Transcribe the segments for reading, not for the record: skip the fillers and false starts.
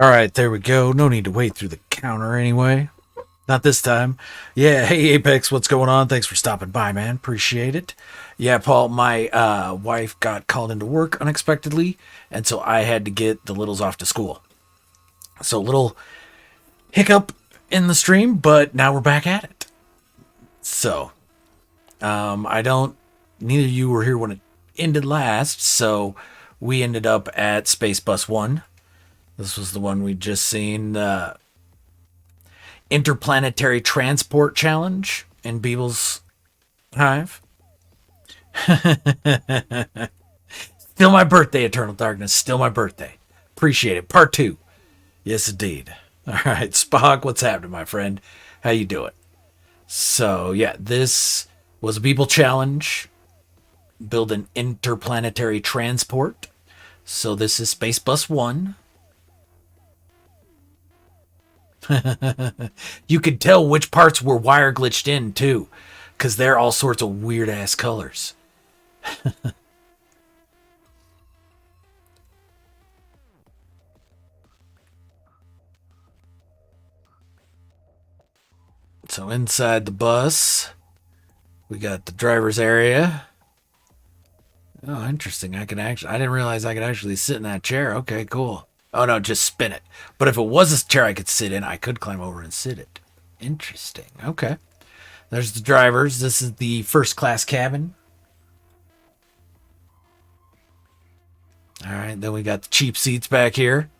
All right, there we go. No need to wait through the counter anyway. Not this time. Yeah, hey Apex, what's going on? Thanks for stopping by, man. Appreciate it. Yeah, Paul, my wife got called into work unexpectedly, and so I had to get the littles off to school. So little hiccup in the stream, but now we're back at it. So, I don't. Neither of you were here when it ended last, so we ended up at Space Bus One. This was the one we'd just seen. Interplanetary Transport Challenge in Beeble's Hive. Still my birthday, Eternal Darkness. Still my birthday. Appreciate it. Part two. Yes, indeed. All right, Spock, what's happening, my friend? How you doing? So, yeah, this was a Beeble challenge. Build an interplanetary transport. So this is Space Bus 1. You could tell which parts were wire glitched in, too, because they're all sorts of weird-ass colors. So inside the bus, we got the driver's area. Oh, interesting. I didn't realize I could actually sit in that chair. Okay, cool. Oh, no, just spin it. But if it was a chair I could sit in, I could climb over and sit it. Interesting. Okay. There's the drivers. This is the first class cabin. All right, then we got the cheap seats back here.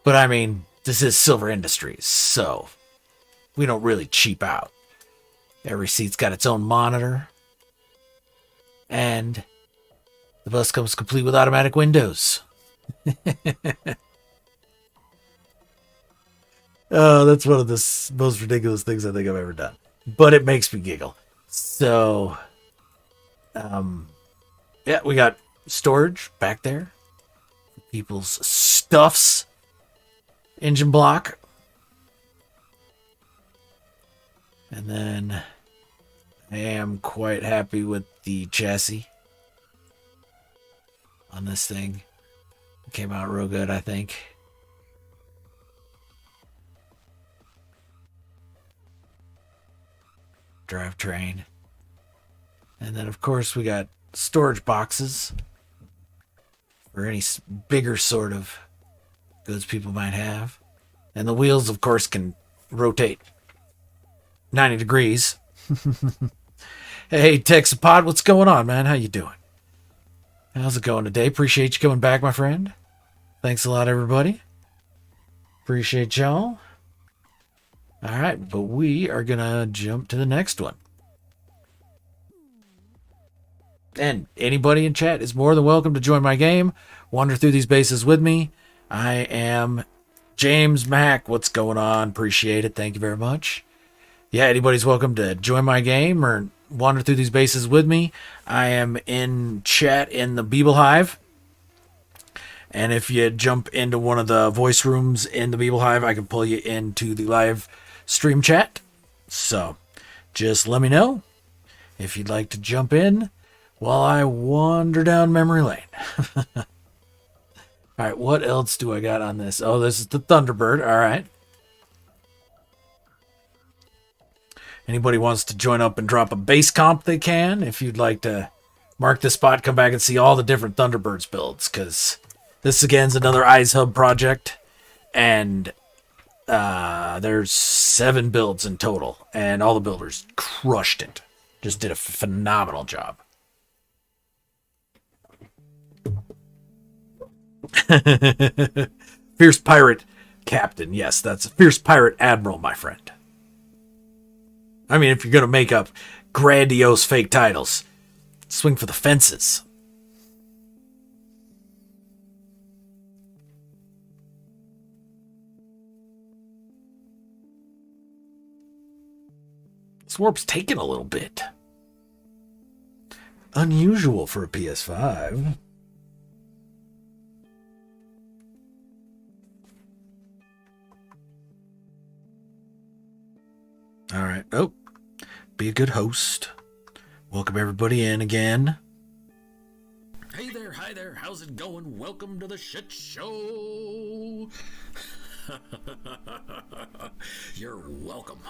But I mean, this is Silver Industries, so we don't really cheap out. Every seat's got its own monitor. And the bus comes complete with automatic windows. Oh, that's one of the most ridiculous things I think I've ever done. But it makes me giggle. So, yeah, we got storage back there. People's stuffs. Engine block. And then I am quite happy with the chassis on this thing. It came out real good, I think. Drivetrain. And then, of course, we got storage boxes for any bigger sort of goods people might have. And the wheels, of course, can rotate 90 degrees. Hey, Texapod, what's going on, man? How you doing? How's it going today? Appreciate you coming back, my friend. Thanks a lot, everybody. Appreciate y'all. All right, but we are going to jump to the next one. And anybody in chat is more than welcome to join my game. Wander through these bases with me. I am James Mack. What's going on? Appreciate it. Thank you very much. Yeah, anybody's welcome to join my game or wander through these bases with me. I am in chat in the Beeble Hive. And if you jump into one of the voice rooms in the Beeble Hive, I can pull you into the live stream chat. So just let me know if you'd like to jump in while I wander down memory lane. All right, what else do I got on this? Oh, this is the Thunderbird. All right. Anybody wants to join up and drop a base comp, they can. If you'd like to mark the spot, come back and see all the different Thunderbirds builds, because this again is another Eyes Hub project, and there's 7 builds in total, and all the builders crushed it. Just did a phenomenal job. Fierce Pirate Captain. Yes, that's a Fierce Pirate Admiral, my friend. I mean, if you're going to make up grandiose fake titles, swing for the fences. This warp's taking a little bit. Unusual for a PS5. All right. Oh, be a good host. Welcome everybody in again. Hey there, Hi there, how's it going? Welcome to the shit show. You're welcome.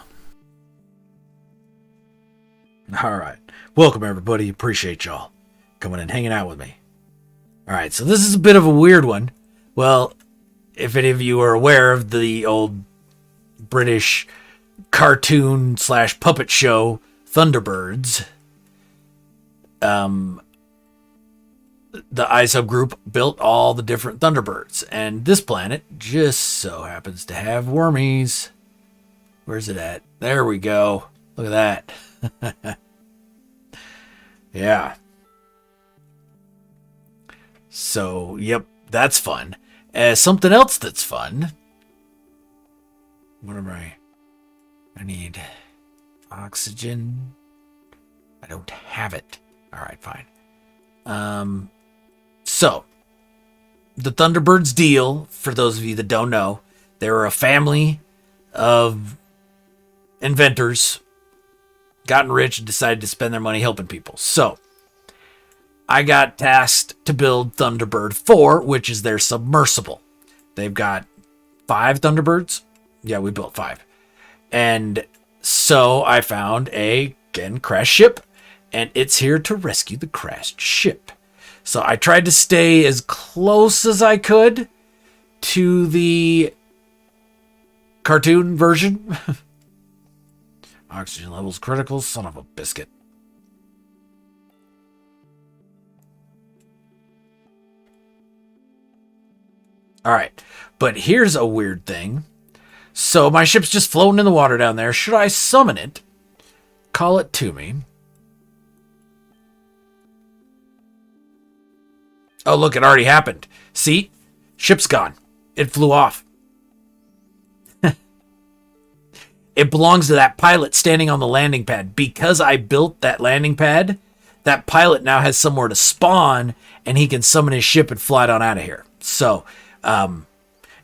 All right. Welcome, everybody. Appreciate y'all coming and hanging out with me. All right, so this is a bit of a weird one. Well, if any of you are aware of the old British cartoon / puppet show Thunderbirds, the iSub group built all the different Thunderbirds, and this planet just so happens to have wormies. Where's it at? There we go. Look at that. Yeah. So, yep, that's fun. Something else that's fun. What am I need oxygen. I don't have it. All right, fine. So, the Thunderbirds deal, for those of you that don't know, they were a family of inventors, gotten rich, and decided to spend their money helping people. So, I got tasked to build Thunderbird 4, which is their submersible. They've got 5 Thunderbirds. Yeah, we built 5. And so I found a, again, crashed ship, and it's here to rescue the crashed ship. So I tried to stay as close as I could to the cartoon version. Oxygen levels critical, son of a biscuit. All right, but here's a weird thing. So my ship's just floating in the water down there. Should I summon it? Call it to me. Oh, look, it already happened. See? Ship's gone. It flew off. It belongs to that pilot standing on the landing pad. Because I built that landing pad, that pilot now has somewhere to spawn, and he can summon his ship and fly it on out of here. So,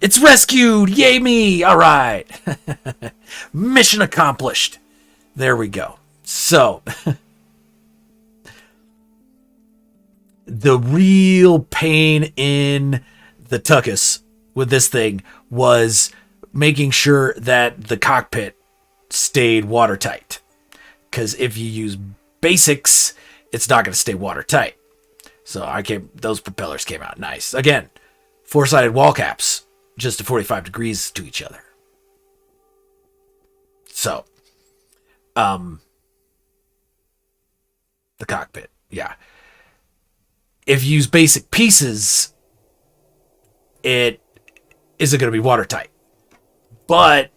it's rescued! Yay me! All right. Mission accomplished. There we go. So, the real pain in the tuchus with this thing was making sure that the cockpit stayed watertight. Because if you use basics, it's not going to stay watertight. So those propellers came out nice. Again, 4-sided wall caps, just to 45 degrees to each other. So, the cockpit, yeah. If you use basic pieces, it isn't going to be watertight. But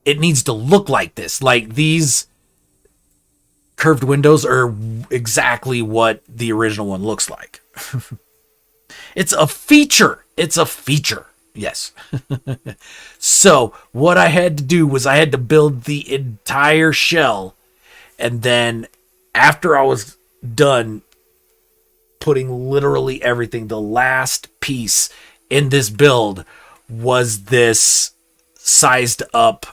it needs to look like this. Like these curved windows are exactly what the original one looks like. It's a feature. It's a feature. Yes. So what I had to do was I had to build the entire shell. And then after I was done putting literally everything, the last piece in this build was this sized up,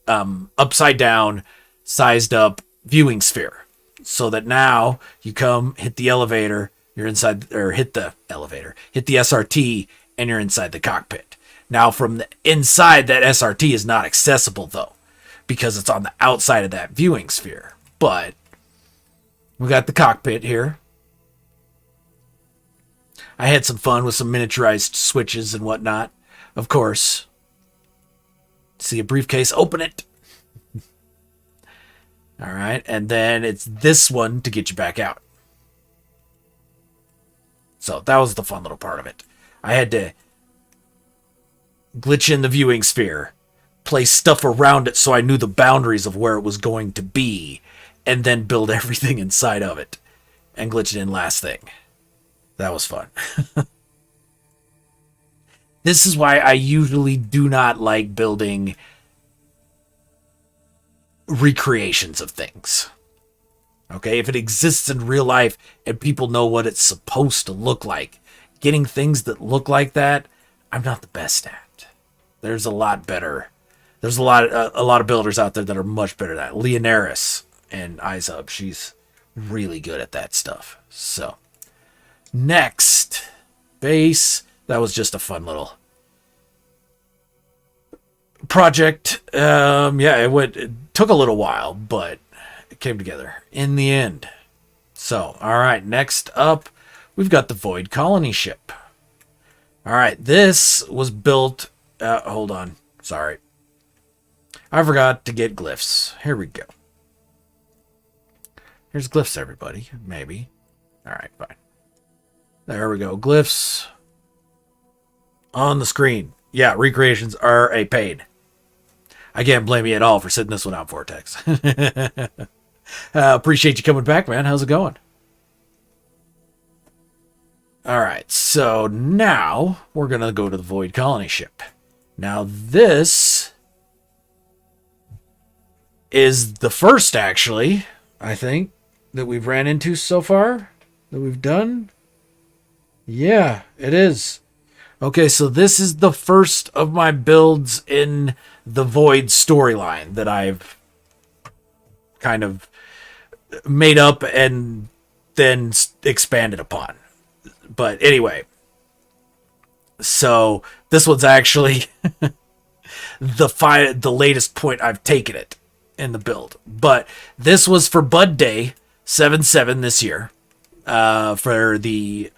upside down, sized up viewing sphere. So that now you come, hit the elevator, you're inside, or hit the elevator, hit the SRT, and you're inside the cockpit. Now from the inside, that SRT is not accessible though, because it's on the outside of that viewing sphere. But we got the cockpit here. I had some fun with some miniaturized switches and whatnot. Of course. See a briefcase, open it. All right, and then it's this one to get you back out. So that was the fun little part of it. I had to glitch in the viewing sphere, place stuff around it so I knew the boundaries of where it was going to be, and then build everything inside of it and glitch it in last thing. That was fun. This is why I usually do not like building recreations of things. Okay, if it exists in real life and people know what it's supposed to look like, getting things that look like that, I'm not the best at. There's a lot better. There's a lot of builders out there that are much better at that. Leonaris and iSub, she's really good at that stuff. So, next base. That was just a fun little project. It took a little while, but it came together in the end. So, all right, next up, we've got the Void Colony ship. All right, this was built. Hold on, sorry, I forgot to get glyphs. Here we go. Here's glyphs, everybody. Maybe. All right, fine. There we go. Glyphs on the screen. Yeah, recreations are a pain. I can't blame you at all for sitting this one out, Vortex. Appreciate you coming back, man. How's it going? All right, so now we're going to go to the Void Colony ship. Now, this is the first, actually, I think, that we've ran into so far, that we've done. Yeah, it is. Okay, so this is the first of my builds in the Void storyline that I've kind of made up and then expanded upon. But anyway, so this one's actually the latest point I've taken it in the build. But this was for Bud Day 7/7 this year, for the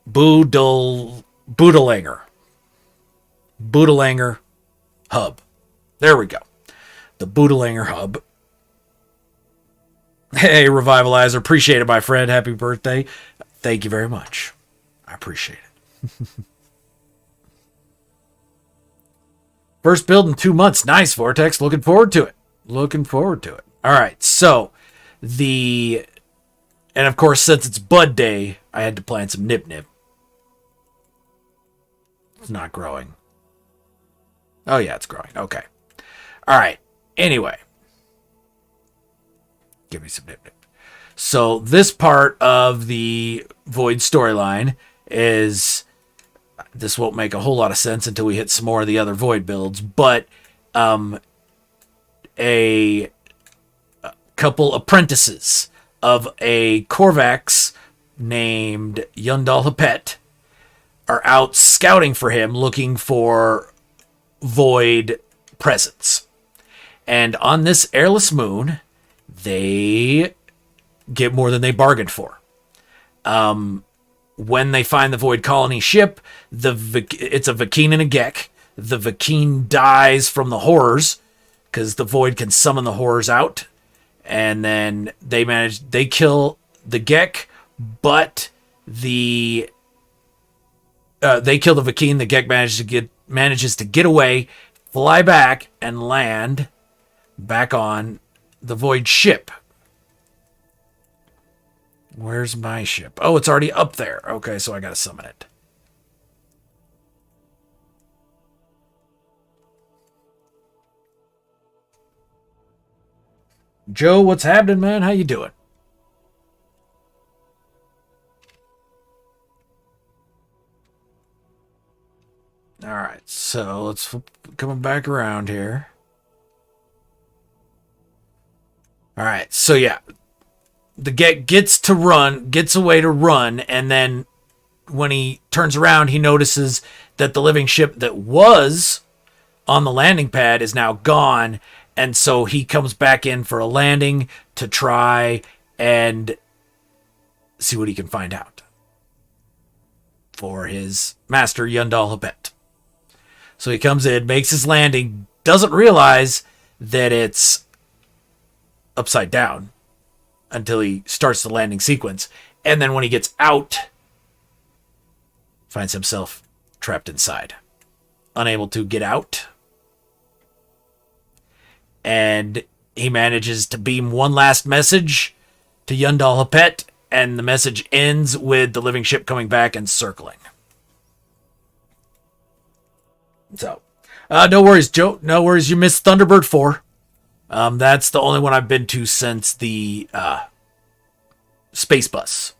Boodalanger hub. There we go. The Boodalanger hub. Hey, Revivalizer. Appreciate it, my friend. Happy birthday. Thank you very much. I appreciate it. First build in 2 months. Nice, Vortex. Looking forward to it. All right, so and of course, since it's Bud Day, I had to plant some Nip. It's not growing. Oh, yeah, it's growing. Okay. All right. Anyway. Give me some Nip. So this part of the Void storyline is... This won't make a whole lot of sense until we hit some more of the other Void builds, but a couple apprentices of a Korvax named Yundal Hapet are out scouting for him, looking for Void presence. And on this airless moon, they get more than they bargained for. When they find the Void Colony ship, it's a Vakeen and a Gek. The Vakeen dies from the horrors, because the Void can summon the horrors out. And then they kill the Gek, but they kill the Vakeen. The Gek manages to get away, fly back, and land back on the Void ship. Where's my ship? Oh, it's already up there. Okay, so I gotta summon it. Joe, what's happening, man? How you doing? All right, so let's coming back around here. All right, so yeah. The Gek gets away to run, and then when he turns around, he notices that the living ship that was on the landing pad is now gone, and so he comes back in for a landing to try and see what he can find out for his master, Yundal Hapet. So he comes in, makes his landing, doesn't realize that it's upside down until he starts the landing sequence. And then when he gets out, finds himself trapped inside, unable to get out. And he manages to beam one last message to Yundal Hapet, and the message ends with the living ship coming back and circling. So, no worries, Joe. No worries. You missed Thunderbird 4. That's the only one I've been to since the Space Bus.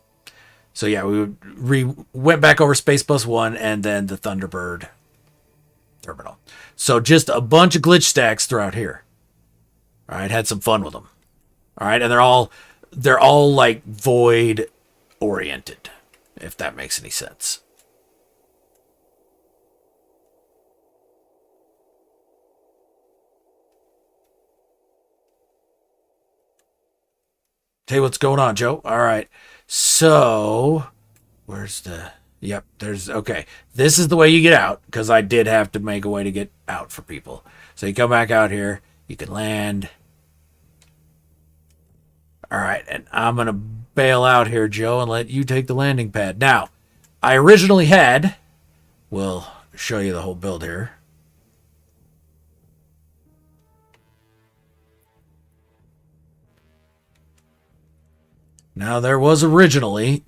So yeah, we went back over Space Bus 1 and then the Thunderbird terminal. So just a bunch of glitch stacks throughout here. All right, had some fun with them. All right, and they're all like void oriented, if that makes any sense. Hey, what's going on, Joe? All right. So, where's the. Yep, there's. Okay. This is the way you get out, because I did have to make a way to get out for people. So you come back out here, you can land. All right, and I'm going to bail out here, Joe, and let you take the landing pad. Now, I originally had. We'll show you the whole build here. Now, there was originally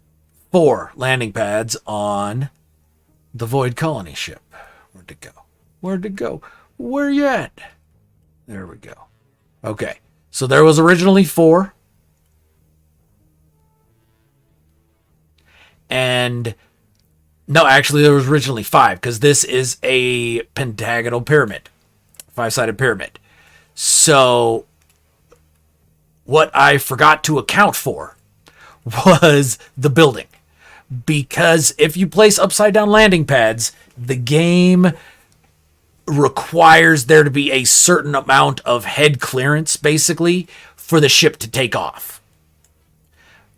4 landing pads on the Void Colony ship. Where'd it go? Where'd it go? Where you at? There we go. Okay. So there was originally 4. And no, actually there was originally 5, because this is a pentagonal pyramid. 5-sided pyramid. So what I forgot to account for was the building. Because if you place upside down landing pads, the game requires there to be a certain amount of head clearance, basically, for the ship to take off.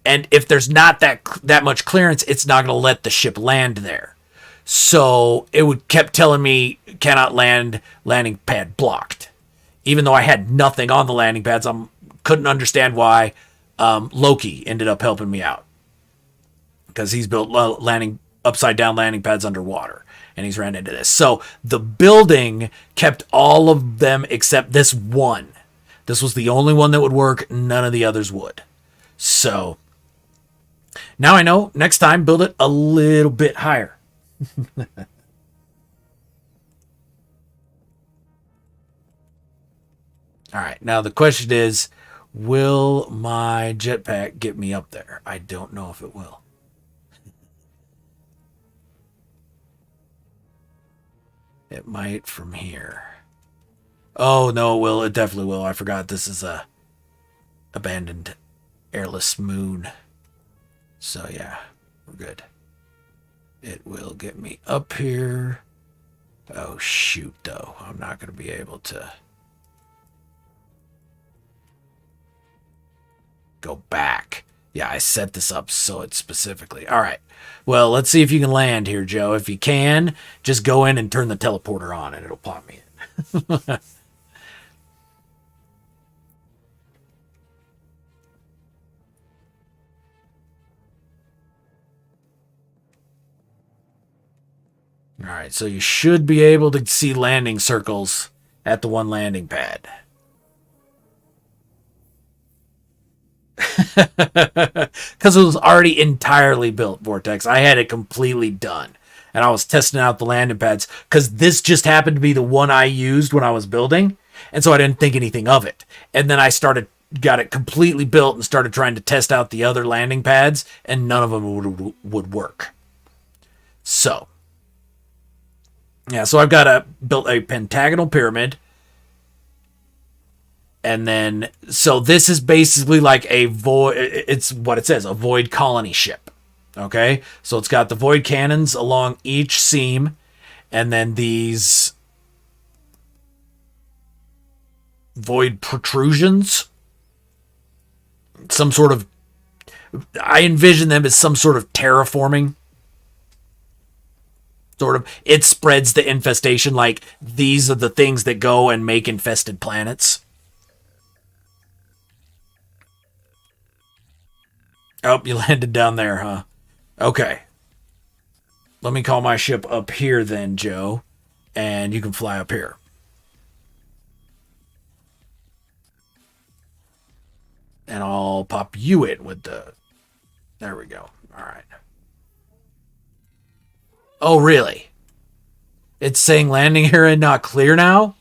And if there's not that much clearance, it's not going to let the ship land there. So it kept telling me cannot land, landing pad blocked. Even though I had nothing on the landing pads, I couldn't understand why. Loki ended up helping me out, because he's built landing upside down landing pads underwater, and he's ran into this. So the building kept all of them except this one. This was the only one that would work. None of the others would. So now I know. Next time, build it a little bit higher. All right. Now the question is, will my jetpack get me up there? I don't know if it will. It might from here. Oh, no, it will. It definitely will. I forgot this is a abandoned airless moon. So, yeah, we're good. It will get me up here. Oh, shoot, though. I'm not going to be able to go back. Yeah, I set this up so it's specifically. All right. Well, let's see if you can land here, Joe. If you can, just go in and turn the teleporter on and it'll pop me in. All right, so you should be able to see landing circles at the one landing pad. Because it was already entirely built, Vortex. I had it completely done. And I was testing out the landing pads because this just happened to be the one I used when I was building. And so I didn't think anything of it. And then I got it completely built and started trying to test out the other landing pads, and none of them would work. So, yeah, so I've built a pentagonal pyramid. And then, so this is basically like it's what it says, a void colony ship. Okay? So it's got the void cannons along each seam, and then these void protrusions. I envision them as some sort of terraforming. Sort of, it spreads the infestation, like these are the things that go and make infested planets. Oh, you landed down there, huh? Okay. Let me call my ship up here then, Joe. And you can fly up here. And I'll pop you in with the... There we go. All right. Oh, really? It's saying landing area not clear now?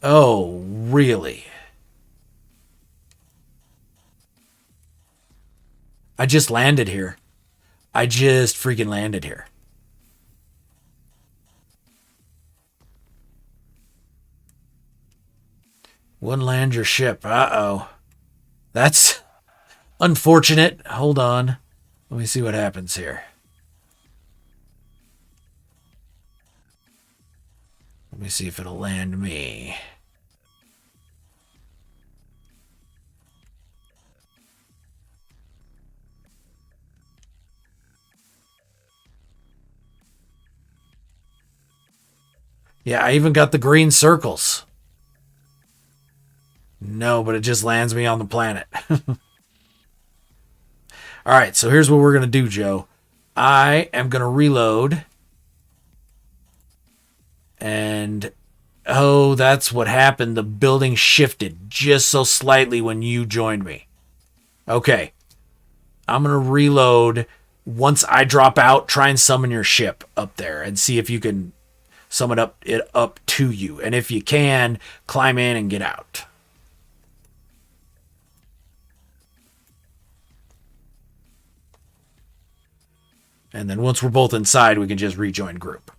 Oh, really? I just landed here. I just freaking landed here. Wouldn't land your ship. Uh-oh. That's unfortunate. Hold on. Let me see what happens here. Let me see if it'll land me. Yeah, I even got the green circles. No, but it just lands me on the planet. All right, so here's what we're going to do, Joe. I am going to reload. And, oh, that's what happened. The building shifted just so slightly when you joined me. Okay, I'm going to reload. Once I drop out, try and summon your ship up there and see if you can summon it up to you. And if you can, climb in and get out. And then once we're both inside, we can just rejoin group.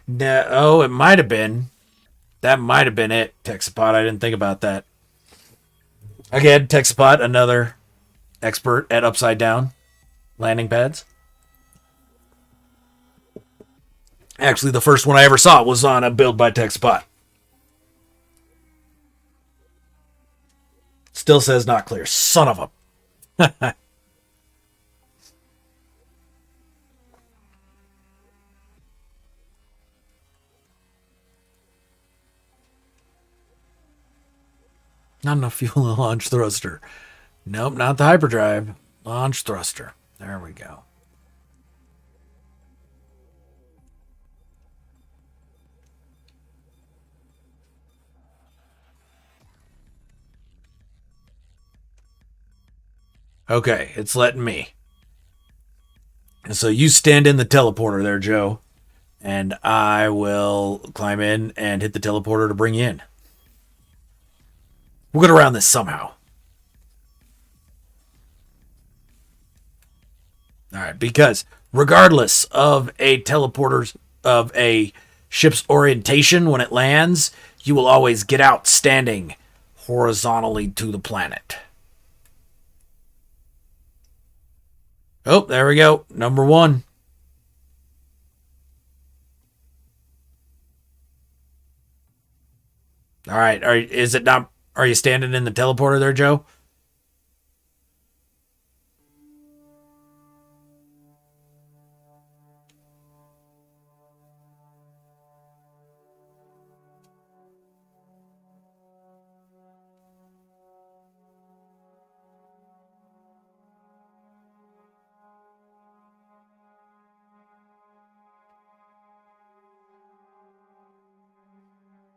No, oh, it might have been. That might have been it, Texapod. I didn't think about that. Again, Texapod, another expert at upside down landing pads. Actually, the first one I ever saw was on a build by Texapod. Still says not clear. Son of a. Not enough fuel to launch thruster. Nope, not the hyperdrive. Launch thruster. There we go. Okay, it's letting me. And so you stand in the teleporter there, Joe, and I will climb in and hit the teleporter to bring you in. We'll get around this somehow. All right, because regardless of a ship's orientation when it lands, you will always get out standing horizontally to the planet. Oh, there we go. Number 1. All right. Are you standing in the teleporter there, Joe?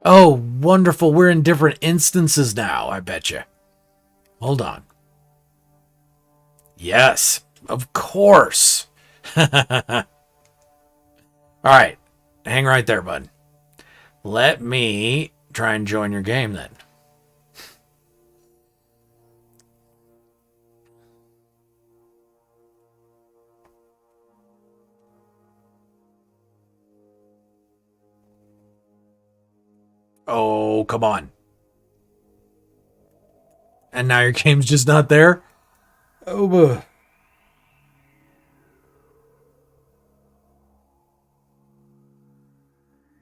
Oh, wonderful. We're in different instances now, I bet you. Hold on. Yes, of course. All right. Hang right there, bud. Let me try and join your game then. Oh, come on. And now your game's just not there? Oh,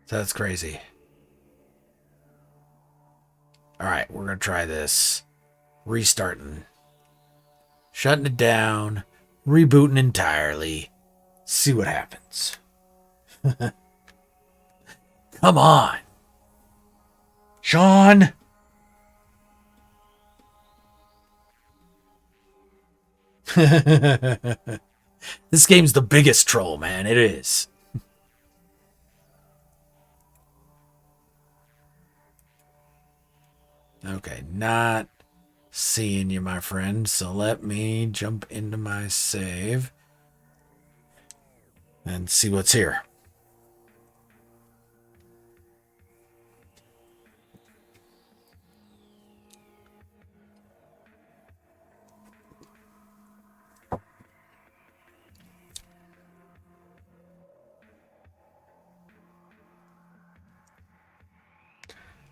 that's crazy. All right, we're going to try this. Restarting. Shutting it down. Rebooting entirely. See what happens. Come on. Sean. This game's the biggest troll, man. It is. Okay, not seeing you, my friend. So let me jump into my save and see what's here.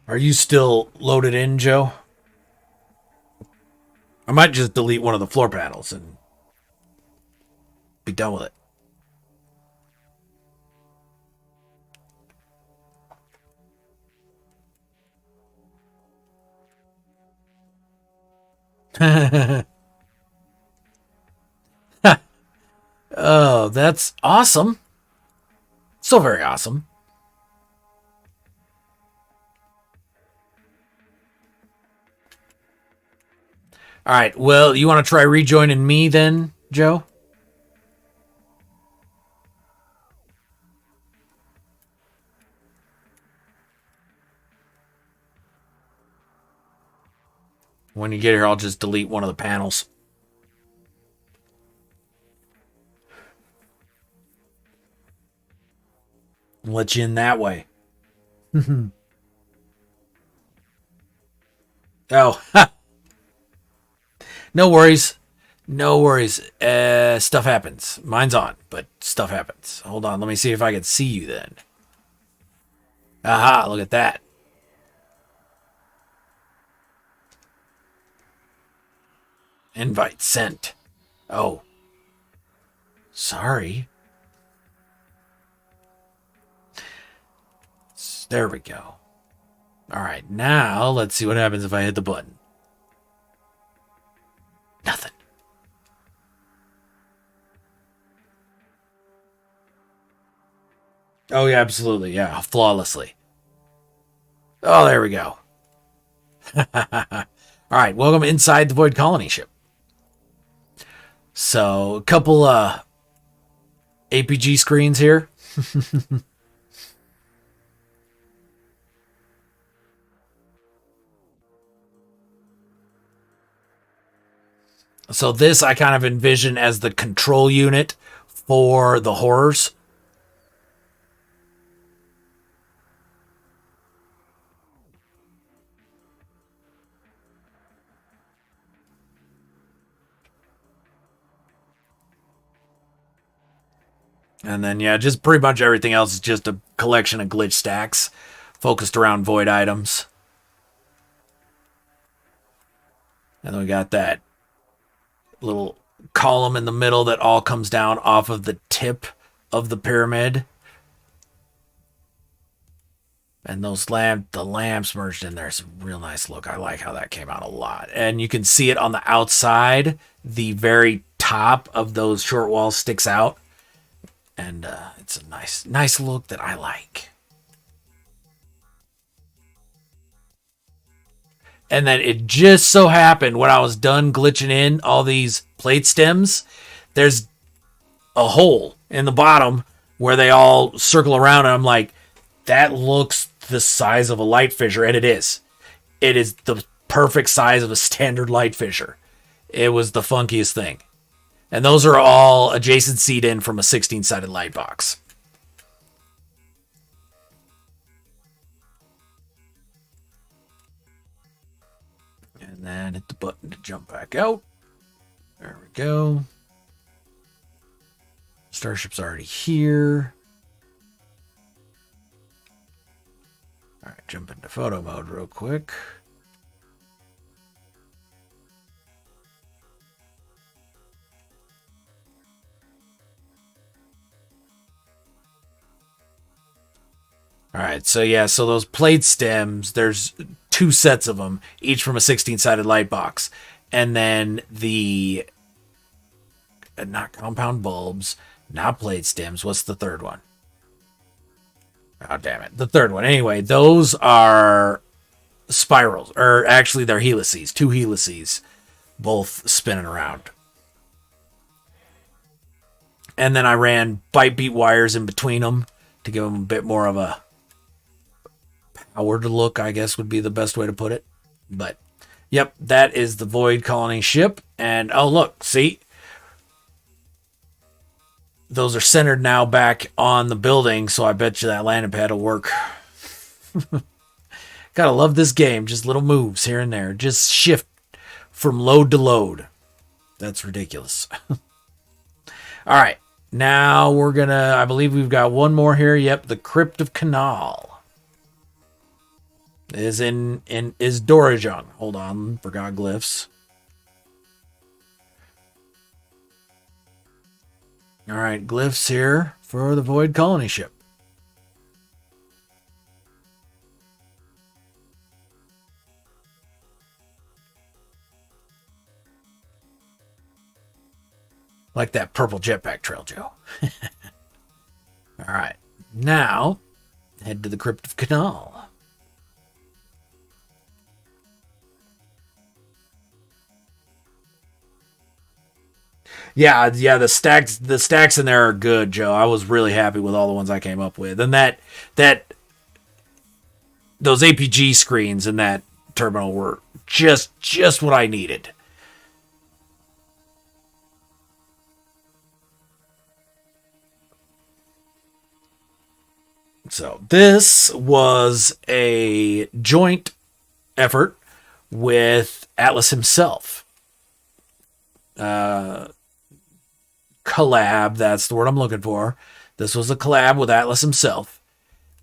Are you still loaded in, Joe? I might just delete one of the floor panels and be done with it. Oh, that's awesome. Still very awesome. All right. Well, you want to try rejoining me then, Joe? When you get here, I'll just delete one of the panels and let you in that way. Oh, no worries. No worries. Stuff happens. Mine's on, but stuff happens. Hold on. Let me see if I can see you then. Aha, look at that. Invite sent. Oh, sorry. There we go. All right, now let's see what happens if I hit the button. Nothing. Oh, yeah, absolutely. Yeah, flawlessly. Oh, there we go. All right, welcome inside the Void Colony ship. So, a couple APG screens here. So this I kind of envision as the control unit for the horrors. And then, yeah, just pretty much everything else is just a collection of glitch stacks focused around void items. And then we got that little column in the middle that all comes down off of the tip of the pyramid. And those the lamps merged in there. It's a real nice look. I like how that came out a lot. And you can see it on the outside. The very top of those short walls sticks out. And it's a nice look that I like. And then it just so happened when I was done glitching in all these plate stems, there's a hole in the bottom where they all circle around. And I'm like, that looks the size of a light fissure. And it is. It is the perfect size of a standard light fissure. It was the funkiest thing. And those are all adjacent seed in from a 16-sided light box. And then hit the button to jump back out. There we go. Starship's already here. All right, jump into photo mode real quick. All right, so yeah, so those plate stems, there's two sets of them, each from a 16-sided light box. And then the not compound bulbs, not plate stems. What's the third one? Oh, damn it. The third one. Anyway, those are spirals, or actually they're helices, two helices, both spinning around. And then I ran bite beat wires in between them to give them a bit more of a powered look, I guess would be the best way to put it. But yep, that is the Void Colony ship. And oh, look, see? Those are centered now back on the building, so I bet you that landing pad will work. Gotta love this game. Just little moves here and there. Just shift from load to load. That's ridiculous. All right. Now we're gonna, I believe we've got one more here. Yep, the Crypt of Canal. is Dorajung. Hold on, forgot glyphs. All right, glyphs here for the Void Colony ship. Like that purple jetpack trail, Joe. All right, now head to the Crypt of Canal. Yeah, the stacks in there are good, Joe. I was really happy with all the ones I came up with, and that those APG screens in that terminal were just what I needed. So this was a joint effort with Atlas himself. Collab, that's the word I'm looking for. This was a collab with Atlas himself.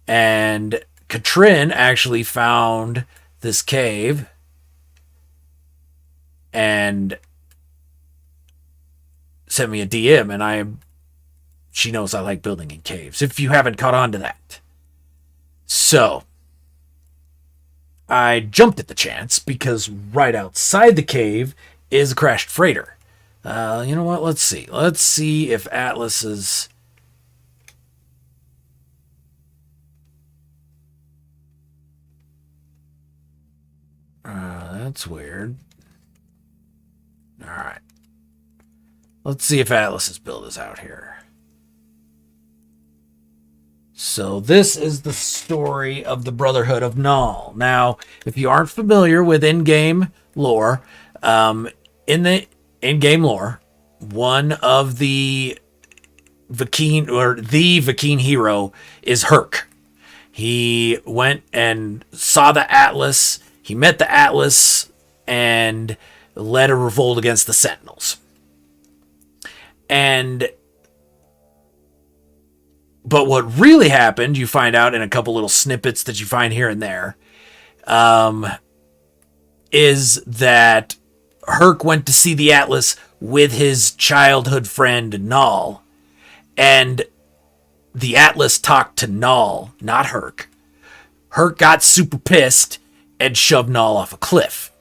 And Katrin actually found this cave and sent me a DM, and she knows I like building in caves, if you haven't caught on to that. So I jumped at the chance because right outside the cave is a crashed freighter. You know what? Let's see. Let's see if Atlas is... that's weird. Alright. Let's see if Atlas's build is out here. So this is the story of the Brotherhood of Null. Now, if you aren't familiar with in-game lore, in the in-game lore, one of the Vakeen hero is Herc. He went and saw the Atlas. He met the Atlas and led a revolt against the Sentinels. But what really happened, you find out in a couple little snippets that you find here and there, is that Herc went to see the Atlas with his childhood friend Null, and the Atlas talked to Null, not Herc. Herc got super pissed and shoved Null off a cliff,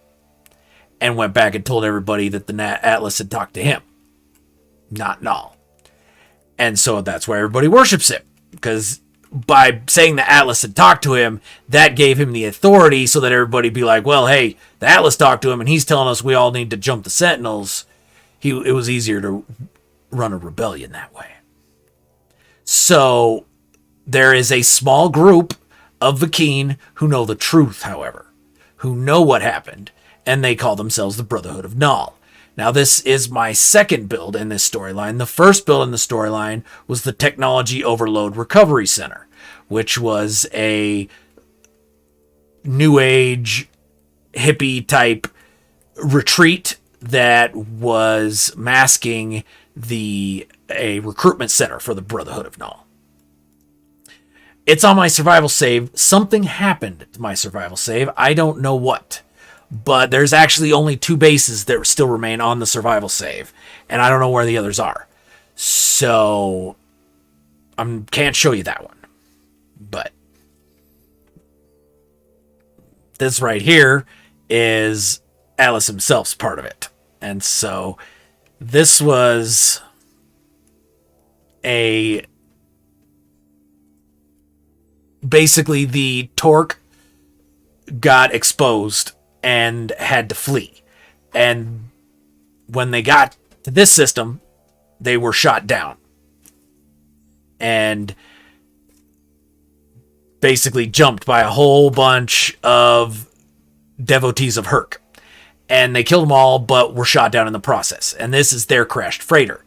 and went back and told everybody that the Atlas had talked to him, not Null. And so that's why everybody worships him, because by saying the Atlas had talked to him, that gave him the authority so that everybody be like, well, hey, the Atlas talked to him and he's telling us we all need to jump the Sentinels. It was easier to run a rebellion that way. So there is a small group of Vakeen who know the truth, however, who know what happened, and they call themselves the Brotherhood of Null. Now, this is my second build in this storyline. The first build in the storyline was the Technology Overload Recovery Center, which was a new age hippie type retreat that was masking a recruitment center for the Brotherhood of Null. It's on my survival save. Something happened to my survival save. I don't know what. But there's actually only 2 bases that still remain on the survival save, and I don't know where the others are. So I can't show you that one. But this right here is Atlas himself's part of it. And so this was basically the Torque got exposed and had to flee. And when they got to this system, they were shot down. And basically jumped by a whole bunch of devotees of Herc. And they killed them all, but were shot down in the process. And this is their crashed freighter.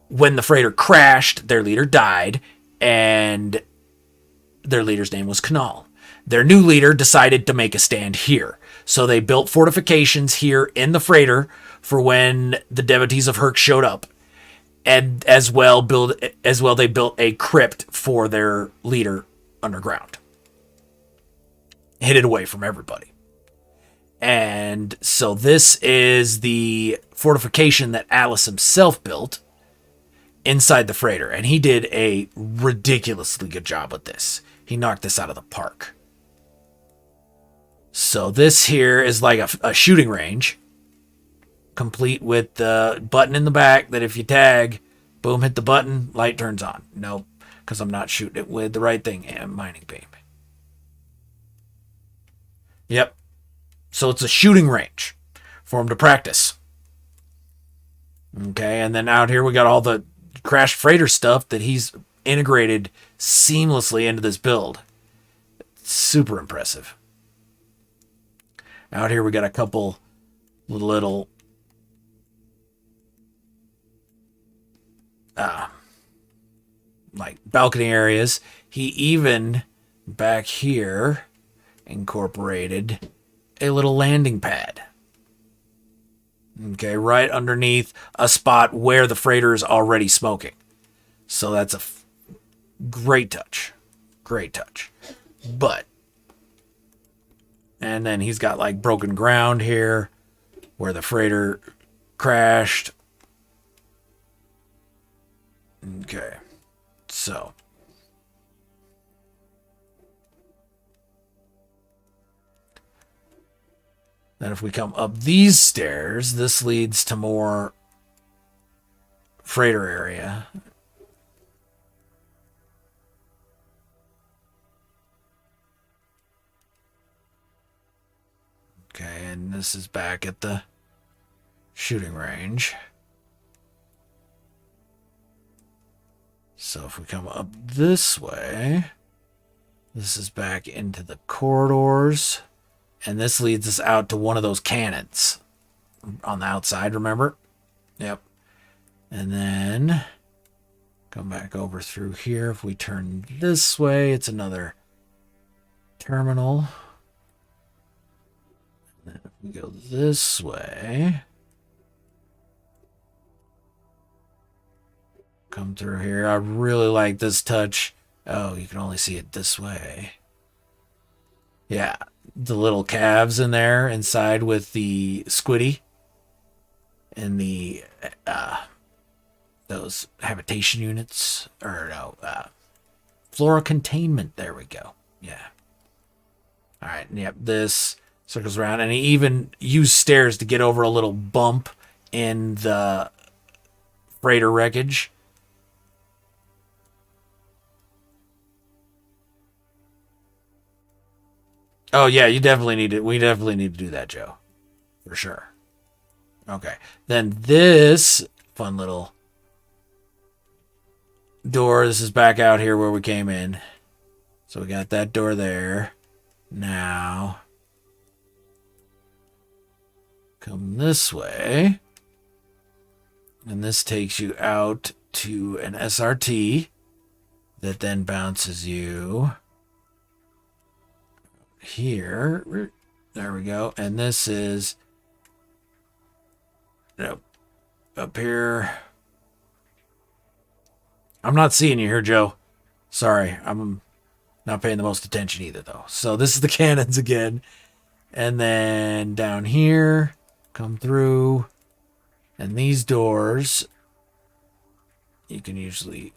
When the freighter crashed, their leader died, and their leader's name was Kanal. Their new leader decided to make a stand here. So they built fortifications here in the freighter for when the devotees of Herc showed up. And as well they built a crypt for their leader underground. hid it away from everybody. And so this is the fortification that Atlas himself built inside the freighter. And he did a ridiculously good job with this. He knocked this out of the park. So this here is like a shooting range, complete with the button in the back that if you tag, boom, hit the button, light turns on. Nope, because I'm not shooting it with the right thing. And mining beam. Yep. So it's a shooting range for him to practice. Okay, and then out here we got all the Crash Freighter stuff that he's integrated seamlessly into this build. Super impressive. Out here we got a couple little like balcony areas. He even back here incorporated a little landing pad. Okay, right underneath a spot where the freighter is already smoking. So that's a great touch. Great touch. But, and then he's got like broken ground here where the freighter crashed. Okay, so. Then if we come up these stairs, this leads to more freighter area. Okay, and this is back at the shooting range. So if we come up this way, this is back into the corridors. And this leads us out to one of those cannons on the outside, remember? Yep. And then come back over through here. If we turn this way, it's another terminal. And then if we go this way, come through here. I really like this touch. Oh, you can only see it this way. Yeah. The little calves in there inside with the squiddy and the those habitation units or no flora containment. There we go. Yeah. All right. Yep. This circles around, and he even used stairs to get over a little bump in the freighter wreckage. Oh yeah, you definitely need it. We definitely need to do that, Joe. For sure. Okay. Then this fun little door. This is back out here where we came in. So we got that door there. Now come this way. And this takes you out to an SRT that then bounces you here. There we go. And this is up here. I'm not seeing you here, Joe. Sorry. I'm not paying the most attention either, though. So this is the cannons again. And then down here, come through. And these doors, you can usually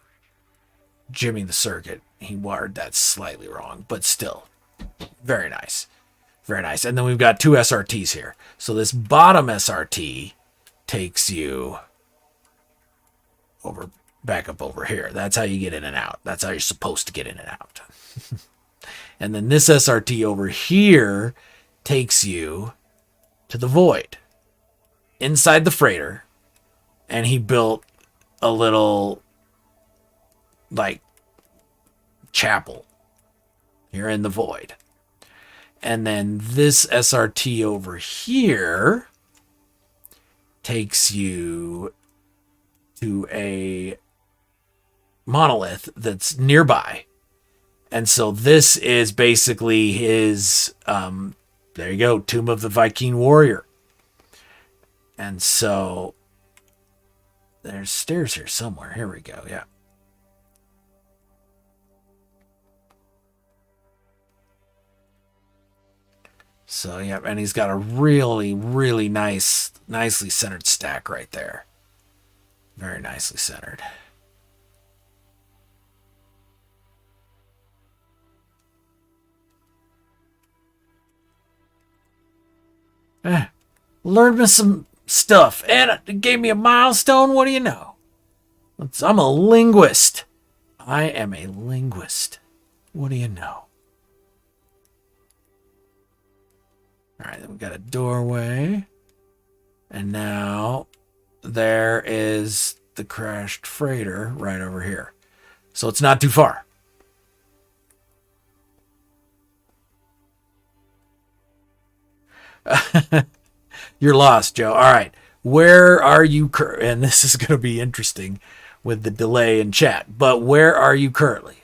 jimmy the circuit. He wired that slightly wrong, but still. Very nice. Very nice. And then we've got two SRTs here. So this bottom SRT takes you over, back up over here. That's how you get in and out. That's how you're supposed to get in and out. And then this SRT over here takes you to the void inside the freighter. And he built a little like chapel here in the void. And then this SRT over here takes you to a monolith that's nearby. And so this is basically his, there you go, Tomb of the Viking Warrior. And so there's stairs here somewhere. Here we go, yeah. So, yeah, and he's got a really, really nicely centered stack right there. Very nicely centered. Learned me some stuff, and it gave me a milestone. What do you know? I'm a linguist. I am a linguist. What do you know? All right, then we got a doorway. And now there is the crashed freighter right over here. So it's not too far. You're lost, Joe. All right. Where are you? And this is going to be interesting with the delay in chat. But where are you currently?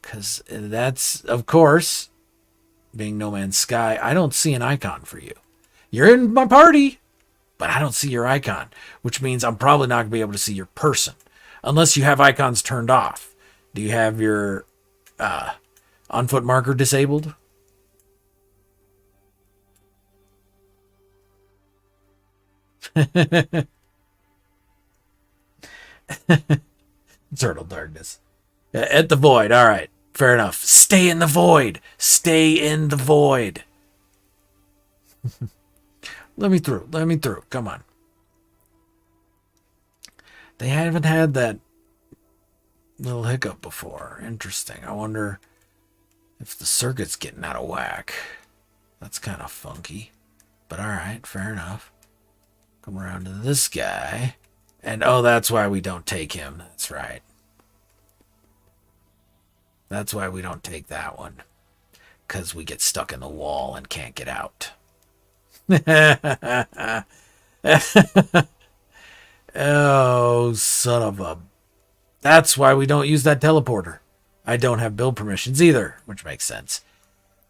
Because that's, of course, being No Man's Sky, I don't see an icon for you. You're in my party, but I don't see your icon, which means I'm probably not going to be able to see your person unless you have icons turned off. Do you have your on foot marker disabled? Turtle darkness. At the void. All right. Fair enough. Stay in the void. Stay in the void. Let me through. Let me through. Come on. They haven't had that little hiccup before. Interesting. I wonder if the circuit's getting out of whack. That's kind of funky. But all right. Fair enough. Come around to this guy. And oh, that's why we don't take him. That's right. That's why we don't take that one. Because we get stuck in the wall and can't get out. Oh, son of a... That's why we don't use that teleporter. I don't have build permissions either, which makes sense.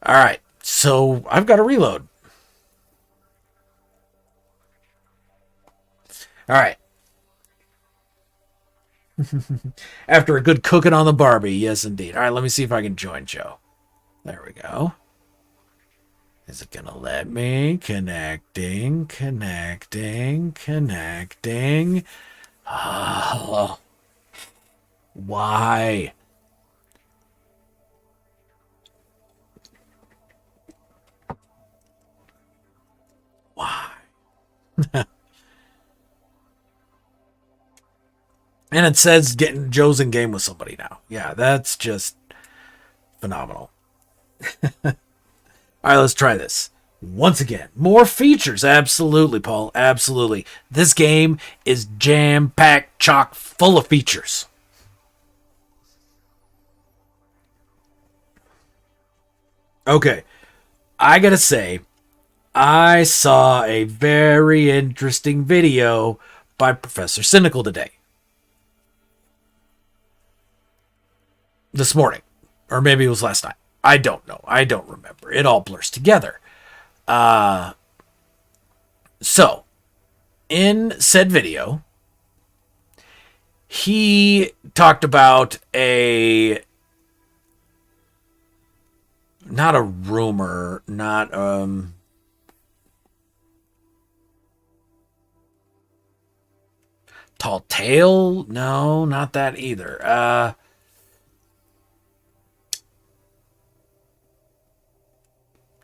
All right, so I've got to reload. All right. After a good cooking on the Barbie. Yes, indeed. All right, let me see if I can join Joe. There we go. Is it going to let me? Connecting. Oh. Why? Why? And it says getting Joe's in game with somebody now. Yeah, that's just phenomenal. All right, let's try this. Once again, more features. Absolutely, Paul. Absolutely. This game is jam-packed, chock full of features. Okay, I gotta say, I saw a very interesting video by Professor Cynical today. This morning. Or maybe it was last night. I don't know. I don't remember. It all blurs together. So, in said video, he talked about not a rumor, not, tall tale? No, not that either.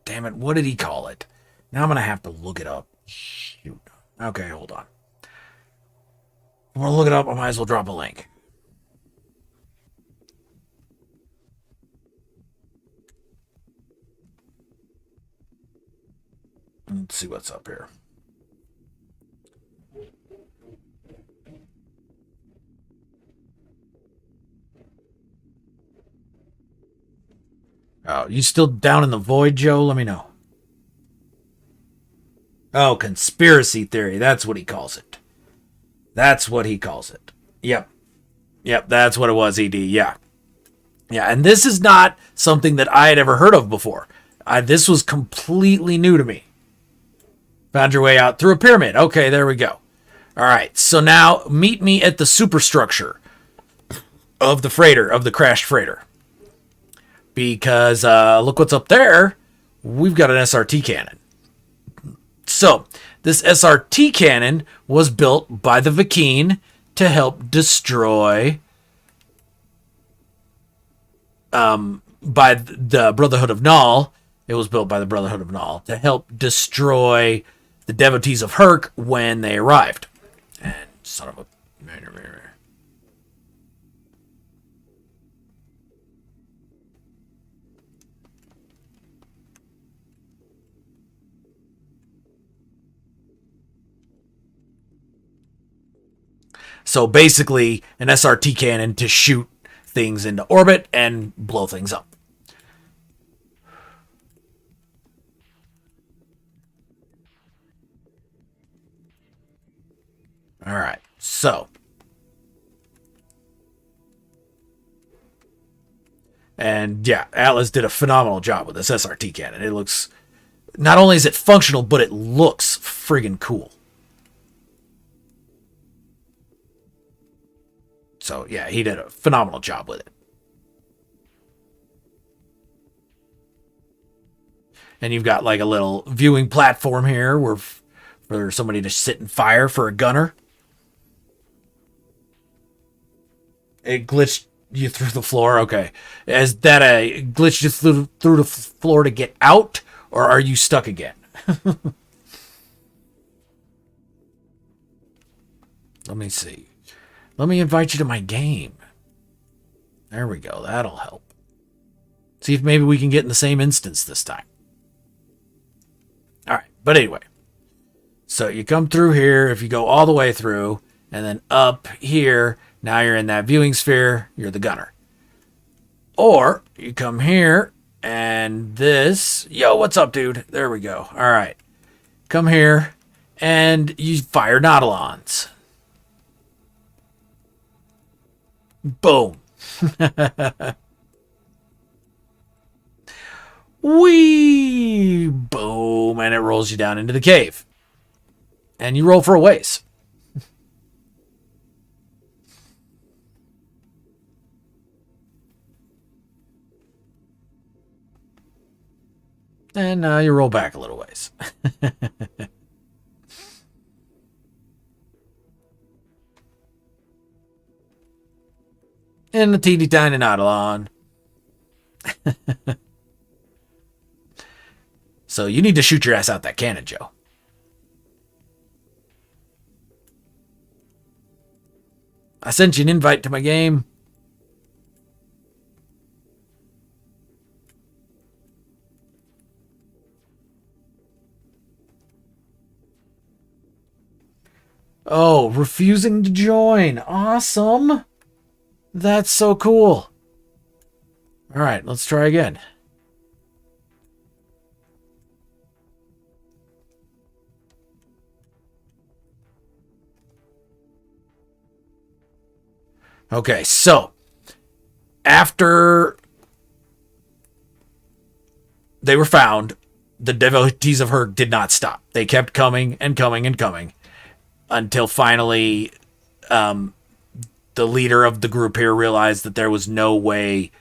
Damn it, what did he call it? Now I'm going to have to look it up. Shoot. Okay, hold on. I'm going to look it up. I might as well drop a link. Let's see what's up here. Oh, you still down in the void, Joe? Let me know. Oh, conspiracy theory. That's what he calls it. That's what he calls it. Yep. Yep, that's what it was, ED. Yeah. Yeah, and this is not something that I had ever heard of before. This was completely new to me. Found your way out through a pyramid. Okay, there we go. All right, so now meet me at the superstructure of the freighter, of the crashed freighter. Because look what's up there. we've got an SRT cannon. So, this SRT cannon was built by the Vakeen to help destroy by the Brotherhood of Null. It was built by the Brotherhood of Null to help destroy the devotees of Herc when they arrived. And son of a... So basically, an SRT cannon to shoot things into orbit and blow things up. All right, so. And yeah, Atlas did a phenomenal job with this SRT cannon. It looks... Not only is it functional, but it looks friggin' cool. So yeah, he did a phenomenal job with it. And you've got like a little viewing platform here where for somebody to sit and fire for a gunner. It glitched you through the floor. Okay. Is that a glitch you through the floor to get out, or are you stuck again? Let me see. Let me invite you to my game. There we go. That'll help. See if maybe we can get in the same instance this time. All right. But anyway. So you come through here. If you go all the way through, and then up here, now you're in that viewing sphere. You're the gunner. Or you come here, and this... Yo, what's up, dude? There we go. All right. Come here, and you fire Nautilons. Boom. Whee! Boom. And it rolls you down into the cave. And you roll for a ways. And now you roll back a little ways. And the teeny tiny Nautilon. So you need to shoot your ass out that cannon, Joe. I sent you an invite to my game. Oh, refusing to join. Awesome. That's so cool. All right, let's try again. Okay, so after they were found, the devotees of Herc did not stop. They kept coming and coming and coming until finally the leader of the group here realized that there was no way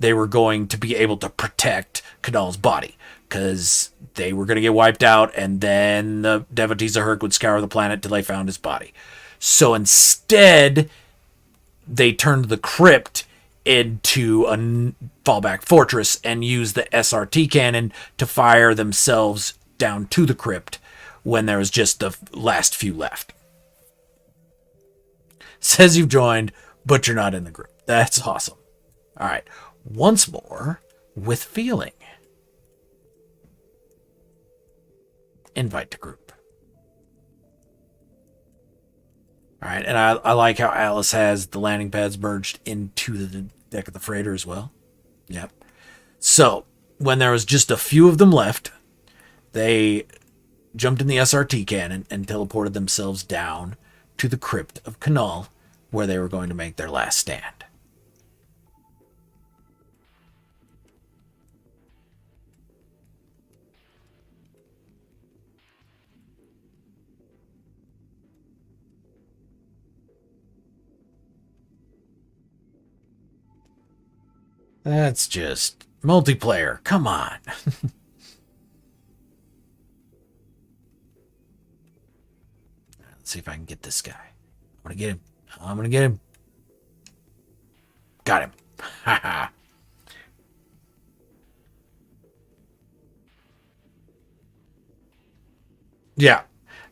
they were going to be able to protect Kanal's body because they were going to get wiped out, and then the devotees of Herc would scour the planet till they found his body. So instead, they turned the crypt into a fallback fortress and used the SRT cannon to fire themselves down to the crypt when there was just the last few left. Says you've joined, but you're not in the group. That's awesome. All right. Once more with feeling. Invite to group. All right. And I like how Alice has the landing pads merged into the deck of the freighter as well. Yep. So when there was just a few of them left, they jumped in the SRT cannon and teleported themselves down to the crypt of Kanal, where they were going to make their last stand. That's just multiplayer. Come on. Let's see if I can get this guy. I'm gonna get him. I'm gonna get him. Got him. Haha. Yeah.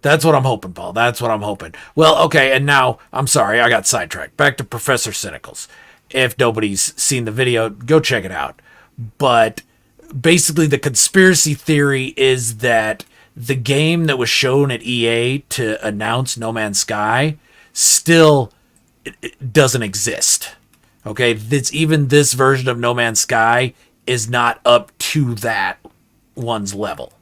That's what I'm hoping, Paul. That's what I'm hoping. Well, okay, and now, I'm sorry, I got sidetracked. Back to Professor Cynicals. If nobody's seen the video, go check it out. But basically, the conspiracy theory is that the game that was shown at EA to announce No Man's Sky still doesn't exist. Okay, even this version of No Man's Sky is not up to that one's level.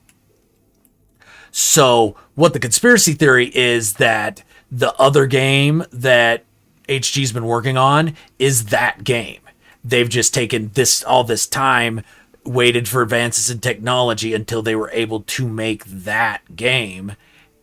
So what the conspiracy theory is that the other game that HG's been working on is that game. They've just taken all this time, waited for advances in technology until they were able to make that game,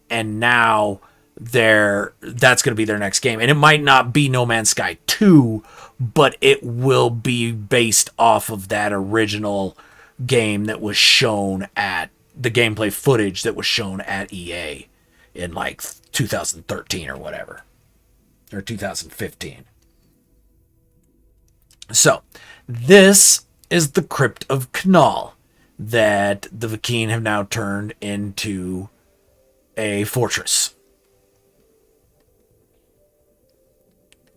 and now that's going to be their next game. And it might not be No Man's Sky 2, but it will be based off of that original game that was shown at the gameplay footage that was shown at EA in like 2013 or whatever, or 2015. So this is the Crypt of Knal that the Vy'keen have now turned into a fortress.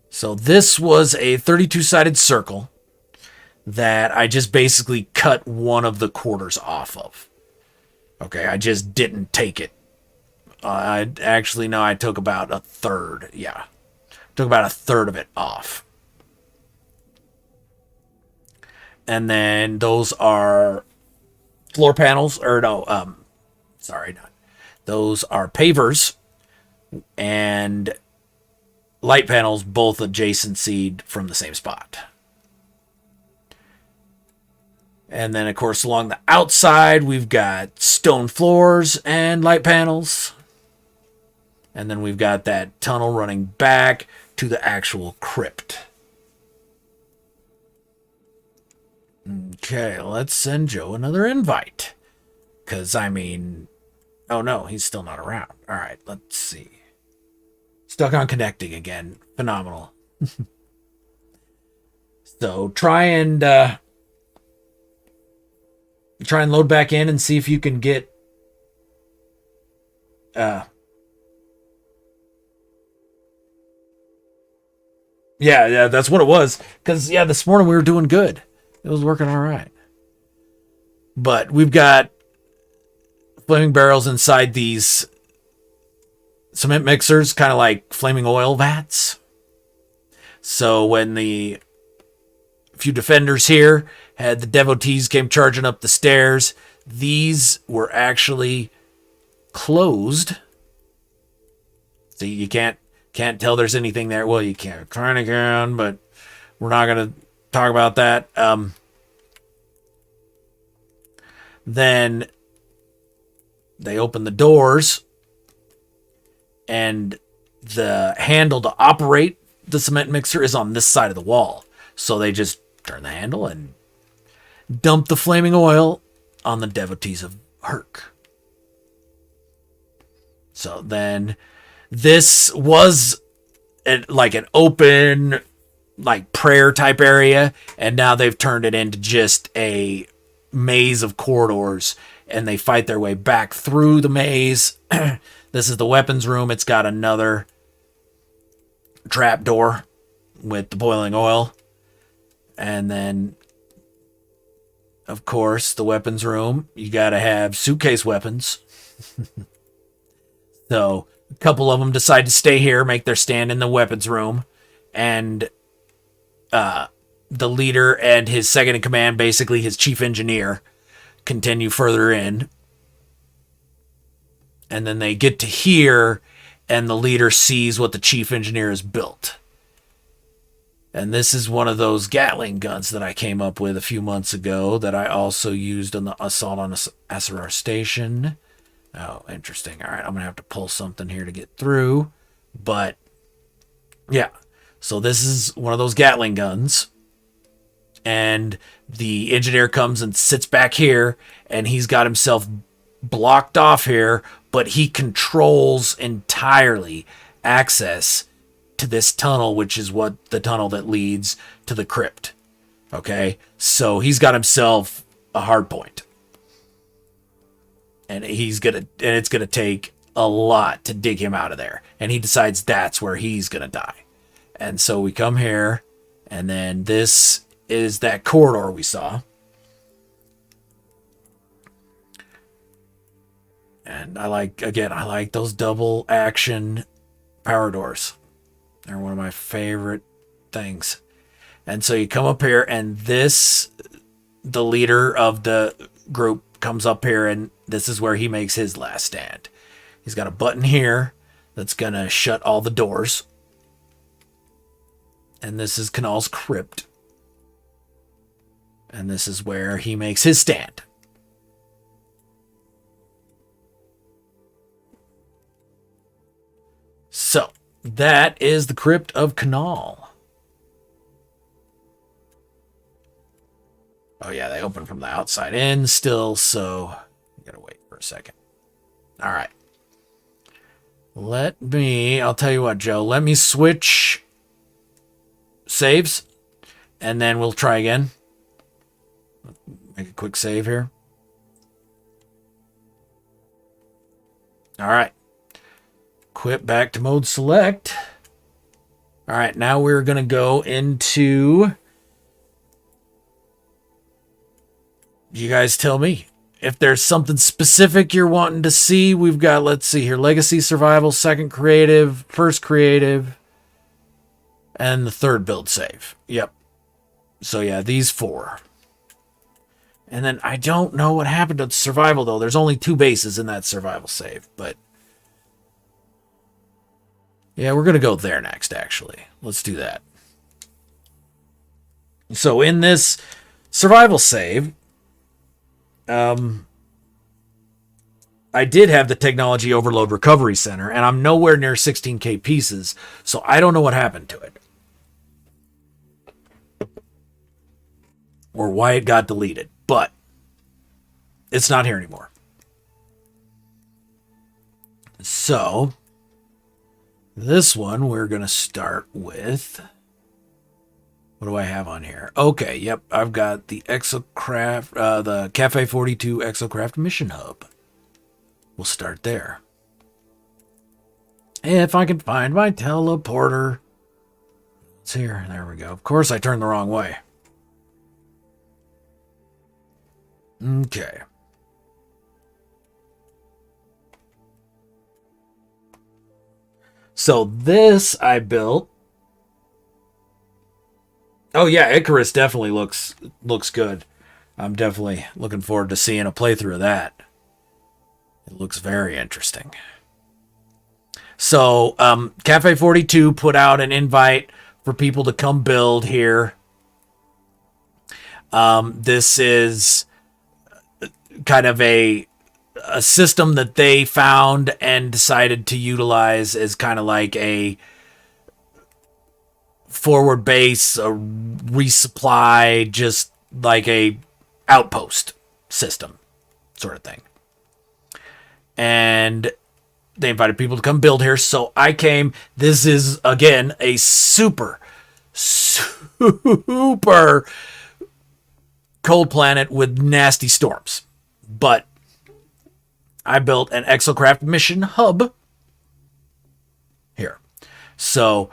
So this was a 32-sided circle that I just basically cut one of the quarters off of. Okay, I just didn't take it. I took about a third. Yeah, took about a third of it off. And then those are floor panels, or no, sorry, not. Those are pavers and light panels, both adjacency from the same spot. And then, of course, along the outside, we've got stone floors and light panels. And then we've got that tunnel running back to the actual crypt. Okay, let's send Joe another invite. Because, I mean... Oh, no, he's still not around. All right, let's see. Stuck on connecting again. Phenomenal. So, try and load back in and see if you can get yeah, that's what it was. Because this morning we were doing good. It was working all right. But we've got flaming barrels inside these cement mixers, kind of like flaming oil vats. So when the few defenders here had the devotees came charging up the stairs, these were actually closed. See, you can't tell there's anything there. Well, you can't. Trying again, but we're not going to talk about that. Then they open the doors, and the handle to operate the cement mixer is on this side of the wall. So they just turn the handle and dump the flaming oil on the devotees of Herc. So then this was like an open, like prayer type area, and now they've turned it into just a maze of corridors, and they fight their way back through the maze. This is the weapons room. It's got another trap door with the boiling oil. And then, of course, the weapons room. You got to have suitcase weapons. So a couple of them decide to stay here, make their stand in the weapons room. And the leader and his second in command, basically his chief engineer, continue further in. And then they get to here, and the leader sees what the chief engineer has built. And this is one of those Gatling guns that I came up with a few months ago that I also used on the assault on SRR station. Oh, interesting. All right, I'm going to have to pull something here to get through. But, yeah. So this is one of those Gatling guns. And the engineer comes and sits back here, and he's got himself blocked off here but he controls entirely access to this tunnel, which is what the tunnel that leads to the crypt. Okay, so he's got himself a hard point, and it's gonna take a lot to dig him out of there, and he decides that's where he's gonna die. And so we come here, and then this is that corridor we saw. And I like those double action power doors. They're one of my favorite things. And so you come up here, and the leader of the group comes up here, and this is where he makes his last stand. He's got a button here that's going to shut all the doors. And this is Kanal's crypt. And this is where he makes his stand. So, that is the crypt of Kanal. Oh yeah, they open from the outside in still, so you gotta wait for a second. All right. I'll tell you what, Joe, let me switch saves, and then we'll try again. Make a quick save here. All right. Quit back to mode select. All right, now we're going to go into... You guys tell me. If there's something specific you're wanting to see, we've got, let's see here, Legacy Survival, second creative, first creative, and the third build save. Yep. So yeah, these four. And then I don't know what happened to survival, though. There's only 2 bases in that survival save, but... Yeah, we're going to go there next, actually. Let's do that. So in this survival save, I did have the Technology Overload Recovery Center, and I'm nowhere near 16k pieces, so I don't know what happened to it. Or why it got deleted, but it's not here anymore. So... This one, we're going to start with... What do I have on here? Okay, yep, I've got the Exocraft, the Cafe 42 Exocraft Mission Hub. We'll start there. If I can find my teleporter. It's here. There we go. Of course, I turned the wrong way. Okay. So this I built. Oh yeah, Icarus definitely looks good. I'm definitely looking forward to seeing a playthrough of that. It looks very interesting. So Cafe 42 put out an invite for people to come build here. This is kind of a system that they found and decided to utilize as kind of like a forward base, a resupply, just like a outpost system sort of thing. And they invited people to come build here, so I came. This is, again, a super cold planet with nasty storms. But I built an Exocraft Mission Hub here. So,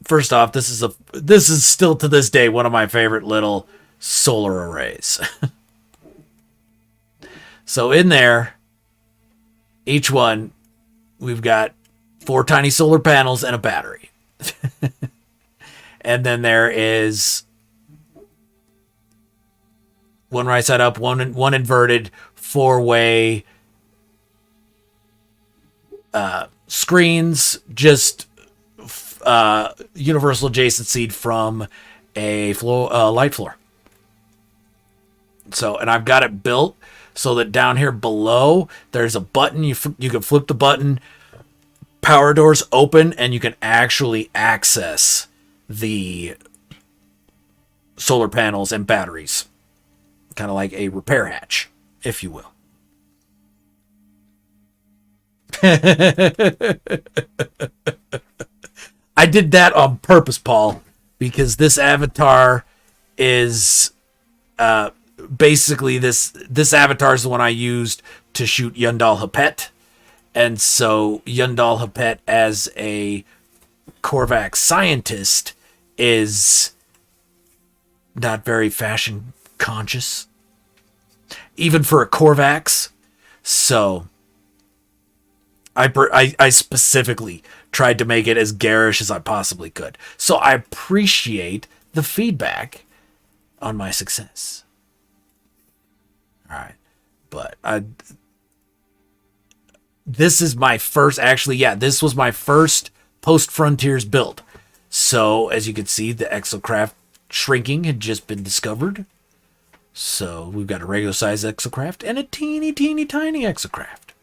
first off, this is still to this day one of my favorite little solar arrays. So in there, each one, we've got 4 tiny solar panels and a battery. And then there is one right side up, one inverted, 4-way screens, just universal adjacency from a light floor. So, and I've got it built so that down here below, there's a button. You can flip the button, power doors open, and you can actually access the solar panels and batteries. Kind of like a repair hatch, if you will. I did that on purpose, Paul, because this avatar is basically this avatar is the one I used to shoot Yundal Hapet. And so Yundal Hapet as a Korvax scientist is not very fashion conscious, even for a Korvax. So I specifically tried to make it as garish as I possibly could. So I appreciate the feedback on my success. All right. But this is my first, actually, yeah, this was my first post-Frontiers build. So, as you can see, the exocraft shrinking had just been discovered. So, we've got a regular size exocraft and a teeny, teeny, tiny exocraft.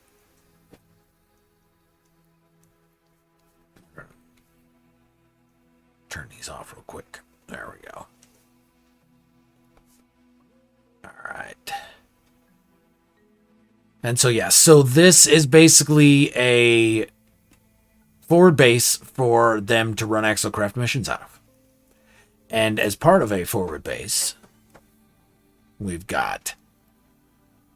Turn these off real quick. There we go. All right. And so, yeah, so this is basically a forward base for them to run exocraft missions out of. And as part of a forward base, we've got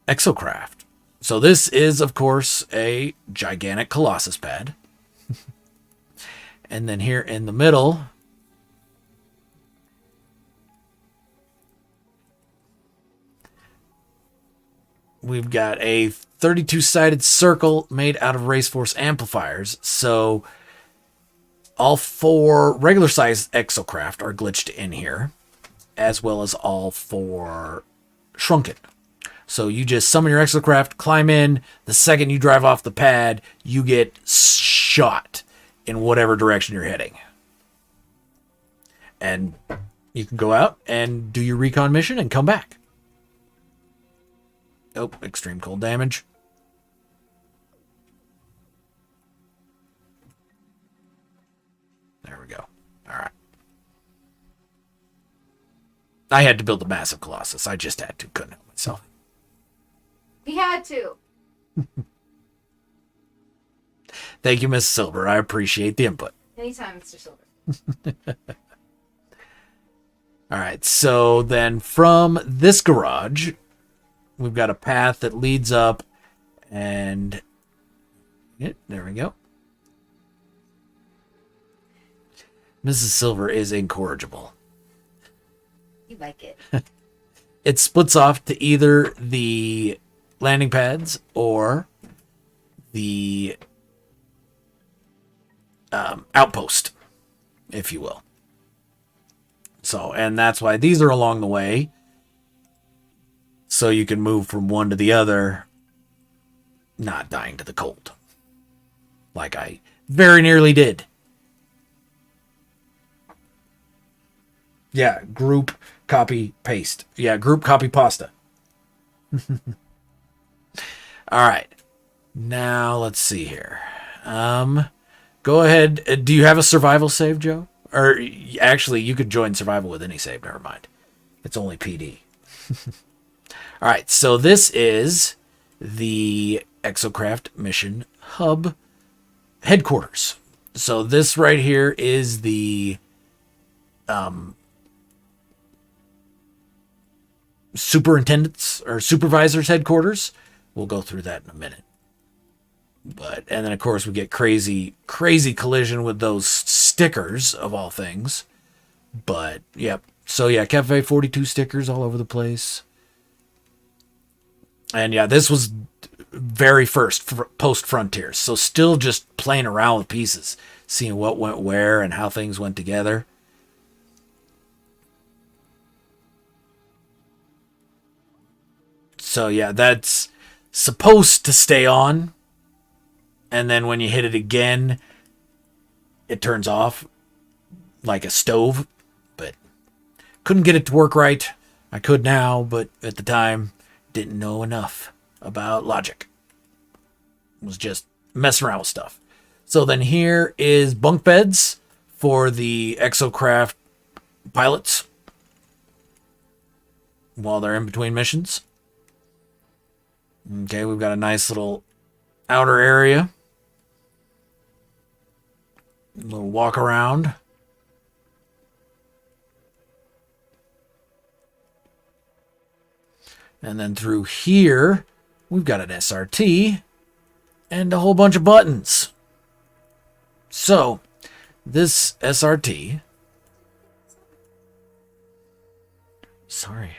exocraft. So this is, of course, a gigantic Colossus pad. And then here in the middle, we've got a 32-sided circle made out of Race Force amplifiers. So all 4 regular-sized exocraft are glitched in here, as well as all 4 shrunken. So you just summon your exocraft, climb in. The second you drive off the pad, you get shot in whatever direction you're heading. And you can go out and do your recon mission and come back. Oh, extreme cold damage. There we go. All right. I had to build a massive Colossus. I just had to. Couldn't help myself. We had to. Thank you, Miss Silver. I appreciate the input. Anytime, Mr. Silver. All right. So then from this garage, we've got a path that leads up, and there we go. Mrs. Silver is incorrigible. You like it. It splits off to either the landing pads or the outpost, if you will. So, and that's why these are along the way. So you can move from one to the other, not dying to the cold. Like I very nearly did. Yeah, group, copy, paste. Yeah, group, copy, pasta. All right. Now, let's see here. Go ahead. Do you have a survival save, Joe? Or actually, you could join survival with any save. Never mind. It's only PD. All right, so this is the Exocraft Mission Hub headquarters. So this right here is the superintendent's or supervisor's headquarters. We'll go through that in a minute. And then of course we get crazy collision with those stickers of all things. But yep. So yeah, Cafe 42 stickers all over the place. And yeah, this was very first post Frontiers. So still just playing around with pieces, seeing what went where and how things went together. So yeah, that's supposed to stay on. And then when you hit it again, it turns off like a stove. But couldn't get it to work right. I could now, but at the time, didn't know enough about logic. Was just messing around with stuff. So then here is bunk beds for the Exocraft pilots while they're in between missions. Okay, we've got a nice little outer area A little walk around. And then through here, we've got an SRT and a whole bunch of buttons. So, this SRT... Sorry.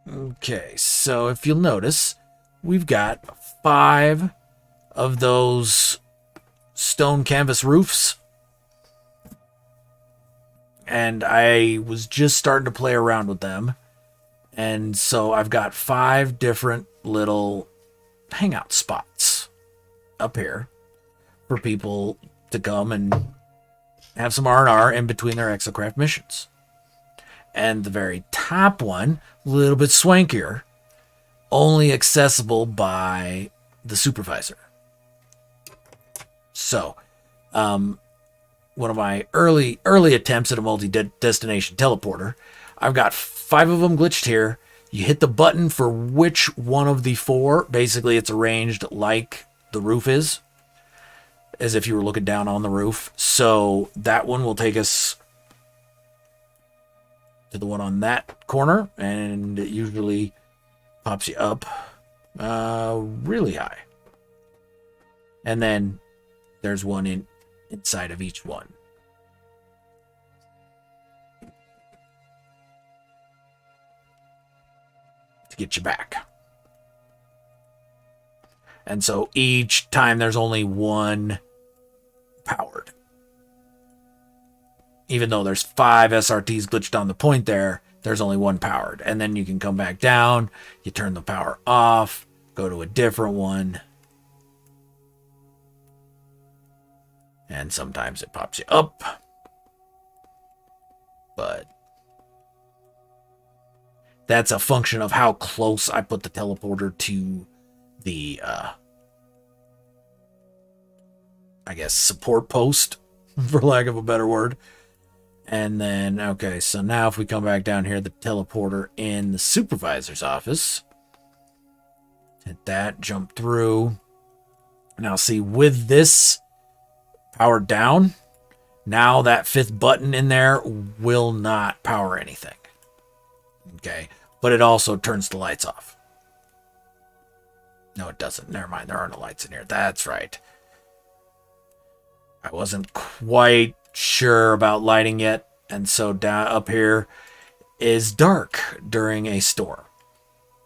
Okay, so if you'll notice, we've got 5 of those stone canvas roofs. And I was just starting to play around with them. And so I've got 5 different little hangout spots up here for people to come and have some R&R in between their Exocraft missions. And the very top one, a little bit swankier, only accessible by the supervisor. So, one of my early attempts at a multi-destination teleporter, I've got 5 of them glitched here. You hit the button for which one of the 4. Basically, it's arranged like the roof is, as if you were looking down on the roof. So that one will take us to the one on that corner, and it usually pops you up really high. And then there's one inside of each one. To get you back. And so each time there's only one powered. Even though there's 5 SRTs glitched on the point there, there's only one powered. And then you can come back down, you turn the power off, go to a different one. And sometimes it pops you up. But that's a function of how close I put the teleporter to the, I guess, support post, for lack of a better word. And then, okay, so now if we come back down here, the teleporter in the supervisor's office. Hit that, jump through. Now see, with this powered down, now that 5th button in there will not power anything. Okay, but it also turns the lights off. No, it doesn't. Never mind, there are no lights in here. That's right. I wasn't quite sure about lighting yet, and so down up here is dark during a storm.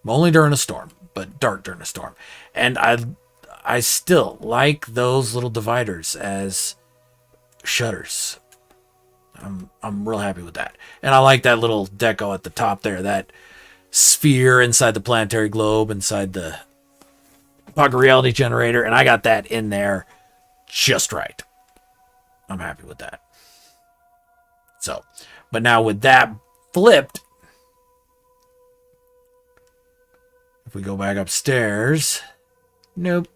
Only during a storm, but dark during a storm. And I still like those little dividers as shutters. I'm real happy with that. And I like that little deco at the top there, that sphere inside the planetary globe, inside the pocket reality generator, and I got that in there just right. I'm happy with that. So, but now with that flipped, if we go back upstairs, nope.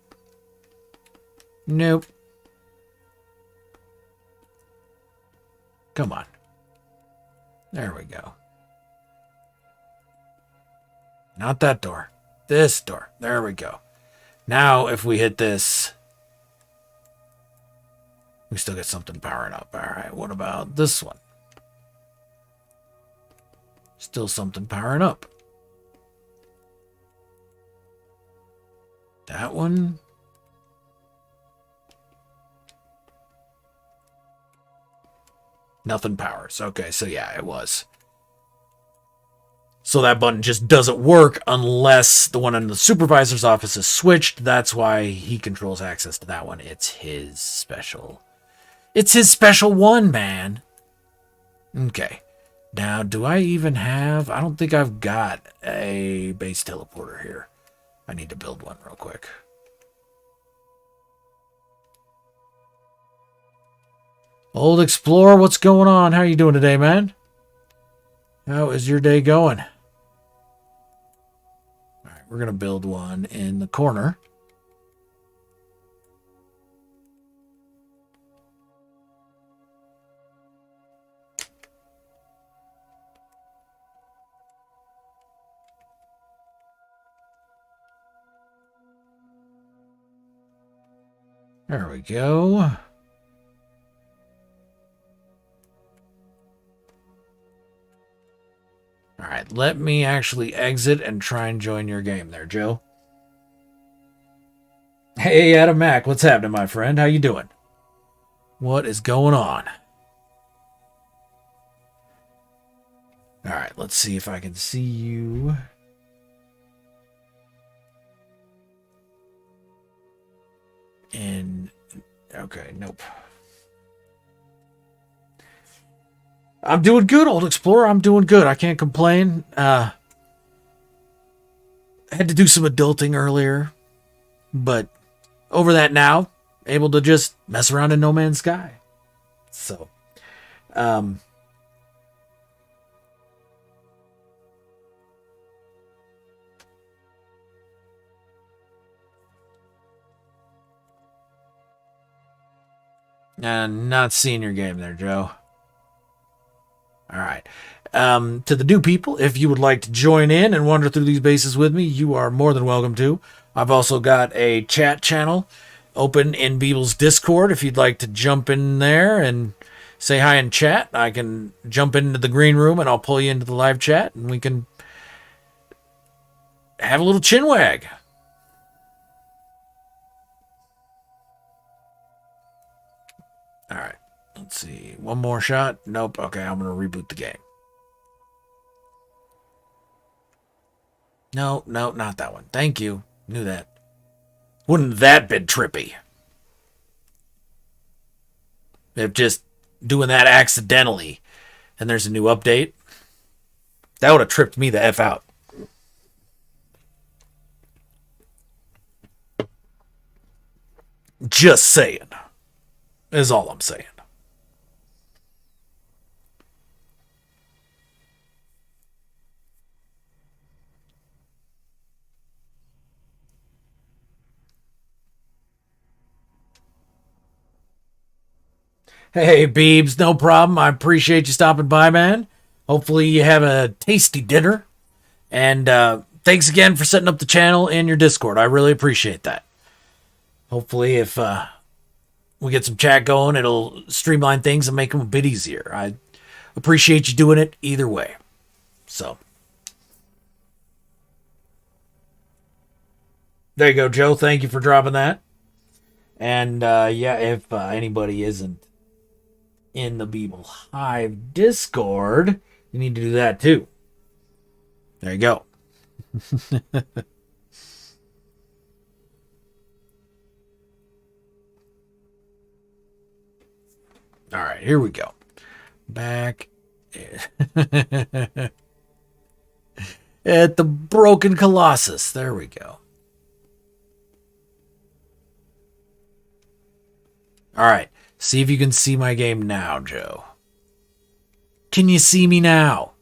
Come on. There we go. Not that door. This door. There we go. Now, if we hit this, we still get something powering up. All right, what about this one? Still something powering up. That one. Nothing powers. Okay, so yeah, it was. So that button just doesn't work unless the one in the supervisor's office is switched. That's why he controls access to that one. It's his special one, man. Okay. Now, do I even have... I don't think I've got a base teleporter here. I need to build one real quick. Old Explorer, what's going on? How are you doing today, man? How is your day going? All right, we're going to build one in the corner. There we go. All right, let me actually exit and try and join your game there, Joe. Hey, Adam Mac, what's happening, my friend? How you doing? What is going on? All right, let's see if I can see you. And okay, nope. I'm doing good, old explorer. I'm doing good. I can't complain. I had to do some adulting earlier, but over that now, able to just mess around in No Man's Sky. So, um, not seeing your game there, Joe. All right. To the new people, if you would like to join in and wander through these bases with me, you are more than welcome to. I've also got a chat channel open in Beeble's Discord. If you'd like to jump in there and say hi in chat, I can jump into the green room and I'll pull you into the live chat and we can have a little chin wag. All right. Let's see. One more shot. Nope. Okay, I'm going to reboot the game. No, not that one. Thank you. Knew that. Wouldn't that been trippy? If just doing that accidentally and there's a new update, that would have tripped me the F out. Just saying. Is all I'm saying. Hey, Beebs, no problem. I appreciate you stopping by, man. Hopefully you have a tasty dinner. And thanks again for setting up the channel in your Discord. I really appreciate that. Hopefully if we get some chat going, it'll streamline things and make them a bit easier. I appreciate you doing it either way. So, there you go, Joe. Thank you for dropping that. And yeah, if anybody isn't in the Beeble Hive Discord, you need to do that too. There you go. All right, here we go. Back at the Broken Colossus. There we go. All right. See if you can see my game now, Joe. Can you see me now?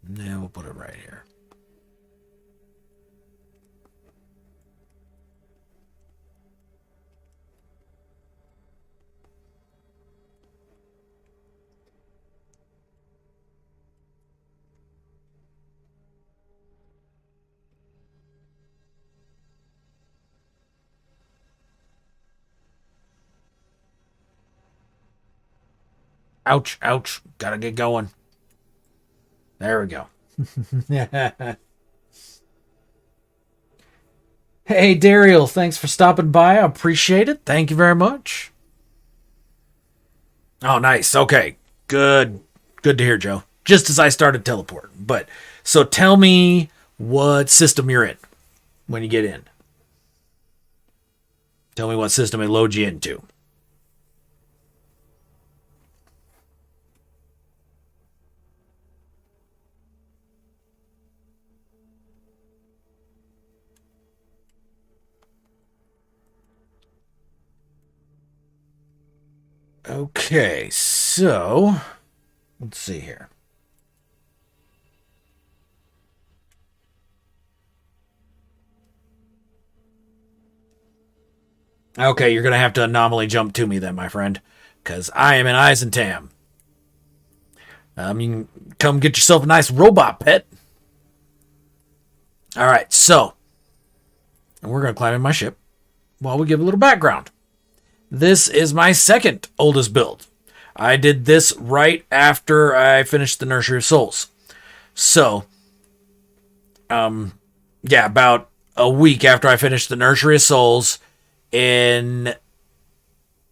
Yeah, we'll put it right here. Ouch, ouch. Gotta get going. There we go. Hey, Dariel, thanks for stopping by. I appreciate it. Thank you very much. Oh, nice. Okay. Good. Good to hear, Joe. Just as I started teleporting. But, so tell me what system you're in when you get in. Tell me what system it loads you into. Okay, so let's see here. Okay, you're going to have to anomaly jump to me then, my friend, because I am in Eisentam. You can come get yourself a nice robot pet. All right, so we're going to climb in my ship while we give a little background. This is my second oldest build. I did this right after I finished the Nursery of Souls. So, yeah, about a week after I finished the Nursery of Souls in,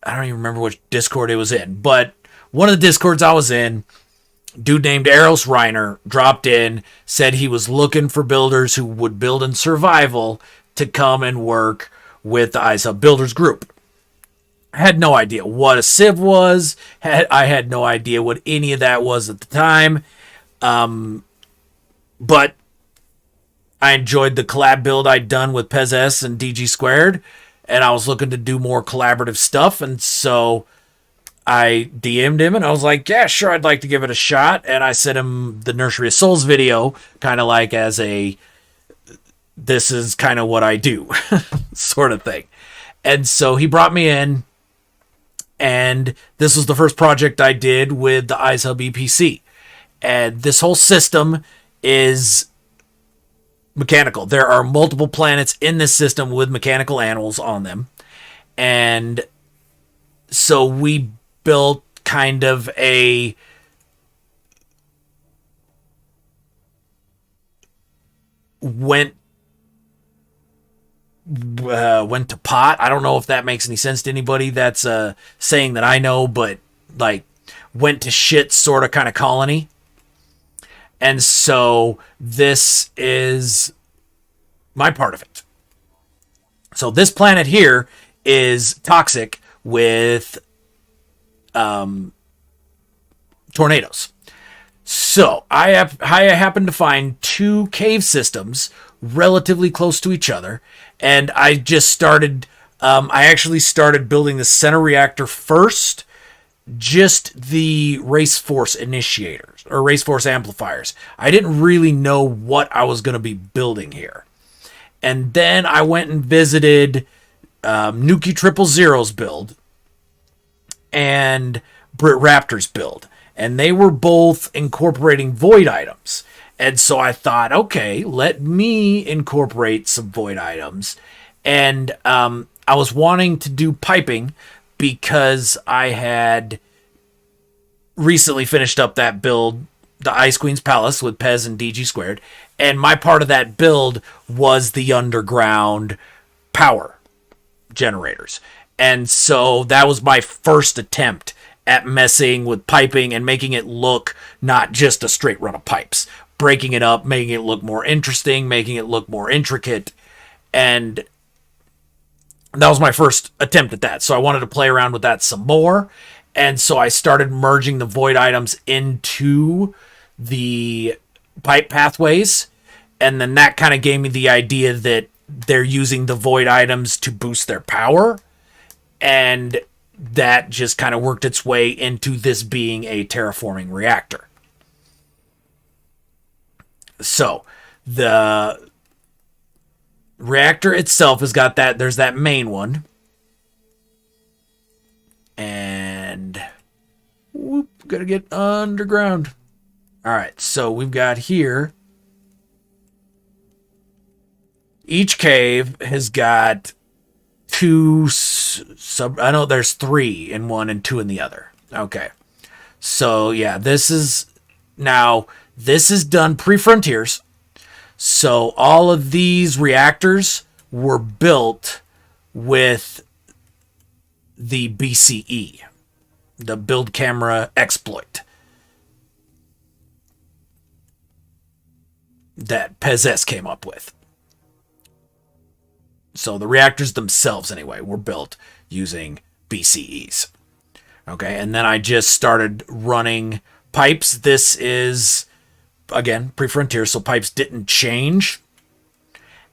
I don't even remember which Discord it was in, but one of the Discords I was in, dude named Eros Reiner dropped in, said he was looking for builders who would build in survival to come and work with the ISUB Builders group. I had no idea what a Civ was. I had no idea what any of that was at the time. But I enjoyed the collab build I'd done with Pez S and DG Squared, and I was looking to do more collaborative stuff, and so I DM'd him, and I was like, yeah, sure, I'd like to give it a shot, and I sent him the Nursery of Souls video, kind of like as a, this is kind of what I do sort of thing. And so he brought me in, and this was the first project I did with the iSub EPC. And this whole system is mechanical. There are multiple planets in this system with mechanical animals on them. And so we built kind of a went to pot. I don't know if that makes any sense to anybody that's saying that I know, but like went to shit sort of kind of colony. And so this is my part of it. So this planet here is toxic with tornadoes. So I happened to find two cave systems relatively close to each other, and I just started. I actually started building the center reactor first, just the race force initiators or race force amplifiers. I didn't really know what I was going to be building here, and then I went and visited Nuki Triple Zero's build and Brit Raptor's build. And they were both incorporating void items. And so I thought, okay, let me incorporate some void items. And I was wanting to do piping because I had recently finished up that build, the Ice Queen's Palace with Pez and DG Squared. And my part of that build was the underground power generators. And so that was my first attempt at messing with piping and making it look not just a straight run of pipes, breaking it up, making it look more interesting, making it look more intricate. And that was my first attempt at that. So I wanted to play around with that some more. And so I started merging the void items into the pipe pathways. And then that kind of gave me the idea that they're using the void items to boost their power. And that just kind of worked its way into this being a terraforming reactor. So the reactor itself has got that. There's that main one. And whoop, gotta get underground. All right, so we've got here. Each cave has got two I know there's 3 in one and 2 in the other. Okay. So yeah, this is done pre-Frontiers. So all of these reactors were built with the BCE, the build camera exploit that Pez S came up with. So the reactors themselves, anyway, were built using BCEs. Okay, and then I just started running pipes. This is, again, pre-Frontier, so pipes didn't change.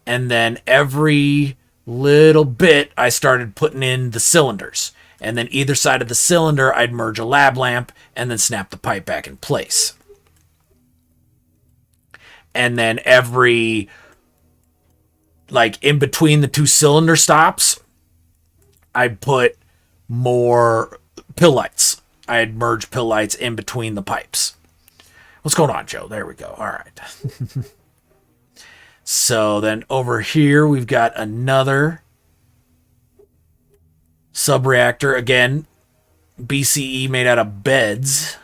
And then every little bit, I started putting in the cylinders. And then either side of the cylinder, I'd merge a lab lamp and then snap the pipe back in place. And then every, like in between the 2 cylinder stops, I'd put more pill lights. I'd merge pill lights in between the pipes. What's going on, Joe? There we go. All right. So then over here, we've got another subreactor. Again, BCE made out of beds.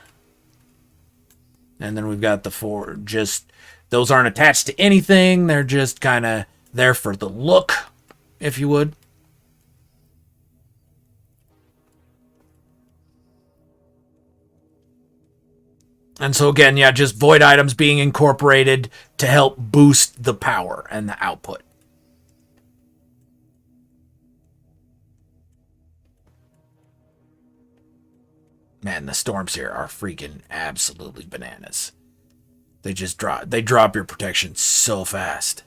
And then we've got the four, just, those aren't attached to anything. They're just kind of there for the look, if you would. And so again, yeah, just void items being incorporated to help boost the power and the output. Man, the storms here are freaking absolutely bananas. They just drop your protection so fast.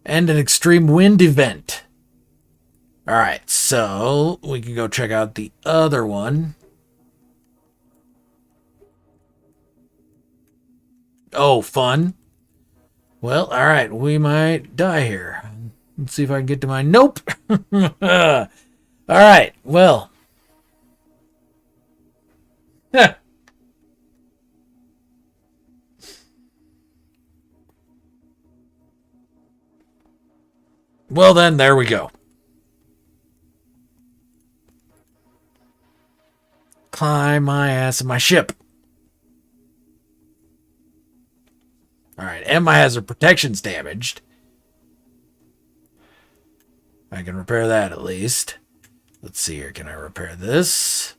And an extreme wind event. Alright, so we can go check out the other one. Oh, fun. Well, alright, we might die here. Let's see if I can get to my... Nope! Alright, well. Well then, there we go. Climb my ass in my ship. Alright, and my hazard protection's damaged. I can repair that at least. Let's see here. Can I repair this?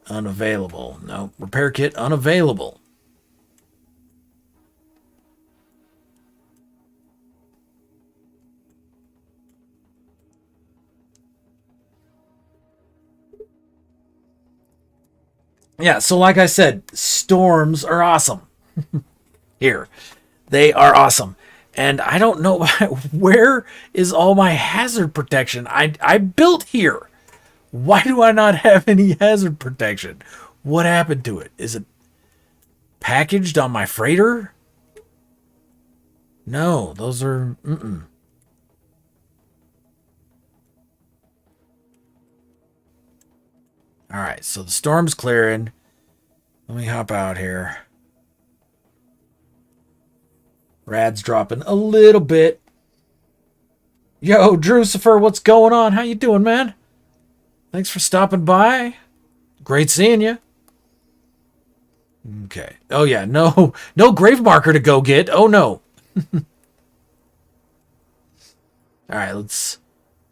Unavailable. No. Repair kit unavailable. Yeah, so like I said, storms are awesome. Here. They are awesome. And I don't know where is all my hazard protection. I built here. Why do I not have any hazard protection? What happened to it? Is it packaged on my freighter? No, those are... Alright, so the storm's clearing. Let me hop out here. Rad's dropping a little bit. Yo, Drucifer, what's going on? How you doing, man? Thanks for stopping by. Great seeing you. Okay. Oh, yeah. No grave marker to go get. Oh, no. All right, let's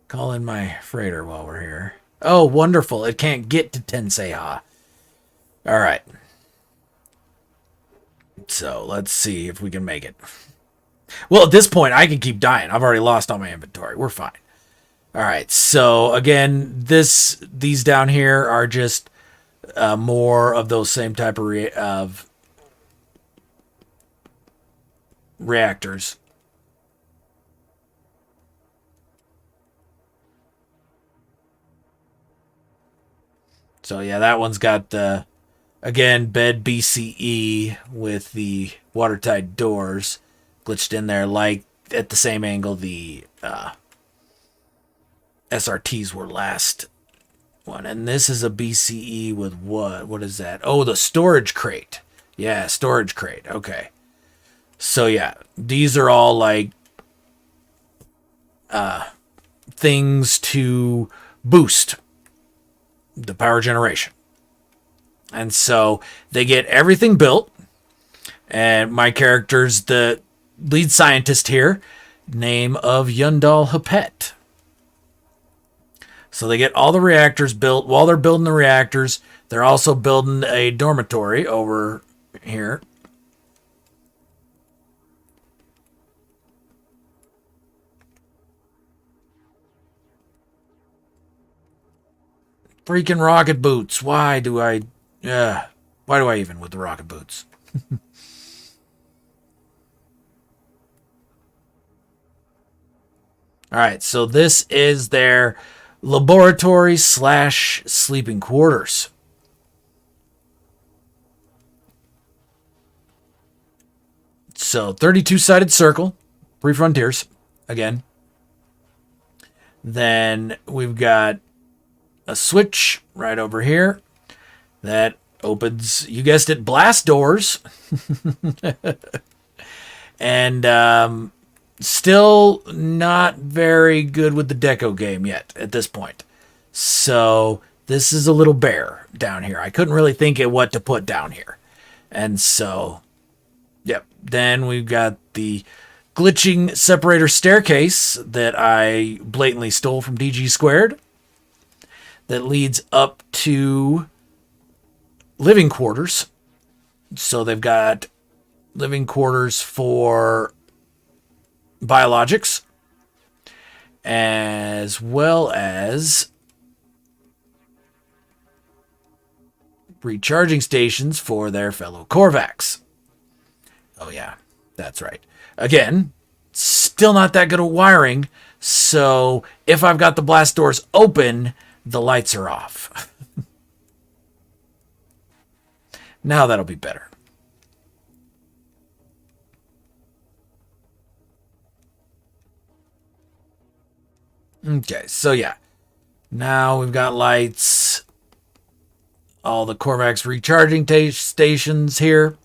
call in my freighter while we're here. Oh, wonderful. It can't get to Tenseiha. All right. So let's see if we can make it. Well, at this point, I can keep dying. I've already lost all my inventory. We're fine. All right. So again, these down here are just more of those same type of reactors. So yeah, that one's got the, again, bed BCE with the watertight doors glitched in there, like at the same angle the SRTs were last one. And this is a BCE with what? What is that? Oh, the storage crate. Yeah, storage crate. Okay. So yeah, these are all like things to boost the power generation. And so they get everything built. And my character's the lead scientist here, name of Yundal Hapet. So they get all the reactors built. While they're building the reactors, they're also building a dormitory over here. Freaking rocket boots. Why do I even with the rocket boots? All right, so this is their laboratory / sleeping quarters. So 32-sided circle, pre-frontiers, again. Then we've got a switch right over here. That opens, you guessed it, blast doors. And still not very good with the deco game yet at this point. So this is a little bare down here. I couldn't really think of what to put down here. And so, yep. Then we've got the glitching separator staircase that I blatantly stole from DG Squared that leads up to living quarters. So they've got living quarters for biologics as well as recharging stations for their fellow Korvax. Oh, yeah, that's right. Again, still not that good at wiring, so if I've got the blast doors open, the lights are off. Now that'll be better. Okay, so yeah. Now we've got lights. All the Korvax recharging stations here.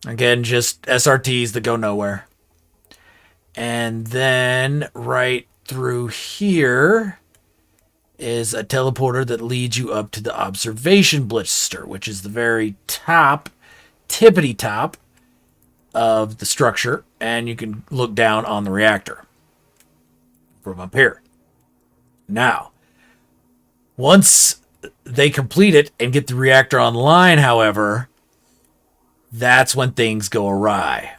Again, just SRTs that go nowhere. And then right through here is a teleporter that leads you up to the observation blister, which is the very top, tippity top of the structure. And you can look down on the reactor from up here. Now, once they complete it and get the reactor online, however, that's when things go awry.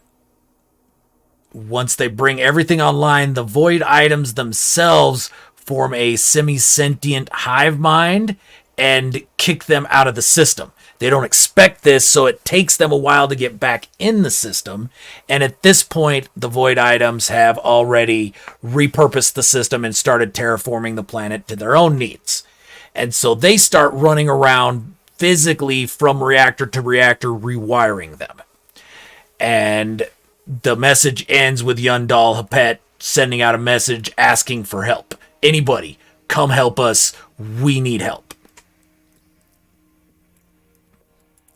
Once they bring everything online, the void items themselves form a semi-sentient hive mind and kick them out of the system. They don't expect this, so it takes them a while to get back in the system. And at this point, the void items have already repurposed the system and started terraforming the planet to their own needs. And so they start running around physically from reactor to reactor, rewiring them. And the message ends with Yundal Hapet sending out a message asking for help. Anybody, come help us. We need help.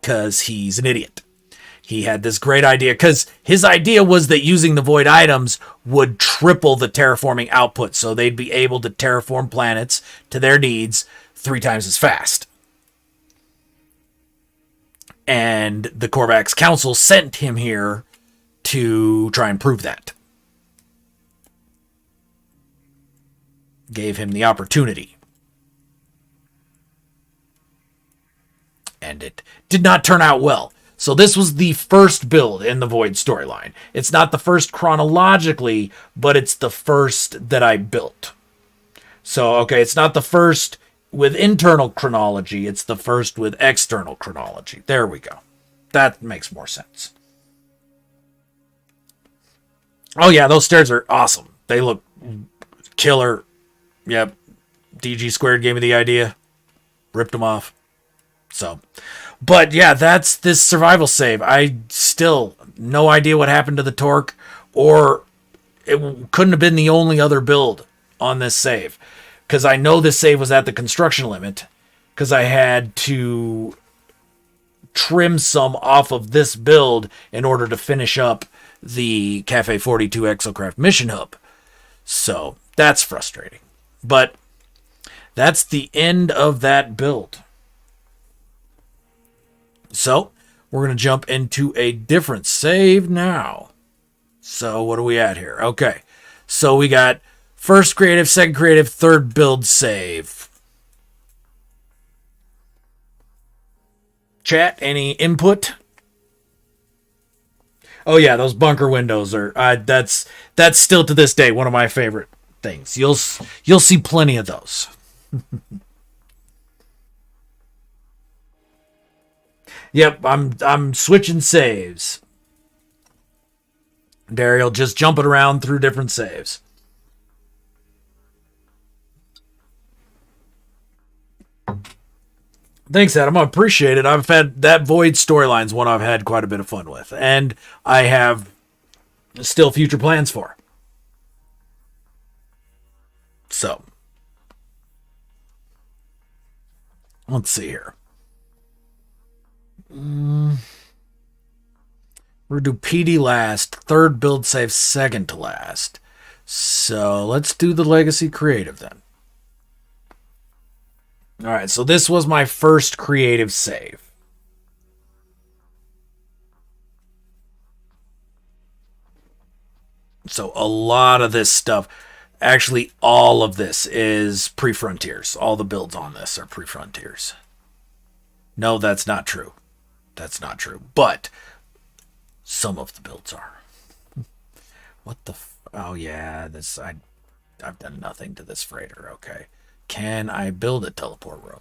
Because he's an idiot. He had this great idea, because his idea was that using the void items would triple the terraforming output, so they'd be able to terraform planets to their needs 3 times as fast. And the Korvax Council sent him here to try and prove that. Gave him the opportunity. And it did not turn out well. So this was the first build in the Void storyline. It's not the first chronologically, but it's the first that I built. So, okay, it's not the first with internal chronology, it's the first with external chronology. There we go. That makes more sense. Oh yeah, those stairs are awesome. They look killer. Yep. DG Squared gave me the idea. Ripped them off. So, but yeah, that's this survival save. I still no idea what happened to the torque, or it couldn't have been the only other build on this save, because I know this save was at the construction limit, because I had to trim some off of this build in order to finish up the Cafe 42 Exocraft mission hub. So that's frustrating, but that's the end of that build. So, we're going to jump into a different save now. So, what are we at here? Okay. So, we got first creative, second creative, third build save. Chat, any input? Oh yeah, those bunker windows are that's still to this day one of my favorite things. You'll see plenty of those. Yep, I'm switching saves. Daryl just jumping around through different saves. Thanks, Adam. I appreciate it. I've had that Void storyline's one I've had quite a bit of fun with, and I have still future plans for. So, let's see here. We're gonna do PD last, third build save, second to last. So let's do the Legacy Creative then. All right, so this was my first creative save. So a lot of this stuff, actually all of this is pre-Frontiers. All the builds on this are pre-Frontiers. No, that's not true. That's not true. But some of the builds are. What the? Oh yeah, this I've done nothing to this freighter. Okay, can I build a teleport room?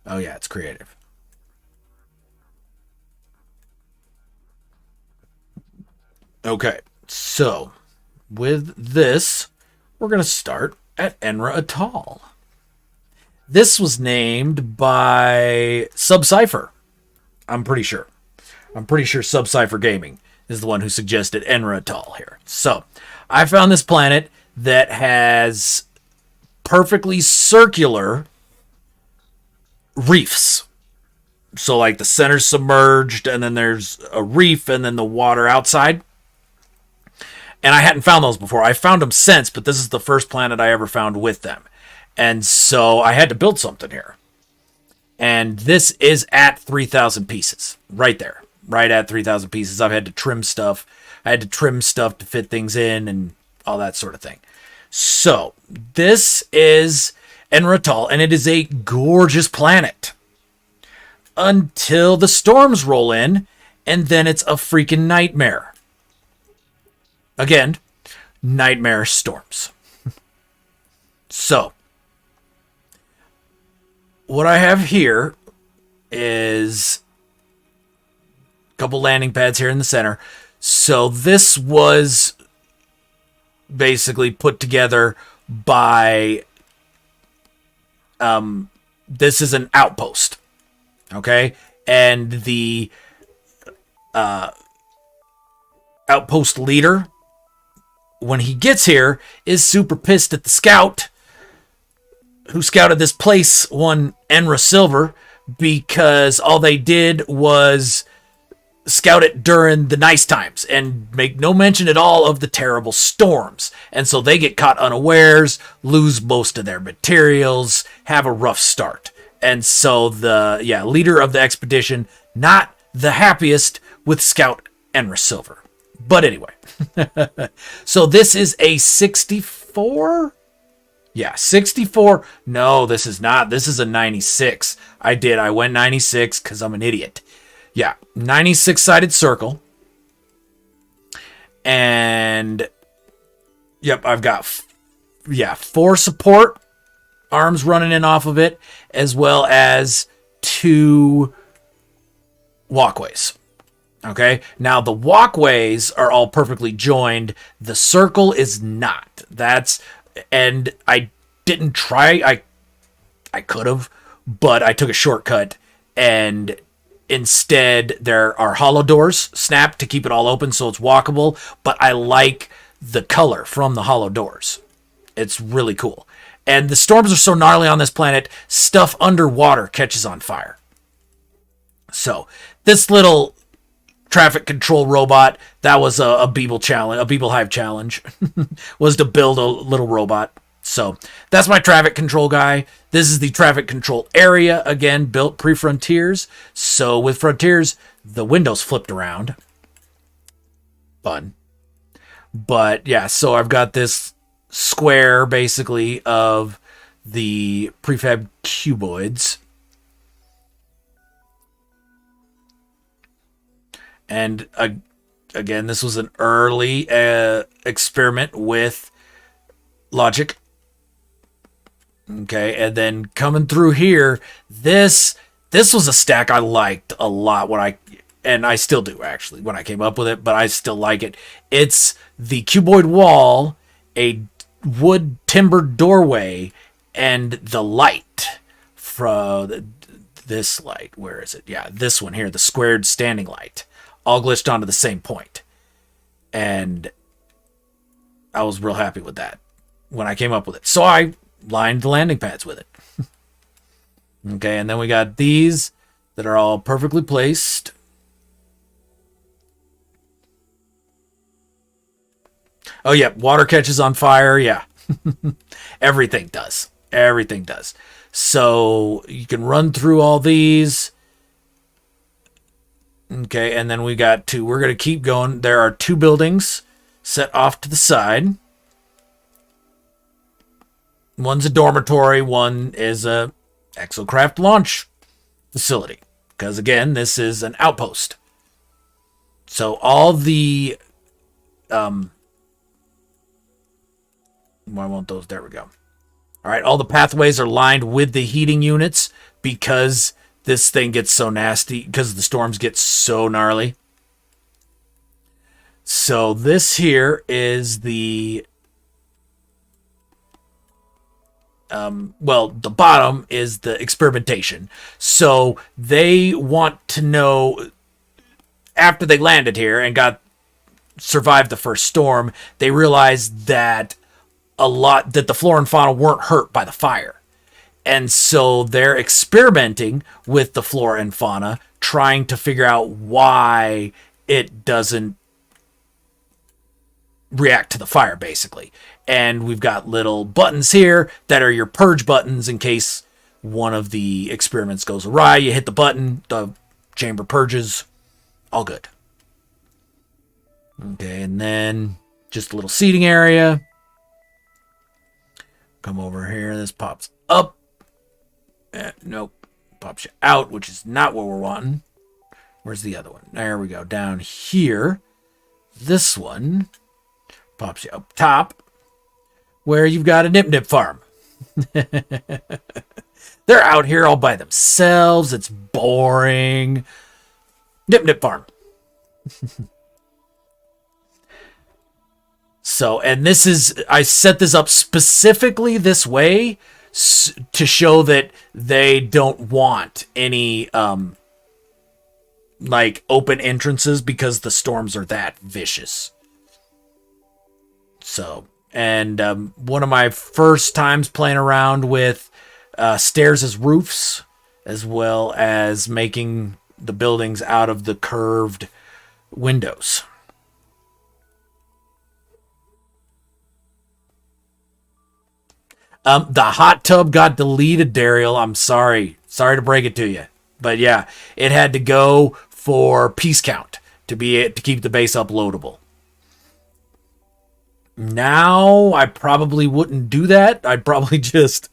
Oh yeah, it's creative. Okay, so with this, we're gonna start at Enra Atoll. This was named by Subcypher. I'm pretty sure. I'm pretty sure Subcypher Gaming is the one who suggested Enra Atoll here. So, I found this planet that has perfectly circular reefs. So, like the center's submerged, and then there's a reef, and then the water outside. And I hadn't found those before. I found them since, but this is the first planet I ever found with them. And so I had to build something here. And this is at 3,000 pieces. Right there. Right at 3,000 pieces. I've had to trim stuff. I had to trim stuff to fit things in and all that sort of thing. So, this is Enra Atoll, and it is a gorgeous planet. Until the storms roll in, and then it's a freaking nightmare. Again, nightmare storms. So, what I have here is a couple landing pads here in the center. So this was basically put together by this is an outpost. Okay? And the outpost leader, when he gets here, is super pissed at the scout who scouted this place, one Enrasilver, because all they did was scout it during the nice times and make no mention at all of the terrible storms. And so they get caught unawares, lose most of their materials, have a rough start. And so the leader of the expedition, not the happiest with Scout Enrasilver. But anyway, so this is a 64? Yeah, 64. No, this is not. This is a 96. I went 96 because I'm an idiot. Yeah, 96-sided circle. And, yep, I've got, 4 support arms running in off of it, as well as 2 walkways. Okay, now the walkways are all perfectly joined. The circle is not. And I didn't try. I could have, but I took a shortcut, and instead there are hollow doors snapped to keep it all open so it's walkable. But I like the color from the hollow doors. It's really cool. And the storms are so gnarly on this planet, stuff underwater catches on fire. So this little traffic control robot, that was a Beeble challenge, a Beeble Hive challenge, was to build a little robot. So that's my traffic control guy. This is the traffic control area, again, built pre-Frontiers. So with Frontiers, the windows flipped around. Fun. But yeah, so I've got this square, basically, of the prefab cuboids. And again, this was an early experiment with logic. Okay, and then coming through here, this was a stack I liked a lot and I still do actually when I came up with it, but I still like it. It's the cuboid wall, a wood timbered doorway, and the light from this light. Where is it? Yeah, this one here, the squared standing light. All glitched onto the same point. And I was real happy with that when I came up with it. So I lined the landing pads with it. Okay, and then we got these that are all perfectly placed. Oh, yeah, water catches on fire. Yeah. Everything does. Everything does. So you can run through all these. Okay, and then we got two. We're going to keep going. There are two buildings set off to the side. One's a dormitory, one is a exocraft launch facility. Because again, this is an outpost. So all the why won't those? There we go. All right, all the pathways are lined with the heating units because this thing gets so nasty, because the storms get so gnarly. So this here is the the bottom is the experimentation. So they want to know, after they landed here and survived the first storm, they realized that the flora and fauna weren't hurt by the fire. And so they're experimenting with the flora and fauna, trying to figure out why it doesn't react to the fire, basically. And we've got little buttons here that are your purge buttons in case one of the experiments goes awry. You hit the button, the chamber purges, all good. Okay, and then just a little seating area. Come over here, this pops up. Nope, pops you out, which is not what we're wanting. Where's the other one? There we go, down here. This one pops you up top, where you've got a nip farm. They're out here all by themselves. It's boring. Nip farm. So, and this is, I set this up specifically this way to show that they don't want any, like, open entrances because the storms are that vicious. So, and one of my first times playing around with stairs as roofs, as well as making the buildings out of the curved windows. The hot tub got deleted, Daryl. I'm sorry. Sorry to break it to you. But yeah, it had to go for piece count to keep the base uploadable. Now, I probably wouldn't do that. I'd probably just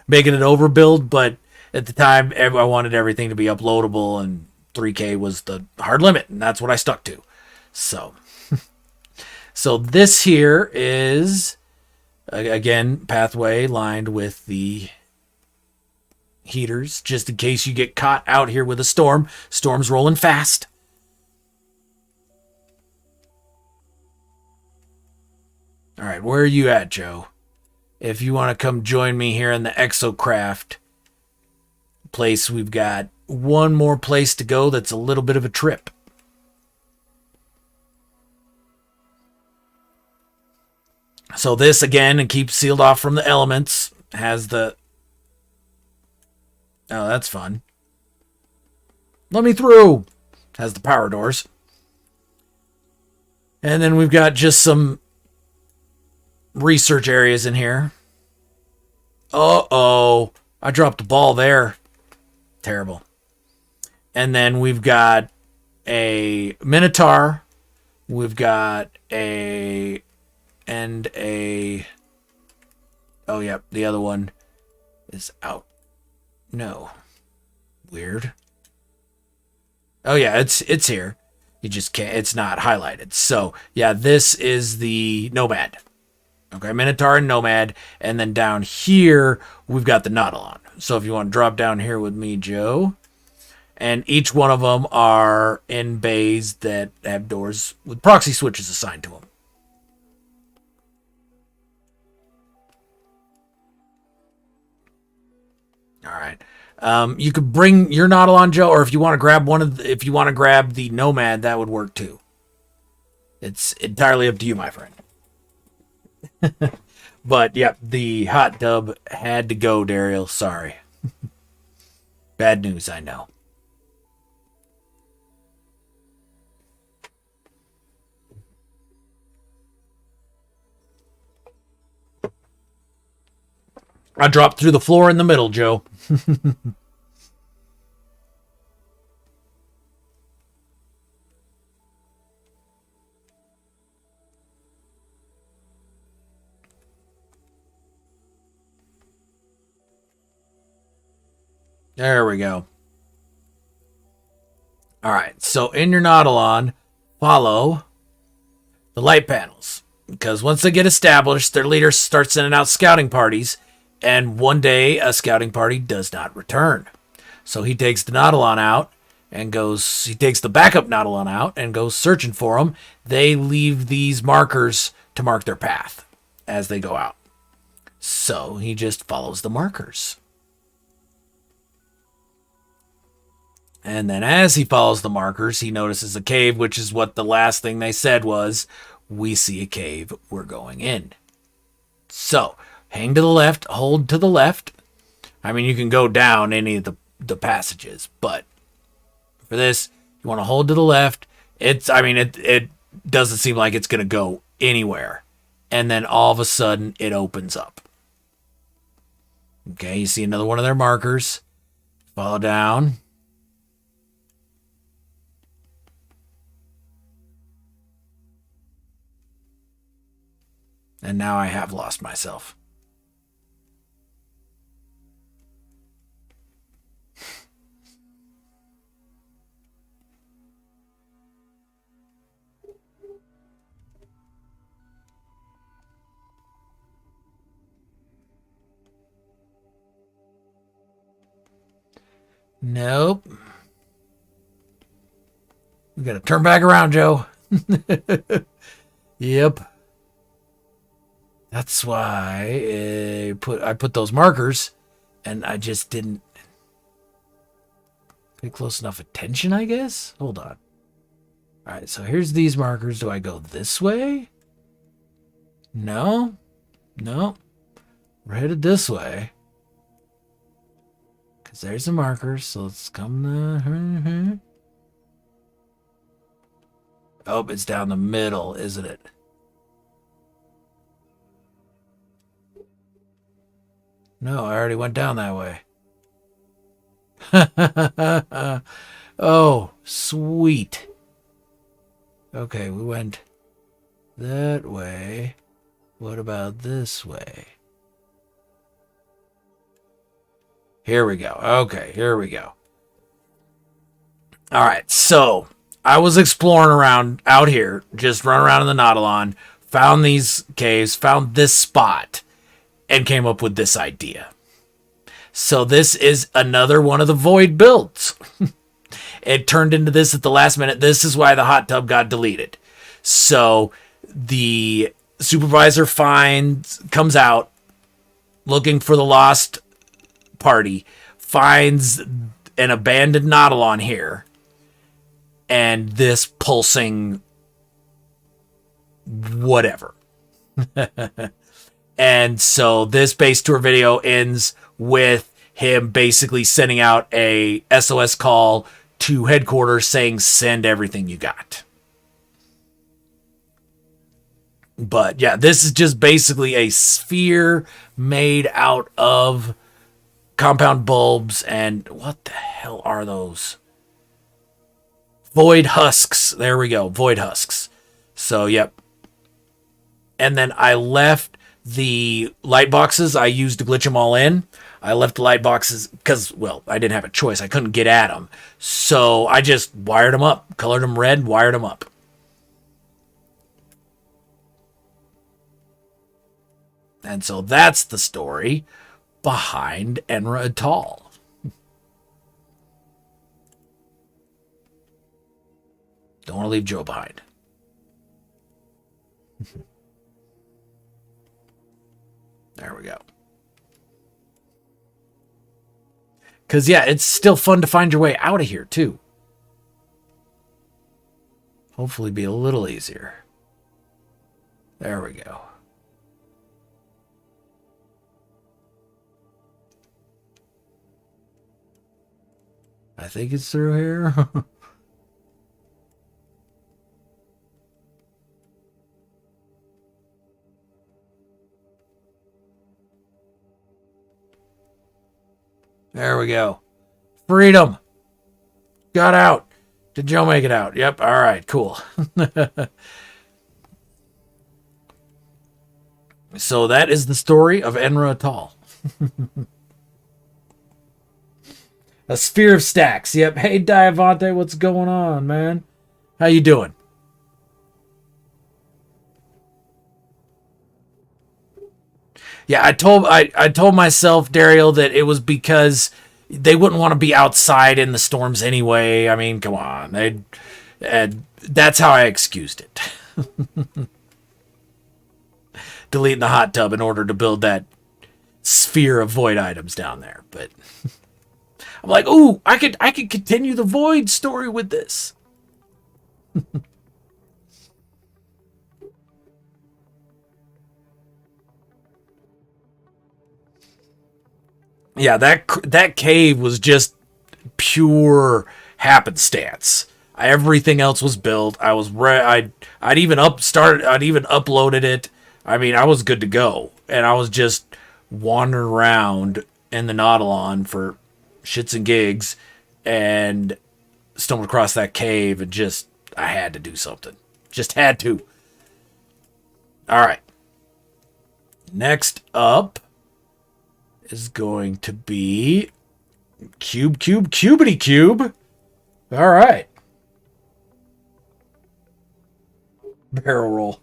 make it an overbuild, but at the time, I wanted everything to be uploadable, and 3K was the hard limit, and that's what I stuck to. So, so this here is, again, pathway lined with the heaters, just in case you get caught out here with a storm. Storm's rolling fast. All right, where are you at, Joe? If you want to come join me here in the Exocraft place, we've got one more place to go that's a little bit of a trip. So this, again, and keeps sealed off from the elements, has the... Oh, that's fun. Let me through! Has the power doors. And then we've got just some research areas in here. Uh-oh. I dropped the ball there. Terrible. And then we've got a Minotaur. We've got a... And a... Oh, yeah. The other one is out. No. Weird. Oh, yeah. It's here. You just can't... It's not highlighted. So, yeah. This is the Nomad. Okay, Minotaur and Nomad. And then down here, we've got the Nautilon. So if you want to drop down here with me, Joe. And each one of them are in bays that have doors with proxy switches assigned to them. All right. You could bring your Nautilon, Joe, or if you want to grab if you want to grab the Nomad, that would work too. It's entirely up to you, my friend. But, yeah, the hot tub had to go, Daryl. Sorry. Bad news, I know. I dropped through the floor in the middle, Joe. There we go. All right, so in your Nautilon, follow the light panels. Because once they get established, their leader starts sending out scouting parties, and one day a scouting party does not return. So he takes the Nautilon out and he takes the backup Nautilon out and goes searching for them. They leave these markers to mark their path as they go out. So he just follows the markers. And then as he follows the markers, he notices a cave, which is what the last thing they said was, we see a cave, we're going in. So, hang to the left, hold to the left. I mean, you can go down any of the passages, but for this, you want to hold to the left. It doesn't seem like it's going to go anywhere. And then all of a sudden, it opens up. Okay, you see another one of their markers. Follow down. And now I have lost myself. Nope. We gotta turn back around, Joe. Yep. That's why I put those markers, and I just didn't pay close enough attention, I guess? Hold on. All right, so here's these markers. Do I go this way? No. No. We're headed this way. Because there's the markers, so let's come... Oh, it's down the middle, isn't it? No, I already went down that way. Oh, sweet. Okay, we went that way. What about this way? Here we go. Okay, here we go. All right, so I was exploring around out here, just running around in the Nautilon, found these caves, found this spot, and came up with this idea. So this is another one of the void builds. It turned into this at the last minute. This is why the hot tub got deleted. So the supervisor comes out looking for the lost party, finds an abandoned Nautilon here, and this pulsing whatever. And so this base tour video ends with him basically sending out a SOS call to headquarters saying, send everything you got. But yeah, this is just basically a sphere made out of compound bulbs and what the hell are those? Void husks. There we go. Void husks. So, yep. And then I left the light boxes. I used to glitch them all in. I left the light boxes because, well, I didn't have a choice. I couldn't get at them. So I just wired them up, colored them red, wired them up. And so that's the story behind Enrasilver. Don't want to leave Joe behind. There we go. Because, yeah, it's still fun to find your way out of here, too. Hopefully be a little easier. There we go. I think it's through here. There we go. Freedom. Got out. Did Joe make it out? Yep. All right. Cool. So that is the story of Enra Atoll. A sphere of stacks. Yep. Hey, Diavante, what's going on, man? How you doing? Yeah, I told myself, Dario, that it was because they wouldn't want to be outside in the storms anyway. I mean, come on. That's how I excused it. Deleting the hot tub in order to build that sphere of void items down there. But I'm like, ooh, I could continue the void story with this. Yeah, that cave was just pure happenstance. Everything else was built. I'd even uploaded it. I mean, I was good to go, and I was just wandering around in the Nautilon for shits and gigs, and stumbled across that cave, and just I had to do something. Just had to. All right. Next up is going to be Cubity Cube. All right. Barrel roll.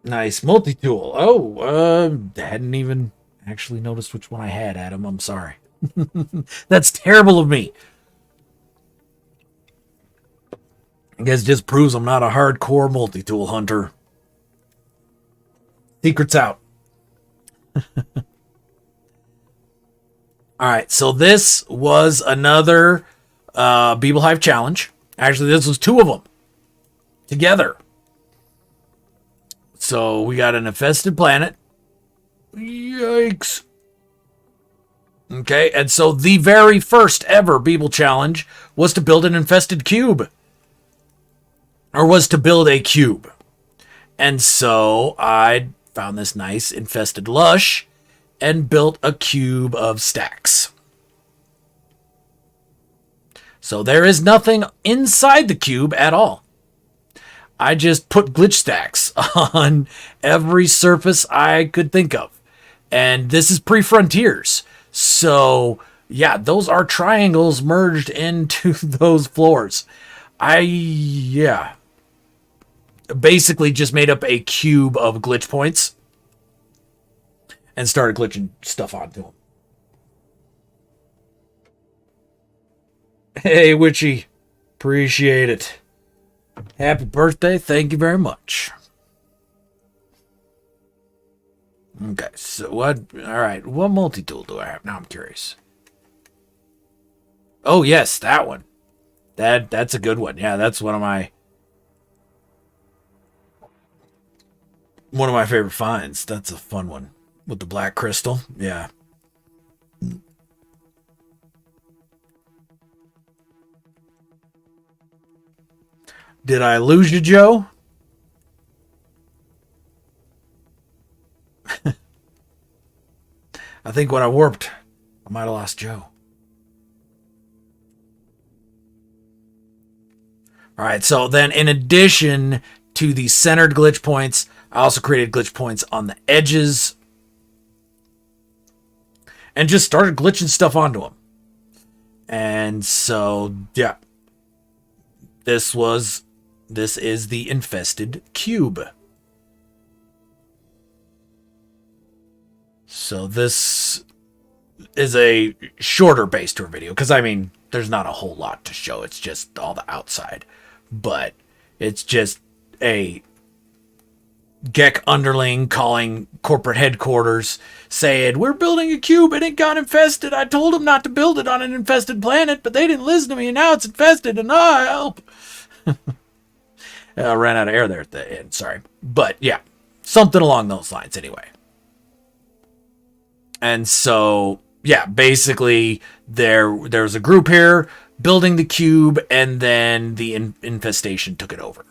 Nice. Multi-tool. Oh, hadn't even actually noticed which one I had, Adam. I'm sorry. That's terrible of me. I guess it just proves I'm not a hardcore multi-tool hunter. Secret's out. All right, so this was another Beeble Hive challenge. Actually, this was two of them together. So we got an infested planet. Yikes. Okay, and so the very first ever Beeble challenge was to build an infested cube. Or was to build a cube. And so I found this nice infested lush and built a cube of stacks. So there is nothing inside the cube at all. I just put glitch stacks on every surface I could think of. And this is pre-Frontiers. So, yeah, those are triangles merged into those floors. Basically just made up a cube of glitch points and started glitching stuff onto them. Hey, Witchy. Appreciate it. Happy birthday. Thank you very much. Okay, so what? All right, what multi-tool do I have? Now I'm curious. Oh, yes, that one. That's a good one. Yeah, that's one of my favorite finds. That's a fun one. With the black crystal. Yeah. Did I lose you, Joe? I think when I warped, I might have lost Joe. All right, so then in addition to the centered glitch points, I also created glitch points on the edges and just started glitching stuff onto them. And so, yeah, this is the infested cube. So this is a shorter base tour video because, I mean, there's not a whole lot to show. It's just all the outside. But it's just a Gek underling calling corporate headquarters saying, we're building a cube and it got infested. I told them not to build it on an infested planet, but they didn't listen to me and now it's infested and help. I ran out of air there at the end, sorry. But yeah, something along those lines anyway. And so, yeah, basically there's a group here building the cube and then the infestation took it over.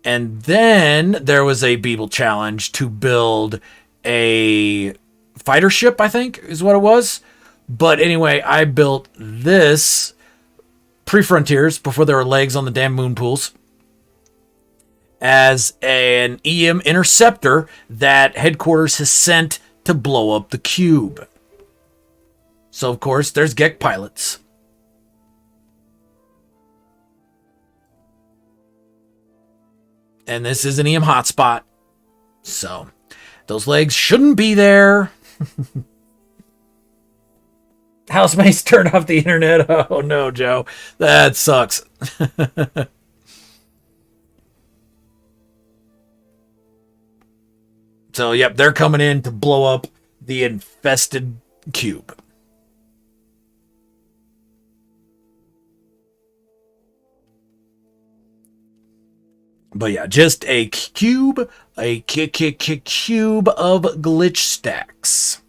And then there was a Beeble challenge to build a fighter ship, I think is what it was. But anyway, I built this pre-Frontiers, before there were legs on the damn moon pools, as an EM interceptor that headquarters has sent to blow up the cube. So, of course, there's Gek pilots. And this is an EM hotspot. So, those legs shouldn't be there. Housemates turned off the internet. Oh, no, Joe. That sucks. So, yep, they're coming in to blow up the infested cube. But yeah, just a cube, cube of glitch stacks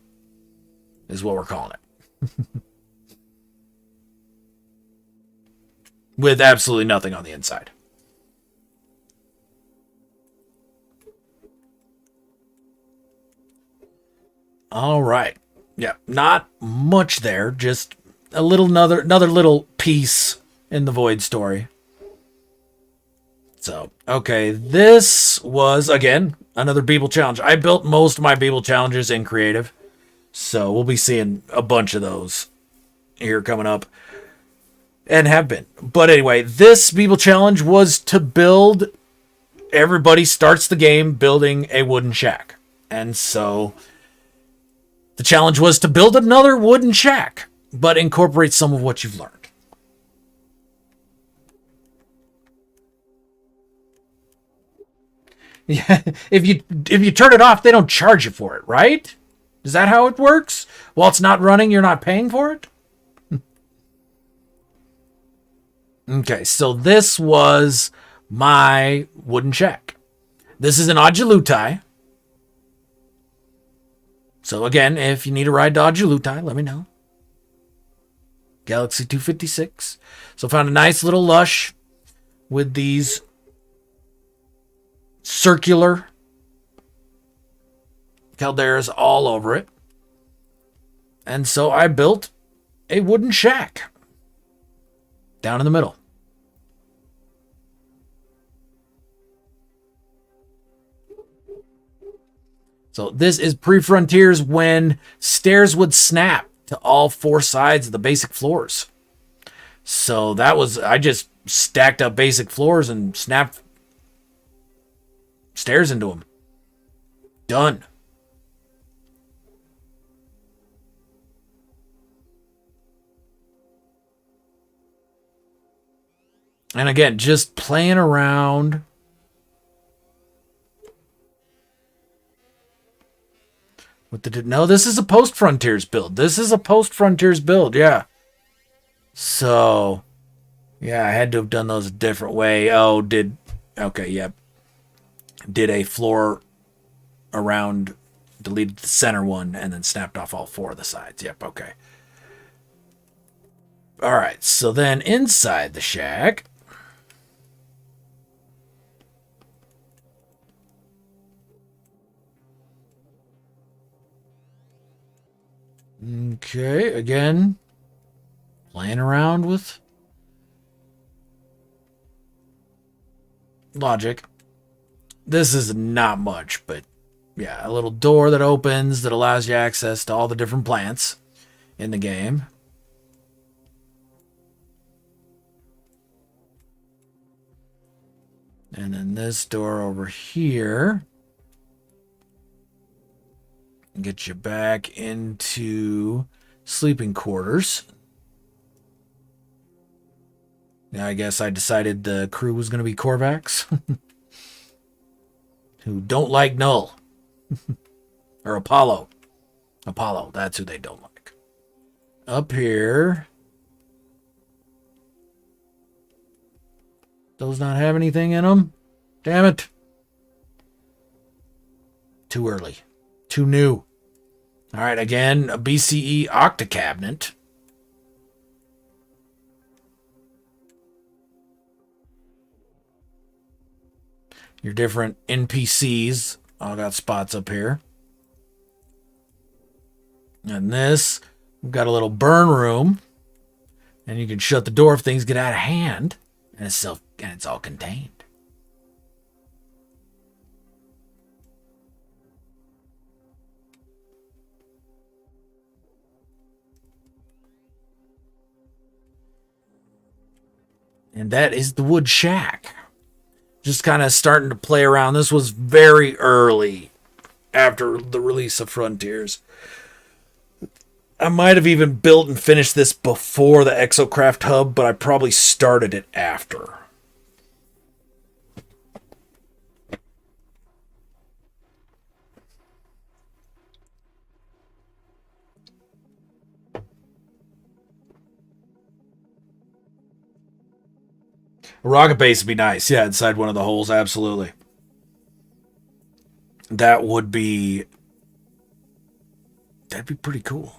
is what we're calling it. With absolutely nothing on the inside. All right. Yeah, not much there, just a little another little piece in the Void story. So, okay, this was, again, another Beeble challenge. I built most of my Beeble challenges in creative, so we'll be seeing a bunch of those here coming up, and have been. But anyway, this Beeble challenge was to build, everybody starts the game building a wooden shack. And so, the challenge was to build another wooden shack, but incorporate some of what you've learned. Yeah, if you turn it off, they don't charge you for it, right? Is that how it works? While it's not running, you're not paying for it? Okay, so this was my wooden shack. This is an Ajulutai. So again, if you need a ride to Ajulutai, let me know. Galaxy 256. So found a nice little lush with these circular calderas all over it. And so I built a wooden shack down in the middle. So this is pre-Frontiers when stairs would snap to all four sides of the basic floors. So that was, I just stacked up basic floors and snapped stairs into them. Done. And again, just playing around. No, this is a post-Frontiers build. Yeah. So, yeah, I had to have done those a different way. Okay, yep. Did a floor around, deleted the center one, and then snapped off all four of the sides. Yep, okay. All right, so then inside the shack, okay, again, playing around with logic. This is not much, but yeah, a little door that opens that allows you access to all the different plants in the game. And then this door over here gets you back into sleeping quarters. Now, I guess I decided the crew was going to be Korvax. Who don't like Null. Or Apollo. Apollo, that's who they don't like. Up here. Those not have anything in them? Damn it. Too early. Too new. Alright, again, a BCE Octa cabinet. your different NPCs all got spots up here. And this, we've got a little burn room. And you can shut the door if things get out of hand. And it's all contained. And that is the wood shack. Just kind of starting to play around. This was very early after the release of Frontiers. I might have even built and finished this before the Exocraft Hub, but I probably started it after. A rocket base would be nice. Yeah, inside one of the holes, absolutely. That'd be pretty cool.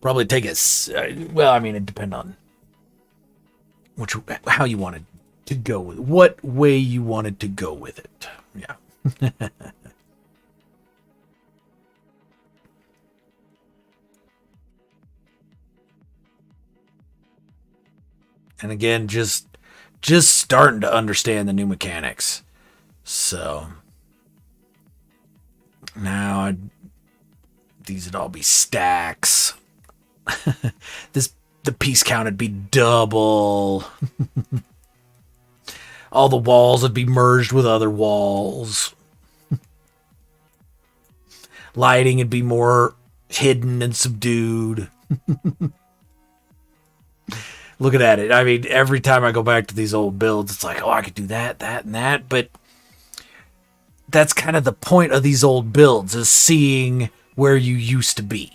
Probably take it. Well, I mean, it depends on how you wanted to go with it. What way you wanted to go with it. Yeah. And again, just starting to understand the new mechanics. So now these would all be stacks. The piece count would be double. All the walls would be merged with other walls. Lighting would be more hidden and subdued. Looking at it, I mean, every time I go back to these old builds, it's like, oh, I could do that, and that. But that's kind of the point of these old builds, is seeing where you used to be.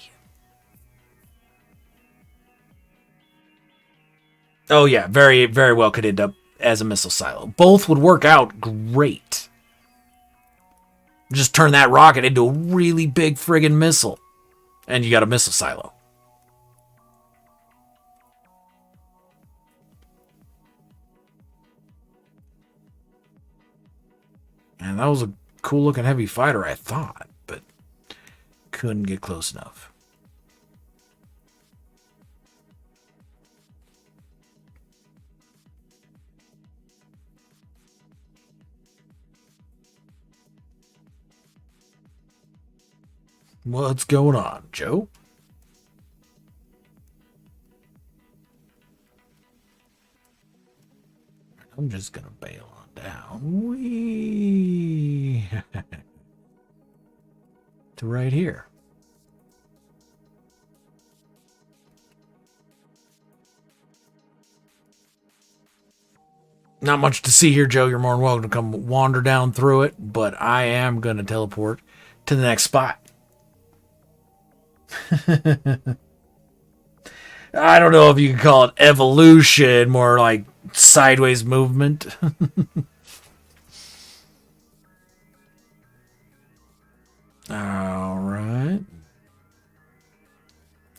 Oh, yeah, very, very well could end up as a missile silo. Both would work out great. Just turn that rocket into a really big friggin' missile, and you got a missile silo. And that was a cool looking heavy fighter, I thought, but couldn't get close enough. What's going on, Joe? I'm just gonna bail on down. Whee! To right here. Not much to see here, Joe. You're more than welcome to come wander down through it, but I am going to teleport to the next spot. I don't know if you can call it evolution, more like sideways movement. All right.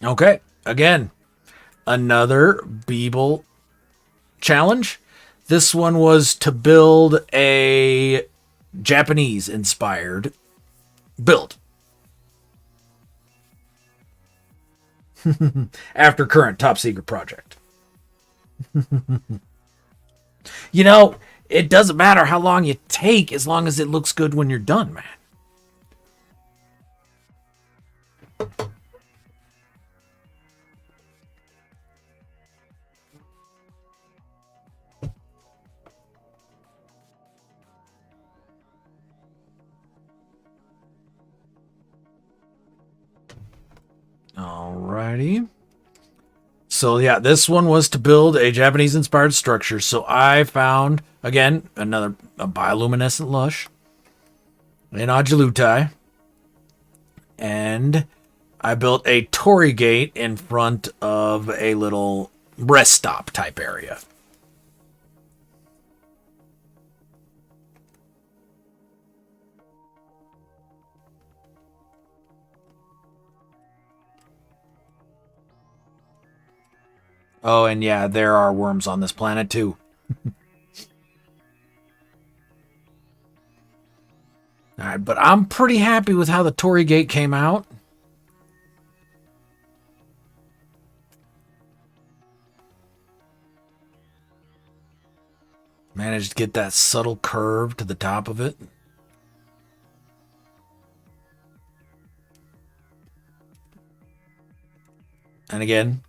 Okay. Again, another Beeble challenge. This one was to build a Japanese-inspired build. After current top secret project. You know, it doesn't matter how long you take as long as it looks good when you're done, man. Alrighty. So yeah, this one was to build a Japanese-inspired structure. So I found, again, a bioluminescent lush in Ajalutai. And I built a torii gate in front of a little rest stop type area. Oh, and yeah, there are worms on this planet too. All right, but I'm pretty happy with how the Torii Gate came out. Managed to get that subtle curve to the top of it. And again,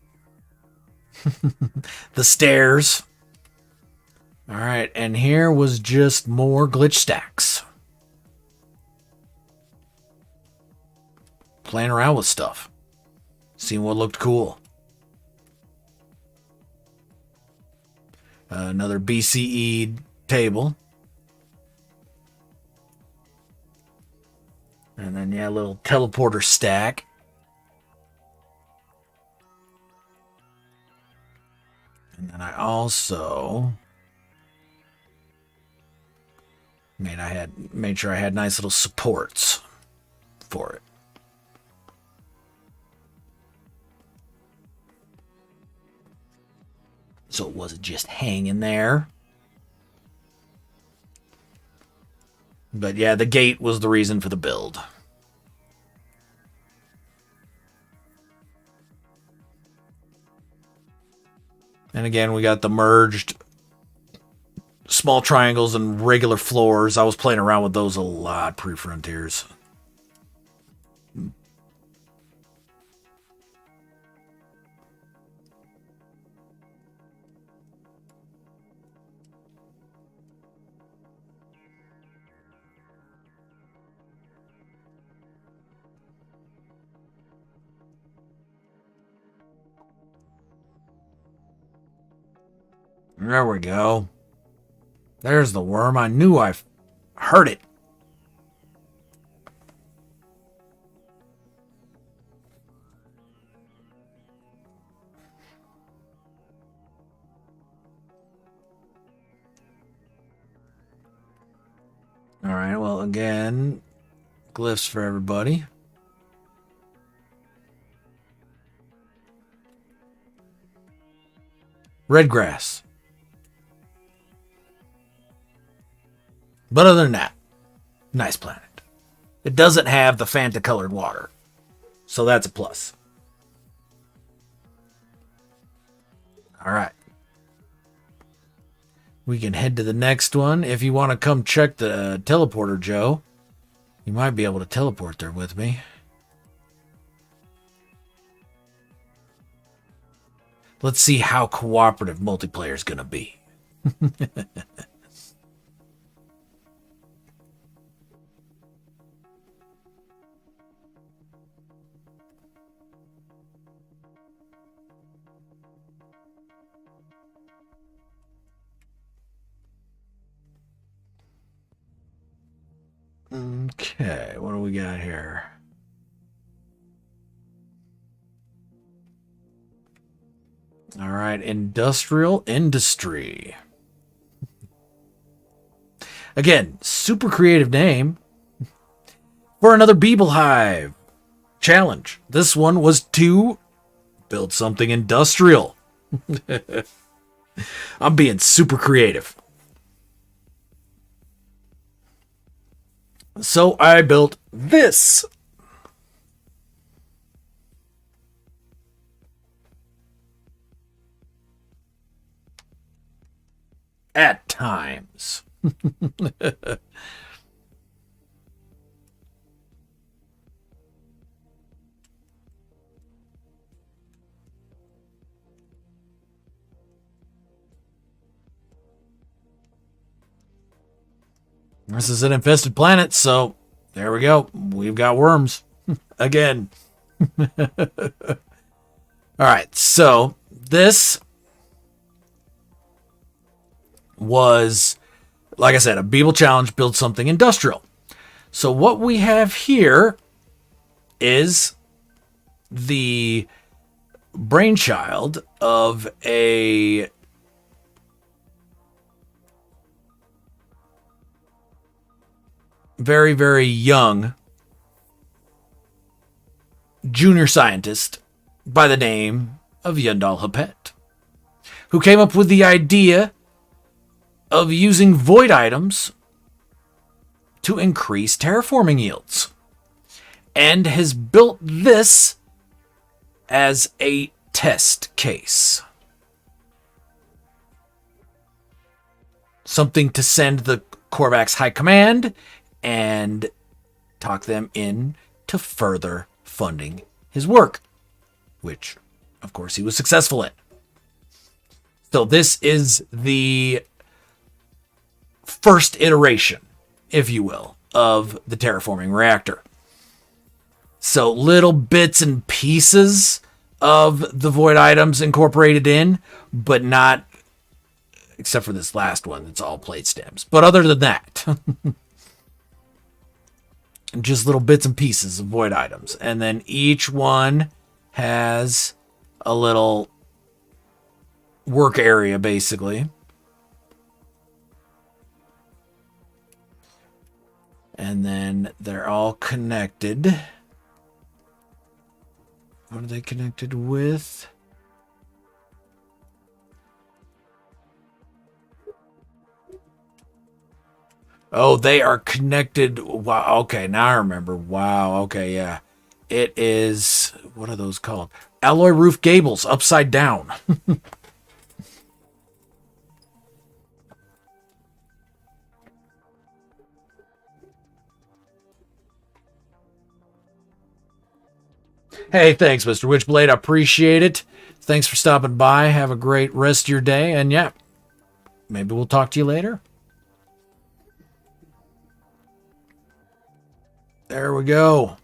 the stairs. All right, and here was just more glitch stacks. Playing around with stuff. Seeing what looked cool. Another BCE table. And then, yeah, a little teleporter stack. And then I also made sure I had nice little supports for it. So it wasn't just hanging there. But yeah, the gate was the reason for the build. And again, we got the merged small triangles and regular floors. I was playing around with those a lot pre-Frontiers. There we go. There's the worm. I knew I heard it. All right, well, again, glyphs for everybody. Red grass. But other than that, nice planet. It doesn't have the Fanta colored water, so that's a plus. All right. We can head to the next one. If you want to come check the teleporter, Joe, you might be able to teleport there with me. Let's see how cooperative multiplayer is going to be. Okay, what do we got here? All right, industrial industry. Again, super creative name for another Beeble Hive challenge. This one was to build something industrial. I'm being super creative. So I built this. At times. This is an infested planet, so there we go. We've got worms again. All right, so this was, like I said, a Beeble challenge, build something industrial. So what we have here is the brainchild of a very, very young junior scientist by the name of Yundal Hapet, who came up with the idea of using void items to increase terraforming yields, and has built this as a test case. Something to send the Korvax High Command and talk them in to further funding his work, which, of course, he was successful in. So this is the first iteration, if you will, of the terraforming reactor. So little bits and pieces of the void items incorporated in, but not, except for this last one, it's all plate stems. But other than that, just little bits and pieces of void items. And then each one has a little work area, basically. And then they're all connected. What are they connected with? Oh, they are connected. Wow. Okay, now I remember. Wow. Okay, yeah. It is, what are those called? Alloy roof gables upside down. Hey, thanks, Mr. Witchblade. I appreciate it. Thanks for stopping by. Have a great rest of your day. And yeah, maybe we'll talk to you later. There we go.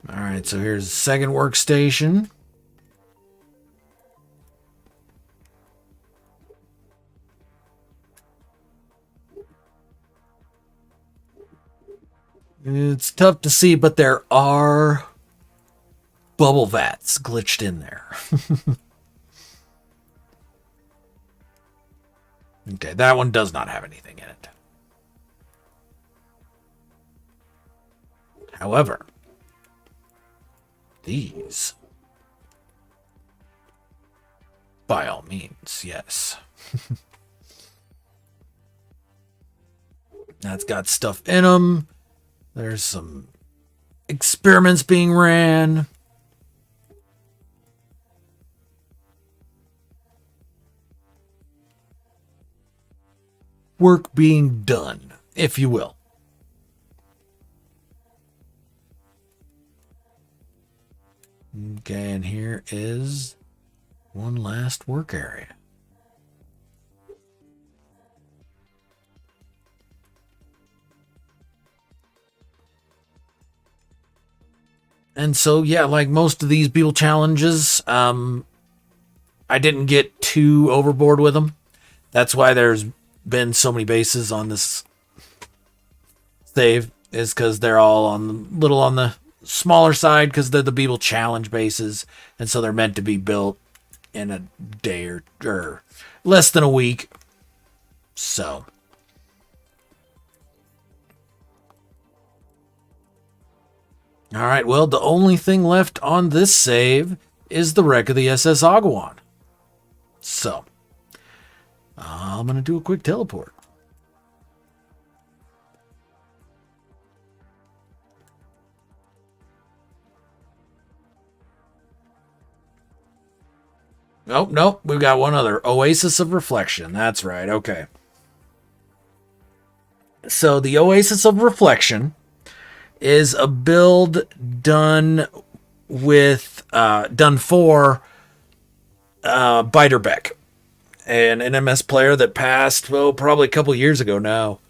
All right, so here's the second workstation. It's tough to see, but there are bubble vats glitched in there. Okay, that one does not have anything in it. However, these, by all means, yes. That's got stuff in them. There's some experiments being ran. Work being done, if you will. Okay, and here is one last work area. And so, yeah, like most of these Beetle challenges, I didn't get too overboard with them. That's why there's been so many bases on this save, is because they're all on the smaller side, because they're the Beetle challenge bases, and so they're meant to be built in a day or less than a week. So all right, well, the only thing left on this save is the wreck of the SS Agawam. So, I'm going to do a quick teleport. Oh, nope, we've got one other. Oasis of Reflection. That's right, okay. So, the Oasis of Reflection is a build done for Beiderbecke, an NMS player that passed, well, probably a couple years ago now.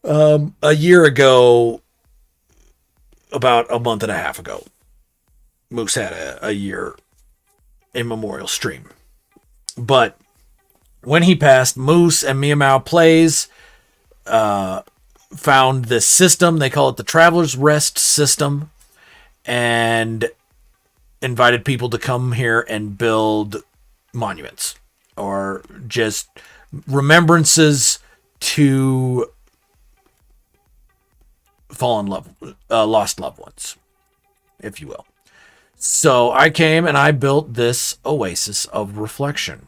A year ago, about a month and a half ago, Moose had a year in memorial stream. But when he passed, Moose and Meow Plays found this system. They call it the Traveler's Rest system, and invited people to come here and build monuments or just remembrances to lost loved ones, if you will. So I came and I built this Oasis of Reflection.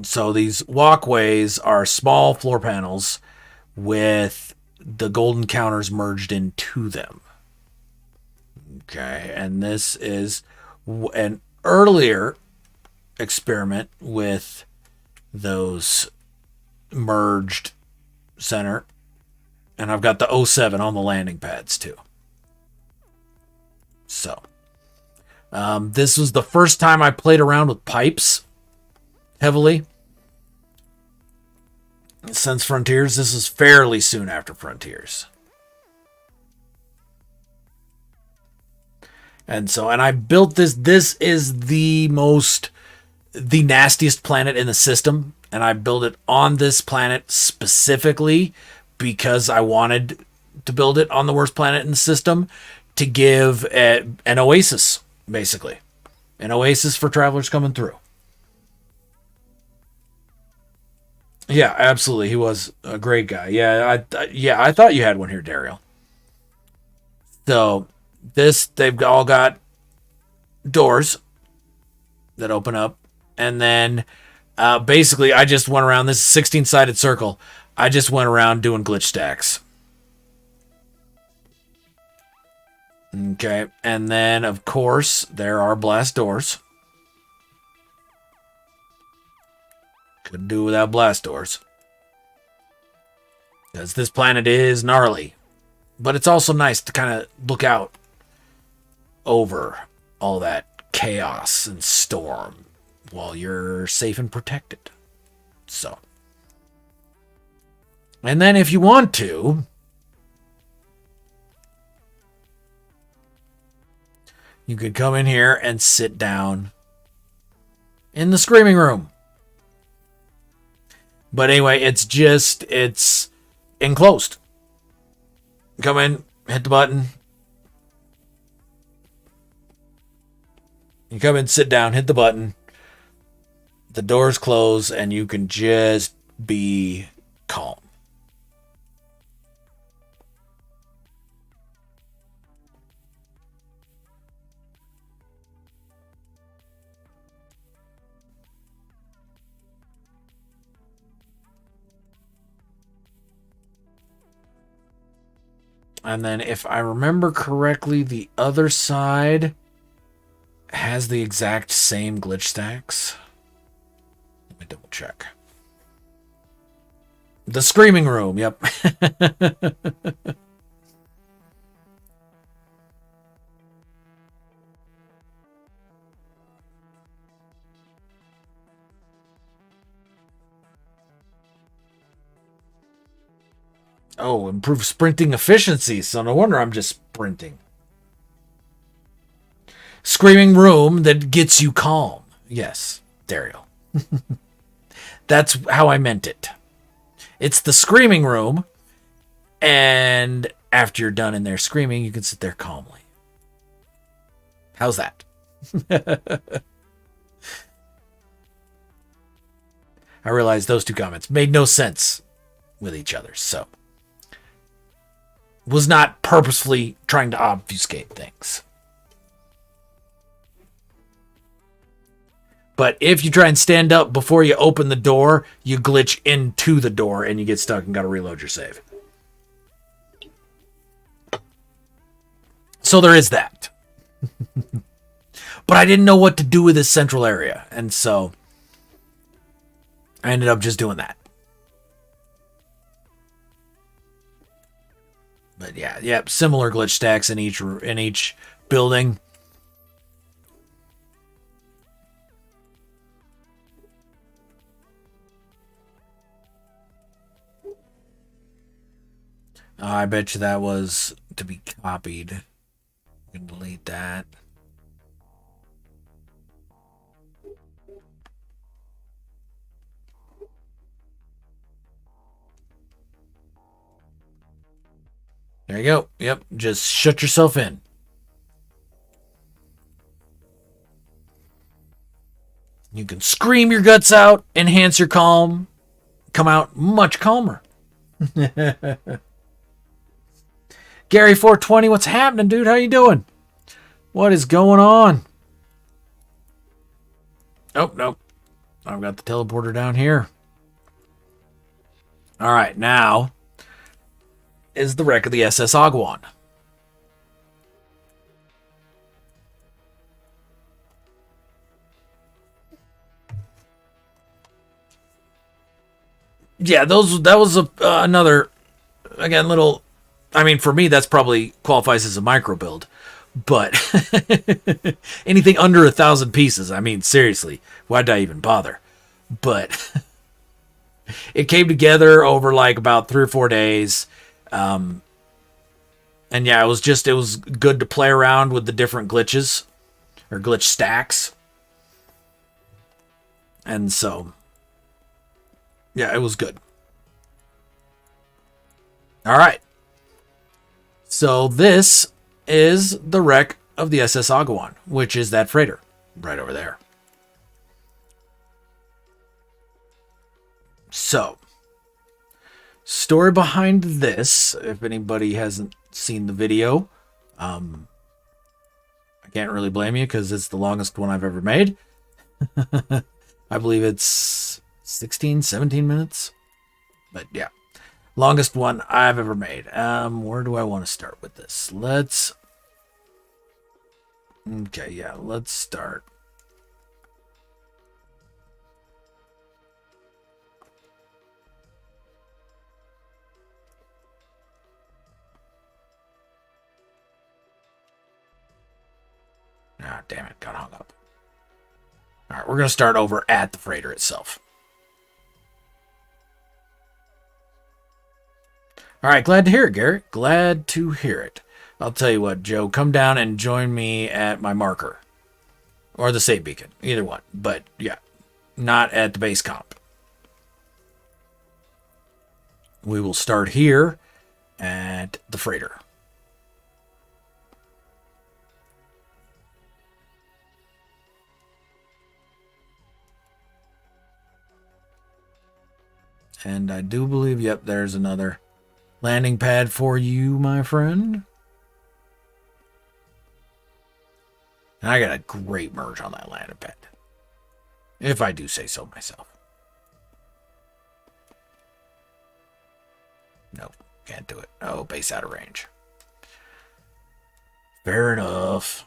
So these walkways are small floor panels with the golden counters merged into them. Okay, and this is an earlier experiment with those merged center. And I've got the 07 on the landing pads too. So, this was the first time I played around with pipes heavily since Frontiers. This is fairly soon after Frontiers. And I built this. This is the nastiest planet in the system. And I built it on this planet specifically because I wanted to build it on the worst planet in the system to give an oasis, basically. An oasis for travelers coming through. Yeah, absolutely. He was a great guy. Yeah, I thought you had one here, Daryl. So, they've all got doors that open up. And then, basically, I just went around this 16-sided circle. I just went around doing glitch stacks. Okay, and then, of course, there are blast doors. Couldn't do without blast doors. Because this planet is gnarly. But it's also nice to kind of look out over all that chaos and storm while you're safe and protected. So. And then if you want to, you could come in here and sit down in the screaming room. But anyway, it's enclosed. Come in, hit the button. You come in, sit down, hit the button. The doors close, and you can just be calm. And then if I remember correctly, the other side has the exact same glitch stacks. Let me double check. The screaming room, yep. Oh, improve sprinting efficiency. So no wonder I'm just sprinting. Screaming room that gets you calm. Yes, Daryl. That's how I meant it. It's the screaming room, and after you're done in there screaming, you can sit there calmly. How's that? I realized those two comments made no sense with each other, so was not purposefully trying to obfuscate things. But if you try and stand up before you open the door, you glitch into the door and you get stuck and got to reload your save. So there is that. But I didn't know what to do with this central area. And so I ended up just doing that. But yeah, similar glitch stacks in each building. I bet you that was to be copied. You can delete that. There you go. Yep, just shut yourself in. You can scream your guts out, enhance your calm, come out much calmer. Gary 420, what's happening, dude? How you doing? What is going on? Oh, no. I've got the teleporter down here. All right, now is the wreck of the SS Agwan. Yeah, that was another, again, little. I mean, for me, that's probably qualifies as a micro build, but anything under 1,000 pieces. I mean, seriously, why'd I even bother? But it came together over like about 3 or 4 days. And yeah, it was good to play around with the different glitches or glitch stacks. And so, yeah, it was good. All right. So this is the wreck of the SS Agwan, which is that freighter right over there. So, story behind this, if anybody hasn't seen the video, I can't really blame you because it's the longest one I've ever made. I believe it's 16, 17 minutes. But yeah, longest one I've ever made. Where do I want to start with this? Let's start. Ah, damn it, got hung up. All right, we're going to start over at the freighter itself. All right, glad to hear it, Garrett. Glad to hear it. I'll tell you what, Joe, come down and join me at my marker. Or the save beacon, either one. But yeah, not at the base comp. We will start here at the freighter. And I do believe, yep, there's another landing pad for you, my friend. And I got a great merge on that landing pad. If I do say so myself. Nope, can't do it. Oh, base out of range. Fair enough.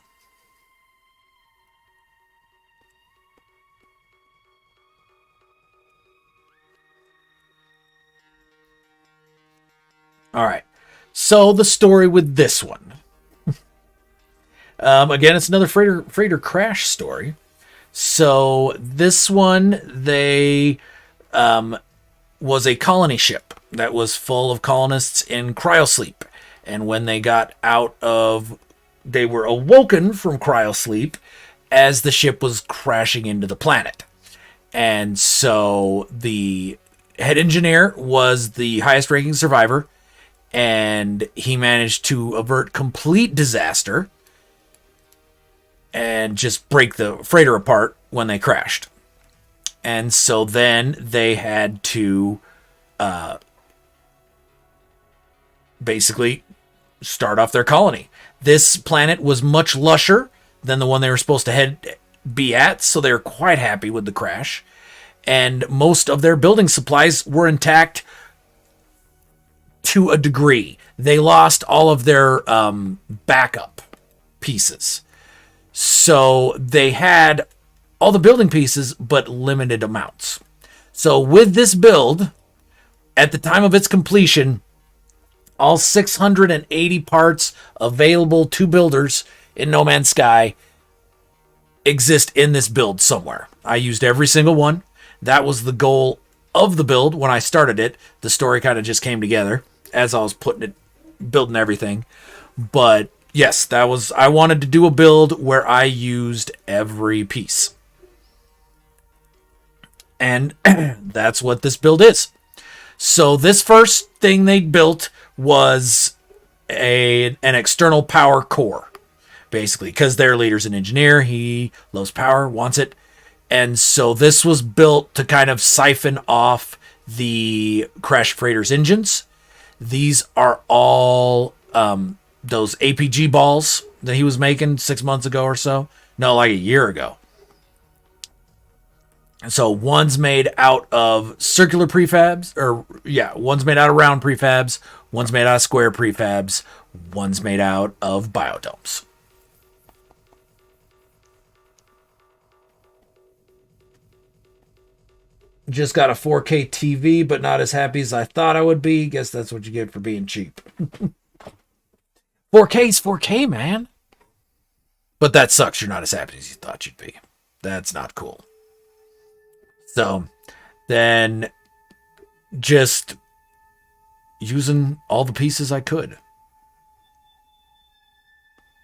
All right. So the story with this one. Again, it's another freighter crash story. So this one, they was a colony ship that was full of colonists in cryosleep. And when they got they were awoken from cryosleep as the ship was crashing into the planet. And so the head engineer was the highest ranking survivor. And he managed to avert complete disaster and just break the freighter apart when they crashed. And so then they had to basically start off their colony. This planet was much lusher than the one they were supposed to be at, so they were quite happy with the crash. And most of their building supplies were intact to a degree. They lost all of their backup pieces. So they had all the building pieces, but limited amounts. So with this build, at the time of its completion, all 680 parts available to builders in No Man's Sky exist in this build somewhere. I used every single one. That was the goal of the build when I started it. The story kind of just came together as I was building everything. But yes, I wanted to do a build where I used every piece. And that's what this build is. So this first thing they built was an external power core, basically, because their leader's an engineer. He loves power, wants it. And so this was built to kind of siphon off the Crash Freighter's engines. These are all those APG balls that he was making 6 months ago or so. No, like a year ago. So one's made out of circular prefabs, one's made out of round prefabs, one's made out of square prefabs, one's made out of biodomes. Just got a 4K TV, but not as happy as I thought I would be. Guess that's what you get for being cheap. 4K's 4K, man. But that sucks. You're not as happy as you thought you'd be. That's not cool. So then just using all the pieces I could.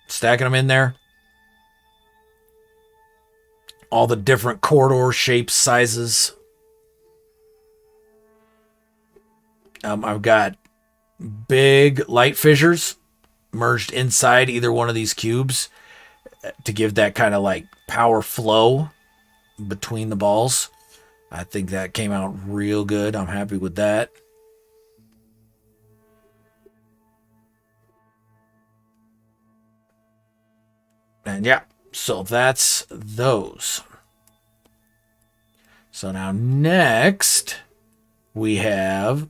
Stacking them in there. All the different corridor shapes, sizes. I've got big light fissures merged inside either one of these cubes to give that kind of like power flow between the balls. I think that came out real good. I'm happy with that. And yeah, so that's those. So now next we have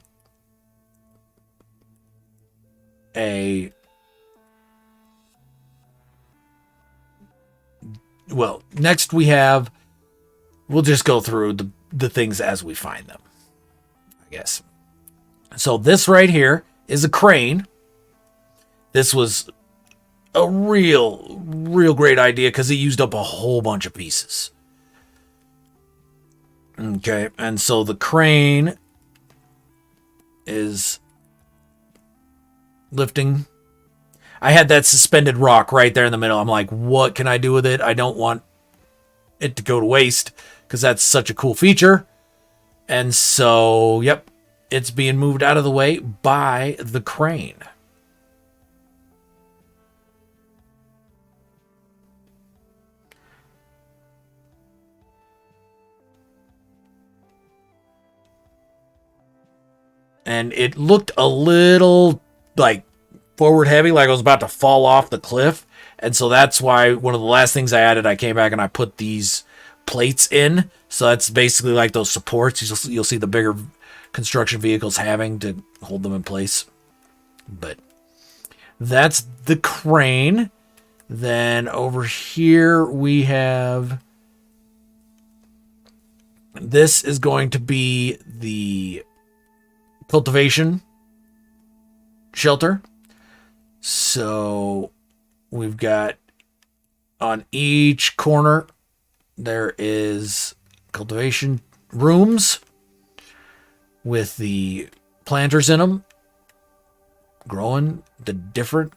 next we have, we'll just go through the things as we find them, I guess. So this right here is a crane. This was a real great idea because it used up a whole bunch of pieces. Okay, and so the crane is lifting. I had that suspended rock right there in the middle. I'm like, what can I do with it? I don't want it to go to waste because that's such a cool feature. And so, yep, it's being moved out of the way by the crane. And it looked a little like forward heavy, like I was about to fall off the cliff. And so that's why one of the last things I added, I came back and I put these plates in. So that's basically like those supports you'll see the bigger construction vehicles having to hold them in place. But that's the crane. Then over here we have, this is going to be the cultivation shelter. So we've got on each corner there is cultivation rooms with the planters in them growing the different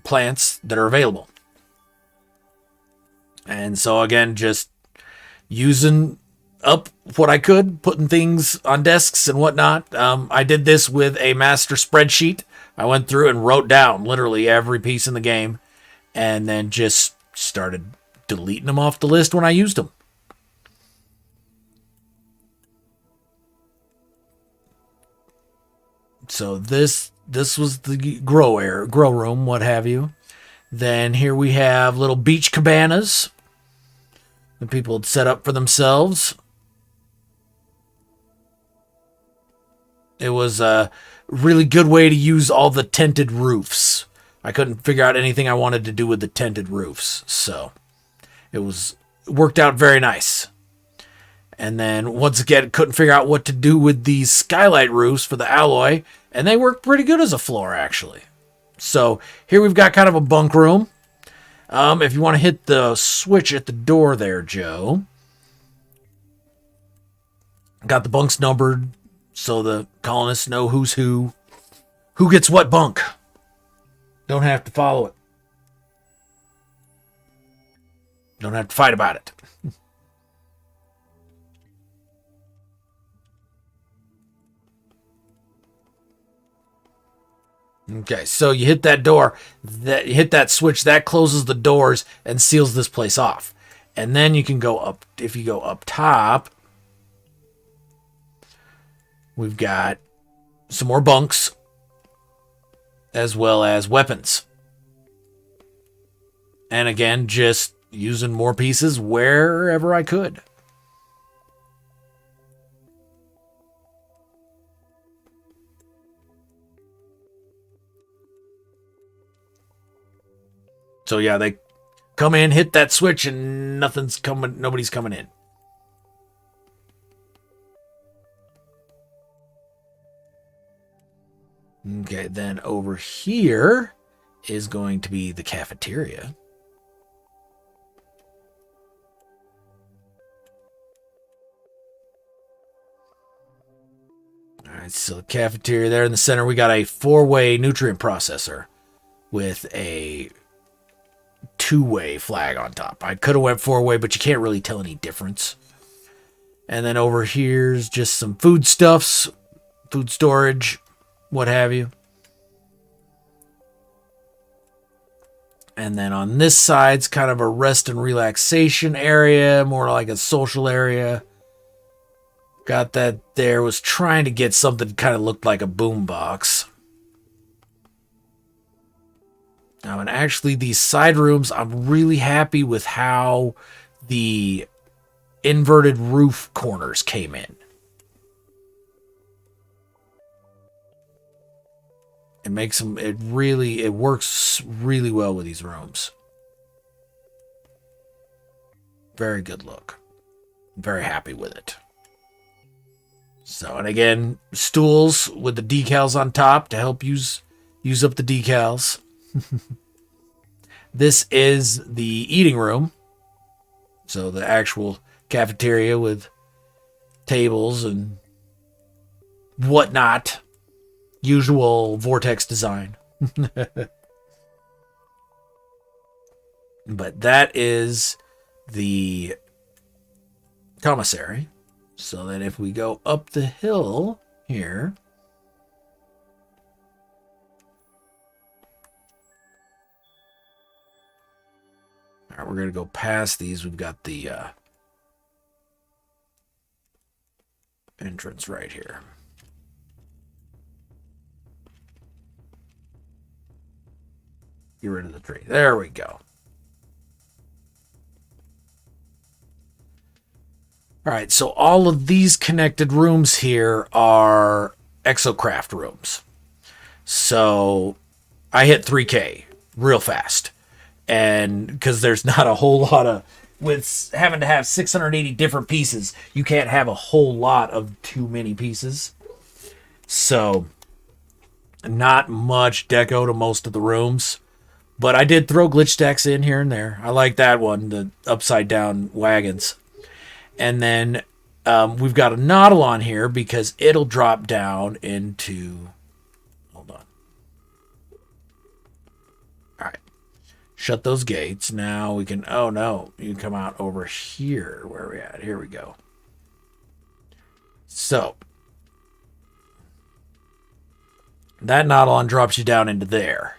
plants that are available. And so again, just using up what I could, putting things on desks and whatnot. I did this with a master spreadsheet. I went through and wrote down literally every piece in the game and then just started deleting them off the list when I used them. So this was the grow room, what have you. Then here we have little beach cabanas that people had set up for themselves. It was a really good way to use all the tinted roofs. I couldn't figure out anything I wanted to do with the tinted roofs, so it worked out very nice. And then once again, couldn't figure out what to do with these skylight roofs for the alloy, and they work pretty good as a floor actually. So here we've got kind of a bunk room. If you want to hit the switch at the door there, Joe, got the bunks numbered so the colonists know who's who gets what bunk. Don't have to follow it. Don't have to fight about it. Okay, so you hit that door, you hit that switch, that closes the doors and seals this place off. And then you can go up, if you go up top, we've got some more bunks as well as weapons. And again, just using more pieces wherever I could. So yeah, they come in, hit that switch, and nobody's coming in. Okay, then over here is going to be the cafeteria. All right, so the cafeteria there in the center, we got a 4-way nutrient processor with a 2-way flag on top. I could have went 4-way, but you can't really tell any difference. And then over here's just some foodstuffs, food storage, what have you. And then on this side's kind of a rest and relaxation area, more like a social area. Got that there. Was trying to get something kind of looked like a boombox. Now, and actually these side rooms, I'm really happy with how the inverted roof corners came in. It makes them, it works really well with these rooms. Very good look. Very happy with it. So, and again, stools with the decals on top to help use up the decals. This is the eating room. So the actual cafeteria with tables and whatnot. Usual Vortex design. But that is the commissary. So that if we go up the hill here, all right, we're going to go past these. We've got the entrance right here. Get rid of the tree. There we go. All right, so all of these connected rooms here are Exocraft rooms. So I hit 3K real fast. And because there's not a whole lot of, with having to have 680 different pieces, you can't have a whole lot of too many pieces. So not much deco to most of the rooms. But I did throw glitch stacks in here and there. I like that one, the upside down wagons. And then we've got a Nautilon here because it'll drop down into... Hold on. All right. Shut those gates. Now we can... Oh, no. You can come out over here. Where are we at? Here we go. So. That Nautilon drops you down into there.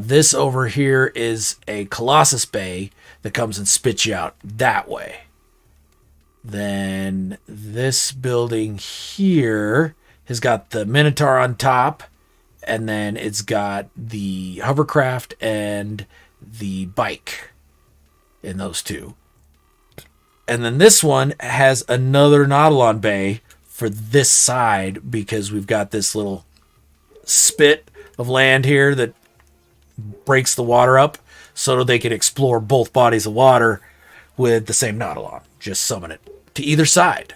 This over here is a Colossus Bay that comes and spits you out that way. Then this building here has got the Minotaur on top, and then it's got the hovercraft and the bike in those two. And then this one has another Nautilon Bay for this side because we've got this little spit of land here that breaks the water up so they can explore both bodies of water with the same Nautilon. Just summon it to either side.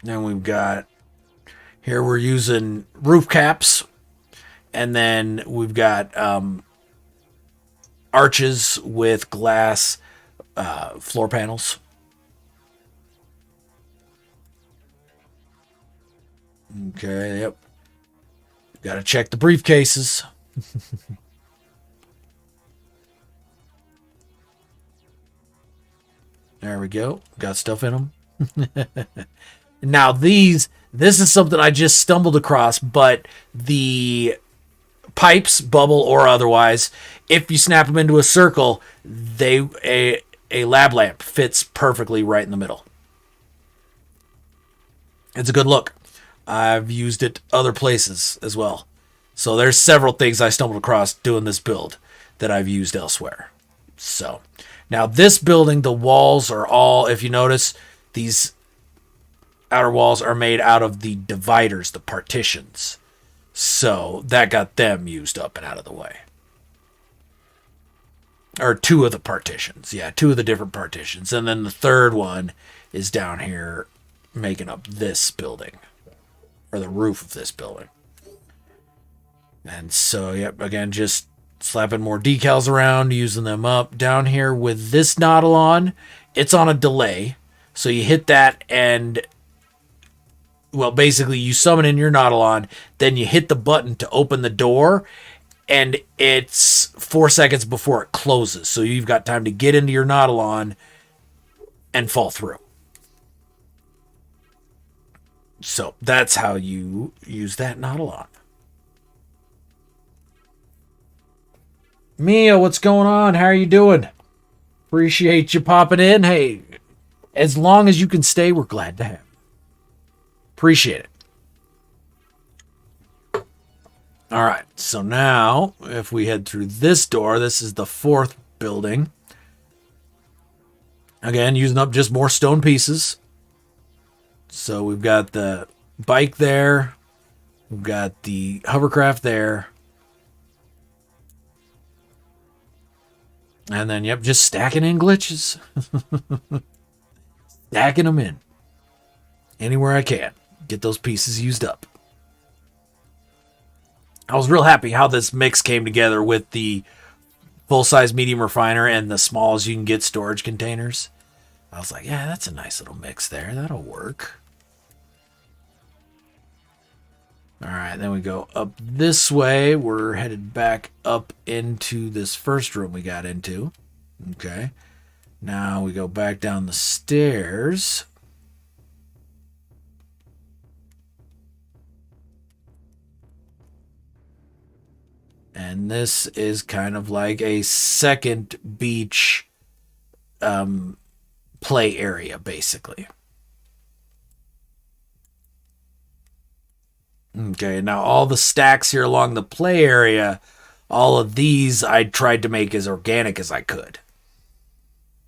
Then we've got here we're using roof caps, and then we've got arches with glass floor panels. Okay, yep. Got to check the briefcases. There we go. Got stuff in them. Now this is something I just stumbled across, but the pipes, bubble or otherwise, if you snap them into a circle, a lab lamp fits perfectly right in the middle. It's a good look. I've used it other places as well. So there's several things I stumbled across doing this build that I've used elsewhere. So now this building, the walls are all, if you notice, these outer walls are made out of the dividers, the partitions. So that got them used up and out of the way. Or two of the partitions. Yeah, two of the different partitions. And then the third one is down here making up this building. Or the roof of this building. And so, yep, again, just slapping more decals around, using them up. Down here with this Nautilon, it's on a delay. So you hit that and, well, basically you summon in your Nautilon, then you hit the button to open the door, and it's 4 seconds before it closes. So you've got time to get into your Nautilon and fall through. So that's how you use that Nautilon. Mia, what's going on? How are you doing? Appreciate you popping in. Hey, as long as you can stay, we're glad to have you. Appreciate it. All right, so now if we head through this door, this is the fourth building. Again, using up just more stone pieces. So we've got the bike there. We've got the hovercraft there. And then, yep, just stacking in glitches. Stacking them in. Anywhere I can. Get those pieces used up. I was real happy how this mix came together with the full-size medium refiner and the small as you can get storage containers. I was like, yeah, that's a nice little mix there. That'll work. All right, then we go up this way. We're headed back up into this first room we got into. Okay. Now we go back down the stairs. And this is kind of like a second beach play area, basically. Okay, now all the stacks here along the play area, all of these I tried to make as organic as I could.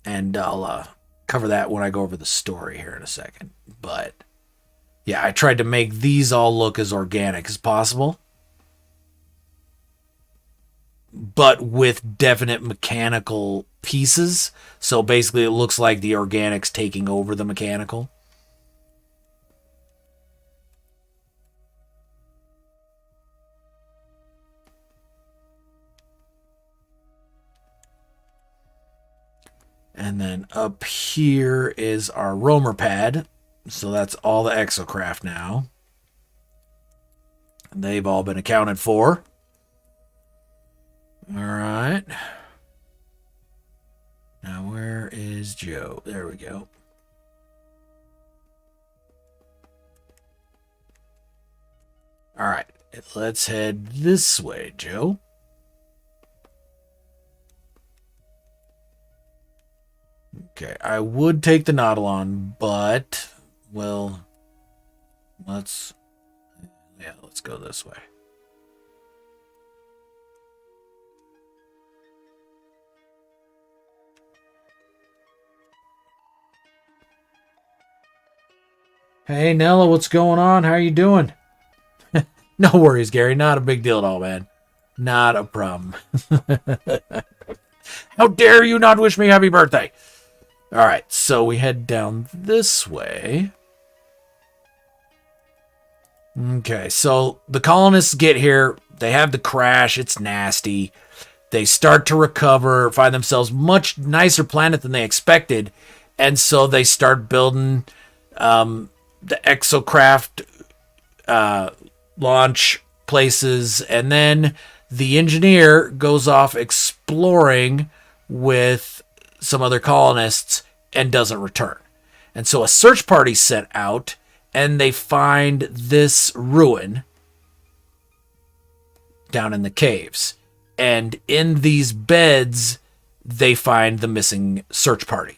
And I'll cover that when I go over the story here in a second. But yeah, I tried to make these all look as organic as possible, but with definite mechanical pieces. So basically it looks like the organics taking over the mechanical. And then up here is our roamer pad. So that's all the exocraft now. They've all been accounted for. All right. Now where is Joe? There we go. All right. Let's head this way, Joe. Okay, I would take the Nautilon, but, well, let's go this way. Hey, Nella, what's going on? How are you doing? No worries, Gary. Not a big deal at all, man. Not a problem. How dare you not wish me happy birthday? All right, so we head down this way. Okay, so the colonists get here. They have the crash. It's nasty. They start to recover, find themselves much nicer planet than they expected. And so they start building the exocraft launch places. And then the engineer goes off exploring with some other colonists and doesn't return. And so a search party set out and they find this ruin down in the caves. And in these beds, they find the missing search party.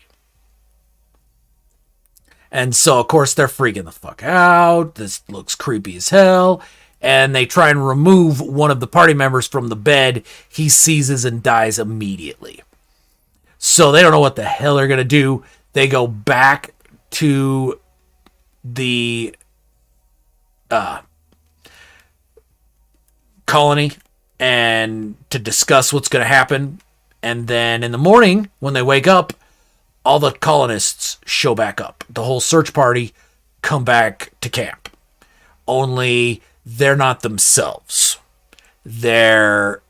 And so, of course, they're freaking the fuck out. This looks creepy as hell. And they try and remove one of the party members from the bed. He seizes and dies immediately. So they don't know what the hell they're going to do. They go back to the colony and to discuss what's going to happen. And then in the morning, when they wake up, all the colonists show back up. The whole search party come back to camp. Only they're not themselves. They're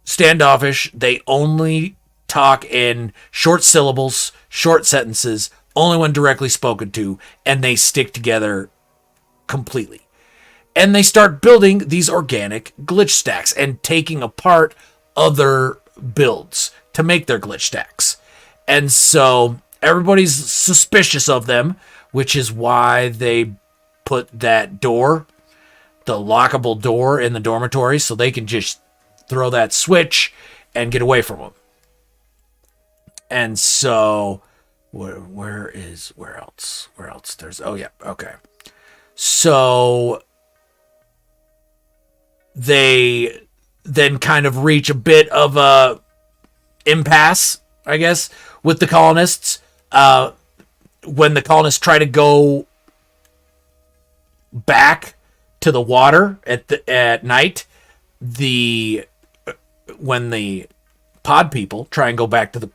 standoffish. They only talk in short syllables, short sentences, only when directly spoken to, and they stick together completely. And they start building these organic glitch stacks and taking apart other builds to make their glitch stacks. And so everybody's suspicious of them, which is why they put that door, the lockable door in the dormitory, so they can just throw that switch and get away from them. And so where else? There's, oh yeah, okay. So they then kind of reach a bit of a impasse, I guess, with the colonists. When the colonists try to go back to the water at night, when the pod people try and go back to the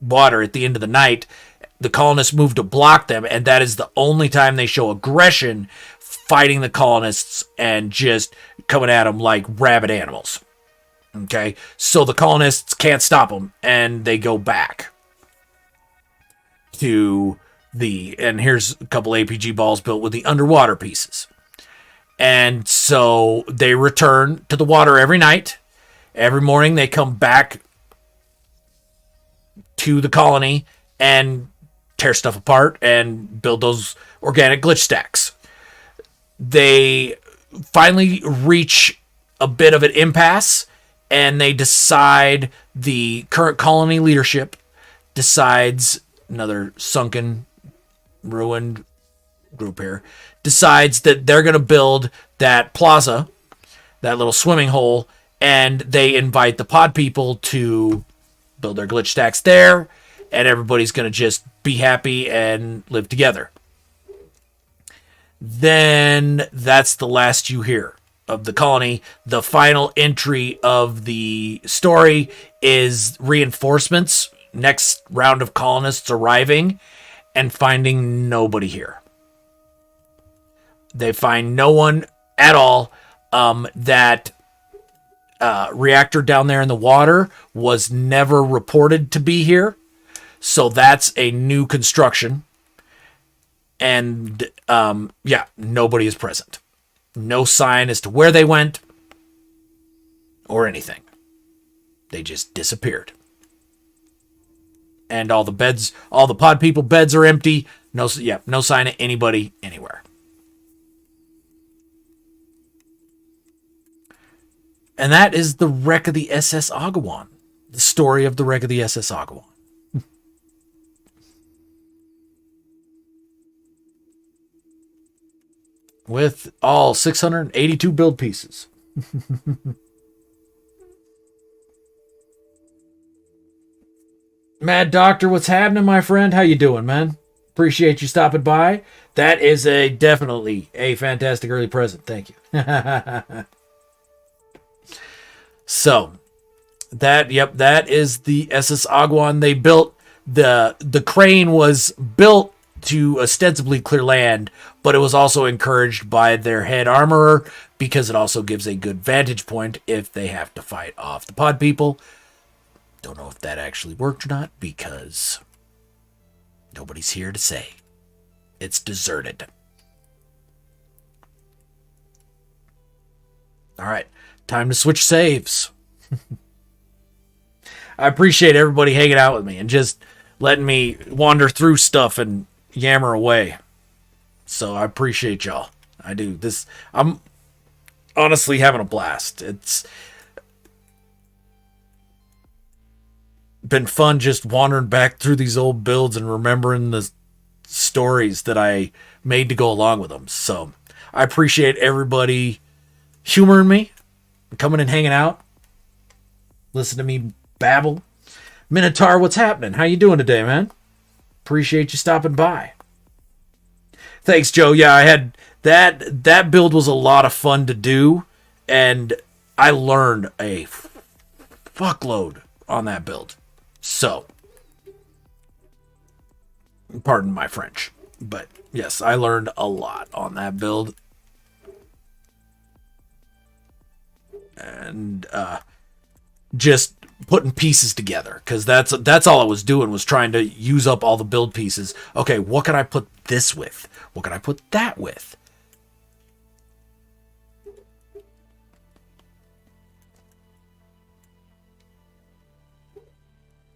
water at the end of the night, the colonists move to block them, and that is the only time they show aggression, fighting the colonists and just coming at them like rabid animals. Okay, so the colonists can't stop them, and they go back to and here's a couple APG balls built with the underwater pieces. And so they return to the water every night. Every morning they come back to the colony and tear stuff apart and build those organic glitch stacks. They finally reach a bit of an impasse, and they decide, the current colony leadership decides, another sunken, ruined group here, decides that they're going to build that plaza, that little swimming hole, and they invite the pod people to build their glitch stacks there, and everybody's going to just be happy and live together. Then that's the last you hear of the colony. The final entry of the story is reinforcements, next round of colonists arriving and finding nobody here. They find no one at all. That reactor down there in the water was never reported to be here, so that's a new construction. And yeah, nobody is present. No sign as to where they went or anything. They just disappeared. And all the pod people beds are empty. No sign of anybody anywhere. And that is the wreck of the SS Agawan. The story of the wreck of the SS Agawan. With all 682 build pieces. Mad Doctor, what's happening, my friend? How you doing, man? Appreciate you stopping by. That is definitely a fantastic early present. Thank you. So, that is the SS Agwan. They built, the crane was built to ostensibly clear land, but it was also encouraged by their head armorer because it also gives a good vantage point if they have to fight off the pod people. Don't know if that actually worked or not because nobody's here to say. It's deserted. All right, time to switch saves. I appreciate everybody hanging out with me and just letting me wander through stuff and yammer away. So I appreciate y'all. I do. I'm honestly having a blast. been fun just wandering back through these old builds and remembering the stories that I made to go along with them. So I appreciate everybody humoring me, coming and hanging out, listen to me babble. Minotaur, what's happening? How you doing today, man? Appreciate you stopping by. Thanks, Joe. Yeah, I had that build was a lot of fun to do, and I learned a fuckload on that build. So, pardon my French, but yes, I learned a lot on that build. And just putting pieces together, because that's all I was doing, was trying to use up all the build pieces. Okay, what can I put this with? What can I put that with?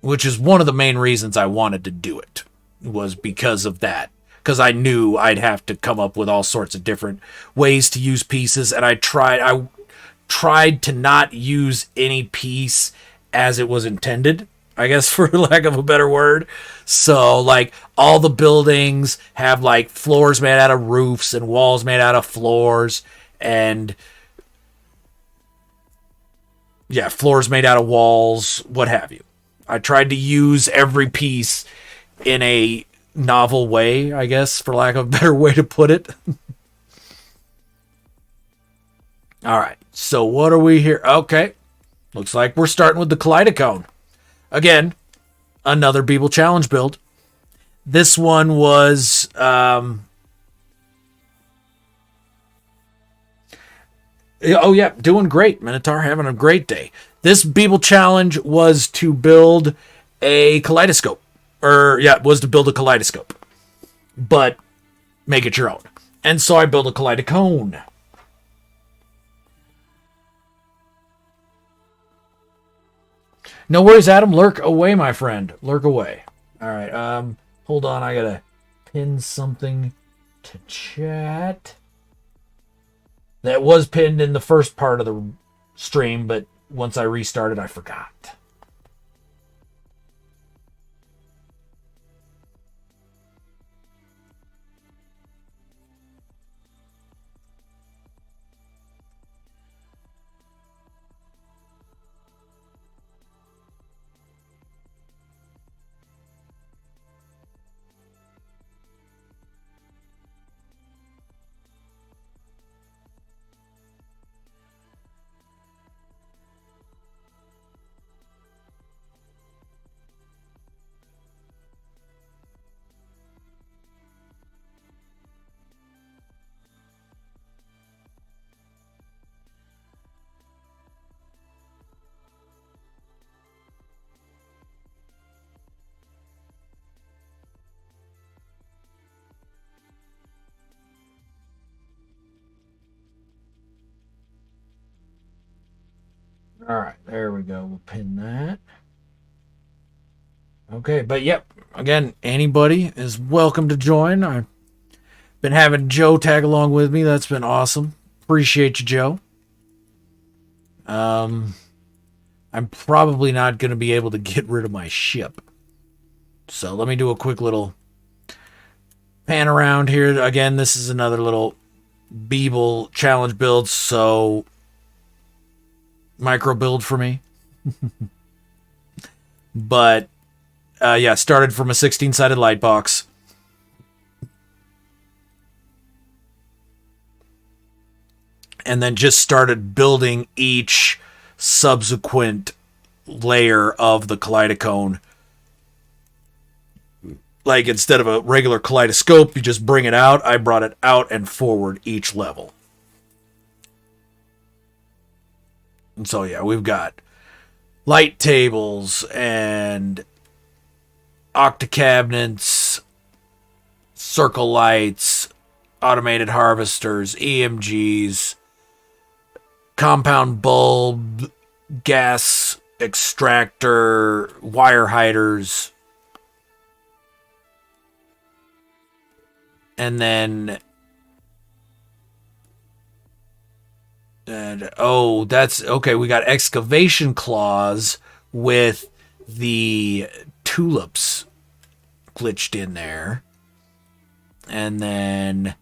Which is one of the main reasons I wanted to do it, was because of that. Because I knew I'd have to come up with all sorts of different ways to use pieces, and I tried to not use any piece as it was intended, I guess, for lack of a better word. So, like, all the buildings have, like, floors made out of roofs and walls made out of floors, and yeah, floors made out of walls, what have you. I tried to use every piece in a novel way, I guess, for lack of a better way to put it. All right, so what are we here? Okay, looks like we're starting with the Kaleidocone. Again, another Beeble Challenge build. This one was... oh, yeah, doing great. Minotaur having a great day. This Beeble Challenge was to build a kaleidoscope. Was to build a kaleidoscope. But make it your own. And so I built a Kaleidocone. No worries, Adam. Lurk away, my friend. Lurk away. All right. Hold on. I gotta pin something to chat. That was pinned in the first part of the stream, but once I restarted, I forgot. All right, there we go. We'll pin that. Okay, but yep, again, anybody is welcome to join. I've been having Joe tag along with me. That's been awesome. Appreciate you, Joe. I'm probably not going to be able to get rid of my ship. So let me do a quick little pan around here. Again, this is another little Beeble challenge build, so micro build for me. But yeah, started from a 16-sided light box. And then just started building each subsequent layer of the Kaleidocone. Like, instead of a regular kaleidoscope, you just bring it out. I brought it out and forward each level. And so, yeah, we've got light tables and octacabinets, circle lights, automated harvesters, EMGs, compound bulb, gas extractor, wire hiders, and then that's okay. We got excavation claws with the tulips glitched in there. And then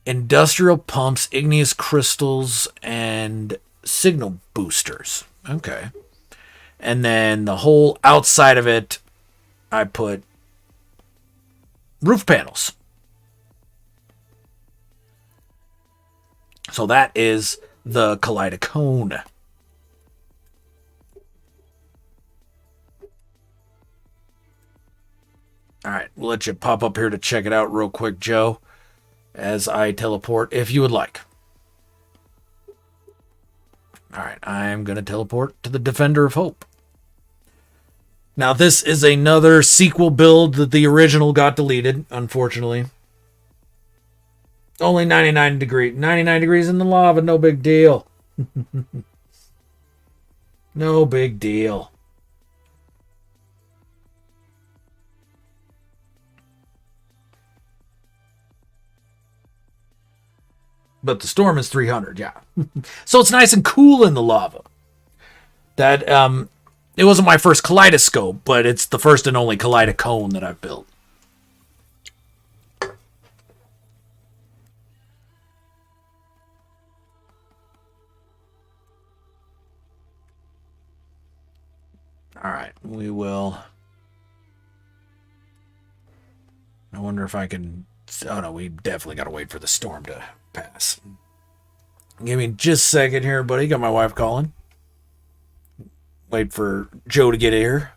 industrial pumps, igneous crystals, and signal boosters. Okay. And then the whole outside of it, I put roof panels. So that is the Kaleidocone. All right, we'll let you pop up here to check it out real quick, Joe, as I teleport if you would like. All right, I'm going to teleport to the Defender of Hope. Now, this is another sequel build that the original got deleted, unfortunately. Only 99 degrees in the lava, no big deal. No big deal. But the storm is 300, yeah. So it's nice and cool in the lava. That it wasn't my first kaleidoscope, but it's the first and only kaleidocone that I've built. All right, we will. I wonder if I can. Oh no, we definitely got to wait for the storm to pass. Give me just a second here, buddy. Got my wife calling. Wait for Joe to get here.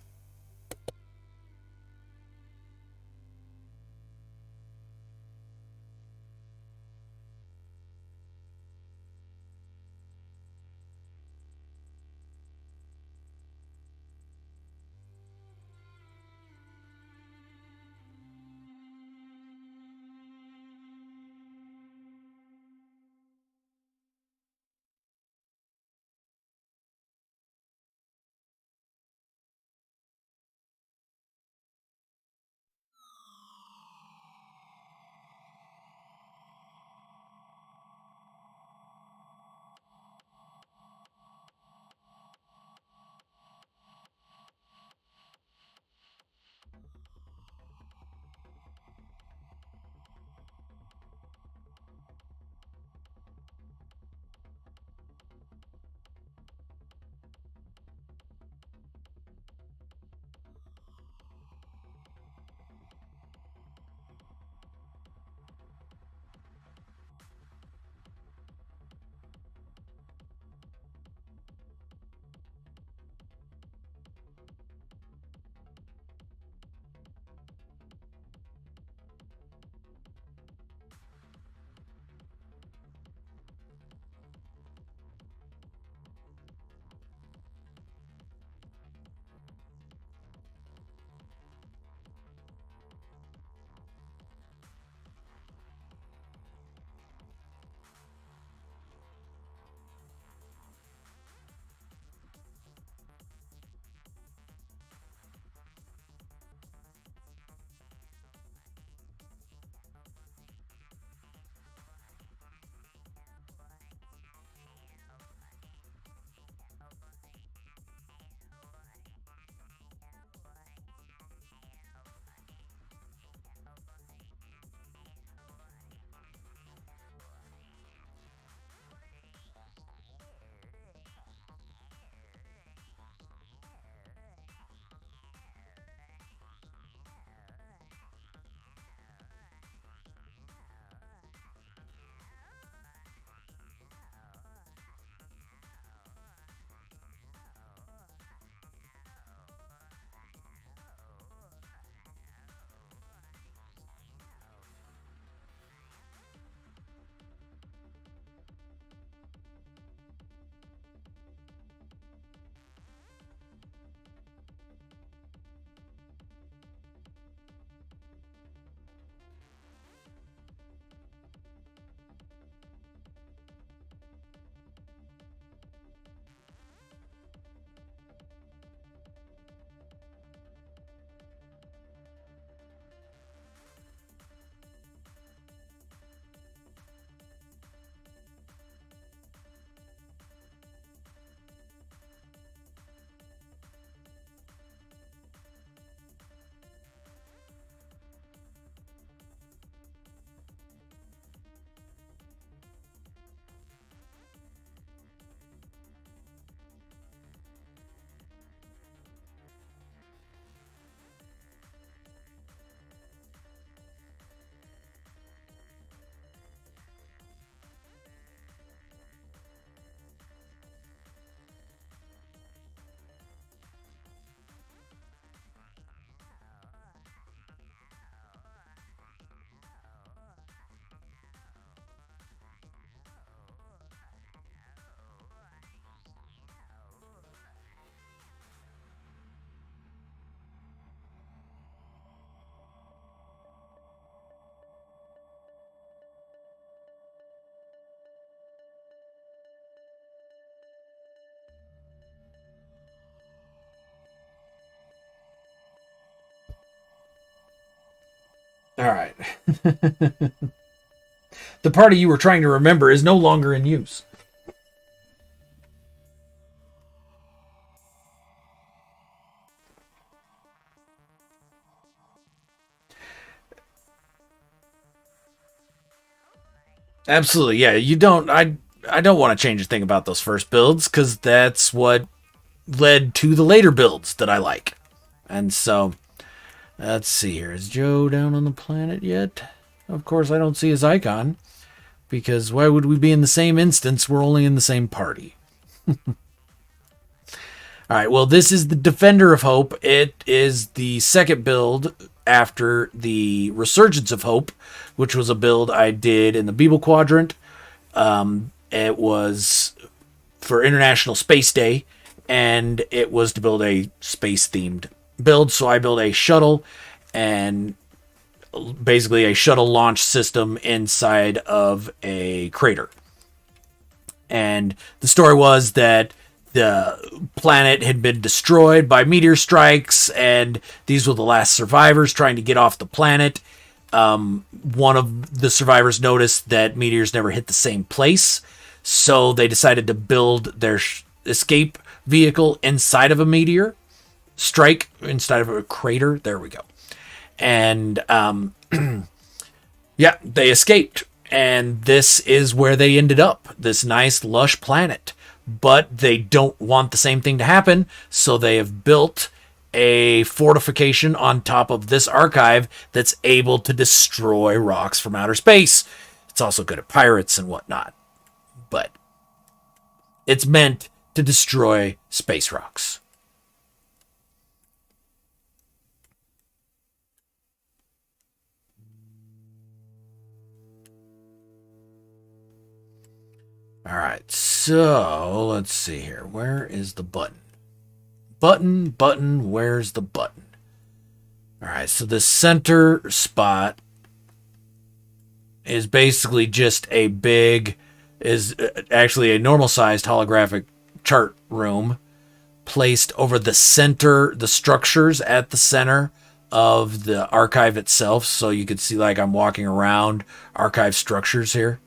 All right. The party you were trying to remember is no longer in use. Absolutely, yeah. You don't. I don't want to change a thing about those first builds because that's what led to the later builds that I like. And so, let's see here. Is Joe down on the planet yet? Of course, I don't see his icon because why would we be in the same instance? We're only in the same party. All right, well, this is the Defender of Hope. It is the second build after the Resurgence of Hope, which was a build I did in the Beeble Quadrant. It was for International Space Day, and it was to build a space-themed build. So I built a shuttle and basically a shuttle launch system inside of a crater. And the story was that the planet had been destroyed by meteor strikes, and these were the last survivors trying to get off the planet. One of the survivors noticed that meteors never hit the same place, so they decided to build their escape vehicle inside of a meteor strike, inside of a crater. There we go. And yeah, they escaped. And this is where they ended up, this nice, lush planet. But they don't want the same thing to happen, so they have built a fortification on top of this archive that's able to destroy rocks from outer space. It's also good at pirates and whatnot. But it's meant to destroy space rocks. All right, so let's see here. Where is the button? Button, where's the button? All right, so the center spot is basically just a big, is actually a normal sized holographic chart room placed over the center, the structures at the center of the archive itself. So you could see like I'm walking around archive structures here.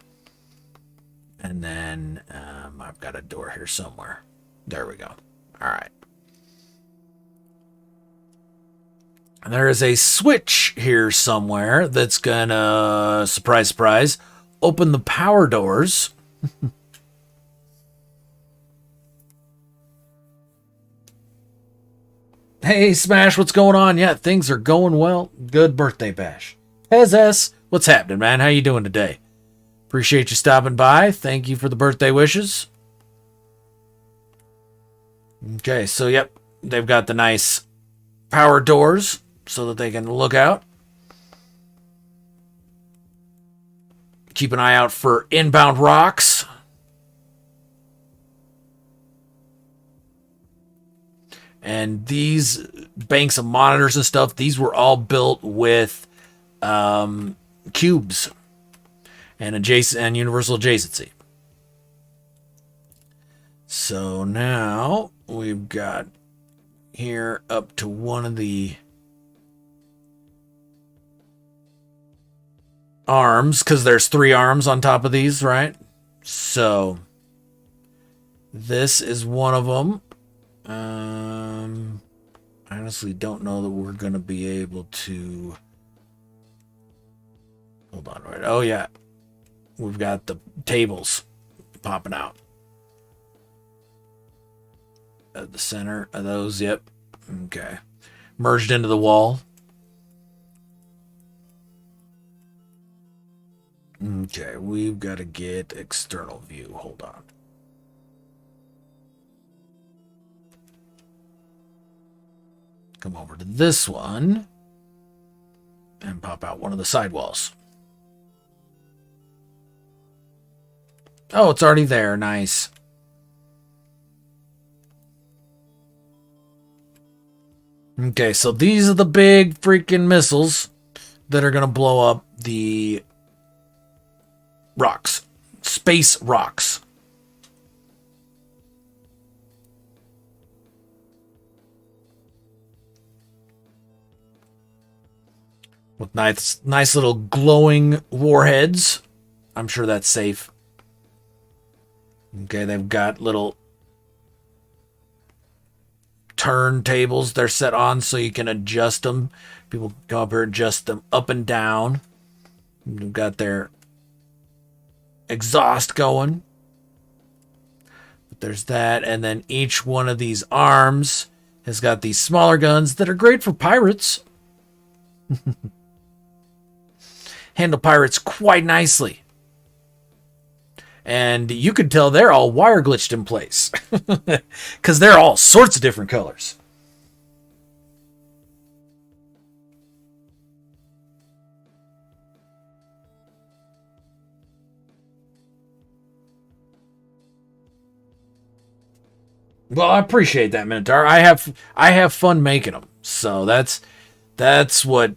And then I've got a door here somewhere. There we go. All right. And there is a switch here somewhere that's gonna, surprise, surprise, open the power doors. Hey, Smash, what's going on? Yeah, things are going well. Good birthday bash. Pez S, what's happening, man? How you doing today? Appreciate you stopping by. Thank you for the birthday wishes. Okay, so yep, they've got the nice power doors so that they can look out. Keep an eye out for inbound rocks. And these banks of monitors and stuff, these were all built with cubes and adjacent and universal adjacency. So now we've got here up to one of the arms, because there's 3 arms on top of these, right? So this is one of them. I honestly don't know that we're going to be able to... Hold on, right? Oh, yeah. We've got the tables popping out. At the center of those, yep. Okay. Merged into the wall. Okay, we've got to get external view. Hold on. Come over to this one and pop out one of the side walls. Oh, it's already there. Nice. Okay, so these are the big freaking missiles that are going to blow up the rocks. Space rocks. with nice little glowing warheads. I'm sure that's safe. Okay, they've got little turntables they're set on so you can adjust them. People can come up here, adjust them up and down. They've got their exhaust going. But there's that, and then each one of these arms has got these smaller guns that are great for pirates. Handle pirates quite nicely. And you could tell they're all wire glitched in place. Because they're all sorts of different colors. Well, I appreciate that, Minotaur. I have fun making them. So that's what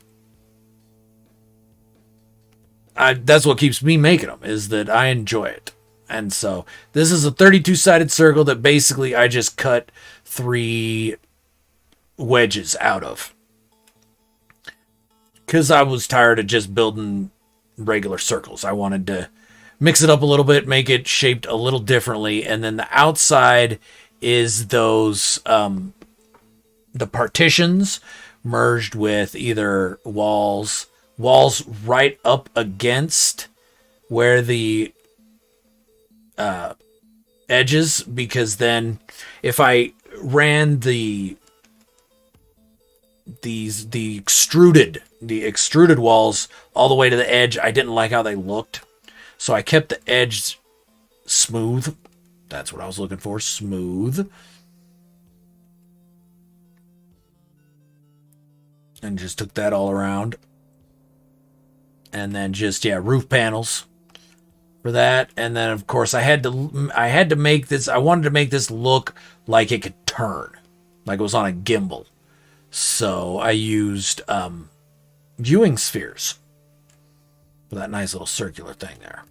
that's what keeps me making them, is that I enjoy it. And so this is a 32-sided circle that basically I just cut 3 wedges out of. Because I was tired of just building regular circles. I wanted to mix it up a little bit, make it shaped a little differently. And then the outside is those, the partitions merged with either walls right up against where the edges, because then if I ran the extruded walls all the way to the edge, I didn't like how they looked, so I kept the edge smooth. That's what I was looking for, smooth. And just took that all around, and then just roof panels for that. And then of course I had to make this, I wanted to make this look like it could turn, like it was on a gimbal. So I used viewing spheres for that nice little circular thing there.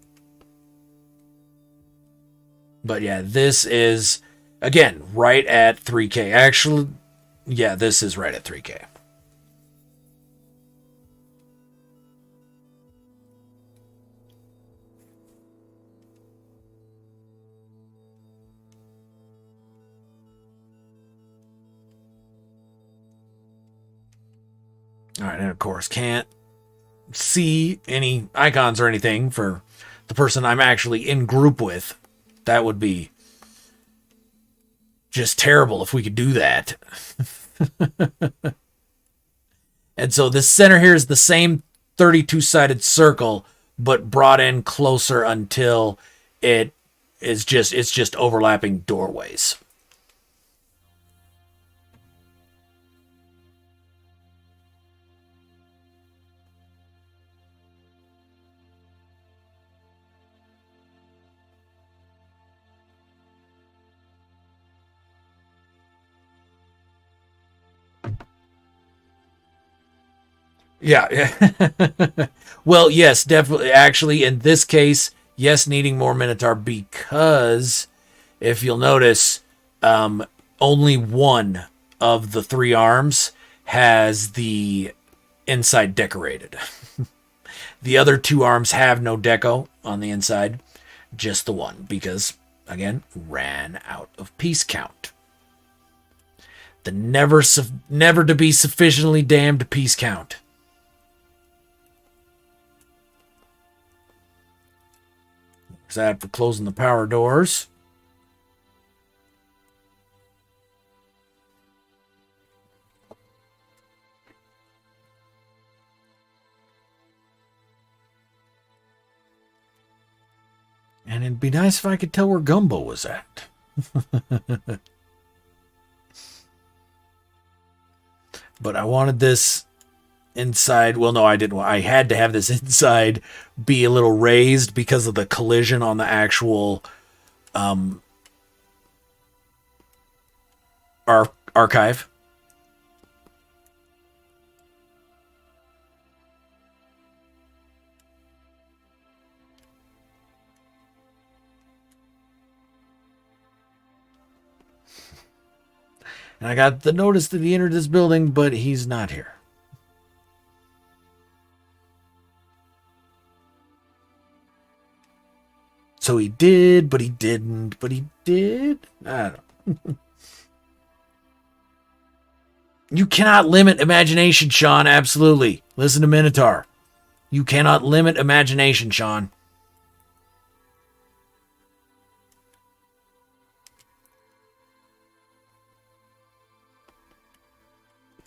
But yeah, this is again right at 3K. Actually, yeah, this is right at 3K. All right, and of course, can't see any icons or anything for the person I'm actually in group with. That would be just terrible if we could do that. And so this center here is the same 32-sided circle, but brought in closer until it's just overlapping doorways. Yeah. Well, yes, definitely. Actually, in this case, yes, needing more Minotaur, because if you'll notice, only one of the 3 arms has the inside decorated. The other 2 arms have no deco on the inside, just the one, because, again, ran out of piece count. The never to be sufficiently damned piece count. There's that for closing the power doors. And it'd be nice if I could tell where Gumbo was at. But I wanted this inside. Well, no, I didn't. I had to have this inside be a little raised because of the collision on the actual archive. And I got the notice that he entered this building, but he's not here. So he did, but he didn't, but he did. I don't know. You cannot limit imagination, Sean. Absolutely. Listen to Minotaur. You cannot limit imagination, Sean.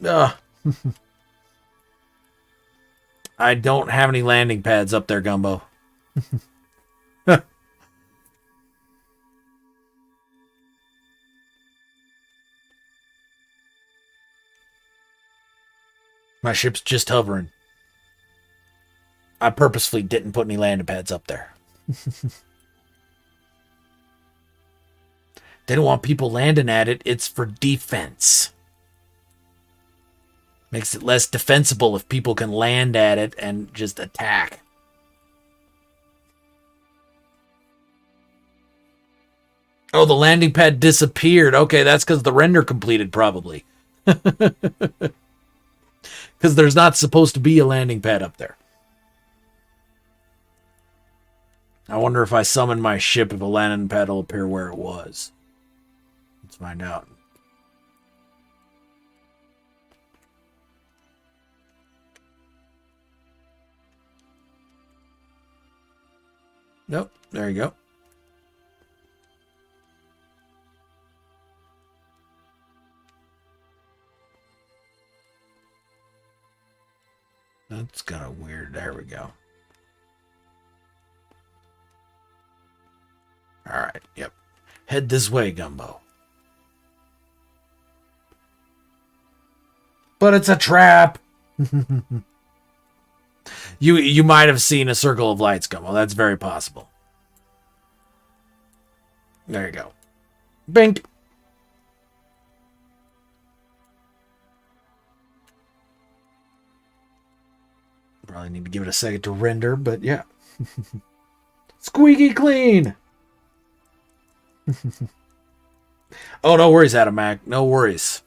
Ugh. I don't have any landing pads up there, Gumbo. My ship's just hovering. I purposefully didn't put any landing pads up there. They don't want people landing at it. It's for defense. Makes it less defensible if people can land at it and just attack. Oh, the landing pad disappeared. Okay, that's because the render completed, probably. Because there's not supposed to be a landing pad up there. I wonder if I summon my ship, if a landing pad will appear where it was. Let's find out. Nope, there you go. That's kind of weird. There we go. All right, yep. Head this way, Gumbo. But it's a trap. You might have seen a circle of lights, Gumbo. That's very possible. There you go. Bink. Probably need to give it a second to render, but yeah. Squeaky clean. Oh, no worries, Adam Mac. No worries.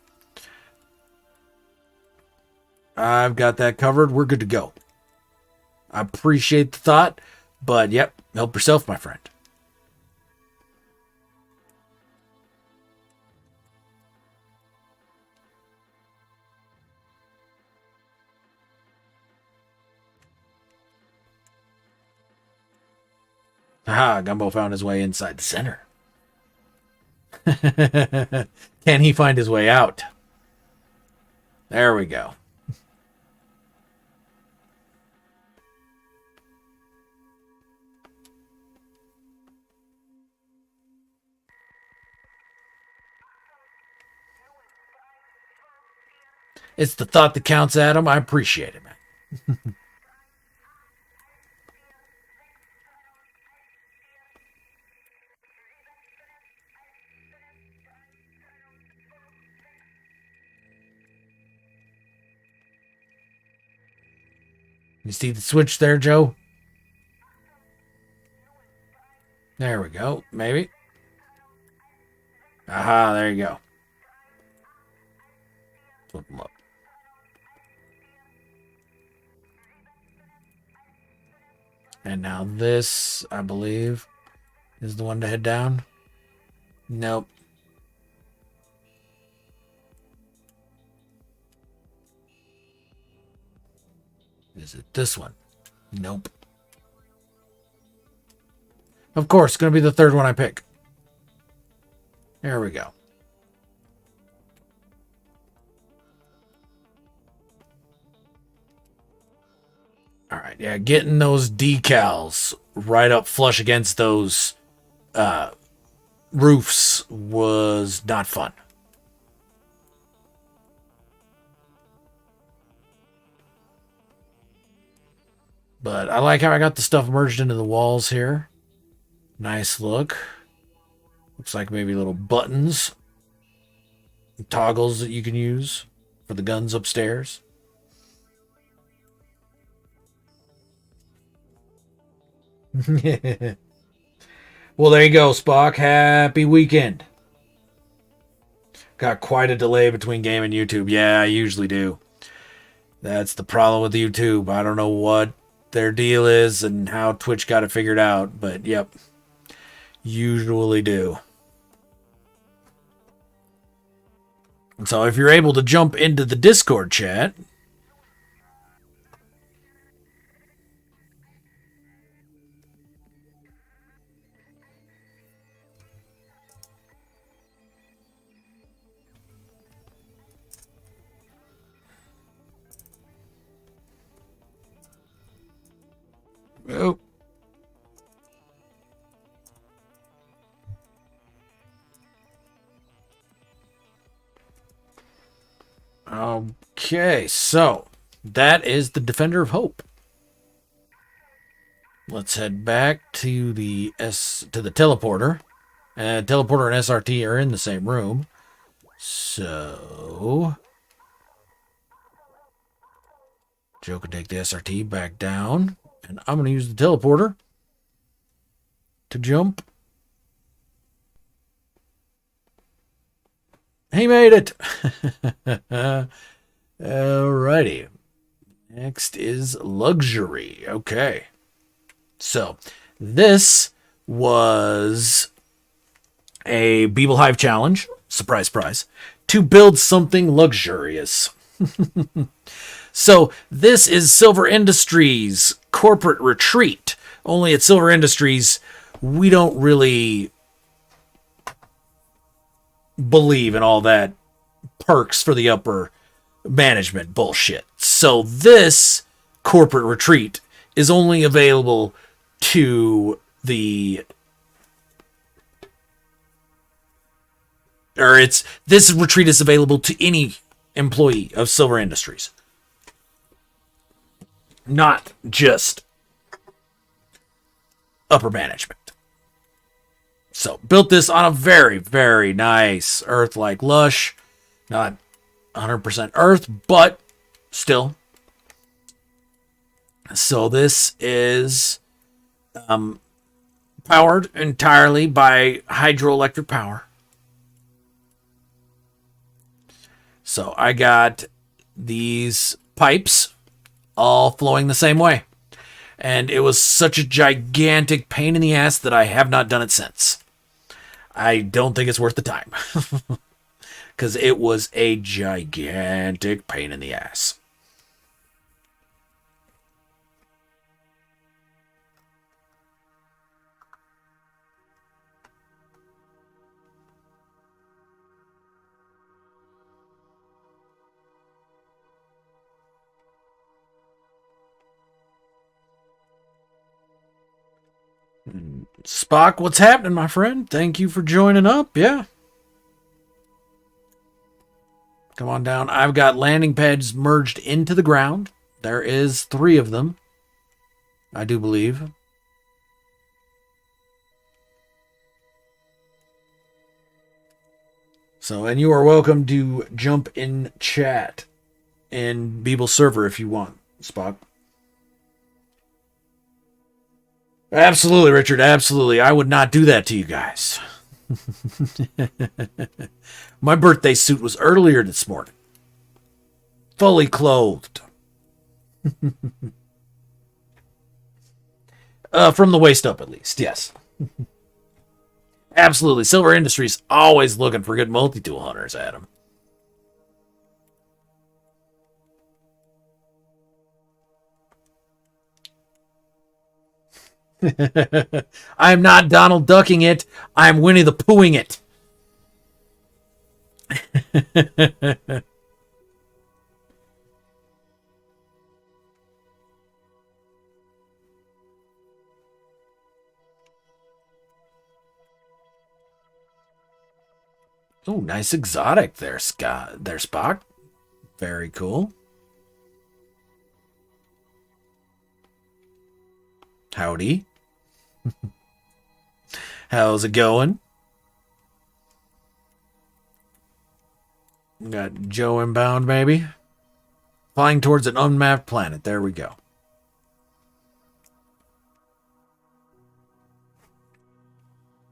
I've got that covered. We're good to go. I appreciate the thought, but yep, help yourself, my friend. Aha, Gumbo found his way inside the center. Can he find his way out? There we go. It's the thought that counts, Adam. I appreciate it, man. You see the switch there, Joe? There we go. Maybe. Aha, there you go. Flip them up. And now this, I believe, is the one to head down. Nope. Is it this one? Nope. Of course, it's going to be the third one I pick. There we go. All right, yeah, getting those decals right up flush against those roofs was not fun. But I like how I got the stuff merged into the walls here. Nice look. Looks like maybe little buttons, toggles that you can use for the guns upstairs. Well, there you go, Spock. Happy weekend. Got quite a delay between game and YouTube. Yeah, I usually do. That's the problem with YouTube. I don't know what their deal is and how Twitch got it figured out, but yep. usually do. So if you're able to jump into the Discord chat, oh, okay, so that is the Defender of Hope. Let's head back to the teleporter. Teleporter and SRT are in the same room. So Joe can take the SRT back down, and I'm going to use the teleporter to jump. He made it! Alrighty. Next is luxury. Okay. So, this was a Beeble Hive challenge. Surprise, surprise. To build something luxurious. So, this is Silver Industries corporate retreat. Only at Silver Industries, we don't really believe in all that perks for the upper management bullshit. So this corporate retreat is only available to this retreat is available to any employee of Silver Industries. Not just upper management. So, built this on a very, very nice Earth-like lush. Not 100% Earth, but still. So, this is powered entirely by hydroelectric power. So, I got these pipes all flowing the same way. And it was such a gigantic pain in the ass that I have not done it since. I don't think it's worth the time. Because it was a gigantic pain in the ass. Spock, what's happening, my friend? Thank you for joining up. Yeah. Come on down. I've got landing pads merged into the ground. There is 3 of them, I do believe. So, and you are welcome to jump in chat in Beeble server if you want, Spock. Absolutely, Richard. Absolutely. I would not do that to you guys. My birthday suit was earlier this morning. Fully clothed. From the waist up, at least. Yes. Absolutely. Silver Industries always looking for good multi-tool hunters, Adam. I'm not Donald Ducking it. I'm Winnie the Poohing it. Oh, nice exotic there, Scott. There, Spock. Very cool. Howdy. How's it going? We got Joe inbound, maybe. Flying towards an unmapped planet. There we go.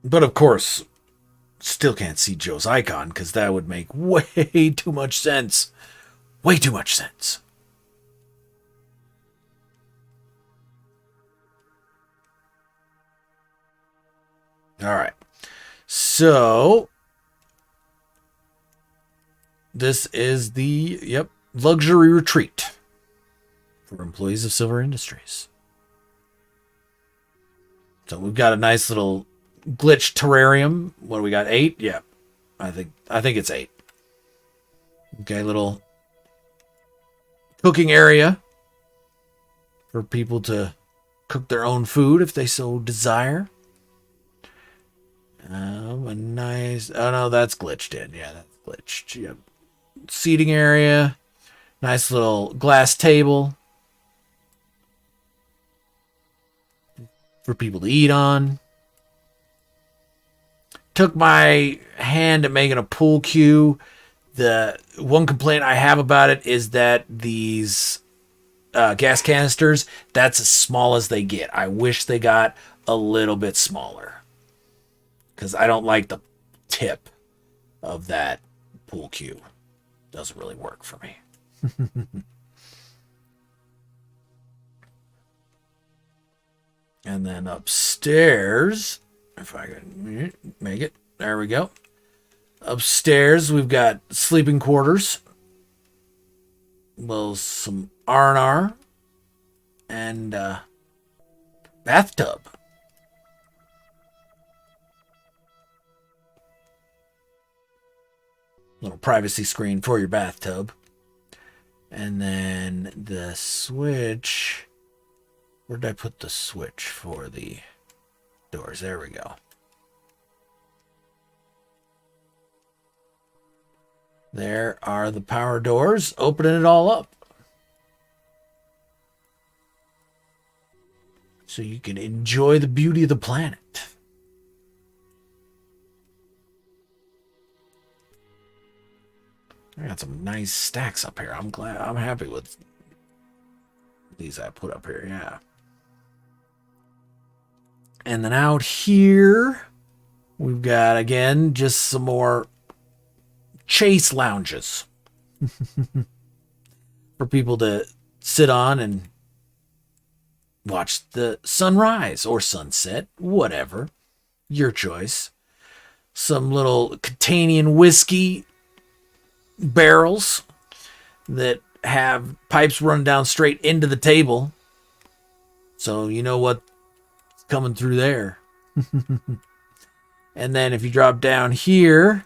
But of course, still can't see Joe's icon because that would make way too much sense. Way too much sense. All right. So this is the luxury retreat for employees of Silver Industries. So we've got a nice little glitch terrarium. What do we got? 8? Yeah. I think it's 8. Okay, little cooking area for people to cook their own food if they so desire. A nice. Oh no, that's glitched in. Yeah, that's glitched. Yep. Seating area. Nice little glass table for people to eat on. Took my hand at making a pool cue. The one complaint I have about it is that these gas canisters, that's as small as they get. I wish they got a little bit smaller because I don't like the tip of that pool cue. Doesn't really work for me. And then upstairs, if I can make it, there we go. Upstairs, we've got sleeping quarters. Well, some R&R and bathtub. Little privacy screen for your bathtub. And then the switch. Where did I put the switch for the doors? There we go. There are the power doors, opening it all up. So you can enjoy the beauty of the planet. I got some nice stacks up here. I'm happy with these I put up here, yeah. And then out here, we've got, again, just some more chase lounges for people to sit on and watch the sunrise or sunset, whatever, your choice. Some little Catanian whiskey barrels that have pipes run down straight into the table, so you know what's coming through there. And then if you drop down here,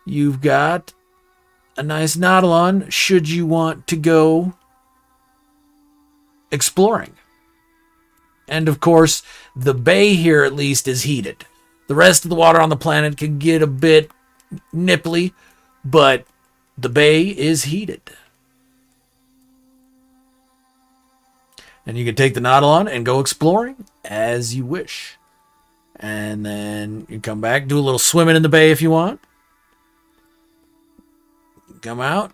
you've got a nice Nautilon should you want to go exploring. And of course, the bay here at least is heated. The rest of the water on the planet can get a bit nipply, but the bay is heated. And you can take the Nautilon and go exploring as you wish. And then you come back, do a little swimming in the bay if you want. Come out.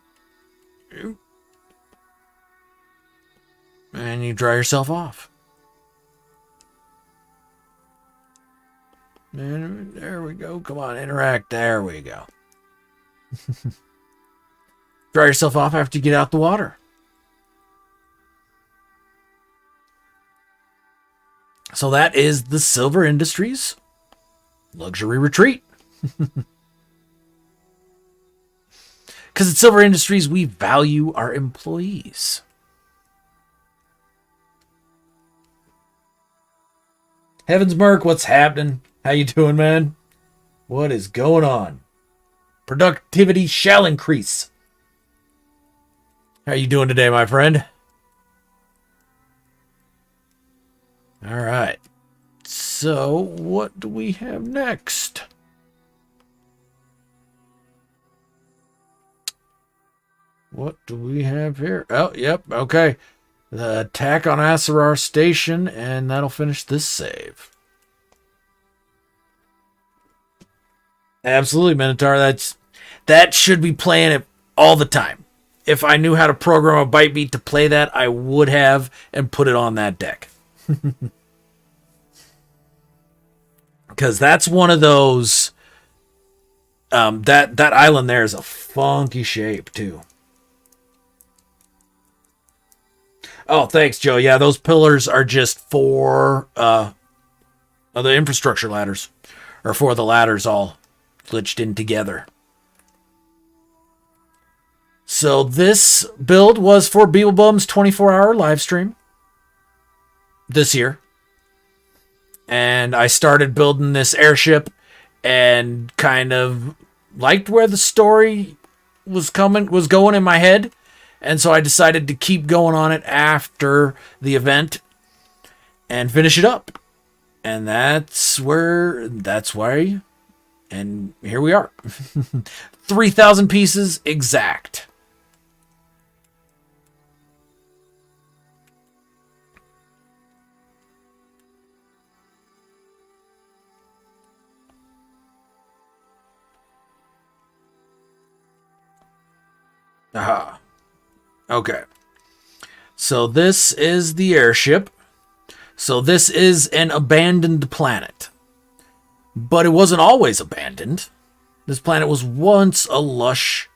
And you dry yourself off. And there we go. Come on, interact. There we go. Dry yourself off after you get out the water. So that is the Silver Industries luxury retreat. Because at Silver Industries, we value our employees. Heavens, Merc, what's happening? How you doing, man? What is going on? Productivity shall increase. How you doing today, my friend? All right. So, what do we have next? What do we have here? Oh, yep, okay. The attack on Asarar Station, and that'll finish this save. Absolutely, Minotaur. That should be playing it all the time. If I knew how to program a bite beat to play that, I would have and put it on that deck. Because that's one of those. That island there is a funky shape too. Oh, thanks, Joe. Yeah, those pillars are just for The infrastructure ladders are for the ladders all glitched in together. So this build was for Beeblebum's 24-hour live stream this year. And I started building this airship and kind of liked where the story was going in my head. And so I decided to keep going on it after the event and finish it up. And that's why, and here we are. 3,000 pieces exact. Aha. Okay. So this is the airship. So this is an abandoned planet. But it wasn't always abandoned. This planet was once a lush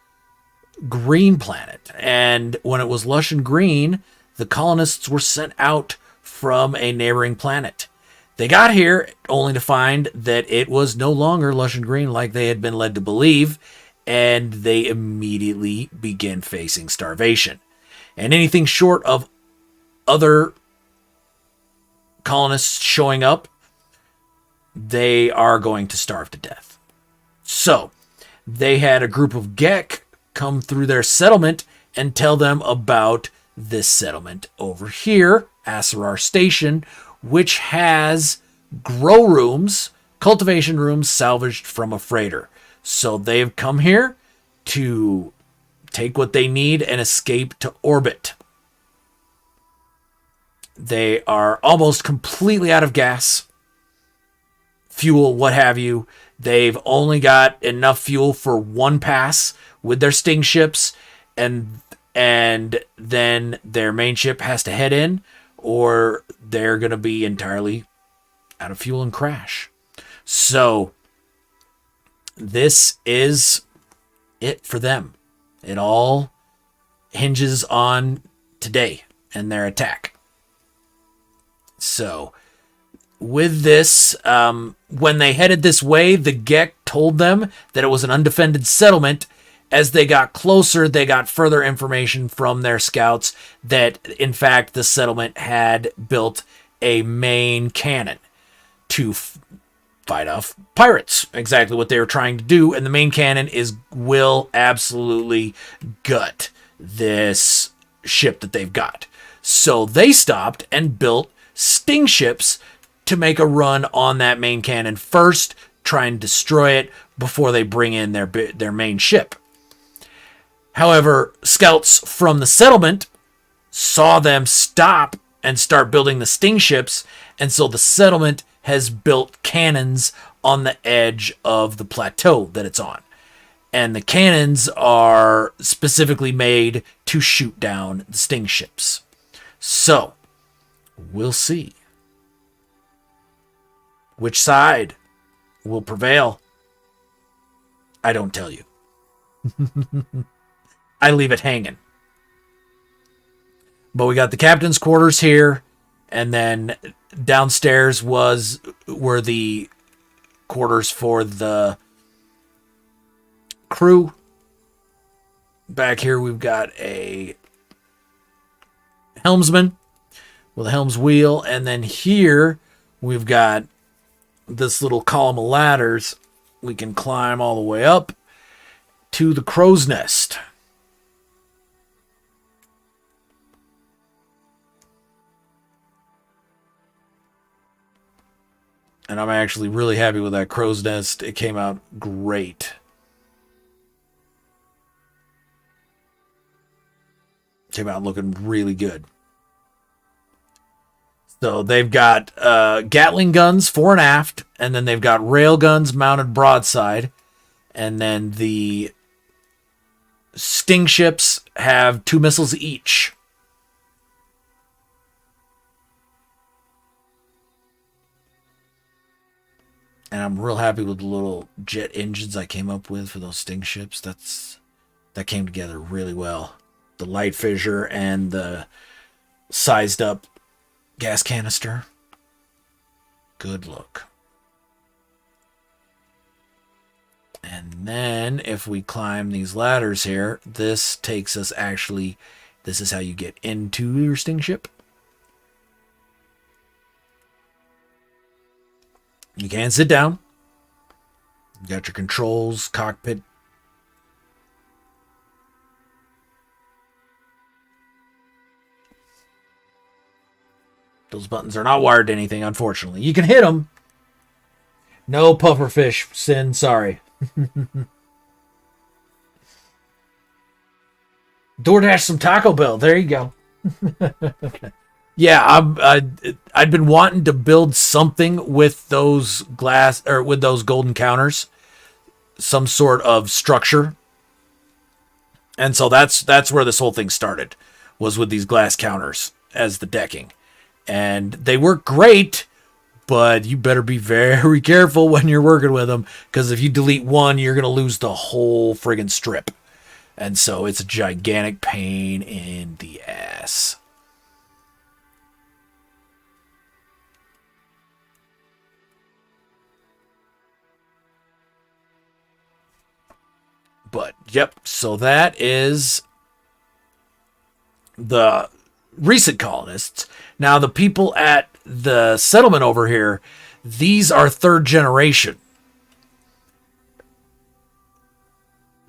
green planet. And when it was lush and green, the colonists were sent out from a neighboring planet. They got here only to find that it was no longer lush and green like they had been led to believe, and they immediately began facing starvation. And anything short of other colonists showing up, they are going to starve to death. So, they had a group of Gek come through their settlement and tell them about this settlement over here, Asarar Station, which has grow rooms, cultivation rooms salvaged from a freighter. So they've come here to take what they need and escape to orbit. They are almost completely out of gas, fuel, what have you. They've only got enough fuel for one pass with their sting ships, and then their main ship has to head in, or they're going to be entirely out of fuel and crash. So this is it for them. It all hinges on today and their attack. So with this, when they headed this way, the Gek told them that it was an undefended settlement. As they got closer, they got further information from their scouts that, in fact, the settlement had built a main cannon to fight off pirates. Exactly what they were trying to do. And the main cannon will absolutely gut this ship that they've got. So they stopped and built sting ships to make a run on that main cannon first, try and destroy it before they bring in their main ship. However, scouts from the settlement saw them stop and start building the sting ships, and so the settlement has built cannons on the edge of the plateau that it's on. And the cannons are specifically made to shoot down the sting ships. So, we'll see which side will prevail. I don't tell you. I leave it hanging. But we got the captain's quarters here, and then downstairs were the quarters for the crew. Back here we've got a helmsman with a helm's wheel, and then here we've got this little column of ladders. We can climb all the way up to the crow's nest. And I'm actually really happy with that crow's nest. It came out great. Came out looking really good. So they've got Gatling guns fore and aft, and then they've got rail guns mounted broadside, and then the sting ships have 2 missiles each. And I'm real happy with the little jet engines I came up with for those sting ships. That came together really well. The light fissure and the sized up gas canister. Good look. And then if we climb these ladders here, this takes us actually, this is how you get into your sting ship. You can sit down. You got your controls, cockpit. Those buttons are not wired to anything, unfortunately. You can hit them. No pufferfish, Sin, sorry. DoorDash some Taco Bell. There you go. Yeah, I'd been wanting to build something with those glass or with those golden counters, some sort of structure, and so that's where this whole thing started, was with these glass counters as the decking, and they work great, but you better be very careful when you're working with them, because if you delete one, you're gonna lose the whole friggin' strip, and so it's a gigantic pain in the ass. But, yep, so that is the recent colonists. Now, the people at the settlement over here, these are third generation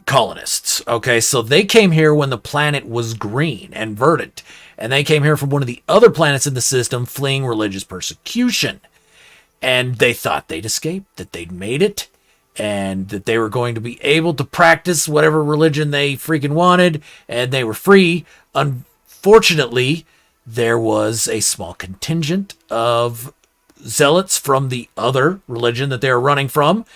colonists. Okay, so they came here when the planet was green and verdant. And they came here from one of the other planets in the system fleeing religious persecution. And they thought they'd escaped, that they'd made it, and that they were going to be able to practice whatever religion they freaking wanted, and they were free. Unfortunately, there was a small contingent of zealots from the other religion that they were running from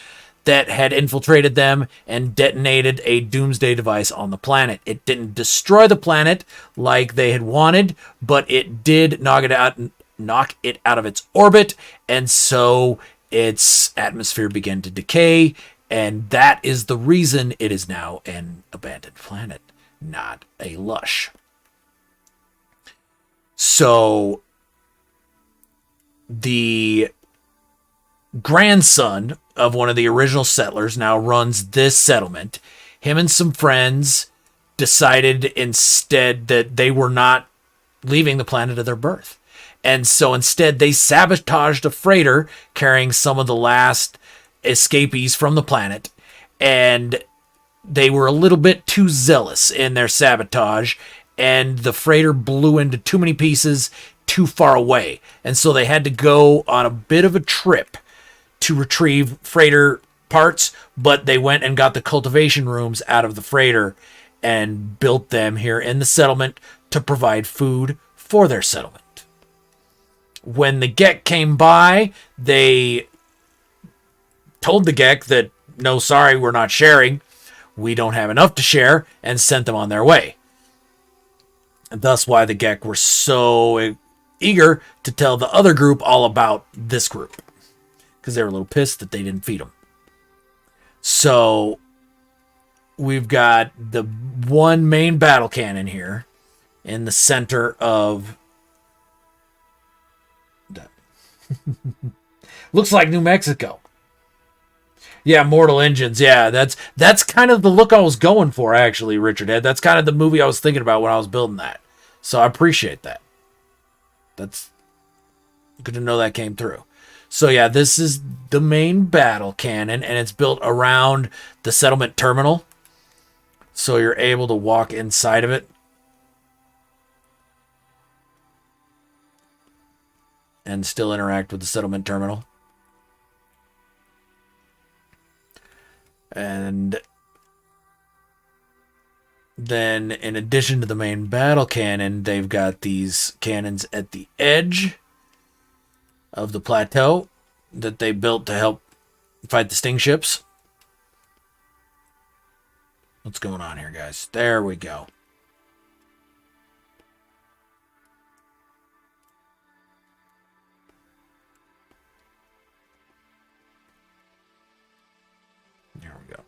that had infiltrated them and detonated a doomsday device on the planet. It didn't destroy the planet like they had wanted, but it did knock it out of its orbit, and so its atmosphere began to decay, and that is the reason it is now an abandoned planet, not a lush. So the grandson of one of the original settlers now runs this settlement. Him and some friends decided instead that they were not leaving the planet of their birth. And so instead, they sabotaged a freighter carrying some of the last escapees from the planet. And they were a little bit too zealous in their sabotage. And the freighter blew into too many pieces too far away. And so they had to go on a bit of a trip to retrieve freighter parts. But they went and got the cultivation rooms out of the freighter and built them here in the settlement to provide food for their settlement. When the Gek came by, they told the Gek that, no, sorry, we're not sharing. We don't have enough to share, and sent them on their way. And thus why the Gek were so eager to tell the other group all about this group, because they were a little pissed that they didn't feed them. So we've got the one main battle cannon here in the center of looks like New Mexico. Yeah, Mortal Engines. Yeah, that's kind of the look I was going for, actually, Richard Ed. That's kind of the movie I was thinking about when I was building that. So I appreciate that. That's good to know that came through. So yeah, this is the main battle cannon, and it's built around the settlement terminal. So you're able to walk inside of it. And still interact with the settlement terminal. And then, in addition to the main battle cannon, they've got these cannons at the edge of the plateau that they built to help fight the sting ships. What's going on here, guys? There we go. There we go.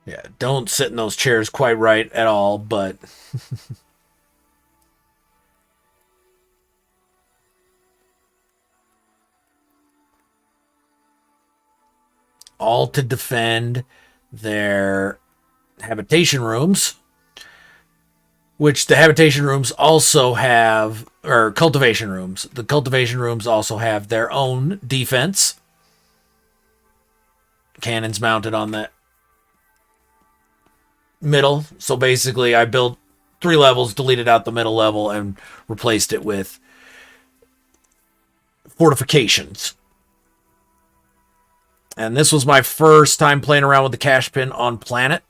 Yeah, don't sit in those chairs quite right at all, but all to defend their habitation rooms, which the habitation rooms also have, or cultivation rooms. The cultivation rooms also have their own defense. Cannons mounted on the middle. So basically, I built 3 levels, deleted out the middle level, and replaced it with fortifications. And this was my first time playing around with the cash pin on planet.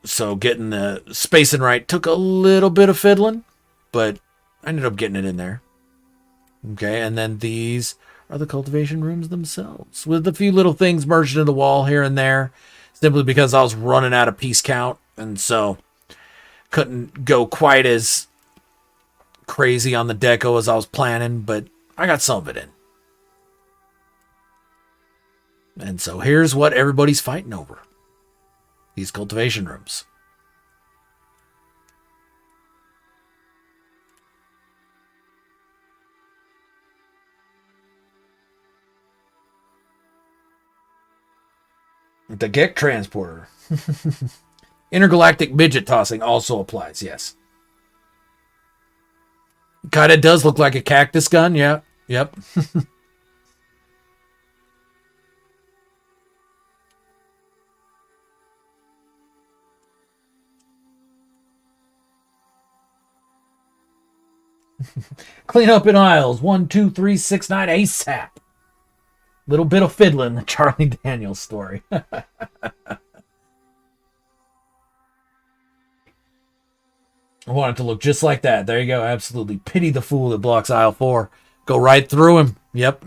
So getting the spacing right took a little bit of fiddling, but I ended up getting it in there. Okay, and then these are the cultivation rooms themselves, with a few little things merged into the wall here and there, simply because I was running out of piece count, and so couldn't go quite as crazy on the deco as I was planning, but I got some of it in. And so here's what everybody's fighting over. These cultivation rooms. The Gek transporter. Intergalactic midget tossing also applies, yes. Kinda does look like a cactus gun, yeah. Yep. Clean up in aisles 1, 2, 3, 6, 9 ASAP. Little bit of fiddling, the Charlie Daniels story. I want it to look just like that. There you go. Absolutely. Pity the fool that blocks aisle 4. Go right through him. Yep.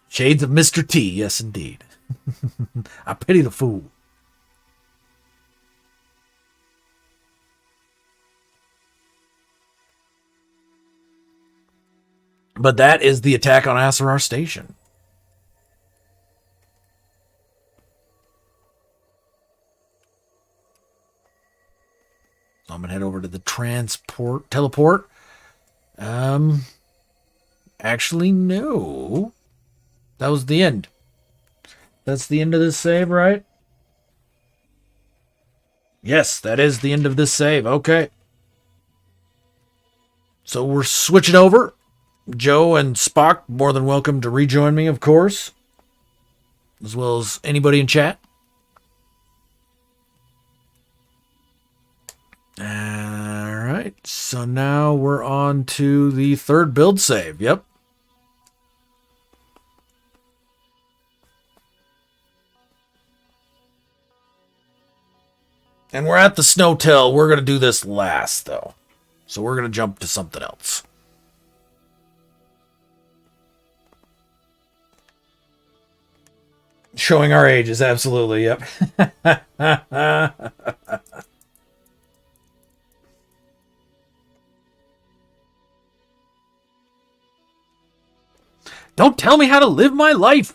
Shades of Mr. T. Yes, indeed. I pity the fool. But that is the attack on Asarar Station. So I'm going to head over to the teleport. Actually, no. That was the end. That's the end of this save, right? Yes, that is the end of this save. Okay. So we're switching over. Joe and Spock, more than welcome to rejoin me, of course, as well as anybody in chat. All right, so now we're on to the third build save. Yep. And we're at the Snowtail. We're going to do this last, though. So we're going to jump to something else. Showing our ages, absolutely, yep. Don't tell me how to live my life!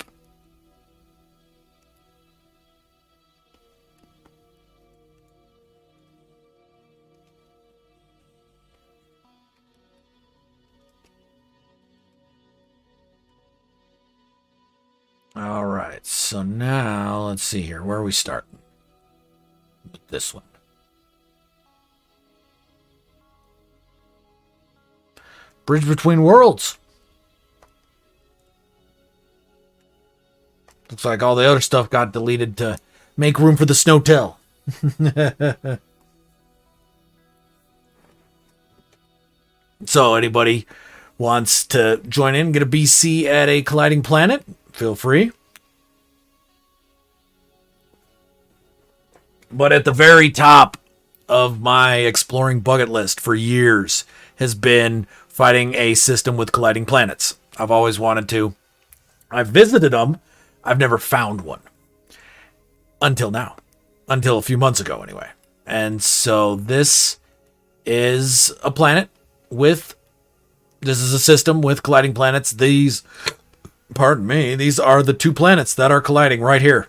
All right, so now let's see here. Where are we starting? With this one. Bridge Between Worlds. Looks like all the other stuff got deleted to make room for the Snowtail. So anybody wants to join in, get a BC at a colliding planet, feel free. But at the very top of my exploring bucket list for years has been fighting a system with colliding planets. I've always wanted to. I've visited them. I've never found one. Until now. Until a few months ago, anyway. And so this is a planet with This is a system with colliding planets. These, pardon me, these are the 2 planets that are colliding right here.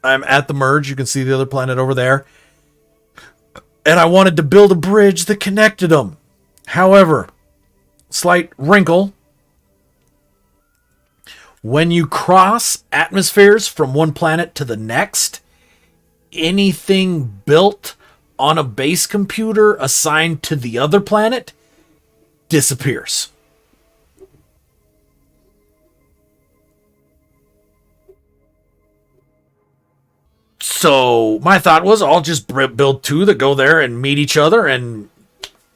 I'm at the merge. You can see the other planet over there. And I wanted to build a bridge that connected them. However, slight wrinkle. When you cross atmospheres from one planet to the next, anything built on a base computer assigned to the other planet disappears. So my thought was I'll just build 2 that go there and meet each other, and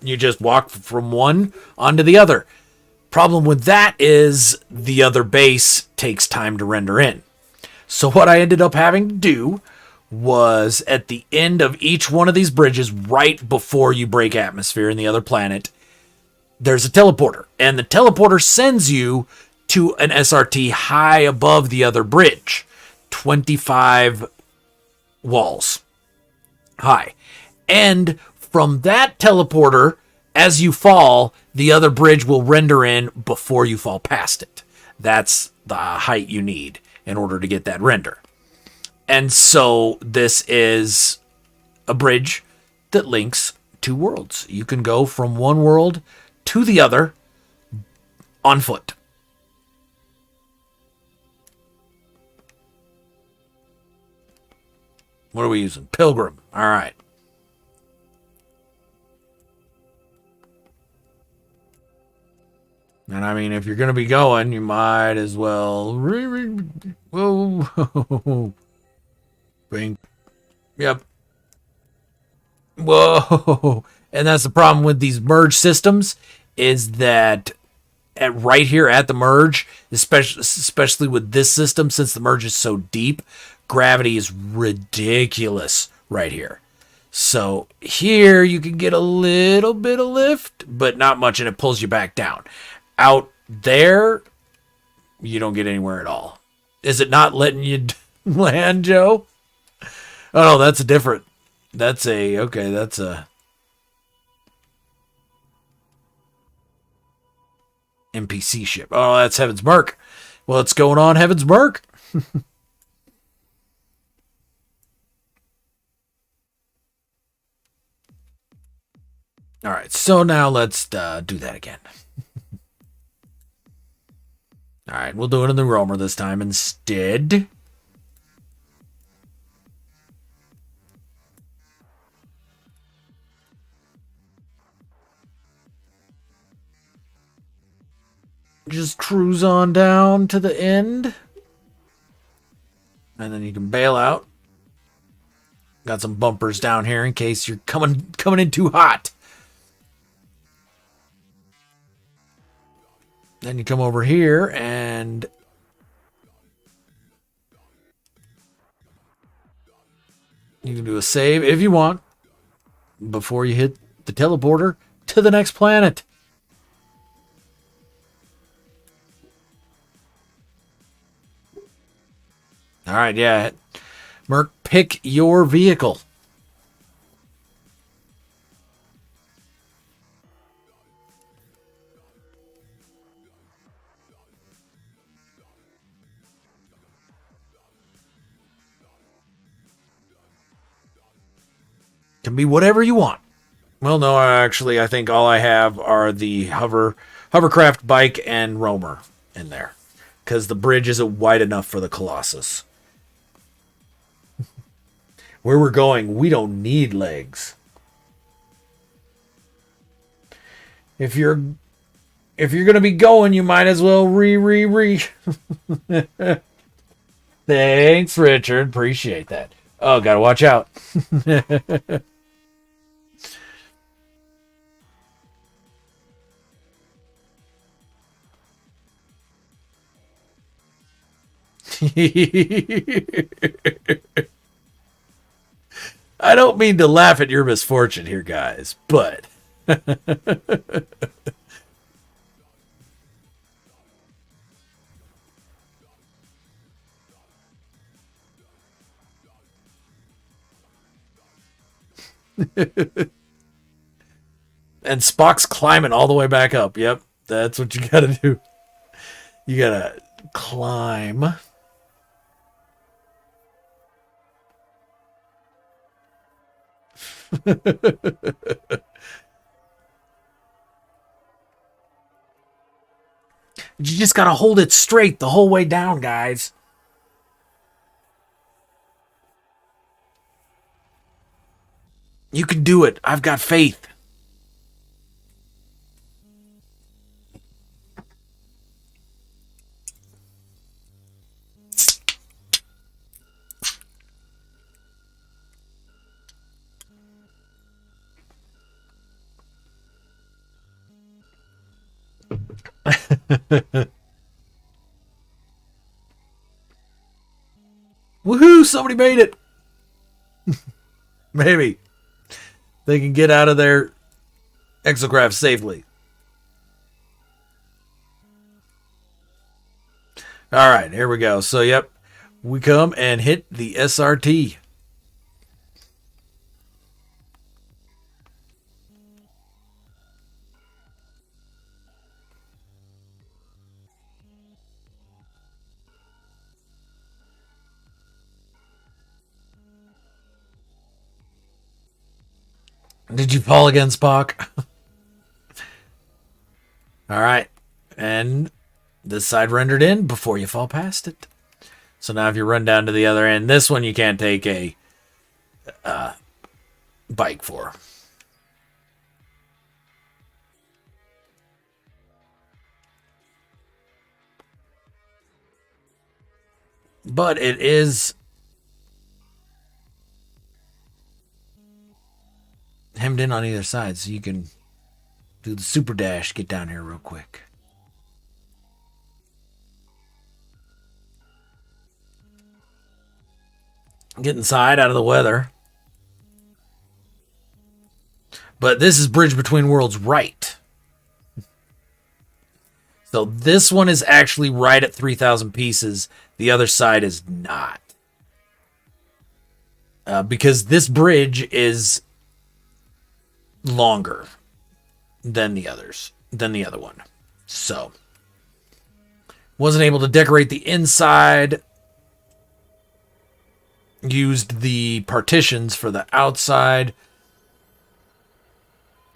you just walk from one onto the other. Problem with that is the other base takes time to render in. So what I ended up having to do was at the end of each one of these bridges, right before you break atmosphere in the other planet, there's a teleporter. And the teleporter sends you to an SRT high above the other bridge. 25 walls high. And from that teleporter, as you fall, the other bridge will render in before you fall past it. That's the height you need in order to get that render. And so this is a bridge that links 2 worlds. You can go from one world to the other on foot. What are we using? Pilgrim. All right. And I mean, if you're going to be going, you might as well. Whoa. Bing. Yep. Whoa. And that's the problem with these merge systems, is that right here at the merge, especially with this system, since the merge is so deep, gravity is ridiculous right here. So here you can get a little bit of lift, but not much, and it pulls you back down. Out there, you don't get anywhere at all. Is it not letting you land, Joe? Oh, no, that's a different. That's a NPC ship. Oh, that's Heaven's Mark. What's going on, Heaven's Mark? All right, so now let's do that again. All right, we'll do it in the roamer this time instead. Just cruise on down to the end. And then you can bail out. Got some bumpers down here in case you're coming in too hot. Then you come over here and you can do a save if you want before you hit the teleporter to the next planet. All right, yeah. Merc, pick your vehicle. Can be whatever you want. Well, no, actually, I think all I have are the hovercraft, bike, and roamer in there, because the bridge isn't wide enough for the Colossus. Where we're going, we don't need legs. If you're gonna be going, you might as well re. Thanks, Richard. Appreciate that. Oh, gotta watch out. I don't mean to laugh at your misfortune here, guys, but And Spock's climbing all the way back up. Yep, that's what you gotta do. You gotta climb. You just gotta hold it straight the whole way down, guys. You can do it. I've got faith. Woohoo! Somebody made it. Maybe they can get out of their exocraft safely. All right, here we go. So, yep, we come and hit the SRT. Did you fall again, Spock? All right, and this side rendered in before you fall past it. So now if you run down to the other end, this one you can't take a bike for. But it is hemmed in on either side, so you can do the super dash, get down here real quick. Get inside out of the weather. But this is Bridge Between Worlds right. So this one is actually right at 3,000 pieces. The other side is not. Because this bridge is longer than the others, than the other one. So, wasn't able to decorate the inside. Used the partitions for the outside.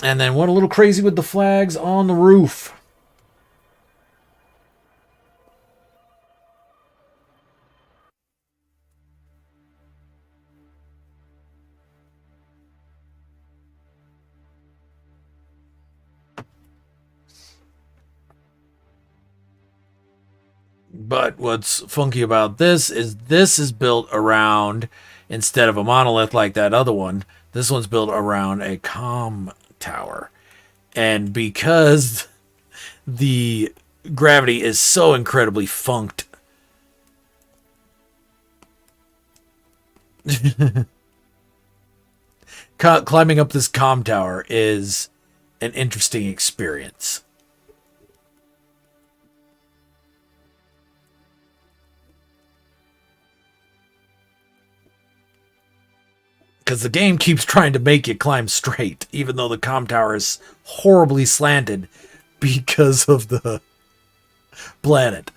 And then went a little crazy with the flags on the roof. But what's funky about this is built around, instead of a monolith like that other one, this one's built around a comm tower. And because the gravity is so incredibly funked, climbing up this comm tower is an interesting experience. Because the game keeps trying to make you climb straight, even though the comm tower is horribly slanted because of the planet.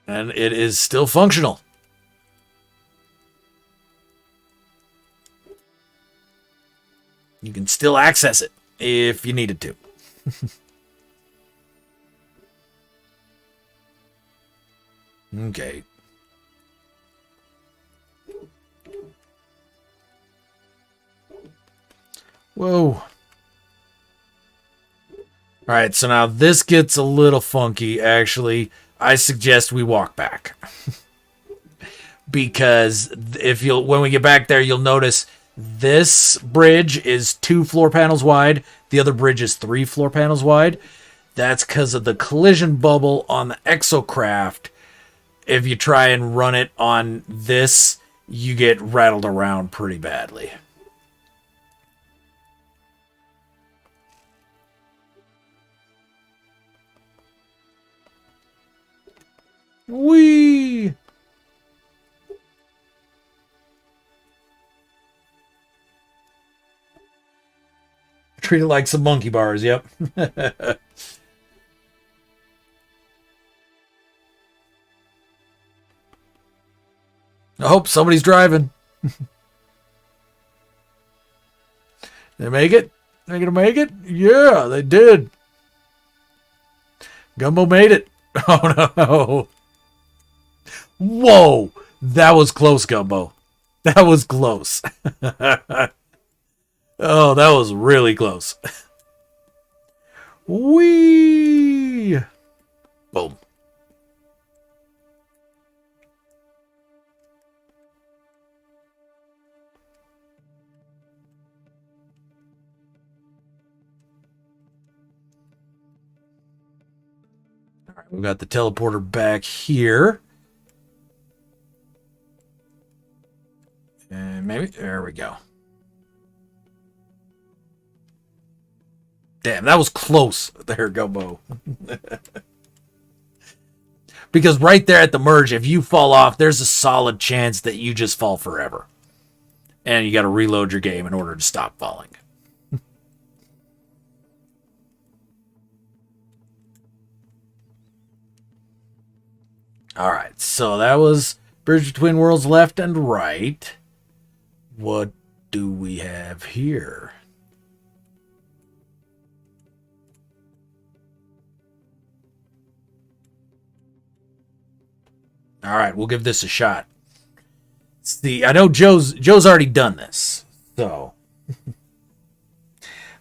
And it is still functional. You can still access it if you needed to. Okay. Whoa. All right, so now this gets a little funky, actually. I suggest we walk back. Because when we get back there, you'll notice this bridge is 2 floor panels wide. The other bridge is 3 floor panels wide. That's because of the collision bubble on the exocraft. If you try and run it on this, you get rattled around pretty badly. Whee! Treat it like some monkey bars. Yep. I hope somebody's driving. They make it? They gonna make it? Yeah, they did. Gumbo made it. Oh no. Whoa. That was close, Gumbo. That was close. Oh, that was really close. Whee! Boom. All right, we've got the teleporter back here. And maybe, there we go. Damn, that was close there, Gumbo. Because right there at the merge, if you fall off, there's a solid chance that you just fall forever. And you got to reload your game in order to stop falling. All right, so that was Bridge Between Worlds left and right. What do we have here? All right, we'll give this a shot. See, I know Joe's already done this, so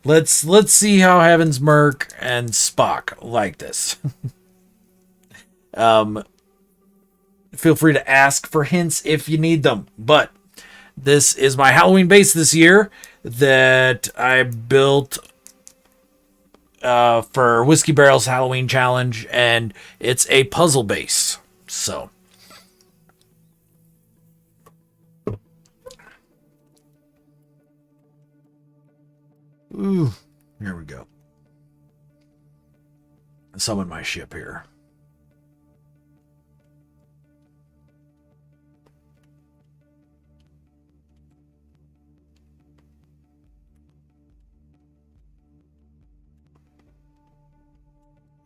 let's see how Heaven's Merc and Spock like this. Feel free to ask for hints if you need them, but this is my Halloween base this year that I built for Whiskey Barrel's Halloween Challenge, and it's a puzzle base, so. Ooh, here we go. Summon my ship here.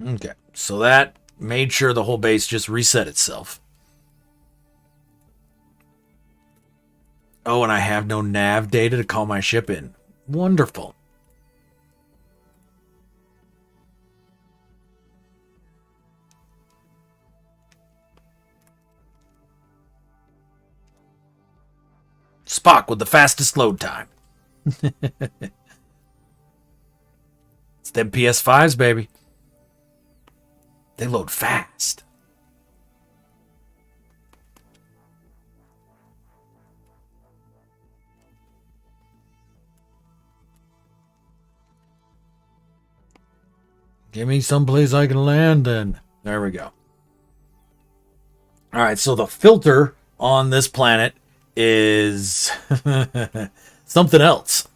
Okay, so that made sure the whole base just reset itself. Oh, and I have no nav data to call my ship in. Wonderful. Spock with the fastest load time. It's them PS5s, baby. They load fast. Give me someplace I can land in. There we go. All right, so the filter on this planet is something else.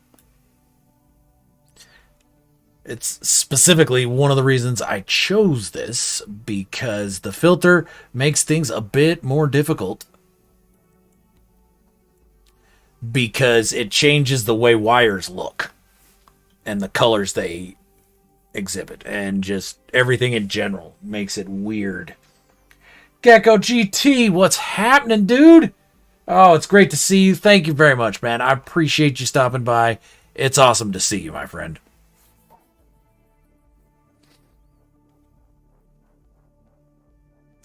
It's specifically one of the reasons I chose this, because the filter makes things a bit more difficult. Because it changes the way wires look and the colors they exhibit, and just everything in general makes it weird. Gecko GT, what's happening, dude? Oh, it's great to see you. Thank you very much, man. I appreciate you stopping by. It's awesome to see you, my friend.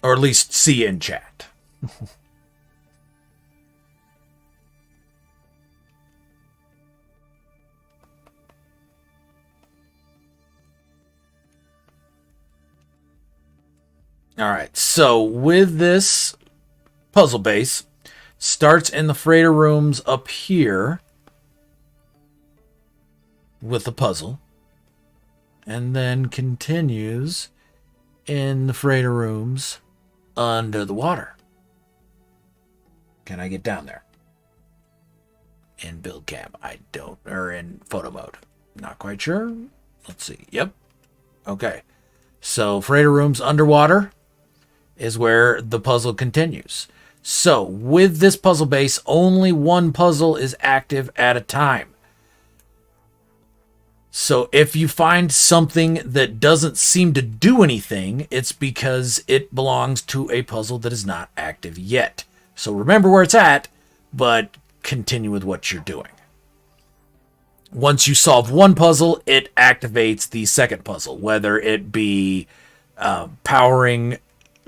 Or at least see you in chat. All right, so with this puzzle base, starts in the freighter rooms up here with the puzzle, and then continues in the freighter rooms under the water. Can I get down there? In build cam, I don't, or in photo mode. Not quite sure. Let's see. Yep. Okay. So freighter rooms underwater is where the puzzle continues. So with this puzzle base, only one puzzle is active at a time. So if you find something that doesn't seem to do anything, it's because it belongs to a puzzle that is not active yet. So remember where it's at, but continue with what you're doing. Once you solve one puzzle, it activates the second puzzle, whether it be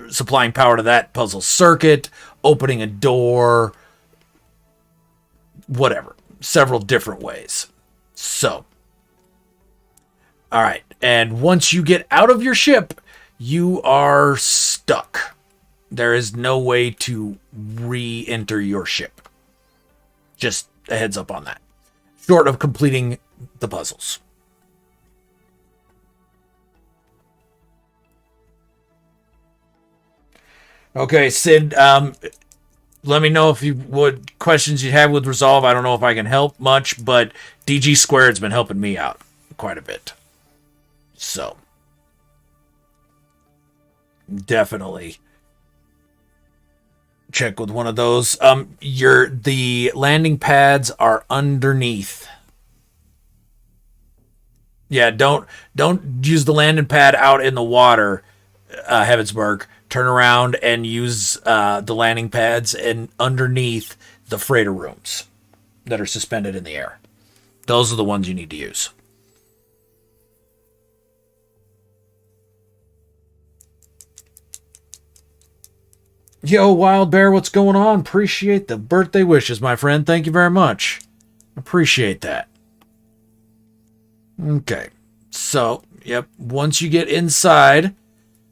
supplying power to that puzzle circuit, opening a door, whatever. Several different ways. So, all right. And once you get out of your ship, you are stuck. There is no way to re-enter your ship. Just a heads up on that. Short of completing the puzzles. Okay, Sid, let me know if you would questions you have with Resolve. I don't know if I can help much, but DG Squared's been helping me out quite a bit. So, definitely check with one of those. The landing pads are underneath. Yeah, don't use the landing pad out in the water, Heavensburg. Turn around and use the landing pads and underneath the freighter rooms that are suspended in the air. Those are the ones you need to use. Yo, Wild Bear, what's going on? Appreciate the birthday wishes, my friend. Thank you very much. Appreciate that. Okay. So, yep. Once you get inside,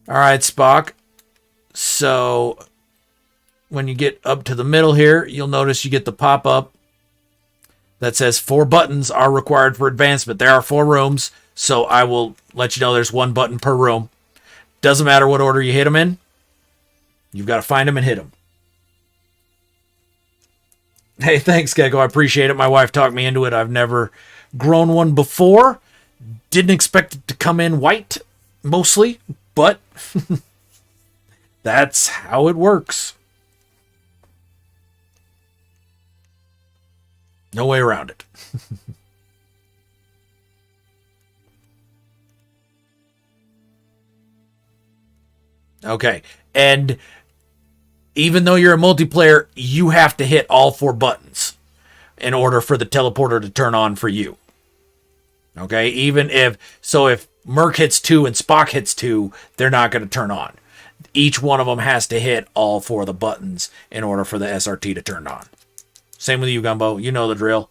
all right, Spock. So, when you get up to the middle here, you'll notice you get the pop-up that says 4 buttons are required for advancement. There are 4 rooms, so I will let you know there's 1 button per room. Doesn't matter what order you hit them in. You've got to find them and hit them. Hey, thanks, Gecko. I appreciate it. My wife talked me into it. I've never grown one before. Didn't expect it to come in white, mostly, but that's how it works. No way around it. Okay, and even though you're a multiplayer, you have to hit all 4 buttons in order for the teleporter to turn on for you. Okay, if Merc hits 2 and Spock hits 2, they're not going to turn on. Each one of them has to hit all 4 of the buttons in order for the SRT to turn on. Same with you, Gumbo. You know the drill.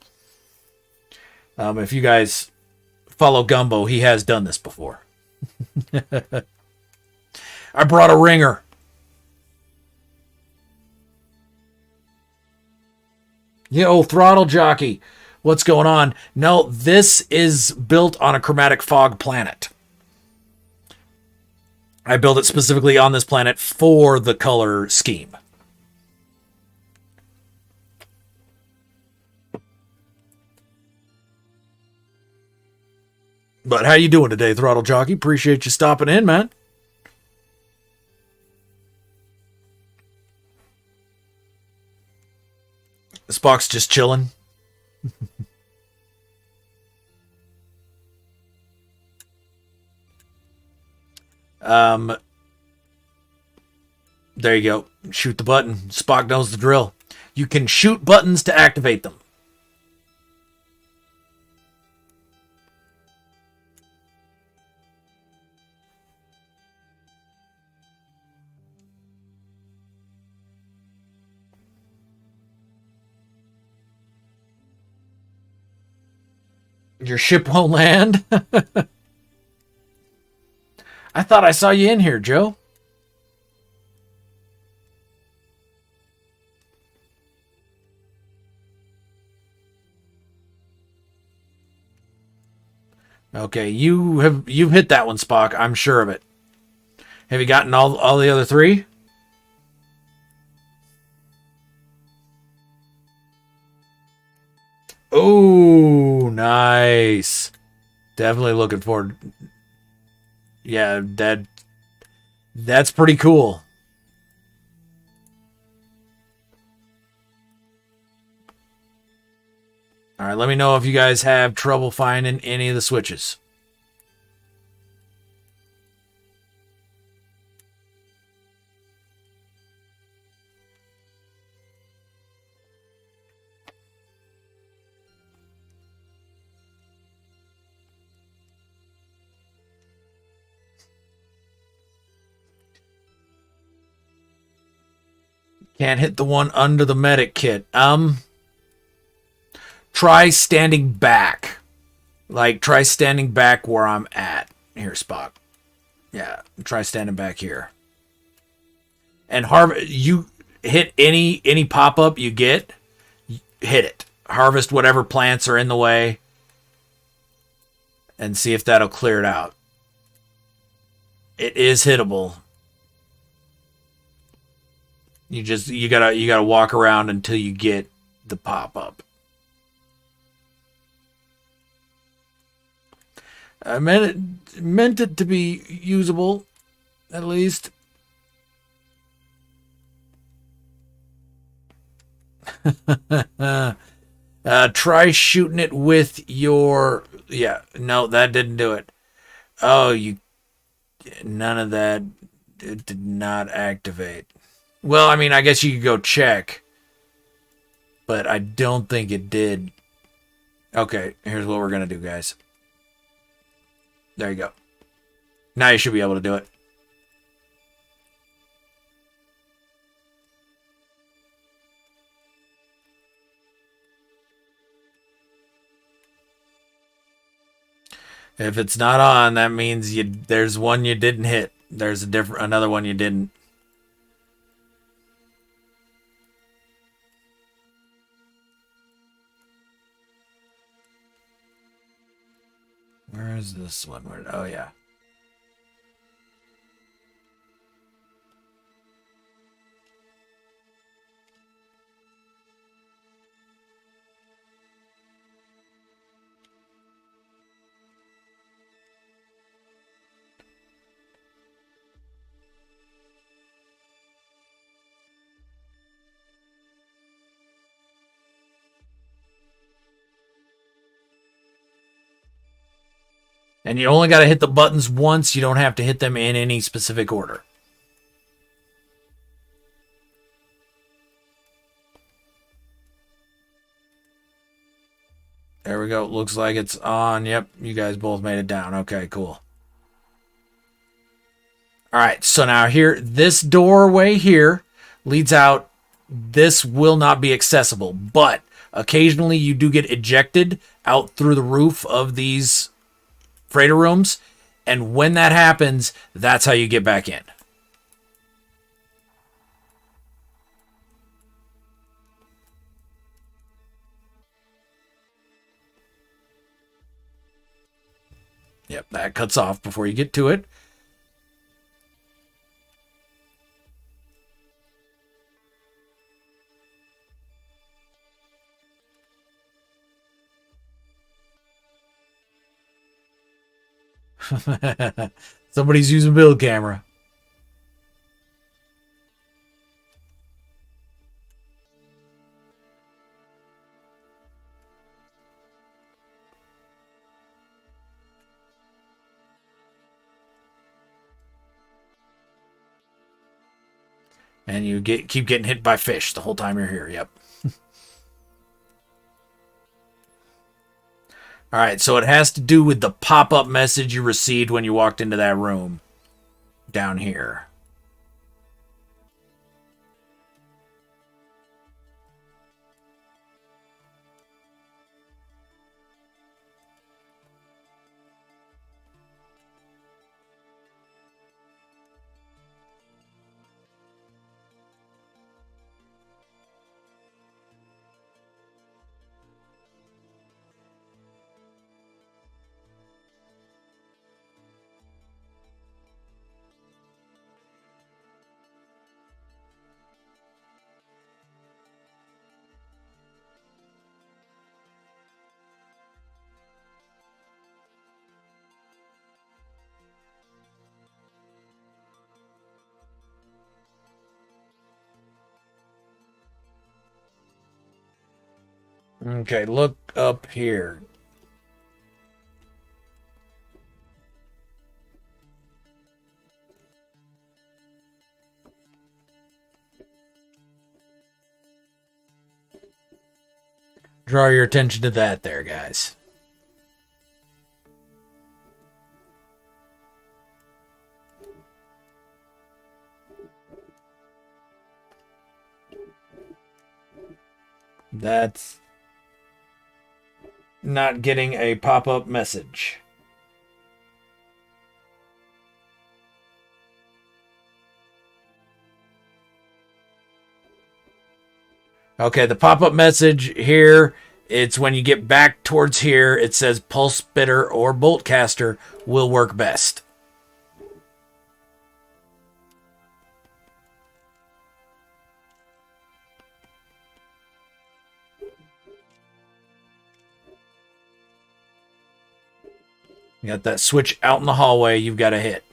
If you guys follow Gumbo, he has done this before. I brought a ringer. Yo, Throttle Jockey. What's going on? No, this is built on a chromatic fog planet. I built it specifically on this planet for the color scheme. But how you doing today, Throttle Jockey? Appreciate you stopping in, man. Spock's just chilling. There you go. Shoot the button. Spock knows the drill. You can shoot buttons to activate them. Your ship won't land? I thought I saw you in here, Joe. Okay, you've hit that one, Spock. I'm sure of it. Have you gotten all the other 3? Oh, nice. Definitely looking forward. Yeah, that's pretty cool. All right, let me know if you guys have trouble finding any of the switches. Can't hit the one under the medic kit. Try standing back. Like, try standing back where I'm at. Here, Spock. Yeah, try standing back here. And you hit any pop-up you get, hit it. Harvest whatever plants are in the way and see if that'll clear it out. It is hittable. You gotta walk around until you get the pop-up. I meant it to be usable, at least. Try shooting it with your... Yeah, no, that didn't do it. Oh, none of that. It did not activate. Well, I mean, I guess you could go check. But I don't think it did. Okay, here's what we're going to do, guys. There you go. Now you should be able to do it. If it's not on, that means there's one you didn't hit. There's another one you didn't. Where is this one? Oh, yeah. And you only got to hit the buttons once. You don't have to hit them in any specific order. There we go. Looks like it's on. Yep, you guys both made it down. Okay, cool. All right, so now here, this doorway here leads out. This will not be accessible, but occasionally you do get ejected out through the roof of these freighter rooms, and when that happens, that's how you get back in. Yep, that cuts off before you get to it. Somebody's using build camera. And you keep getting hit by fish the whole time you're here. Yep. All right, so it has to do with the pop-up message you received when you walked into that room down here. Okay, look up here. Draw your attention to that there, guys. That's not getting a pop-up message. Okay, the pop-up message here, it's when you get back towards here, it says Pulse Spitter or Bolt Caster will work best. You got that switch out in the hallway you've got to hit.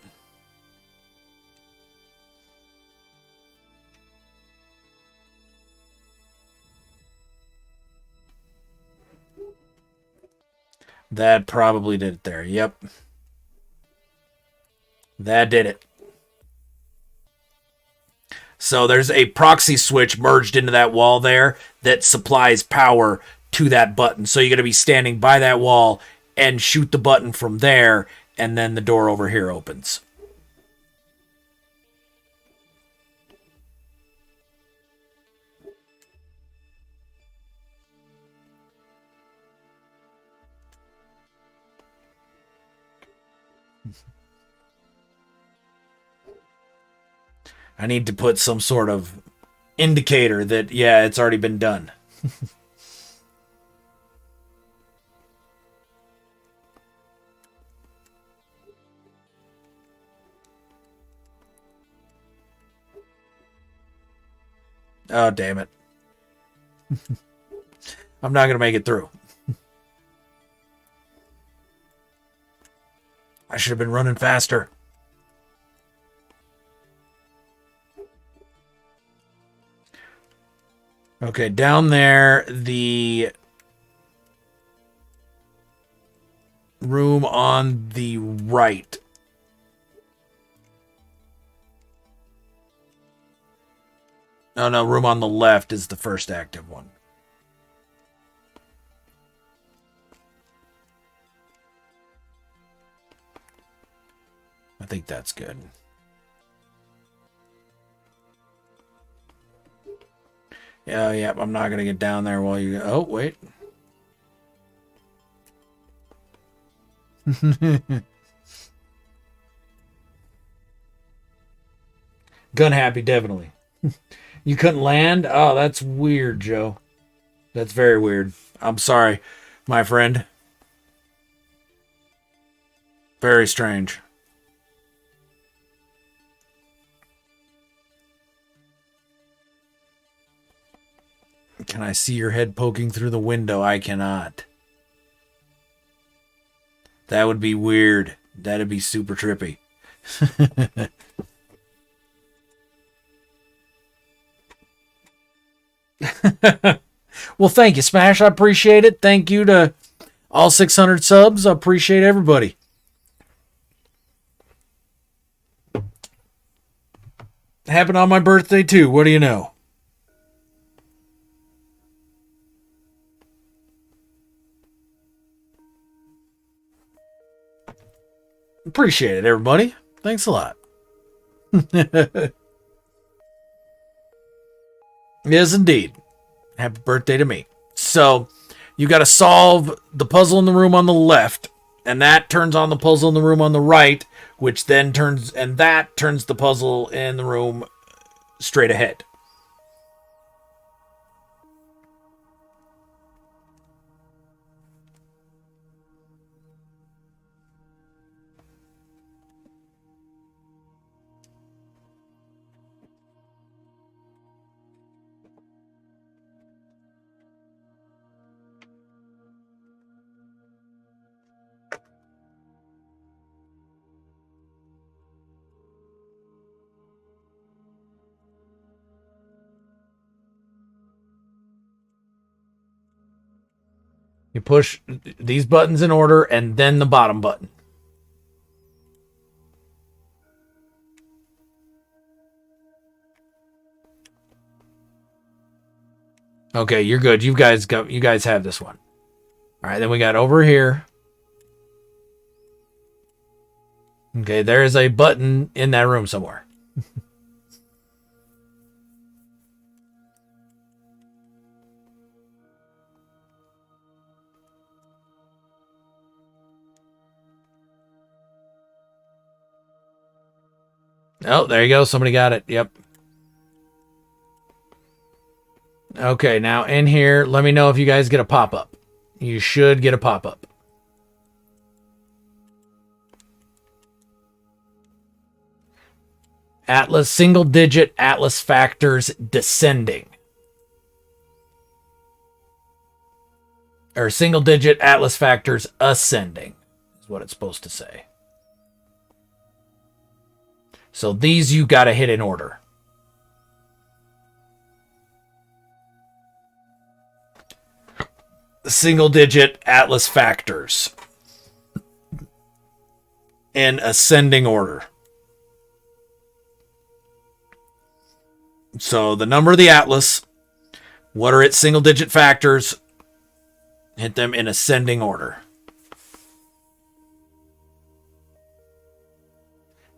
That probably did it there. Yep. That did it. So there's a proxy switch merged into that wall there that supplies power to that button. So you're going to be standing by that wall and shoot the button from there, and then the door over here opens. I need to put some sort of indicator that, yeah, it's already been done. Oh, damn it. I'm not going to make it through. I should have been running faster. Okay, down there, the room on the right. Oh, no, room on the left is the first active one. I think that's good. Yeah, I'm not going to get down there while you... Oh, wait. Gun happy, definitely. You couldn't land? Oh, that's weird, Joe. That's very weird. I'm sorry, my friend. Very strange. Can I see your head poking through the window? I cannot. That would be weird. That'd be super trippy. Well, thank you, Smash. I appreciate it. Thank you to all 600 subs. I appreciate everybody. Happened on my birthday, too. What do you know? Appreciate it, everybody. Thanks a lot. Yes, indeed. Happy birthday to me. So, you got to solve the puzzle in the room on the left, and that turns on the puzzle in the room on the right, which then turns the puzzle in the room straight ahead. You push these buttons in order and then the bottom button. Okay, you're good. You guys have this one. All right, then we got over here. Okay, there is a button in that room somewhere. Oh, there you go. Somebody got it. Yep. Okay, now in here, let me know if you guys get a pop-up. You should get a pop-up. Atlas, single-digit Atlas factors descending. Or single-digit Atlas factors ascending is what it's supposed to say. So these you got to hit in order. Single-digit Atlas factors in ascending order. So the number of the Atlas, what are its single-digit factors? Hit them in ascending order.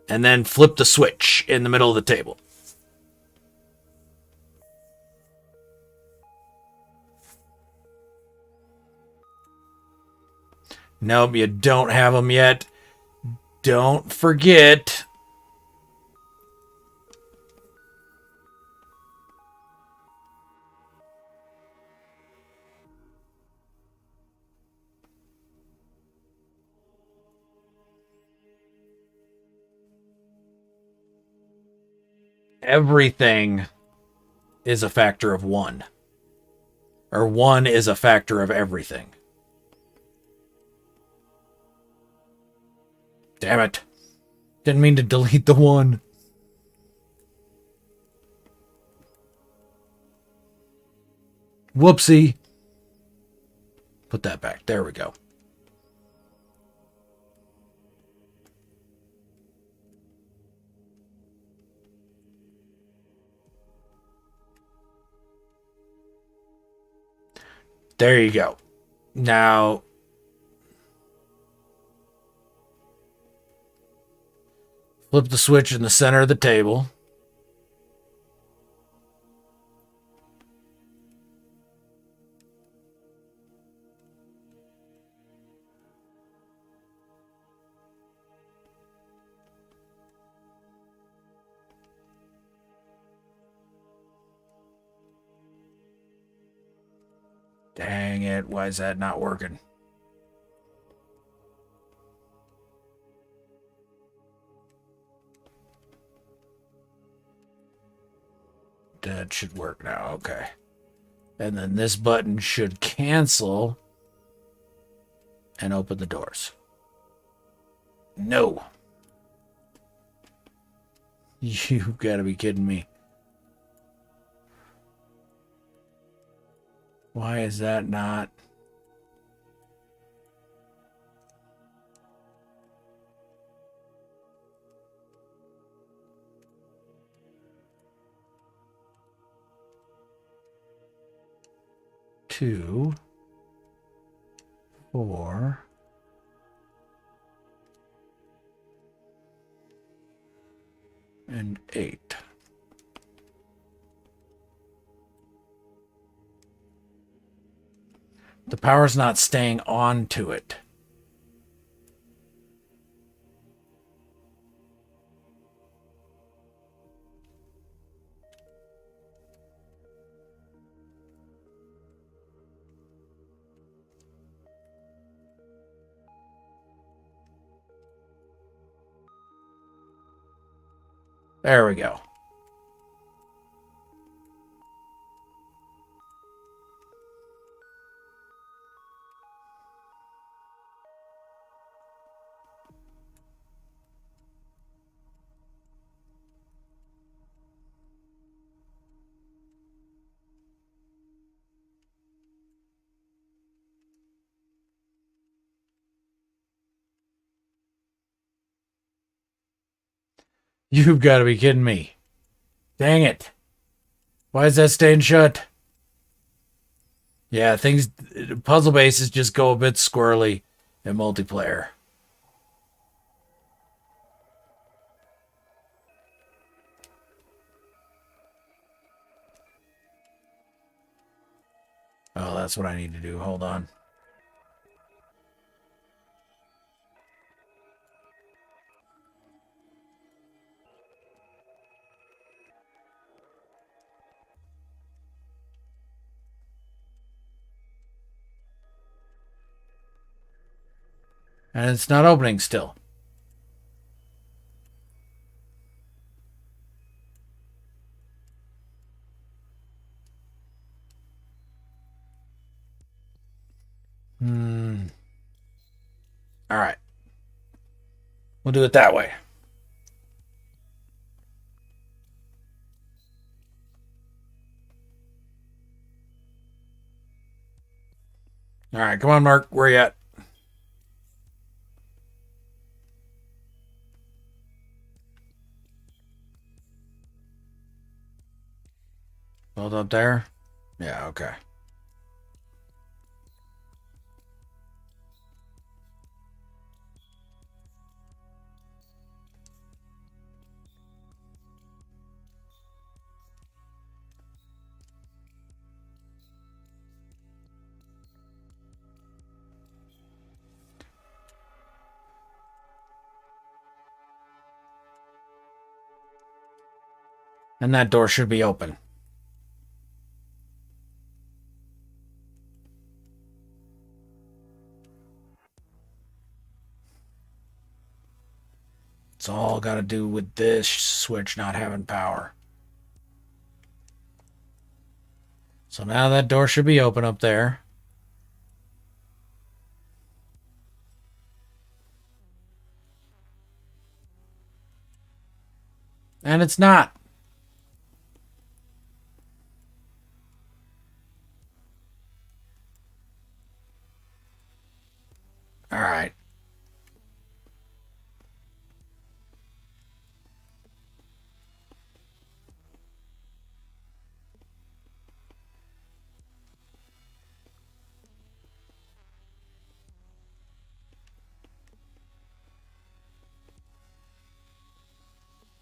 And then flip the switch in the middle of the table. Nope, you don't have them yet. Don't forget. Everything is a factor of 1. Or 1 is a factor of everything. Damn it. Didn't mean to delete the 1. Whoopsie. Put that back. There we go. There you go. Now, flip the switch in the center of the table. Dang it. Why is that not working? That should work now. Okay. And then this button should cancel and open the doors. No. You've got to be kidding me. Why is that not? Two, 4, and 8. The power's not staying on to it. There we go. You've got to be kidding me. Dang it. Why is that staying shut? Yeah, puzzle bases just go a bit squirrely in multiplayer. Oh, that's what I need to do. Hold on. And it's not opening still. All right. We'll do it that way. All right, come on, Mark. Where you at? Hold up there. Yeah, okay. And that door should be open. It's all got to do with this switch not having power. So now that door should be open up there. And it's not. All right.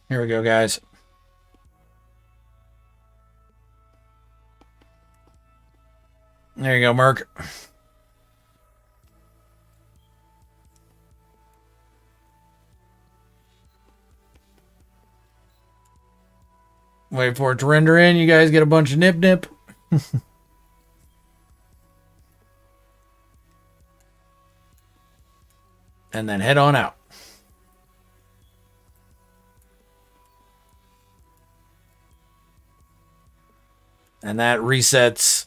Here we go, guys. There you go, Merc. Wait for it to render in. You guys get a bunch of nip. And then head on out. And that resets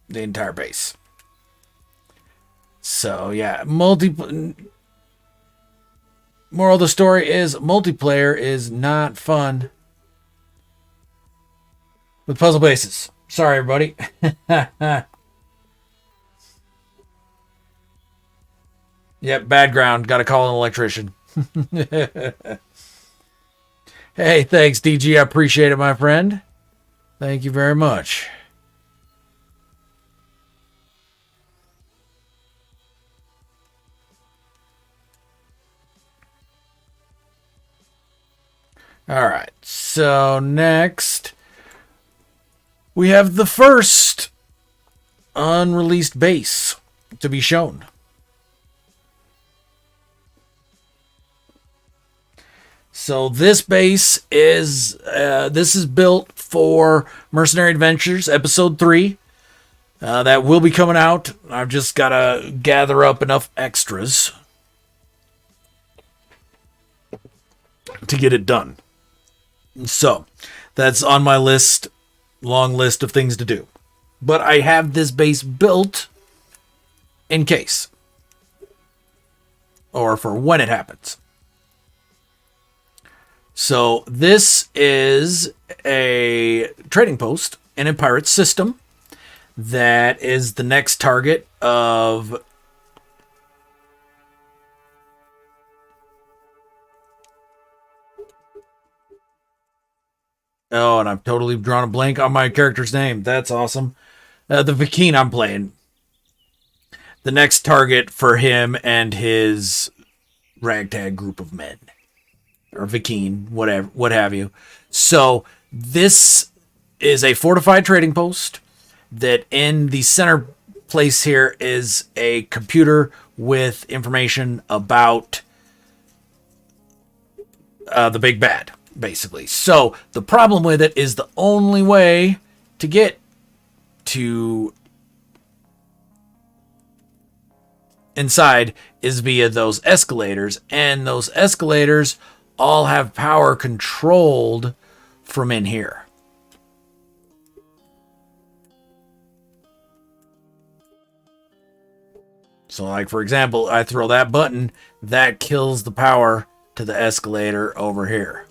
the entire base. So, yeah, moral of the story is multiplayer is not fun with puzzle bases. Sorry, everybody. Yep, bad ground. Got to call an electrician. Hey, thanks, DG. I appreciate it, my friend. Thank you very much. All right. So next, we have the first unreleased base to be shown. So this base is built for Mercenary Adventures Episode 3. That will be coming out. I've just got to gather up enough extras to get it done. So that's on my list, long list of things to do. But I have this base built in case, or for when it happens. So this is a trading post in a pirate system that is the next target of Oh, and I've totally drawn a blank on my character's name. That's awesome. The Vikine I'm playing. The next target for him and his ragtag group of men, or Vikine, whatever, what have you. So this is a fortified trading post that in the center place here is a computer with information about the big bad, basically. So the problem with it is the only way to get to inside is via those escalators, and those escalators all have power controlled from in here. So, like, for example, I throw that button, that kills the power to the escalator over here.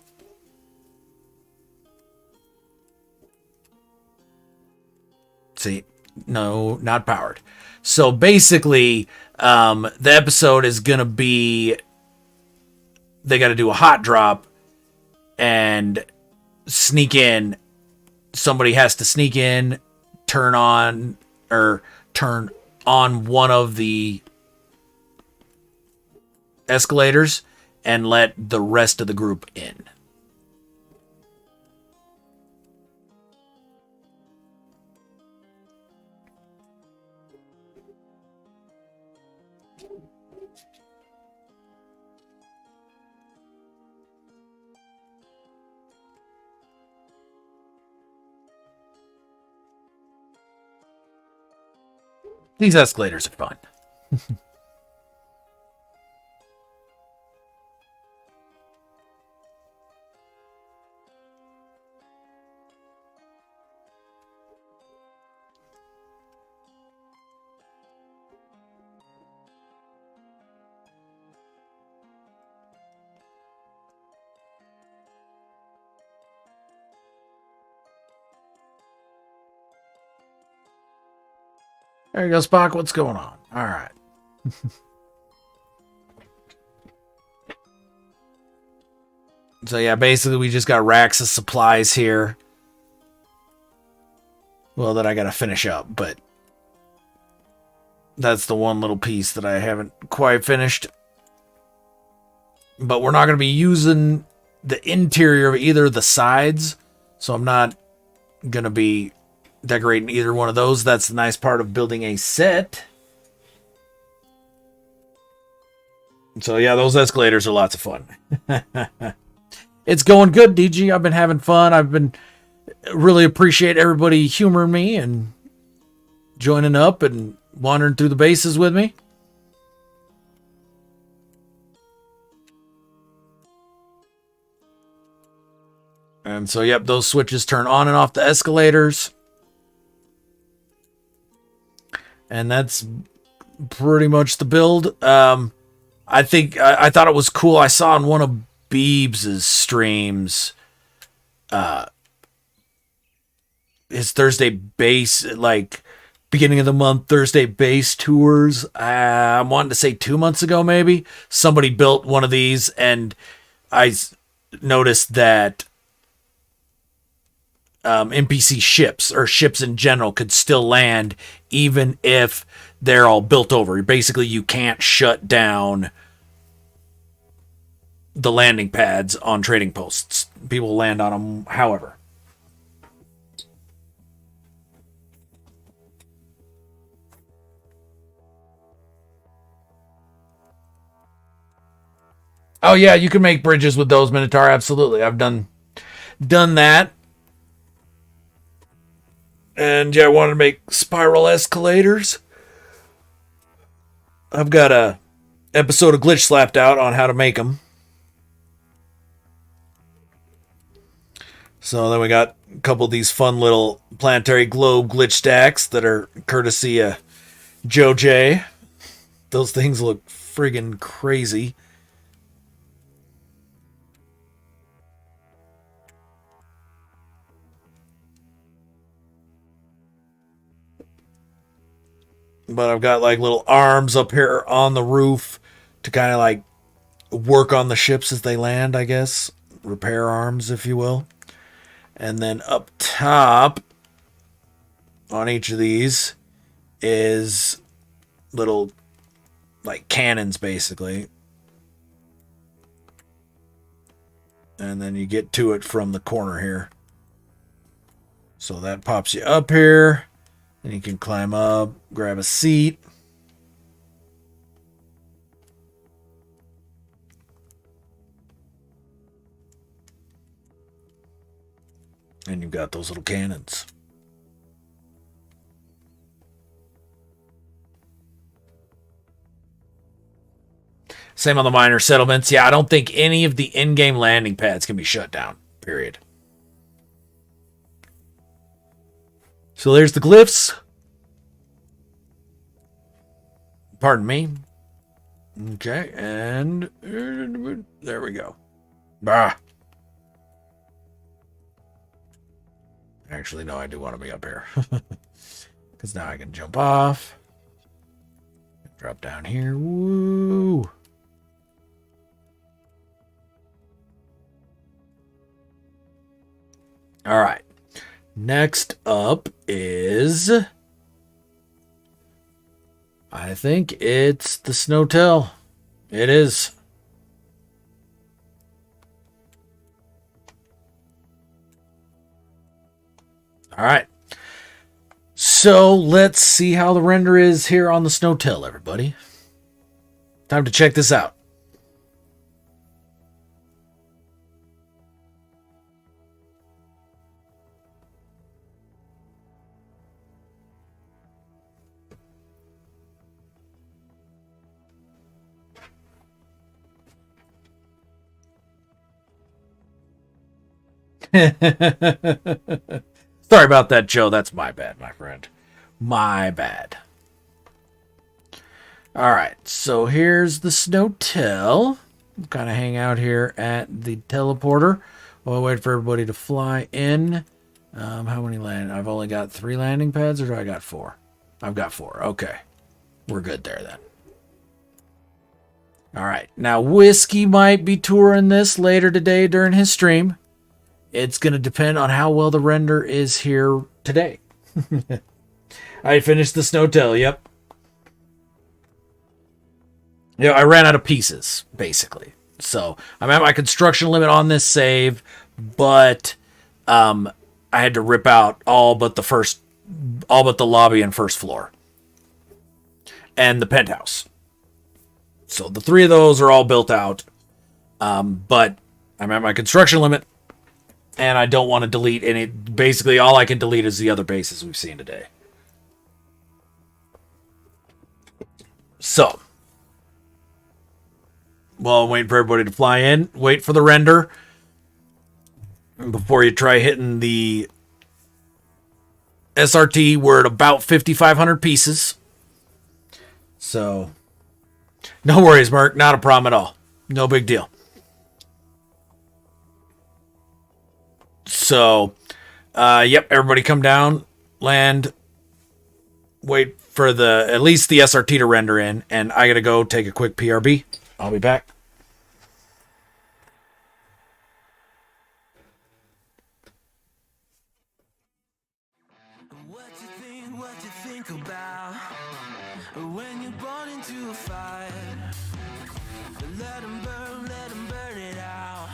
See, no, not powered. So basically, the episode is going to be they got to do a hot drop and sneak in. Somebody has to sneak in, turn on one of the escalators and let the rest of the group in. These escalators are fun. There you go, Spock. What's going on? All right. So yeah, basically we just got racks of supplies here. Well, that I gotta finish up, but that's the one little piece that I haven't quite finished. But we're not gonna be using the interior of either of the sides, so I'm not gonna be decorating either one of those. That's the nice part of building a set. So yeah, those escalators are lots of fun. It's going good, DG. I've been having fun. I've been really appreciate everybody humoring me and joining up and wandering through the bases with me. And so, yep, those switches turn on and off the escalators. And that's pretty much the build. I think I thought it was cool. I saw on one of Beebs' streams, his Thursday base, like beginning of the month Thursday base tours. I'm wanting to say 2 months ago, maybe somebody built one of these, and I noticed that NPC ships or ships in general could still land even if they're all built over. Basically, you can't shut down the landing pads on trading posts. People land on them however. Oh yeah, you can make bridges with those, Minotaur. Absolutely. I've done that. And yeah, I wanted to make spiral escalators. I've got a episode of Glitch slapped out on how to make them. So then we got a couple of these fun little planetary globe glitch stacks that are courtesy of Joe J. Those things look friggin' crazy. But I've got like little arms up here on the roof to kind of like work on the ships as they land, I guess. Repair arms, if you will. And then up top on each of these is little like cannons basically. And then you get to it from the corner here. So that pops you up here. And you can climb up, grab a seat. And you've got those little cannons. Same on the minor settlements. Yeah, I don't think any of the in-game landing pads can be shut down. Period. So there's the glyphs. Pardon me. Okay, and there we go. Bah. Actually, no, I do want to be up here. Because now I can jump off. Drop down here. Woo! All right. Next up is... I think it's the Snowtail. It is. All right. So let's see how the render is here on the Snowtail, everybody. Time to check this out. Sorry about that, Joe. That's my bad, my friend. My bad. All right, so here's the Snowtail. Kind of hang out here at the teleporter while I wait for everybody to fly in. How many land? I've only got 3 landing pads, or do I got 4? I've got 4. Okay, we're good there then. All right, now Whiskey might be touring this later today during his stream. It's going to depend on how well the render is here today. I finished the Snowtail, yep. Yeah, I ran out of pieces, basically. So I'm at my construction limit on this save, but I had to rip out all but the lobby and first floor. And the penthouse. So the 3 of those are all built out. But I'm at my construction limit. And I don't want to delete any. Basically, all I can delete is the other bases we've seen today. So, well, I'm waiting for everybody to fly in. Wait for the render before you try hitting the SRT. We're at about 5,500 pieces. So, no worries, Merc. Not a problem at all. No big deal. So, yep, everybody come down, land, wait for at least the SRT to render in, and I gotta go take a quick PRB. I'll be back. What you think about when you're born into a fire? Let them burn it out.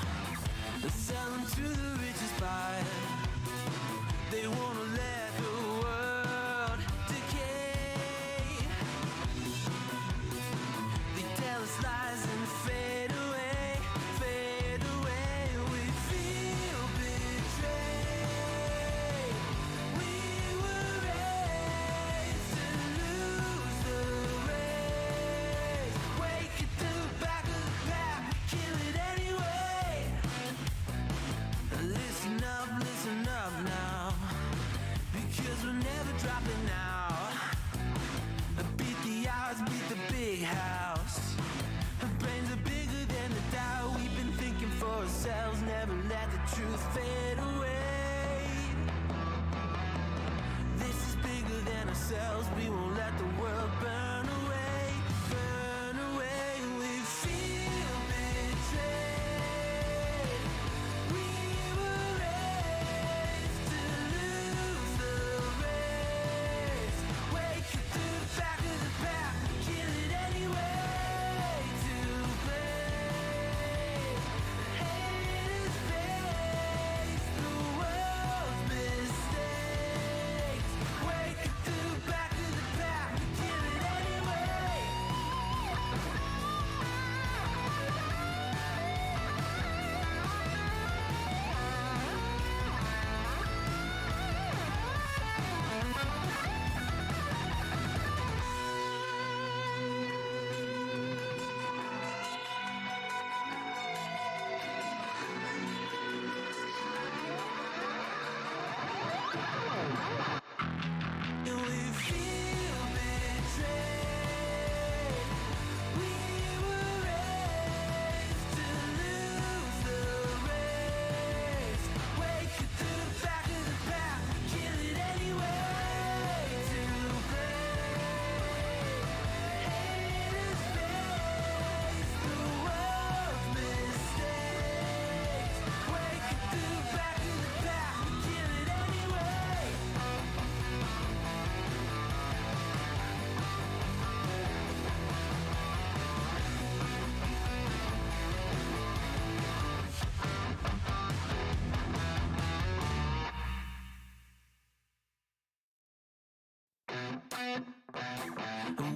Sell them to the richest buyer. They wanna let the world decay. They tell us lies and fade away, fade away. We feel betrayed. We were raised to lose the race.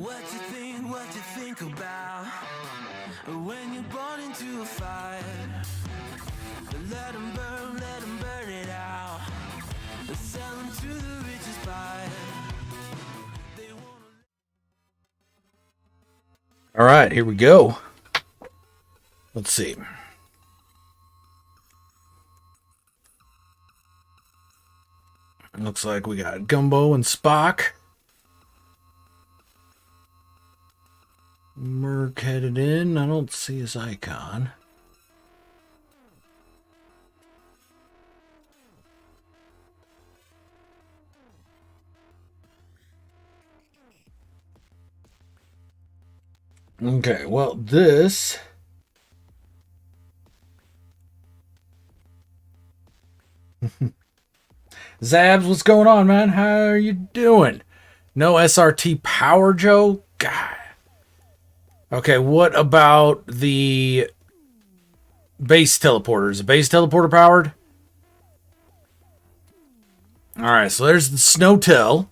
What you think about when you're born into a fire? Let them burn it out. Sell them to the richest buyer. They wanna... All right, here we go. Let's see. Looks like we got Gumbo and Spock. Merc headed in. I don't see his icon. Okay, well, this... Zabs, what's going on, man? How are you doing? No SRT power, Joe? God. Okay, what about the base teleporter? Is the base teleporter powered? Alright, so there's the Snowtel.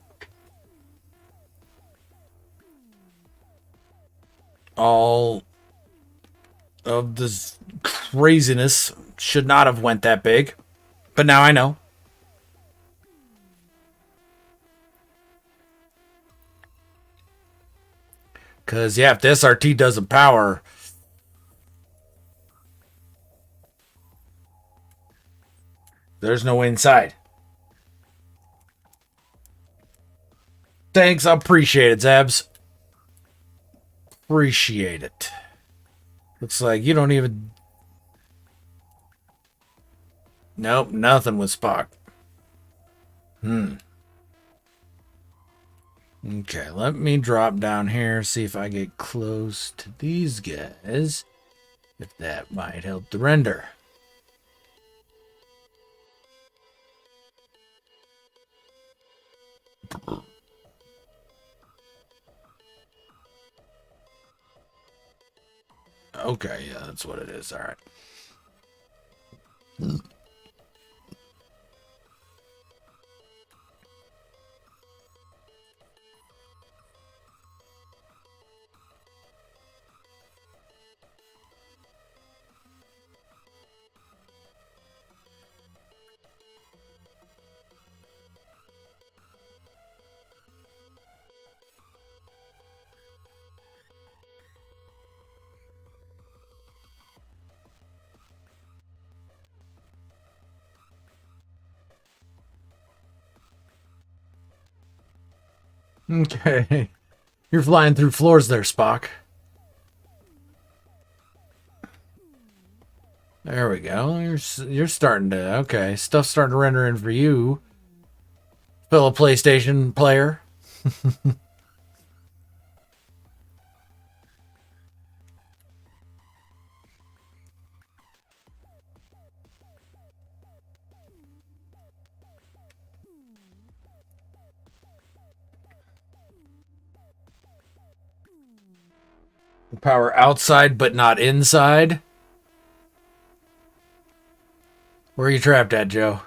All of this craziness should not have went that big. But now I know. Because, yeah, if the SRT doesn't power... there's no way inside. Thanks, I appreciate it, Zabs. Appreciate it. Looks like you don't even... Nope, nothing with Spock. Okay, let me drop down here, see if I get close to these guys. If that might help the render. Okay, yeah, that's what it is. All right. Okay. You're flying through floors there, Spock. There we go. You're starting to... Okay, stuff's starting to render in for you, fellow PlayStation player. Power outside, but not inside. Where are you trapped at, Joe?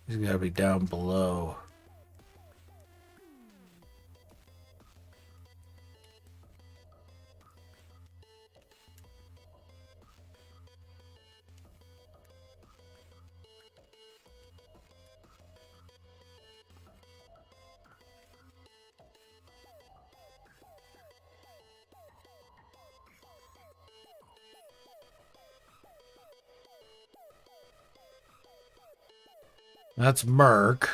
He's got to be down below. That's Merc.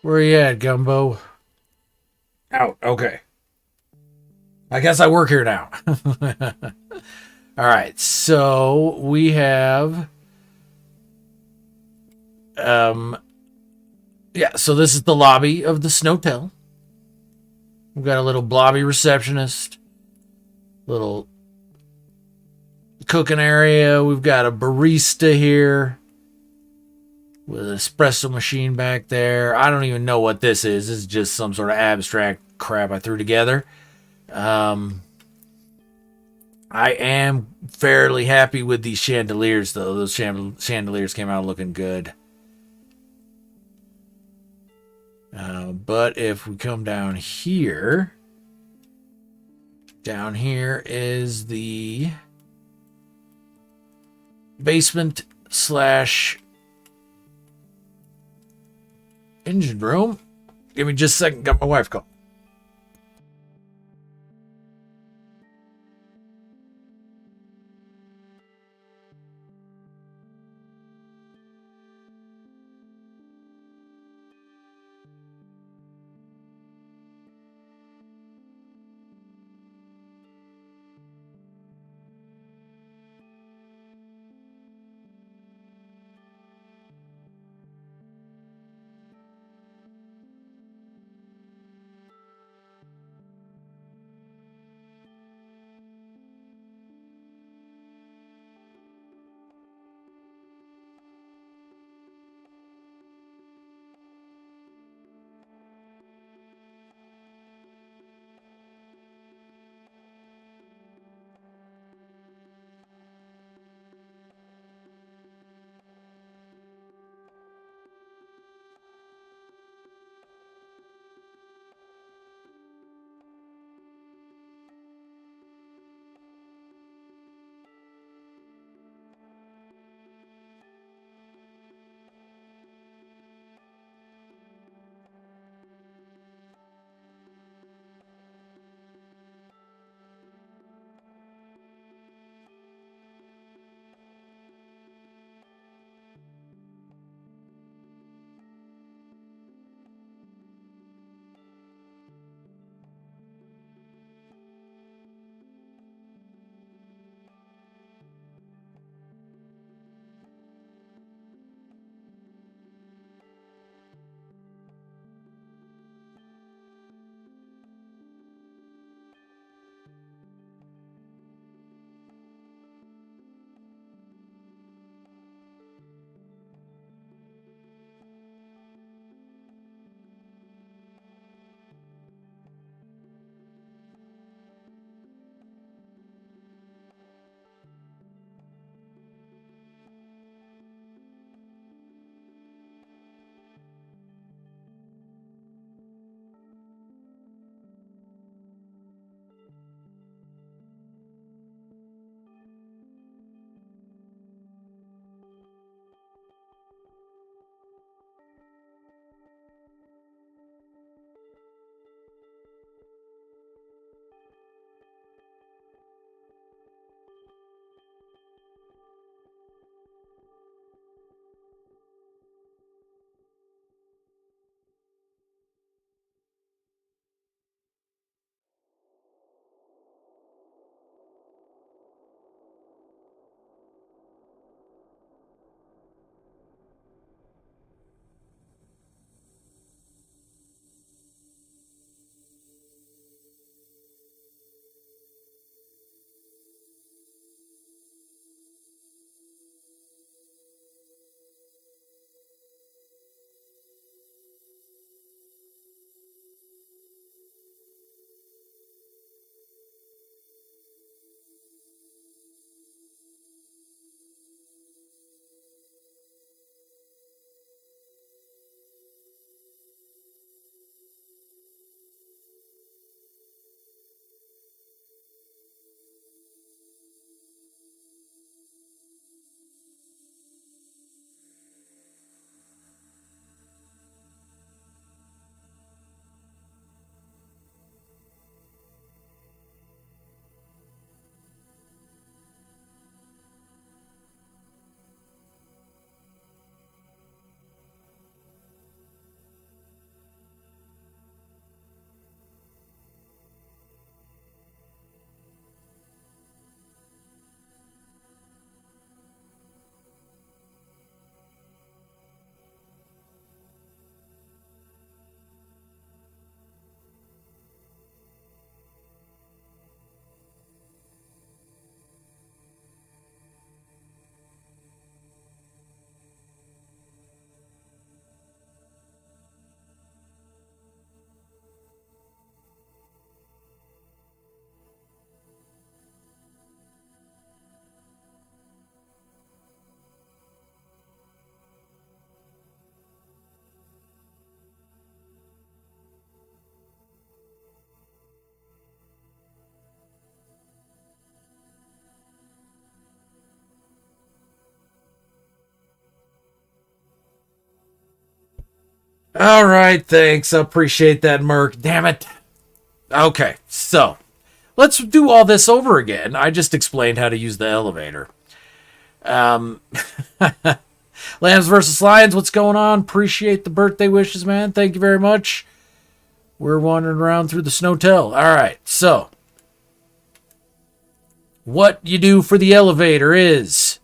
Where are you at, Gumbo? Out. Okay. I guess I work here now. All right. So we have... Yeah, so this is the lobby of the Snowtel. We've got a little blobby receptionist. Little... cooking area. We've got a barista here with an espresso machine back there. I don't even know what this is. This is just some sort of abstract crap I threw together. I am fairly happy with these chandeliers, though. Those chandeliers came out looking good. But if we come down here is the basement slash engine room. Give me just a second. Got my wife call. All right, thanks. I appreciate that, Merc. Damn it. Okay, so let's do all this over again. I just explained how to use the elevator. Um, Lambs versus Lions, what's going on? Appreciate the birthday wishes, man. Thank you very much. We're wandering around through the Snowtel. All right, so what you do for the elevator is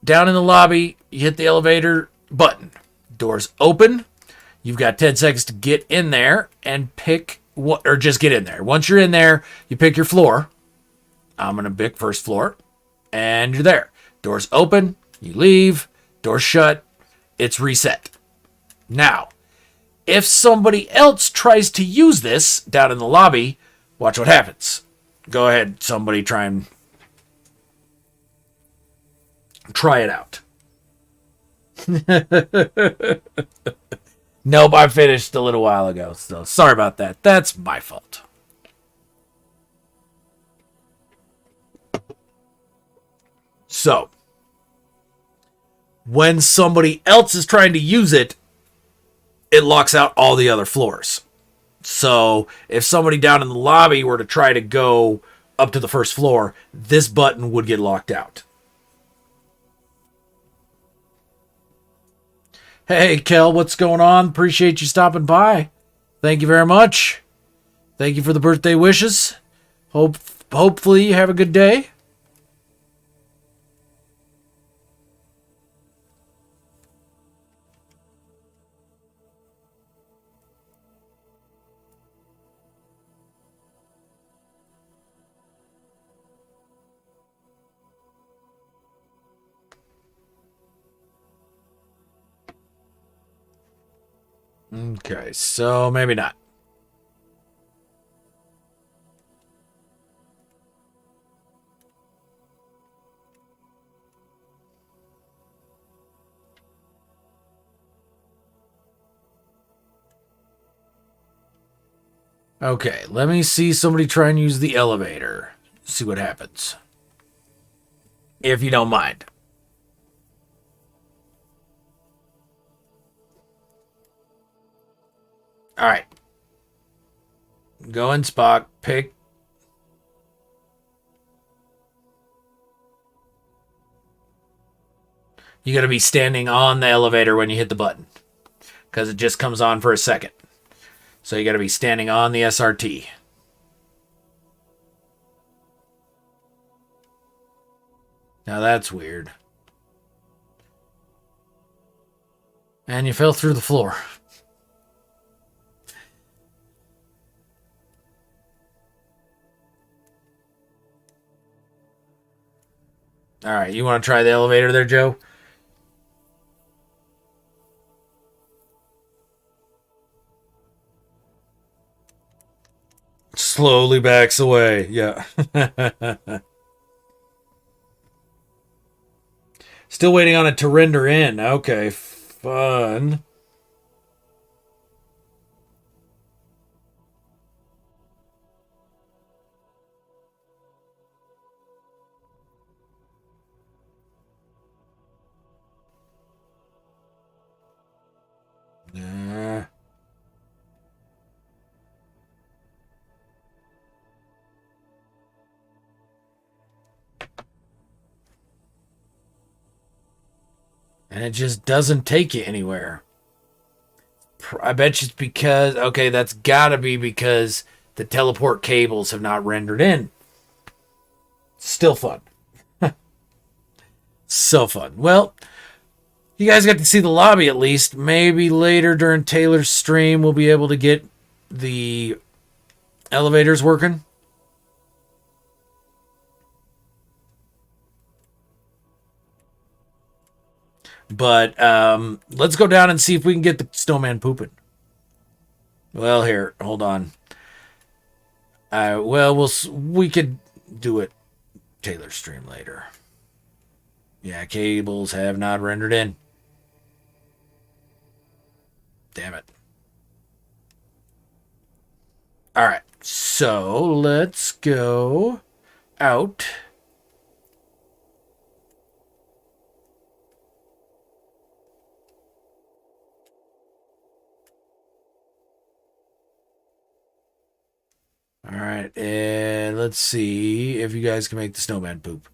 down in the lobby, you hit the elevator button. Doors open. You've got 10 seconds to get in there and pick what, or just get in there. Once you're in there, you pick your floor. I'm going to pick first floor, and you're there. Doors open, you leave, doors shut, it's reset. Now, if somebody else tries to use this down in the lobby, watch what happens. Go ahead, somebody try it out. Nope, I finished a little while ago, so sorry about that. That's my fault. So, when somebody else is trying to use it, it locks out all the other floors. So, if somebody down in the lobby were to try to go up to the first floor, this button would get locked out. Hey, Kel, what's going on? Appreciate you stopping by. Thank you very much. Thank you for the birthday wishes. Hopefully you have a good day. Okay, so maybe not. Okay, let me see somebody try and use the elevator. See what happens. If you don't mind. Alright. Go in, Spock. Pick. You gotta be standing on the elevator when you hit the button. Because it just comes on for a second. So you gotta be standing on the SRT. Now that's weird. And you fell through the floor. Alright, you want to try the elevator there, Joe? Slowly backs away. Yeah. Still waiting on it to render in. Okay, fun. Nah. And it just doesn't take you anywhere. I bet you it's because, okay, that's gotta be because the teleport cables have not rendered in. Still fun. So fun. Well, you guys got to see the lobby at least. Maybe later during Taylor's stream we'll be able to get the elevators working. But let's go down and see if we can get the snowman pooping. Well, here, hold on. We could do it Taylor stream later. Yeah, cables have not rendered in. Damn it. All right, so let's go out. All right, and let's see if you guys can make the snowman poop.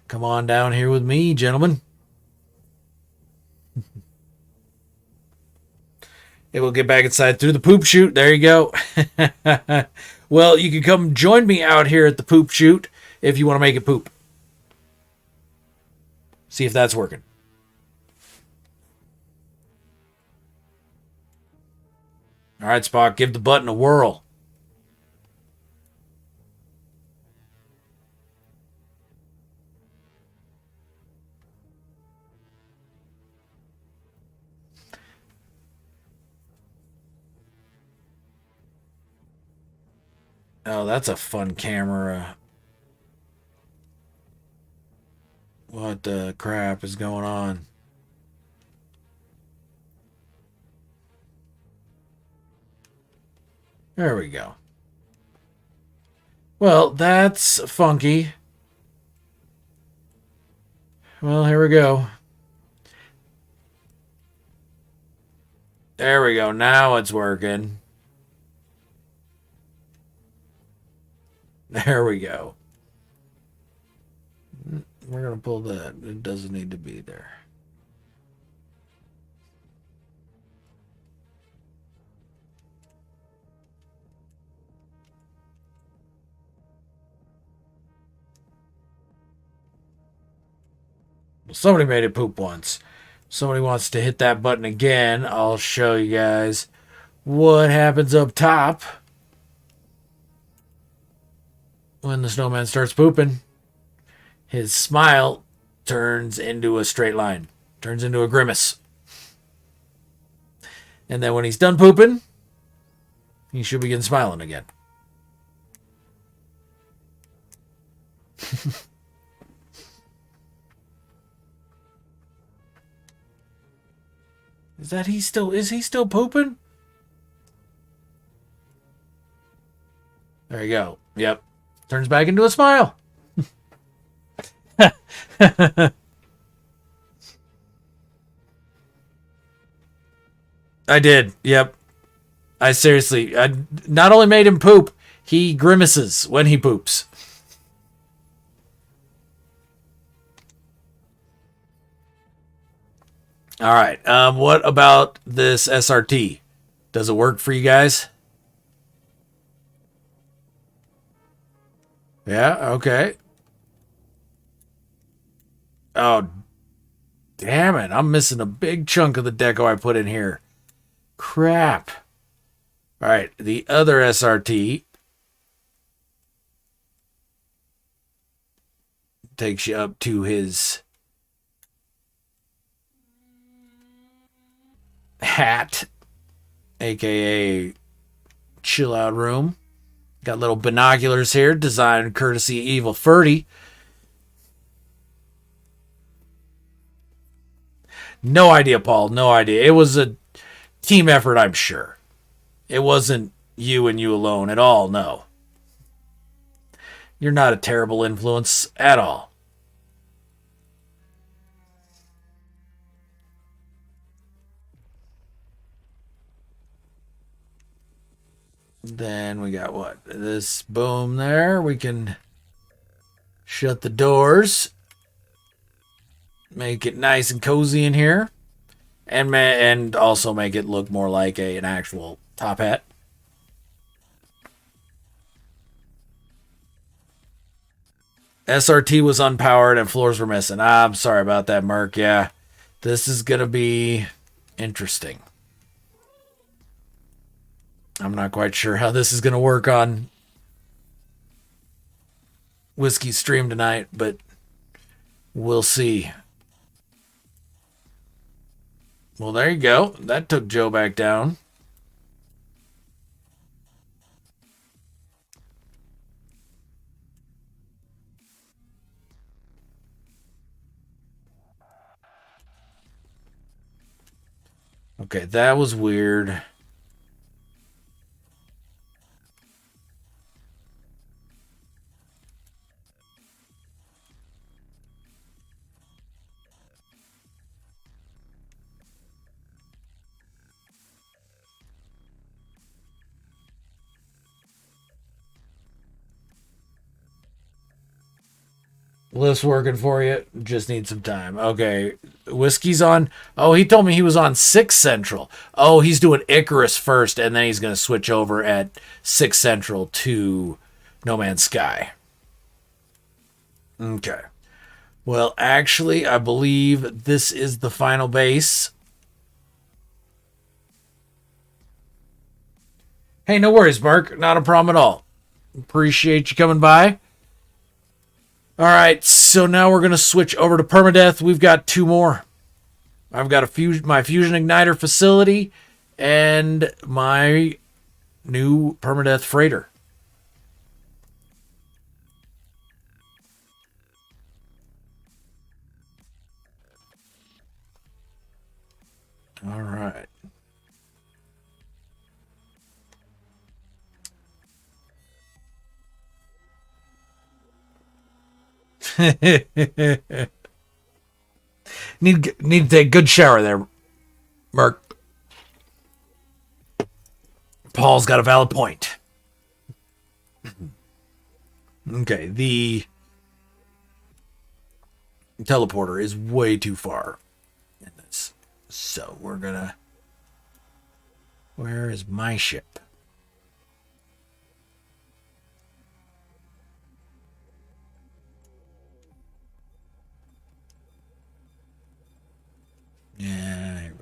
Come on down here with me, gentlemen. It will get back inside through the poop chute. There you go. Well, you can come join me out here at the poop chute if you want to make it poop. See if that's working. All right, Spock, give the button a whirl. Oh, that's a fun camera. What the crap is going on? There we go. Well, that's funky. Well, here we go. There we go. Now it's working. There we go. We're going to pull that. It doesn't need to be there. Well, somebody made it poop once. Somebody wants to hit that button again. I'll show you guys what happens up top when the snowman starts pooping. His smile turns into a straight line, turns into a grimace. And then when he's done pooping, he should begin smiling again. Is he still pooping? There you go. Yep. Turns back into a smile. I did. Yep. I not only made him poop, he grimaces when he poops. All right. What about this SRT? Does it work for you guys? Yeah, okay. Oh, damn it. I'm missing a big chunk of the deco I put in here. Crap. All right, the other SRT takes you up to his hat, aka chill out room. Got little binoculars here, designed courtesy of Evil Ferdy. No idea, Paul. No idea. It was a team effort, I'm sure. It wasn't you and you alone at all, no. You're not a terrible influence at all. Then we got what? This boom there. We can shut the doors. Make it nice and cozy in here. And also make it look more like an actual top hat. SRT was unpowered and floors were missing. I'm sorry about that, Merc. Yeah, this is going to be interesting. I'm not quite sure how this is going to work on Whiskey's stream tonight, but we'll see. Well, there you go. That took Joe back down. Okay, that was weird. Lift's working for you. Just need some time. Okay. Whiskey's on. Oh, he told me he was on 6 Central. Oh, he's doing Icarus first, and then he's going to switch over at 6 Central to No Man's Sky. Okay. Well, actually, I believe this is the final base. Hey, no worries, Mark. Not a problem at all. Appreciate you coming by. All right, so now we're going to switch over to permadeath. We've got 2 more. I've got my fusion igniter facility and my new permadeath freighter. All right. need to take a good shower there, Mark. Paul's got a valid point. Okay, the teleporter is way too far in this. So we're gonna... Where is my ship? Yeah, here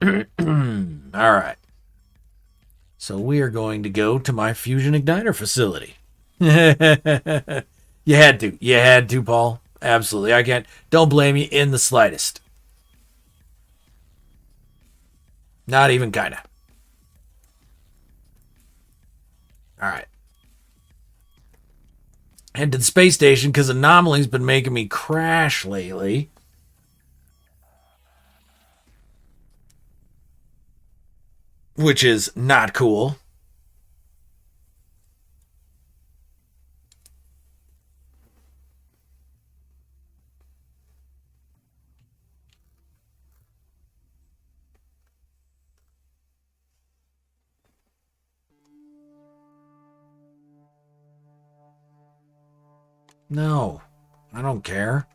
we go. All right. So we are going to go to my fusion igniter facility. You had to. You had to, Paul. Absolutely. I can't. Don't blame you in the slightest. Not even kinda. All right. Head to the space station because Anomaly's been making me crash lately. Which is not cool. No, I don't care.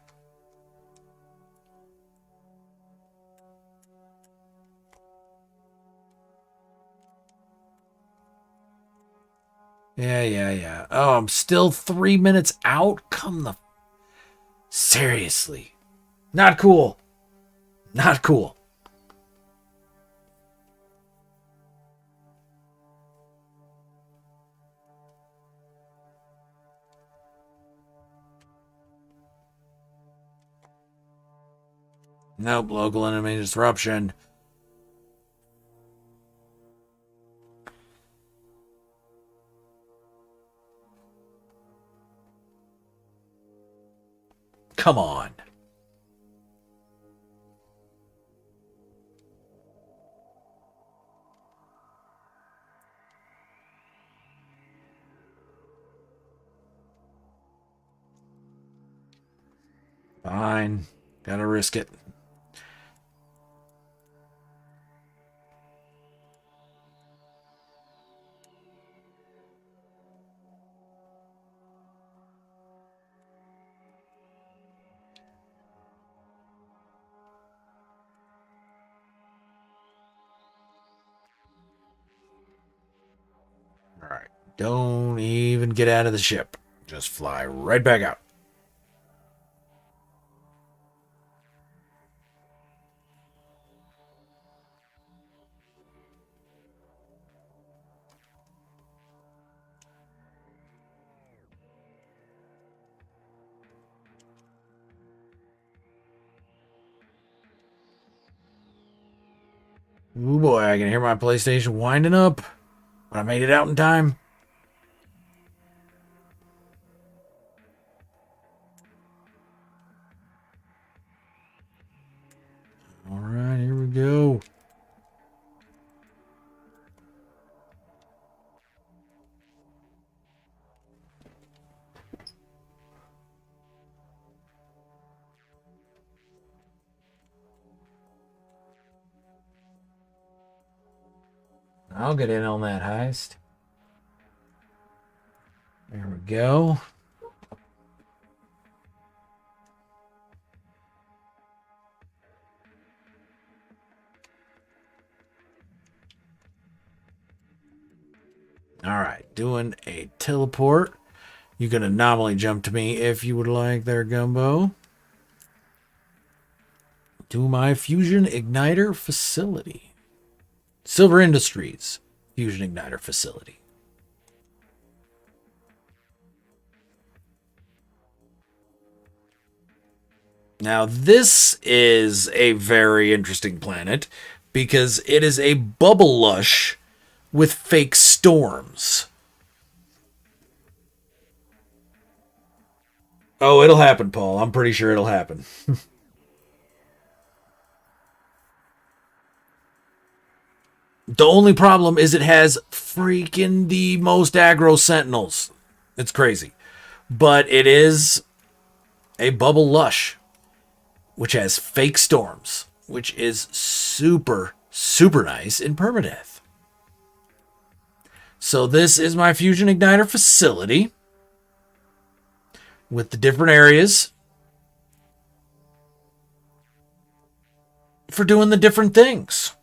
Yeah. Oh, I'm still 3 minutes out? Come the... Seriously. Not cool. Not cool. Nope, local enemy disruption. Come on. Fine. Gotta risk it. All right. Don't even get out of the ship. Just fly right back out. Ooh boy, I can hear my PlayStation winding up. But I made it out in time. All right, here we go. I'll get in on that heist. There we go. All right, doing a teleport. You can anomaly jump to me if you would like there, Gumbo. To my Fusion Igniter facility. Silver Industries Fusion Igniter facility. Now, this is a very interesting planet because it is a bubble lush with fake storms. Oh, it'll happen, Paul. I'm pretty sure it'll happen. The only problem is it has freaking the most aggro sentinels. It's crazy. But it is a bubble lush, which has fake storms, which is super, super nice in permadeath. So this is my Fusion Igniter facility with the different areas for doing the different things.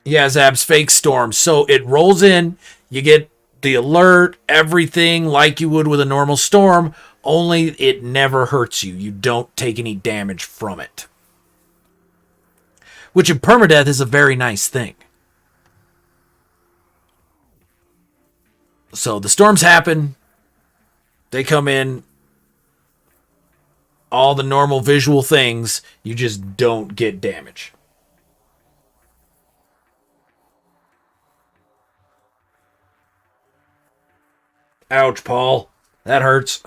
Yeah, Zab's fake storm. So it rolls in, you get the alert, everything like you would with a normal storm, only it never hurts you. You don't take any damage from it. Which in permadeath is a very nice thing. So the storms happen, they come in, all the normal visual things, you just don't get damage. Ouch, Paul. That hurts.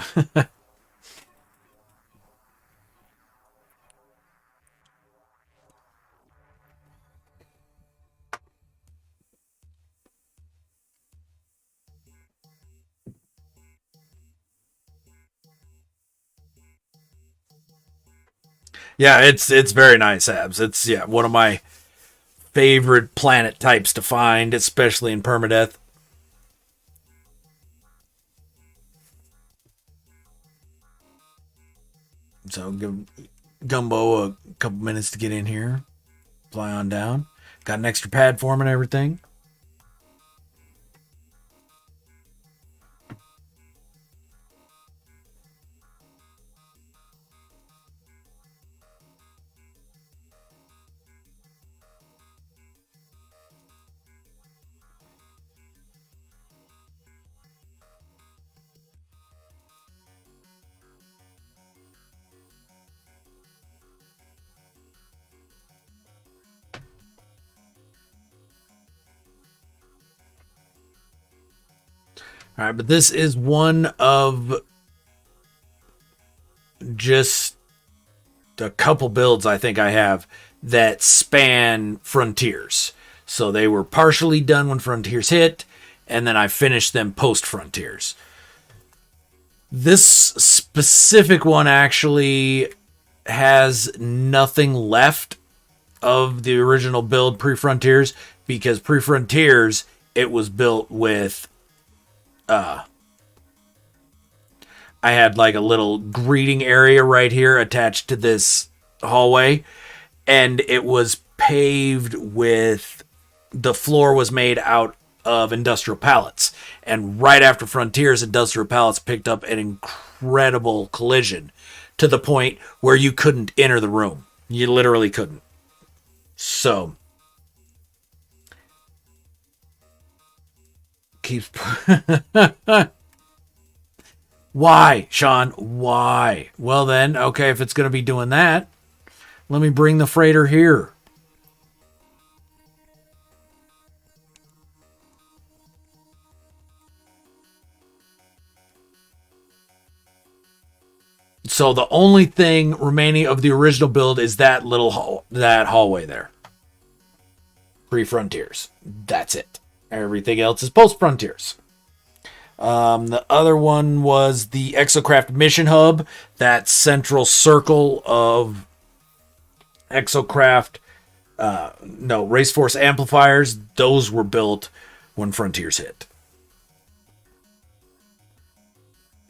Yeah, it's very nice, Abs. It's one of my favorite planet types to find, especially in permadeath. So give Gumbo a couple minutes to get in here. Fly on down. Got an extra pad for him and everything. All right, but this is one of just a couple builds I think I have that span Frontiers. So they were partially done when Frontiers hit, and then I finished them post Frontiers. This specific one actually has nothing left of the original build pre-Frontiers, because pre-Frontiers it was built with I had like a little greeting area right here attached to this hallway, and it was paved with, the floor was made out of industrial pallets. And right after Frontiers, industrial pallets picked up an incredible collision to the point where you couldn't enter the room. You literally couldn't. So keeps Why, Sean? Why? Well then, okay, if it's going to be doing that, let me bring the freighter here. So the only thing remaining of the original build is that that hallway there. Pre-Frontiers. That's it. Everything else is post-Frontiers. The other one was the Exocraft Mission Hub, that central circle of Exocraft, Race Force amplifiers. Those were built when Frontiers hit.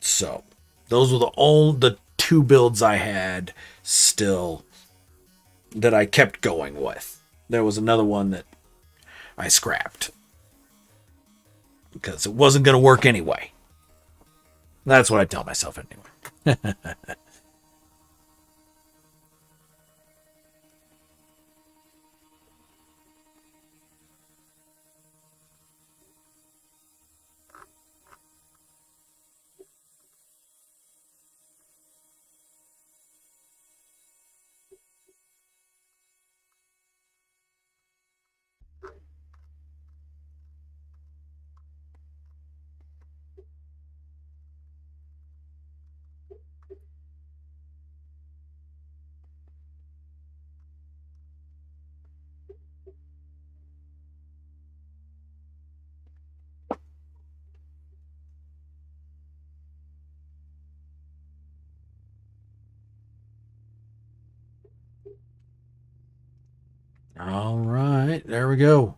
So, those were the 2 builds I had still that I kept going with. There was another one that I scrapped because it wasn't going to work anyway. That's what I tell myself anyway. All right, there we go.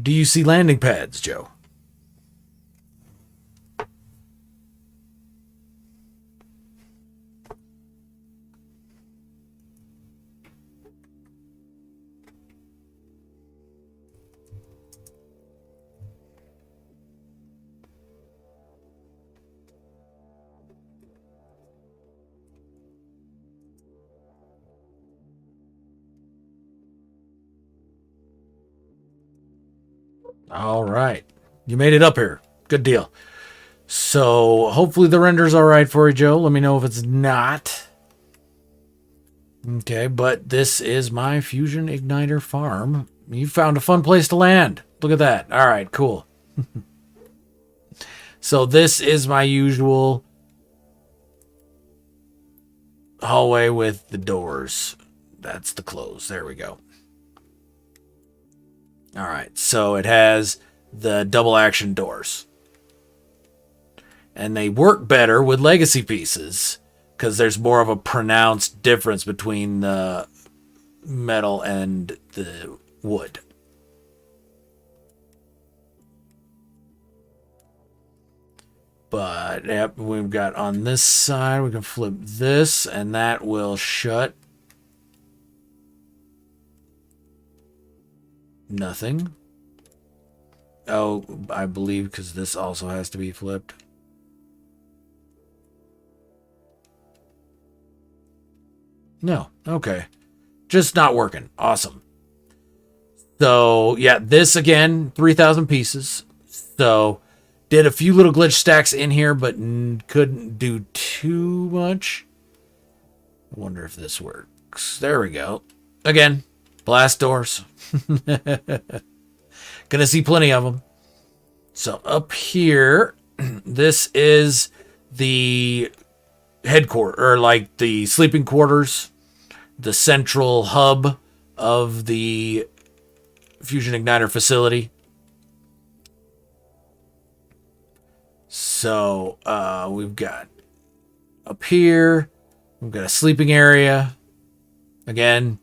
Do you see landing pads, Joe? All right. You made it up here. Good deal. So hopefully the render's all right for you, Joe. Let me know if it's not. Okay, but this is my Fusion Igniter farm. You found a fun place to land. Look at that. All right, cool. So this is my usual hallway with the doors. That's the close. There we go. All right, so it has the double action doors. And they work better with legacy pieces because there's more of a pronounced difference between the metal and the wood. But yep, we've got on this side, we can flip this and that will shut. Nothing. Oh, I believe because this also has to be flipped. No. Okay. Just not working. Awesome. So, yeah, this again, 3,000 pieces. So, did a few little glitch stacks in here, but couldn't do too much. I wonder if this works. There we go. Again, blast doors. Gonna see plenty of them. So up here, this is the headquarters, or like the sleeping quarters, the central hub of the Fusion Igniter facility. So we've got up here, we've got a sleeping area. Again,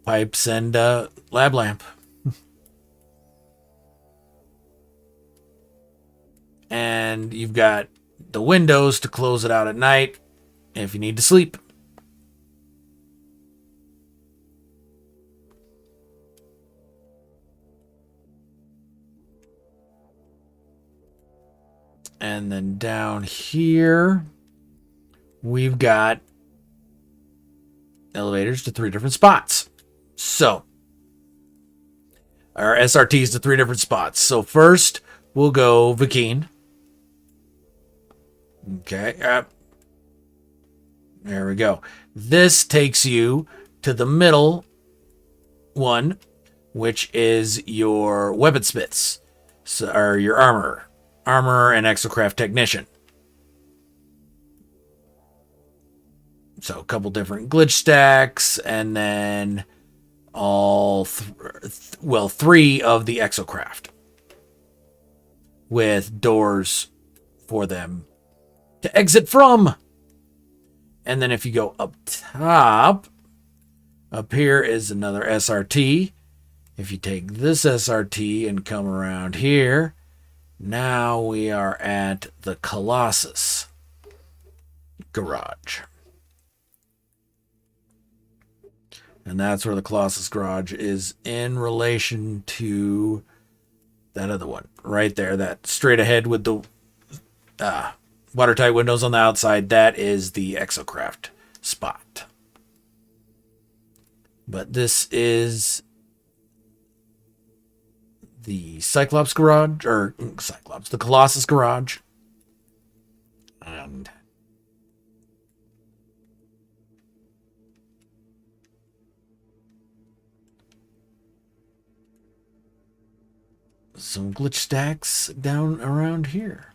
pipes and lab lamp. And you've got the windows to close it out at night if you need to sleep. And then down here, we've got elevators to 3 different spots. So, our SRTs to 3 different spots. So first, we'll go Vakeen. Okay. There we go. This takes you to the middle one, which is your weaponsmiths, or your armor and exocraft technician. So a couple different glitch stacks, and then all 3 of the exocraft with doors for them to exit from. And then if you go up top, up here is another SRT. If you take this SRT and come around here, Now we are at the Colossus garage. And that's where the Colossus garage is in relation to that other one. Right there, that straight ahead with the watertight windows on the outside. That is the Exocraft spot. But this is the Cyclops garage, or Cyclops, the Colossus garage. And some glitch stacks down around here.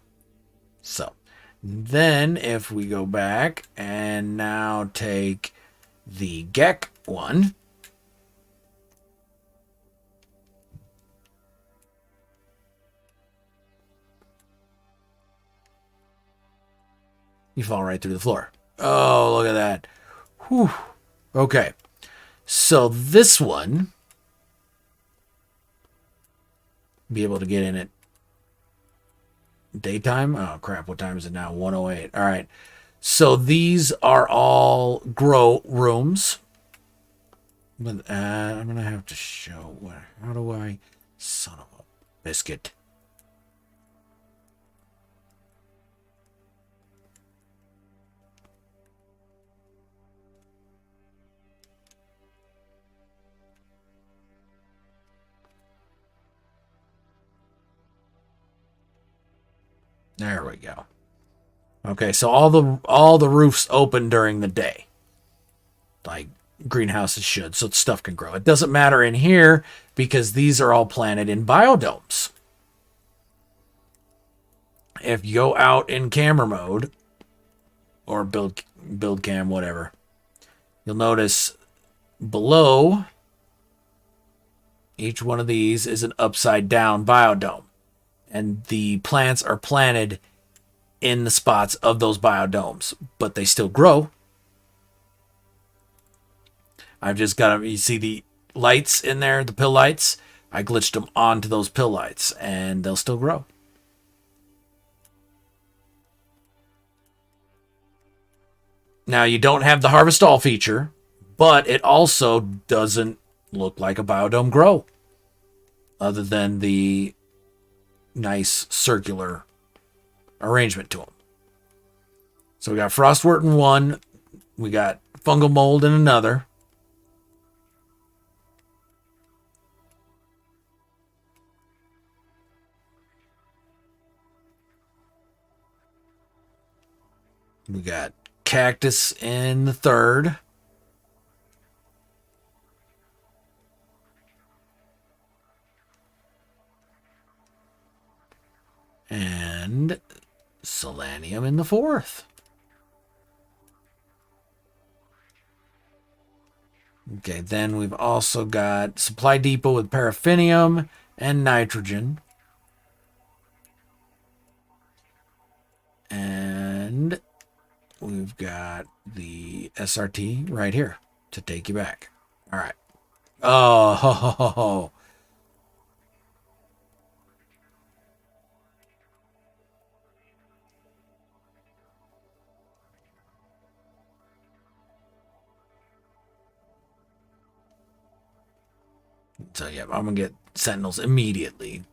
So then if we go back and now take the Gek one, you fall right through the floor. Oh, look at that. Whew. Okay. So this one, be able to get in it daytime. Oh, crap. What time is it now? 1:08. All right. So these are all grow rooms. But I'm going to have to show. How do I? Son of a biscuit. There we go. Okay, so all the roofs open during the day, like greenhouses should, so stuff can grow. It doesn't matter in here because these are all planted in biodomes. If you go out in camera mode or build cam, whatever, you'll notice below each one of these is an upside down biodome. And the plants are planted in the spots of those biodomes, but they still grow. I've just got you see the lights in there, the pill lights. I glitched them onto those pill lights, and they'll still grow. Now, you don't have the Harvest All feature, but it also doesn't look like a biodome grow, other than the nice circular arrangement to them. So we got frostwort in one, we got fungal mold in another. We got cactus in the third. And Solanium in the fourth. Okay, then we've also got Supply Depot with paraffinium and nitrogen. And we've got the SRT right here to take you back. All right. Oh, ho, ho, ho, ho. So yeah, I'm gonna get Sentinels immediately.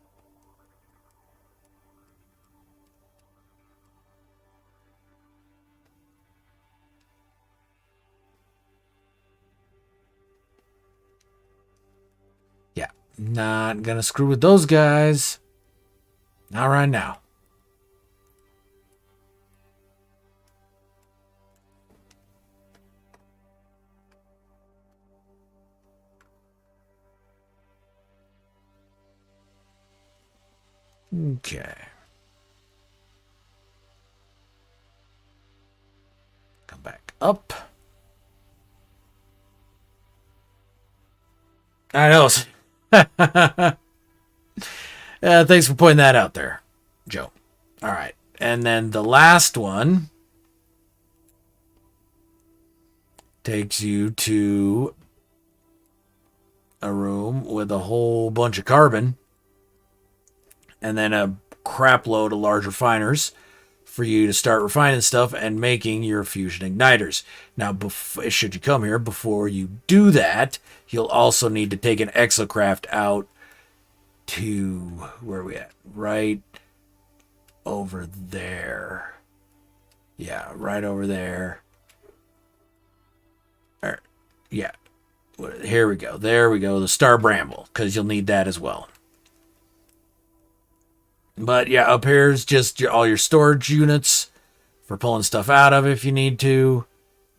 Yeah, not gonna screw with those guys. Not right now. Okay. Come back up. I know. Thanks for pointing that out there, Joe. All right. And then the last one takes you to a room with a whole bunch of carbon and then a crap load of large refiners for you to start refining stuff and making your fusion igniters. Now, should you come here, before you do that, you'll also need to take an exocraft out to, where are we at? Right over there. Yeah, right over there. Yeah. Here we go. There we go. The Star Bramble, because you'll need that as well. But yeah, up here's just all your storage units for pulling stuff out of if you need to.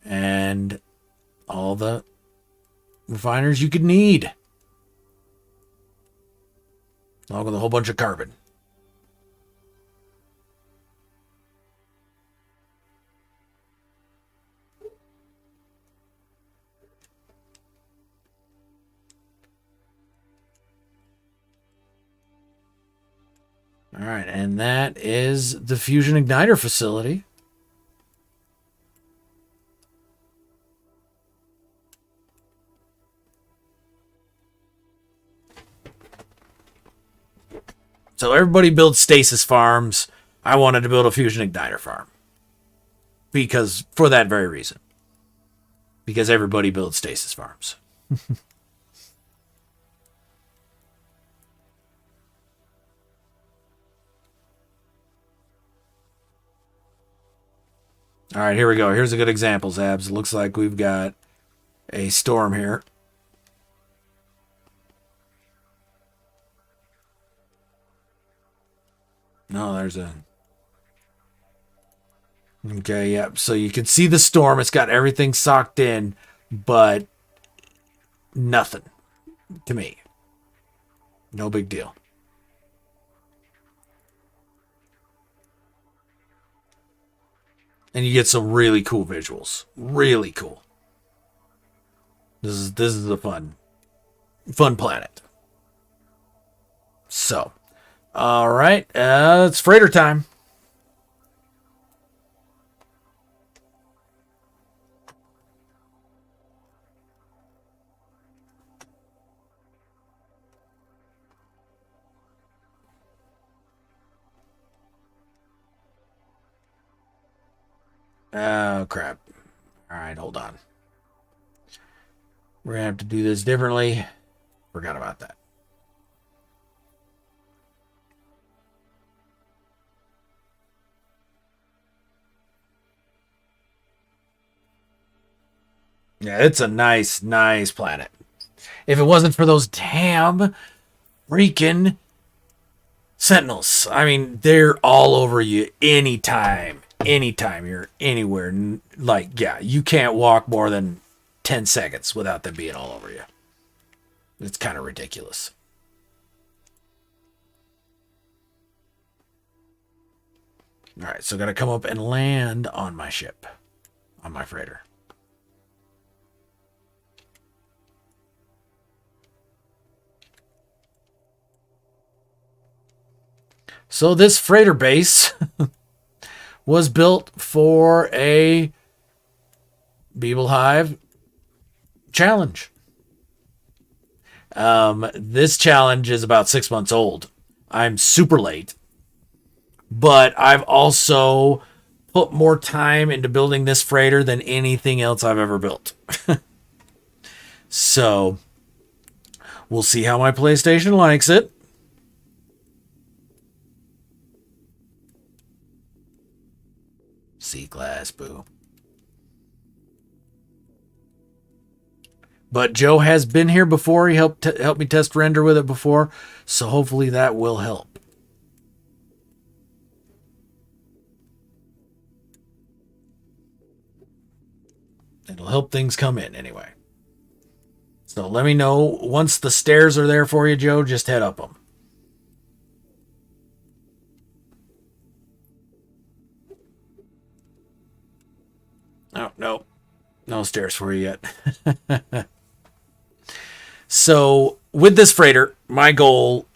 And all the refiners you could need. Along with a whole bunch of carbon. All right, and that is the fusion igniter facility. So everybody builds stasis farms. I wanted to build a fusion igniter farm. Because, for that very reason. Because everybody builds stasis farms. All right, here we go. Here's a good example, Zabs. It looks like we've got a storm here. No, there's a... Okay, yeah. So you can see the storm. It's got everything socked in, but nothing to me. No big deal. And you get some really cool visuals. Really cool. This is a fun planet. So, all right, it's freighter time. Oh, crap. All right, hold on. We're going to have to do this differently. Forgot about that. Yeah, it's a nice planet. If it wasn't for those damn freaking sentinels. I mean, they're all over you anytime you're anywhere. Like, yeah, you can't walk more than 10 seconds without them being all over you. It's kind of ridiculous. All right, so I got to come up and land on my ship, on my freighter. So this freighter base was built for a Beetle Hive challenge. This challenge is about 6 months old. I'm super late, but I've also put more time into building this freighter than anything else I've ever built. So we'll see how my PlayStation likes it. C-Class, boo. But Joe has been here before. He helped me test render with it before. So hopefully that will help. It'll help things come in anyway. So let me know once the stairs are there for you, Joe. Just head up them. Oh, no. No stairs for you yet. So, with this freighter, my goal,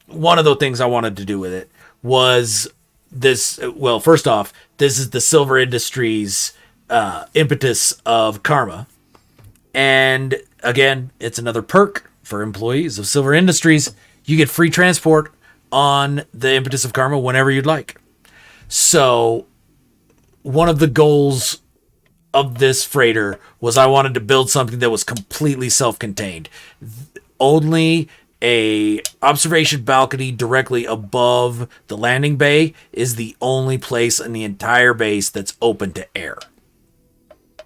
one of the things I wanted to do with it was this. Well, first off, this is the Silver Industries impetus of Karma. And again, it's another perk for employees of Silver Industries. You get free transport on the Impetus of Karma whenever you'd like. So, one of the goals of this freighter was I wanted to build something that was completely self-contained. Only a observation balcony directly above the landing bay is the only place in the entire base that's open to air.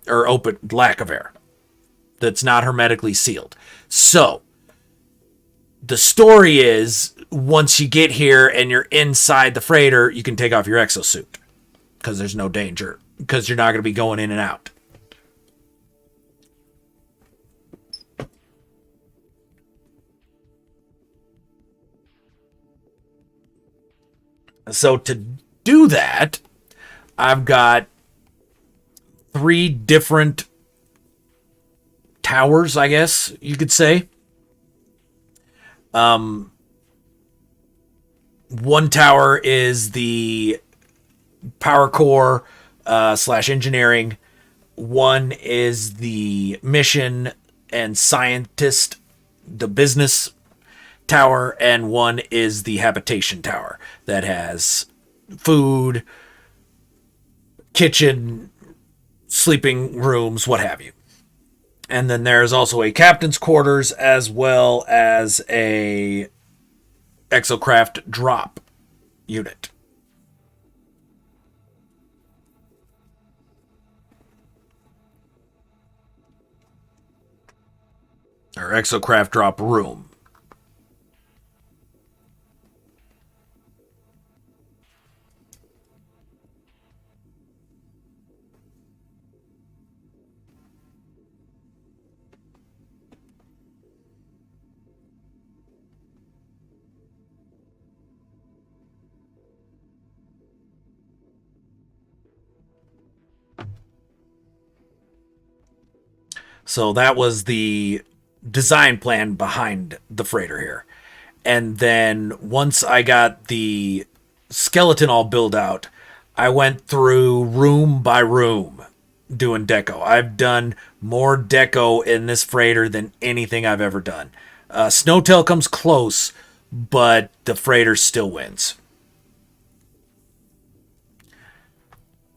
Or open, lack of air. That's not hermetically sealed. So, the story is, once you get here and you're inside the freighter, you can take off your exosuit. Because there's no danger. Because you're not going to be going in and out. So to do that, I've got 3 different towers, I guess you could say. One tower is the power core / engineering. One is the mission and scientist, the business tower, and one is the habitation tower that has food, kitchen, sleeping rooms, what have you. And then there's also a captain's quarters as well as a exocraft drop unit. Or exocraft drop room. So that was the design plan behind the freighter here. And then once I got the skeleton all built out, I went through room by room doing deco. I've done more deco in this freighter than anything I've ever done. Snowtail comes close, but the freighter still wins.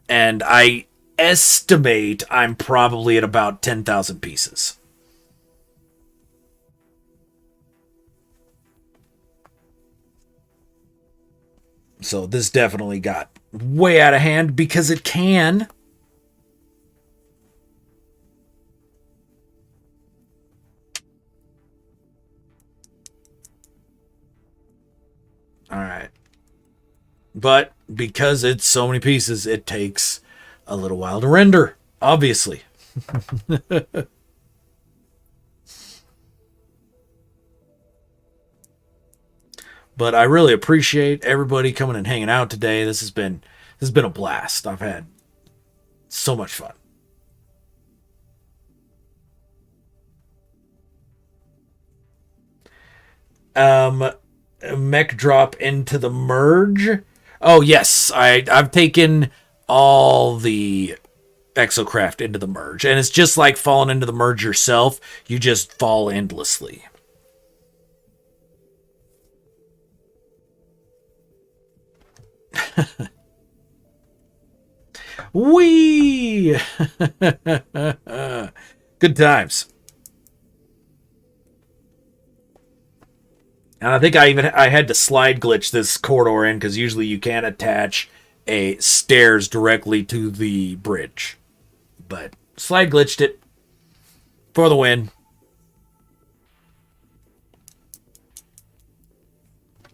And I estimate I'm probably at about 10,000 pieces. So this definitely got way out of hand because it can. All right. But because it's so many pieces, it takes a little while to render, obviously. But I really appreciate everybody coming and hanging out today. This has been a blast. I've had so much fun. Mech drop into the merge. Oh yes, I've taken all the exocraft into the merge, and it's just like falling into the merge yourself. You just fall endlessly. Whee! Good times. And I think I had to slide glitch this corridor in because usually you can't attach a stairs directly to the bridge. But slide glitched it for the win.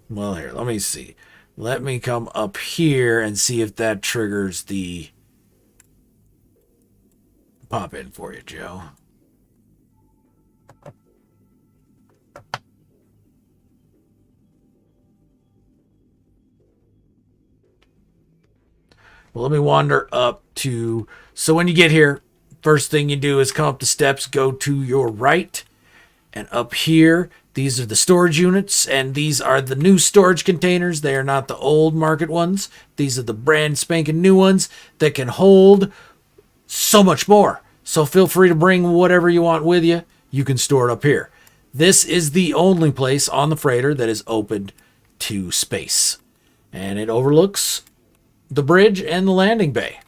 Well, here, let me see. Let me come up here and see if that triggers the pop in for you, Joe. Well, let me wander up to... So when you get here, first thing you do is come up the steps, go to your right, and up here, these are the storage units, and these are the new storage containers. They are not the old market ones. These are the brand spanking new ones that can hold so much more. So feel free to bring whatever you want with you. You can store it up here. This is the only place on the freighter that is open into space. And it overlooks the bridge and the landing bay.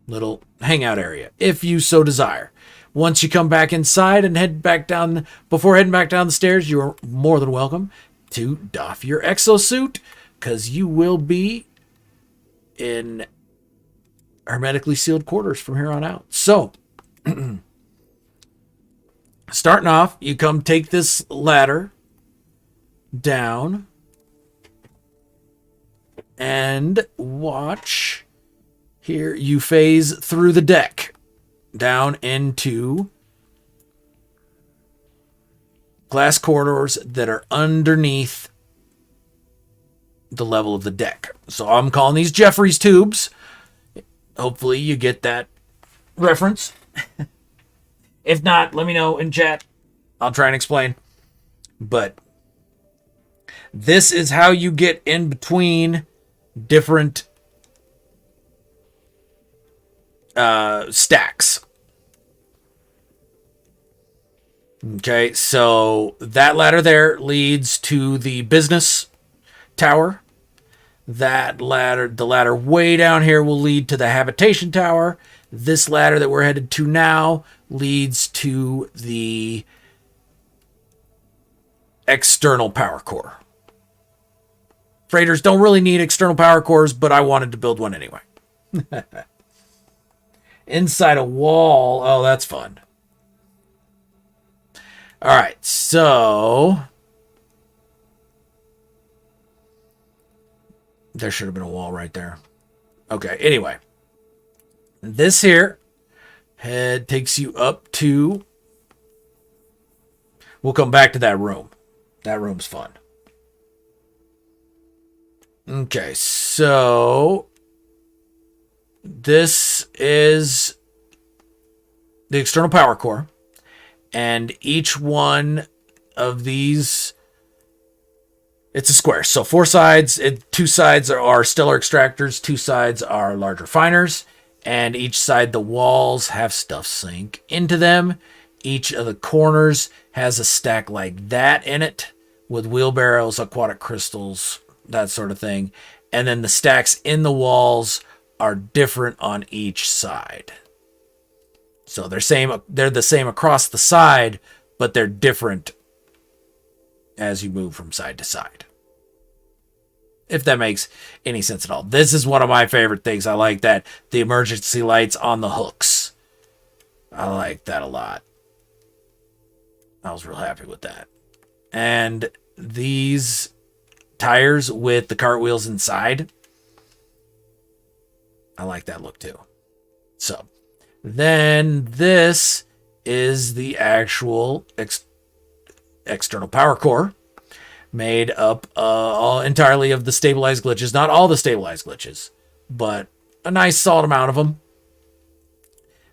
Little hangout area, if you so desire. Once you come back inside and head back down, before heading back down the stairs, you're more than welcome to doff your exosuit, because you will be in hermetically sealed quarters from here on out. So, starting off, you come take this ladder down and watch. Here, you phase through the deck down into glass corridors that are underneath the level of the deck. So I'm calling these Jeffries tubes. Hopefully you get that reference. If not, let me know in chat. I'll try and explain. But this is how you get in between different stacks. Okay, so that ladder there leads to the business tower. That ladder, the ladder way down here, will lead to the habitation tower. This ladder that we're headed to now leads to the external power core. Freighters don't really need external power cores, but I wanted to build one anyway. Inside a wall. Oh, that's fun. All right, so there should have been a wall right there. Okay, anyway. This here head takes you up to... We'll come back to that room. That room's fun. Okay, so this is the external power core, and each one of these, it's a square. So 4 sides, 2 sides are stellar extractors, 2 sides are large refiners, and each side, the walls have stuff sink into them. Each of the corners has a stack like that in it with wheelbarrows, aquatic crystals, that sort of thing. And then the stacks in the walls are different on each side. So they're the same across the side, but they're different as you move from side to side. If that makes any sense at all. This is one of my favorite things. I like that. The emergency lights on the hooks. I like that a lot. I was real happy with that. And these tires with the cartwheels inside, I like that look too. So then this is the actual external power core, made up entirely of the stabilized glitches. Not all the stabilized glitches, but a nice solid amount of them.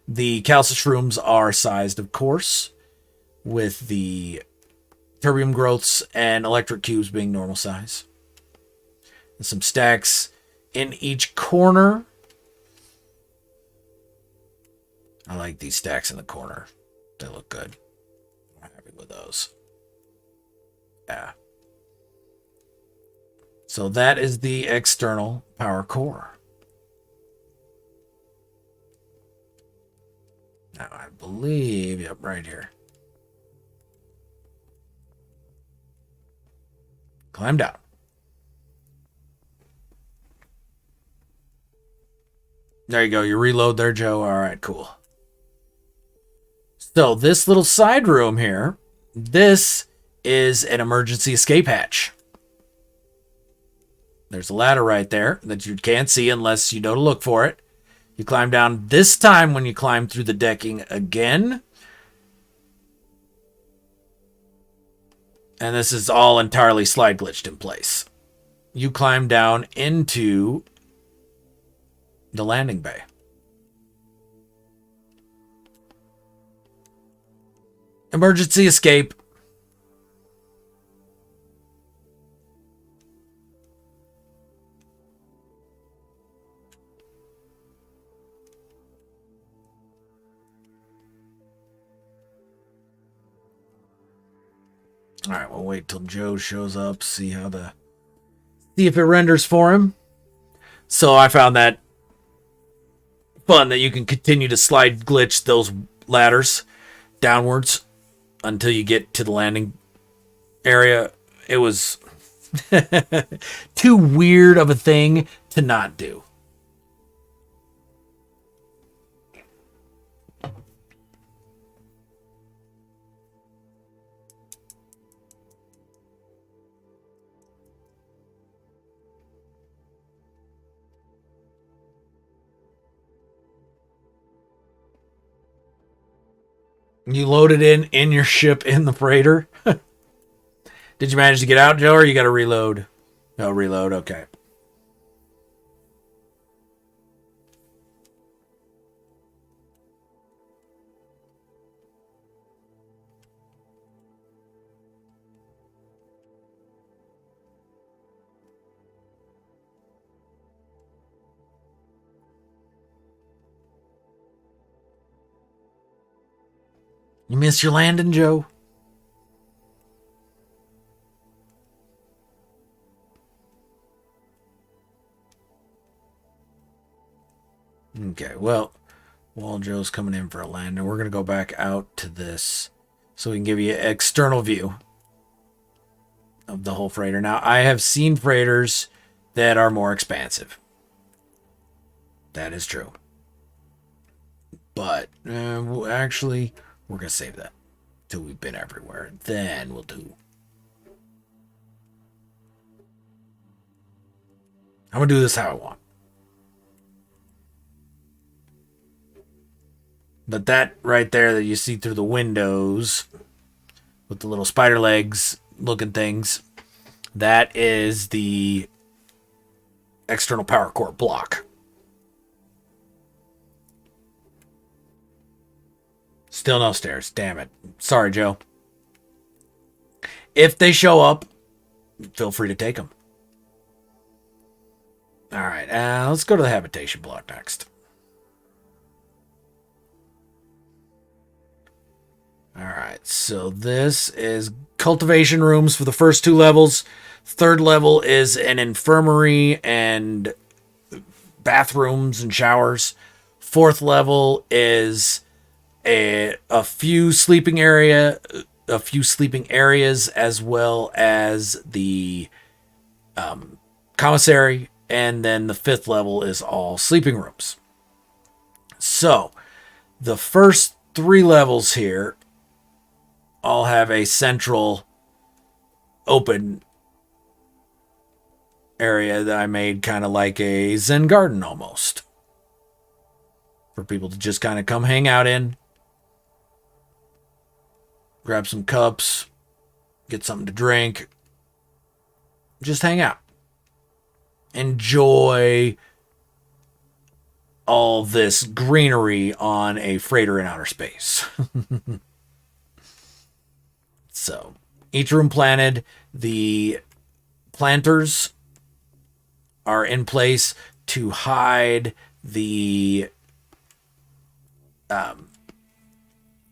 The calcium shrooms are sized, of course, with the terbium growths and electric cubes being normal size. And some stacks in each corner. I like these stacks in the corner. They look good. I'm happy with those. Yeah. So that is the external power core. Now I believe, yep, right here. Climb down. There you go. You reload there, Joe. All right, cool. So this little side room here, this is an emergency escape hatch. There's a ladder right there that you can't see unless you know to look for it. You climb down. This time when you climb through the decking again, and this is all entirely slide glitched in place, you climb down into the landing bay. Emergency escape. All right, we'll wait till Joe shows up, see if it renders for him. So I found that fun that you can continue to slide glitch those ladders downwards until you get to the landing area. It was too weird of a thing to not do. You loaded in your ship in the freighter. Did you manage to get out, Joe, or you got to reload? No, reload. Okay. You missed your landing, Joe? Okay, well, while Joe's coming in for a landing, we're going to go back out to this so we can give you an external view of the whole freighter. Now, I have seen freighters that are more expansive. That is true. But, actually, we're going to save that till we've been everywhere. Then we'll do. I'm going to do this how I want. But that right there that you see through the windows with the little spider legs looking things, that is the external power core block. Still no stairs. Damn it. Sorry, Joe. If they show up, feel free to take them. All right. Let's go to the habitation block next. All right, so this is cultivation rooms for the first 2 levels. Third level is an infirmary and bathrooms and showers. Fourth level is a few sleeping areas, as well as the commissary, and then the 5th level is all sleeping rooms. So the first 3 levels here all have a central open area that I made kind of like a Zen garden almost. For people to just kind of come hang out in. Grab some cups. Get something to drink. Just hang out. Enjoy all this greenery on a freighter in outer space. So, each room planted, the planters are in place to hide the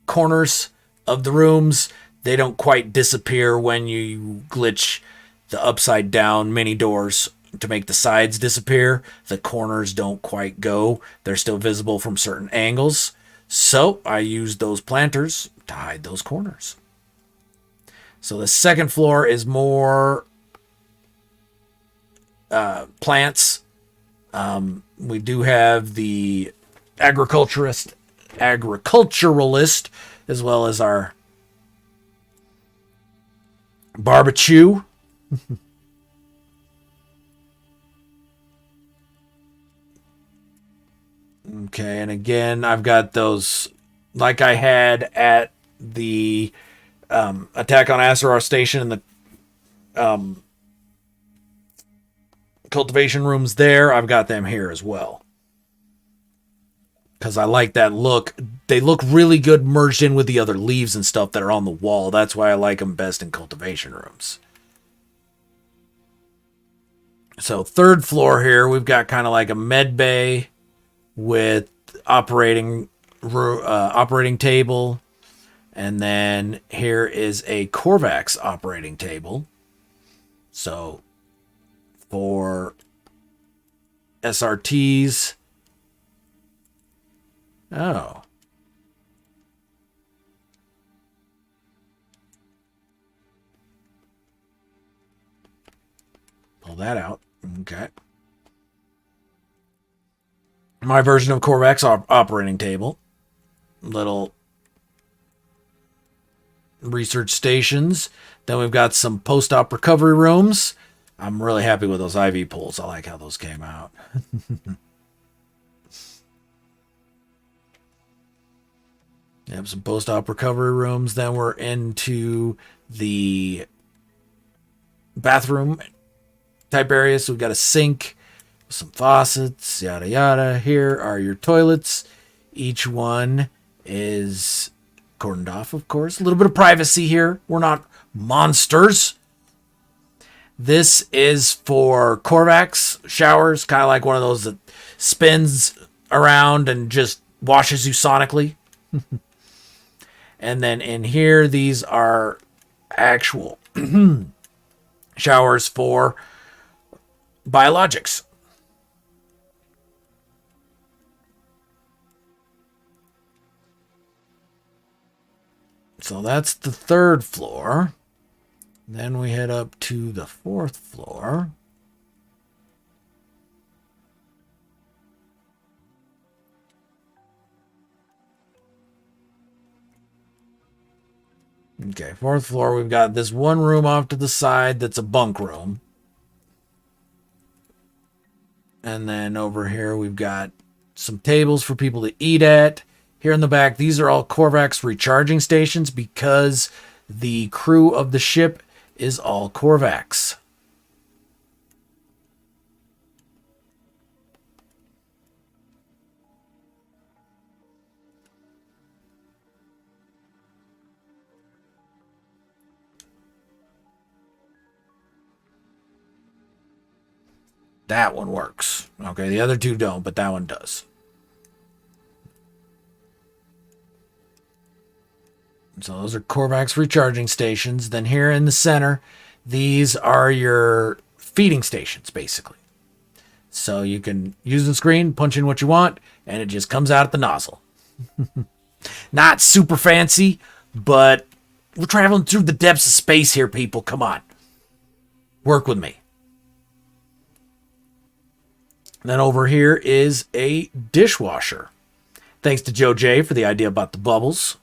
corners of the rooms. They don't quite disappear when you glitch the upside down mini doors to make the sides disappear. The corners don't quite go. They're still visible from certain angles. So, I used those planters to hide those corners. So the second floor is more plants. We do have the agriculturalist, as well as our barbecue. Okay, and again, I've got those like I had at the Attack on Azeroth Station and the cultivation rooms there. I've got them here as well. Because I like that look. They look really good merged in with the other leaves and stuff that are on the wall. That's why I like them best in cultivation rooms. So third floor here, we've got kind of like a med bay with operating table. And then here is a Corvax operating table. So for SRTs. Oh. Pull that out. Okay. My version of Corvax operating table. Little research stations. Then we've got some post-op recovery rooms. I'm really happy with those IV pulls. I like how those came out. Yep, some post-op recovery rooms. Then we're into the bathroom type area. So we've got a sink, some faucets, yada yada. Here are your toilets. Each one is cordoned off, of course. A little bit of privacy here. We're not monsters. This is for Corvax showers, kind of like one of those that spins around and just washes you sonically. And then in here, these are actual showers for biologics. So that's the third floor. Then we head up to the fourth floor. Okay, fourth floor, we've got this one room off to the side that's a bunk room. And then over here, we've got some tables for people to eat at. Here in the back, these are all Corvax recharging stations because the crew of the ship is all Corvax. That one works. Okay, the other two don't, but that one does. So those are Corvax recharging stations. Then here in the center, these are your feeding stations, basically. So you can use the screen, punch in what you want, and it just comes out at the nozzle. Not super fancy, but we're traveling through the depths of space here, people. Come on. Work with me. Then over here is a dishwasher. Thanks to Joe J for the idea about the bubbles.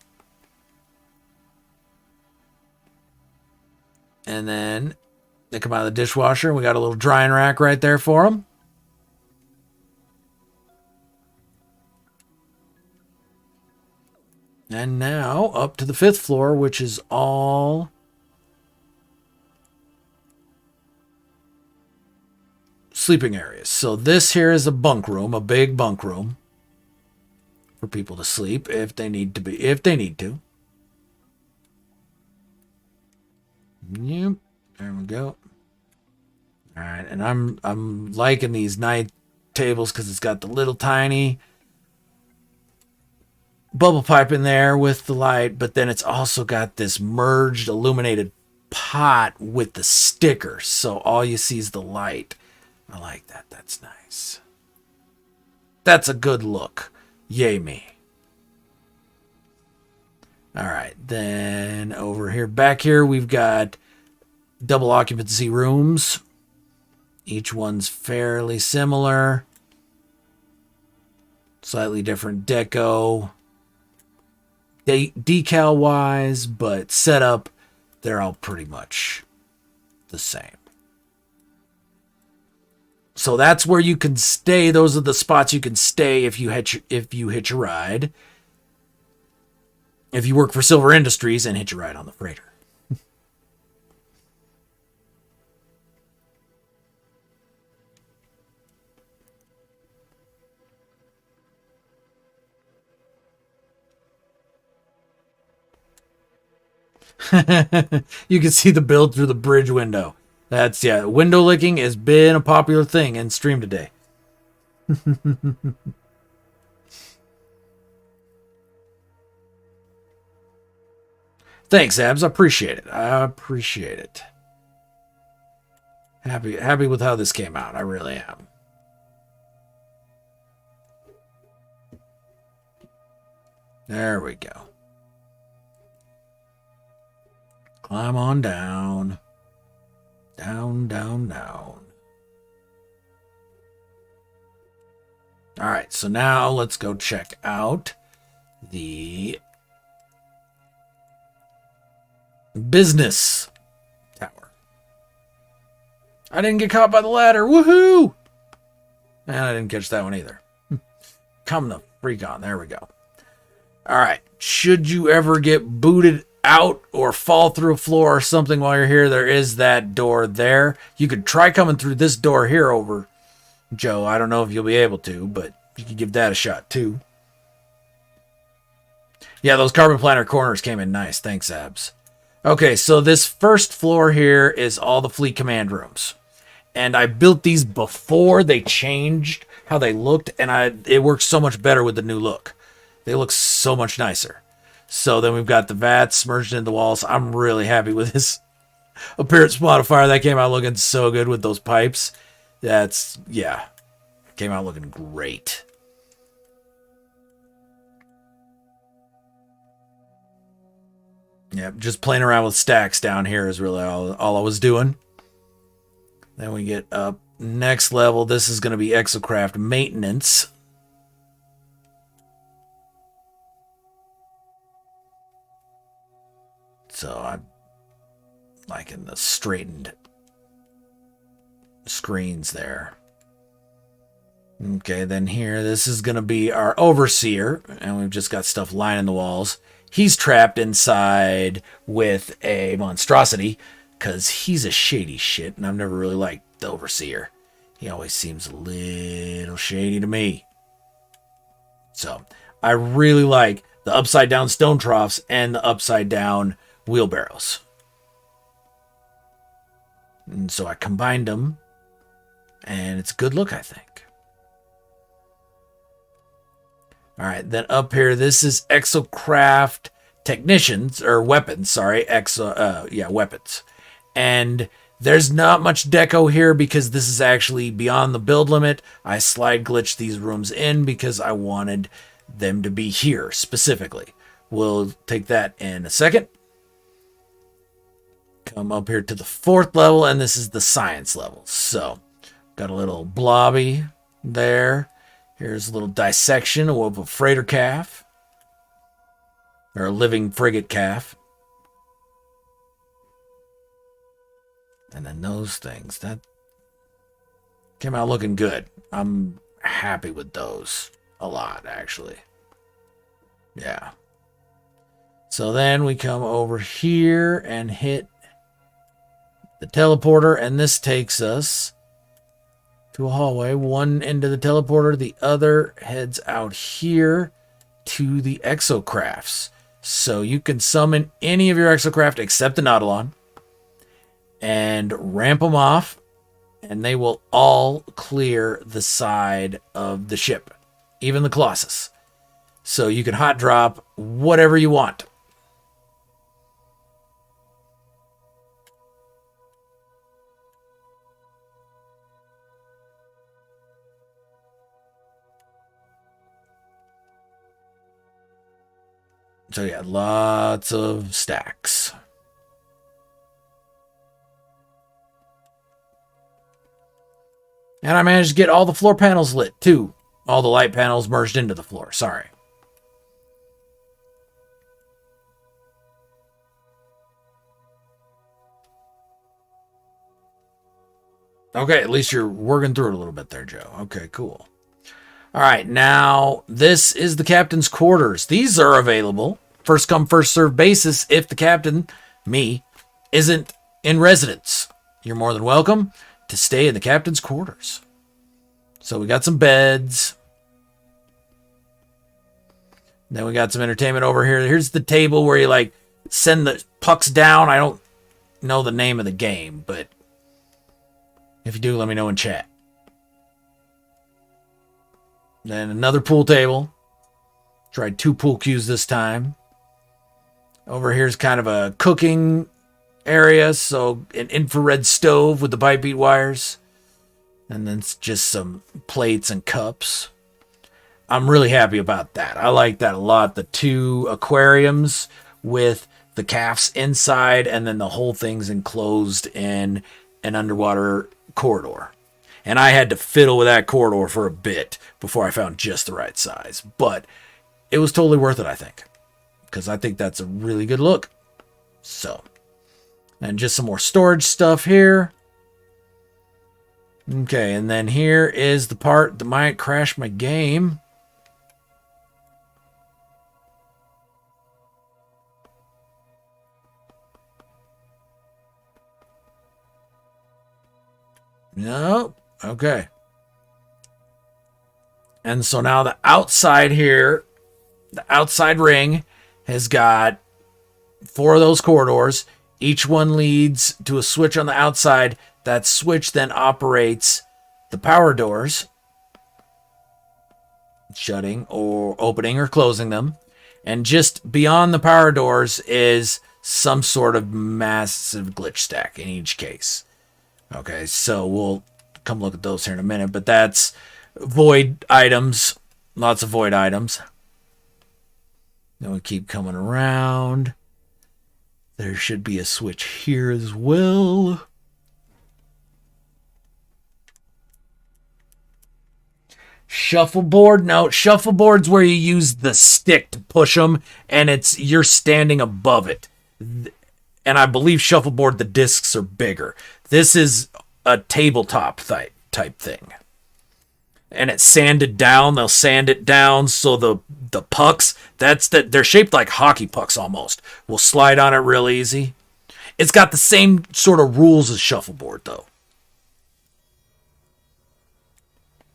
And then they come out of the dishwasher. We got a little drying rack right there for them. And now up to the fifth floor, which is all sleeping areas. So this here is a bunk room, a big bunk room for people to sleep if they need to. Yep, there we go. All right, and I'm liking these night tables because it's got the little tiny bubble pipe in there with the light, but then it's also got this merged illuminated pot with the sticker, so all you see is the light. I like that. That's nice. That's a good look. Yay me. All right, then over here, back here, we've got double occupancy rooms. Each one's fairly similar. Slightly different deco. Decal-wise, but setup, they're all pretty much the same. So that's where you can stay. Those are the spots you can stay if you hitch a ride. If you work for Silver Industries and hitch a ride on the freighter. You can see the build through the bridge window. Window licking has been a popular thing in stream today. Thanks, Abs. I appreciate it. I appreciate it. Happy with how this came out. I really am. There we go. Climb on down. Down, down, down. All right, so now let's go check out the business tower. I didn't get caught by the ladder. Woohoo! And I didn't catch that one either. Come the freak on. There we go. All right. Should you ever get booted out or fall through a floor or something while you're here, there is that door there. You could try coming through this door here over, Joe. I don't know if you'll be able to, but you could give that a shot too. Yeah, those carbon planter corners came in nice. Thanks, Abs. Okay, so this first floor here is all the fleet command rooms. And I built these before they changed how they looked, and it works so much better with the new look. They look so much nicer. So then we've got the vats merged into the walls. I'm really happy with this appearance modifier. That came out looking so good with those pipes. Yeah, came out looking great. Yep, just playing around with stacks down here is really all I was doing. Then we get up next level. This is going to be Exocraft maintenance. So I'm liking the straightened screens there. Okay, then here, this is going to be our overseer, and we've just got stuff lining the walls. He's trapped inside with a monstrosity because he's a shady shit, and I've never really liked the overseer. He always seems a little shady to me. So I really like the upside down stone troughs and the upside down wheelbarrows. And so I combined them, and it's a good look, I think. All right, then up here, this is Exocraft technicians, or weapons, sorry. Weapons. And there's not much deco here because this is actually beyond the build limit. I slide glitched these rooms in because I wanted them to be here specifically. We'll take that in a second. Come up here to the 4th level, and this is the science level. So, got a little blobby there. Here's a little dissection of a freighter calf. Or a living frigate calf. And then those things. That came out looking good. I'm happy with those. A lot, actually. Yeah. So then we come over here and hit the teleporter. And this takes us to a hallway. One end of the teleporter, the other heads out here to the exocrafts. So you can summon any of your exocraft except the Nautilon and ramp them off, and they will all clear the side of the ship, even the Colossus. So you can hot drop whatever you want. So yeah, lots of stacks. And I managed to get all the floor panels lit too. All the light panels merged into the floor. Sorry. Okay, at least you're working through it a little bit there, Joe. Okay, cool. All right, now this is the captain's quarters. These are available first come, first served basis if the captain, me, isn't in residence. You're more than welcome to stay in the captain's quarters. So we got some beds. Then we got some entertainment over here. Here's the table where you like send the pucks down. I don't know the name of the game, but if you do, let me know in chat. Then another pool table. Tried 2 pool cues this time. Over here's kind of a cooking area, so an infrared stove with the pipe beat wires. And then it's just some plates and cups. I'm really happy about that. I like that a lot. The 2 aquariums with the calves inside, and then the whole thing's enclosed in an underwater corridor. And I had to fiddle with that corridor for a bit before I found just the right size. But it was totally worth it, I think. Because I think that's a really good look. So, and just some more storage stuff here. Okay, and then here is the part that might crash my game. No. Okay. And so now the outside here, the outside ring has got 4 of those corridors. Each one leads to a switch on the outside. That switch then operates the power doors, shutting or opening or closing them. And just beyond the power doors is some sort of massive glitch stack in each case. Okay, so we'll come look at those here in a minute, but that's void items, lots of void items. Then we keep coming around. There should be a switch here as well. Shuffleboard? No, shuffleboard's where you use the stick to push them, and you're standing above it. And I believe shuffleboard, the discs are bigger. This is a tabletop type thing. And it's sanded down. They'll sand it down so the pucks, they're shaped like hockey pucks almost, will slide on it real easy. It's got the same sort of rules as shuffleboard, though.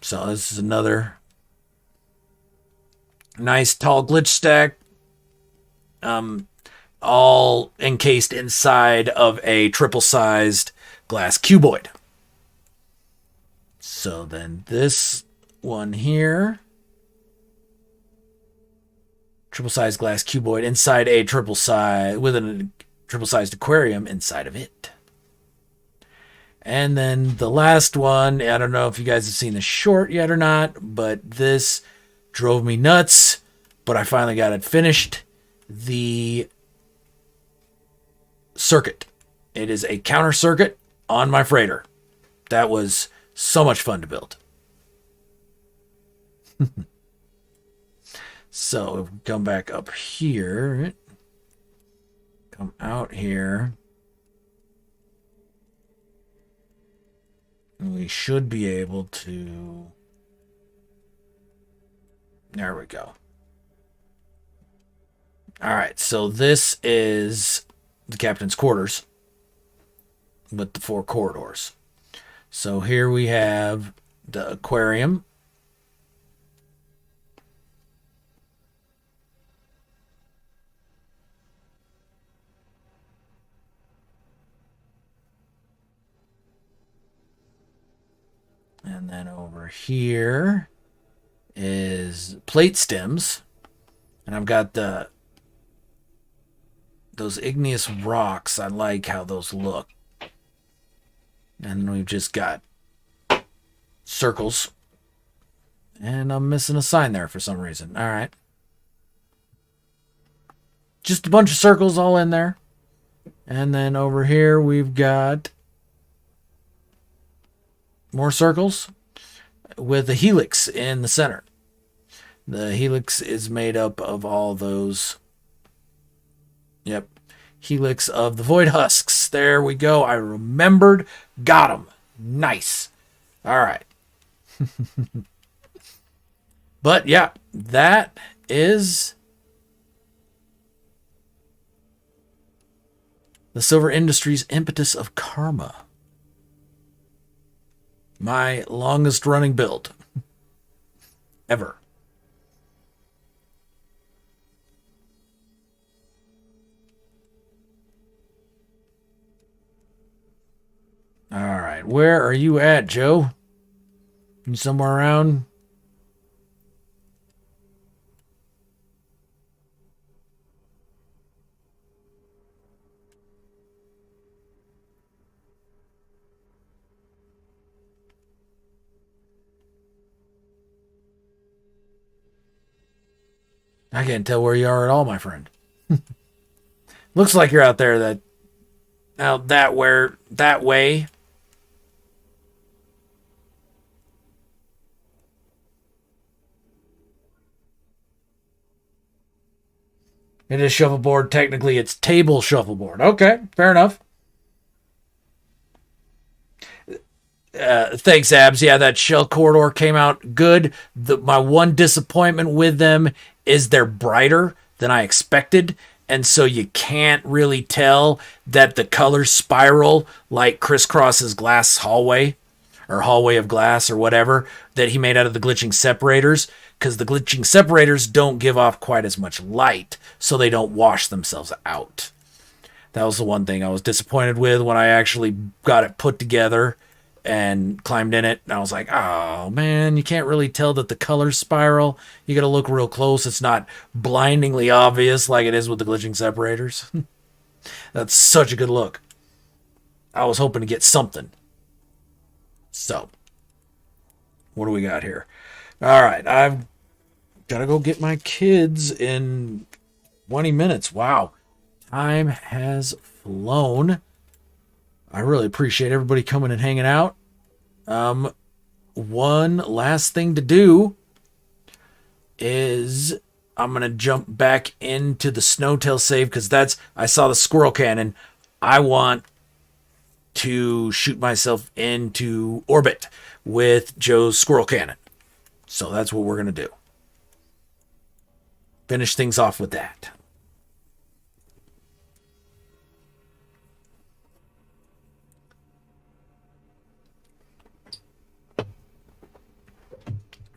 So this is another nice tall glitch stack. All encased inside of a triple-sized glass cuboid. So then this one here, triple-sized glass cuboid inside a with a triple-sized aquarium inside of it. And then the last one, I don't know if you guys have seen the short yet or not, but this drove me nuts, but I finally got it finished. The circuit. It is a counter circuit on my freighter. That was so much fun to build. So if we come back up here, come out here, we should be able to. There we go. All right, so this is the captain's quarters with the 4 corridors. So here we have the aquarium. And then over here is plate stems. And I've got those igneous rocks. I like how those look. And we've just got circles. And I'm missing a sign there for some reason. All right. Just a bunch of circles all in there. And then over here we've got more circles with a helix in the center. The helix is made up of all those. Yep. Helix of the void husks. There we go. I remembered. Got them. Nice. All right. But yeah, that is the Silver Industries Impetus of Karma. My longest running build ever. All right, where are you at, Joe? You somewhere around? I can't tell where you are at all, my friend. Looks like you're out there that way. It is shuffleboard. Technically, it's table shuffleboard. Okay, fair enough. Thanks, Abs. Yeah, that Shell Corridor came out good. My one disappointment with them is they're brighter than I expected. And so you can't really tell that the colors spiral like Crisscross's glass hallway or hallway of glass or whatever that he made out of the glitching separators, because the glitching separators don't give off quite as much light, so they don't wash themselves out. That was the one thing I was disappointed with when I actually got it put together and climbed in it. And I was like, oh man, you can't really tell that the colors spiral. You got to look real close. It's not blindingly obvious like it is with the glitching separators. That's such a good look. I was hoping to get something. So, what do we got here? All right, I've got to go get my kids in 20 minutes. Wow. Time has flown. I really appreciate everybody coming and hanging out. One last thing to do is I'm going to jump back into the Snowtail save because I saw the squirrel cannon. I want to shoot myself into orbit with Joe's squirrel cannon. So that's what we're going to do. Finish things off with that.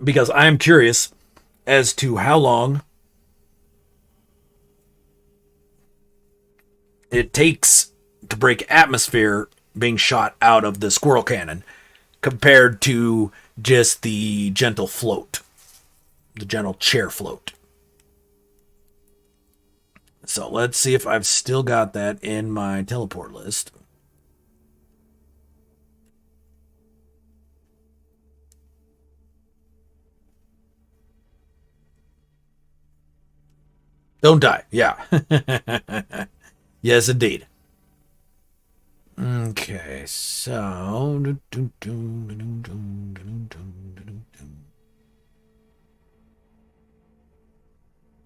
Because I'm curious as to how long it takes to break atmosphere being shot out of the squirrel cannon compared to just the gentle float, the gentle chair float. So let's see if I've still got that in my teleport list. Don't die. Yeah. Yes, indeed. Okay, so.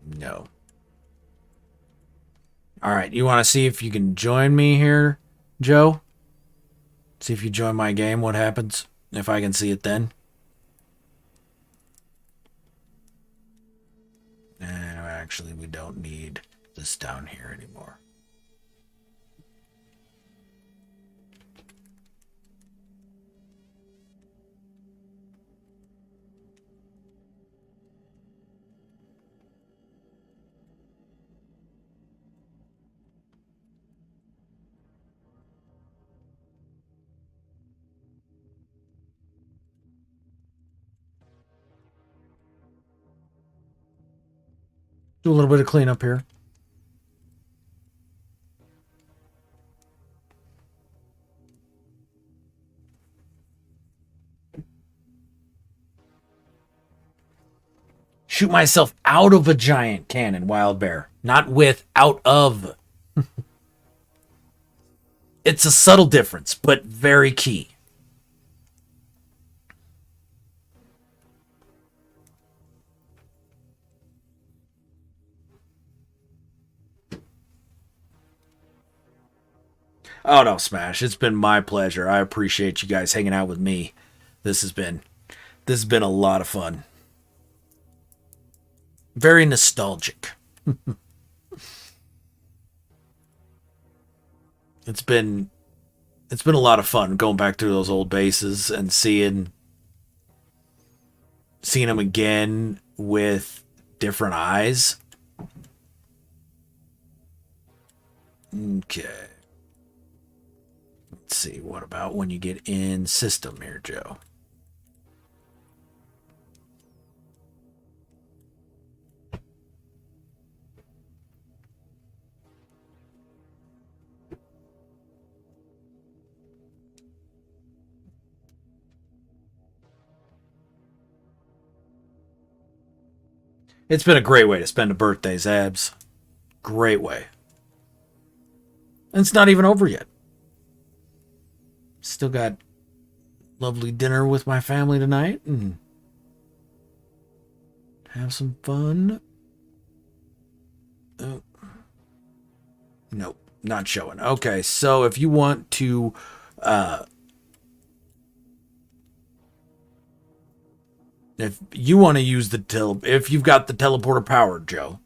No. All right, you want to see if you can join me here, Joe? See if you join my game, what happens? If I can see it then. Actually, we don't need this down here anymore. Do a little bit of cleanup here. Shoot myself out of a giant cannon, wild bear. Not with, out of. It's a subtle difference, but very key. Oh no, Smash. It's been my pleasure. I appreciate you guys hanging out with me. This has been a lot of fun. Very nostalgic. it's been a lot of fun going back to those old bases and seeing them again with different eyes. Okay. Let's see. What about when you get in system here, Joe? It's been a great way to spend a birthday, Zabs. Great way. And it's not even over yet. Still got lovely dinner with my family tonight and have some fun. Nope, not showing. Okay, so if you want to if you want to use if you've got the teleporter powered, Joe,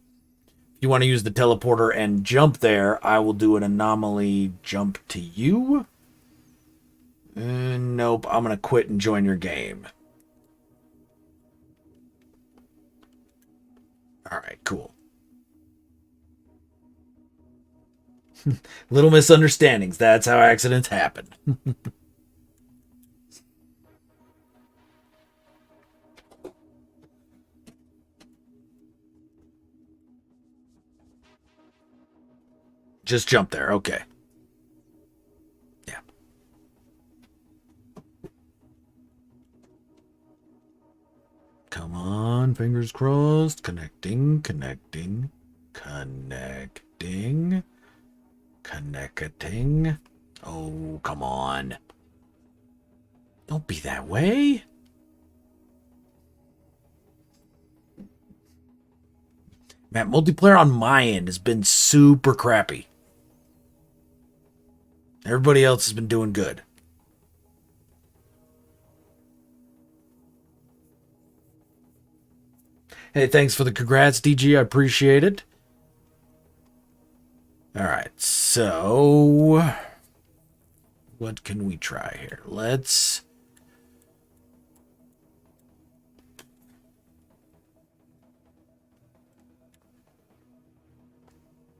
if you want to use the teleporter and jump there, I will do an anomaly jump to you. Nope, I'm going to quit and join your game. All right, cool. Little misunderstandings. That's how accidents happen. Just jump there. Okay. Yeah. Come on, fingers crossed. Connecting, connecting, connecting, connecting. Oh, come on. Don't be that way. Man, multiplayer on my end has been super crappy. Everybody else has been doing good. Hey, thanks for the congrats, DG. I appreciate it. All right, so what can we try here? Let's...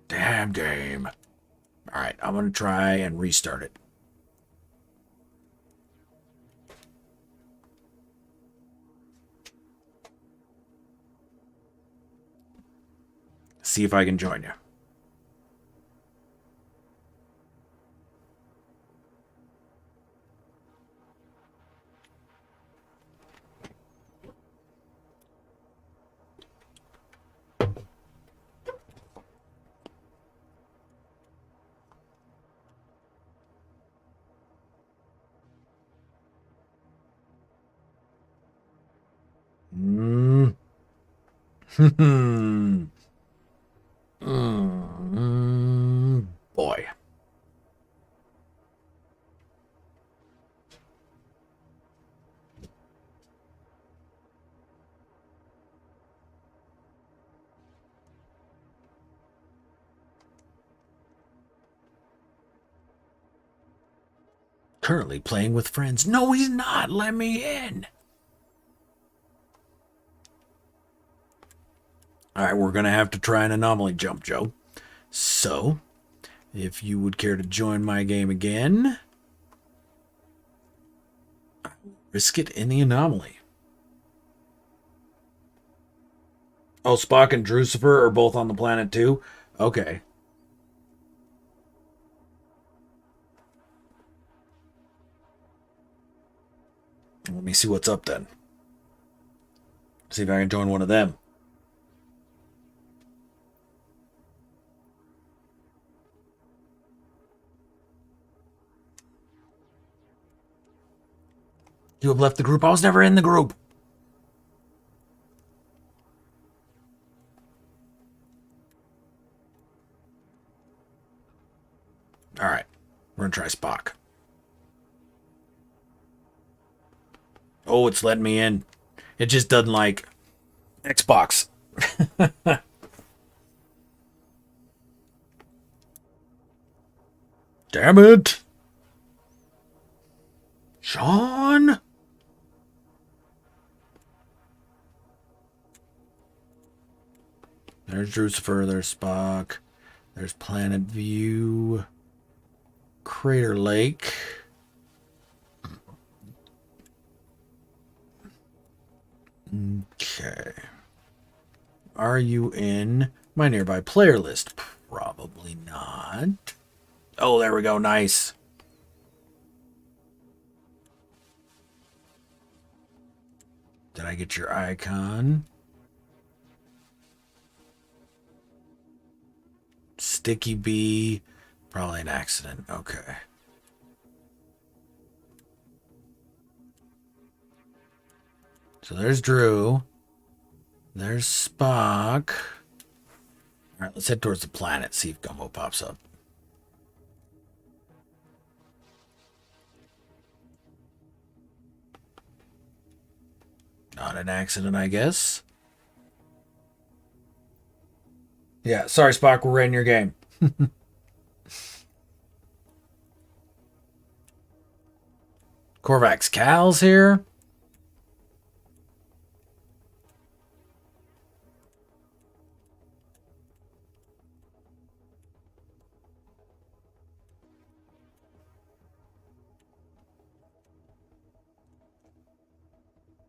Damn game. All right, I'm going to try and restart it. See if I can join you. Mm. Boy. Currently playing with friends. No, he's not. Let me in. All right, we're going to have to try an anomaly jump, Joe. So, if you would care to join my game again, risk it in the anomaly. Oh, Spock and Drucifer are both on the planet too? Okay. Let me see what's up then. See if I can join one of them. You have left the group. I was never in the group. All right. We're going to try Spock. Oh, it's letting me in. It just doesn't like Xbox. Damn it. Sean? There's Drucifer, there's Spock, there's Planet View, Crater Lake. Okay. Are you in my nearby player list? Probably not. Oh, there we go. Nice. Did I get your icon? Sticky bee. Probably an accident. Okay. So there's Drew. There's Spock. All right, let's head towards the planet, see if Gumbo pops up. Not an accident, I guess. Yeah, sorry, Spock, we're in your game. Korvax Cal's here.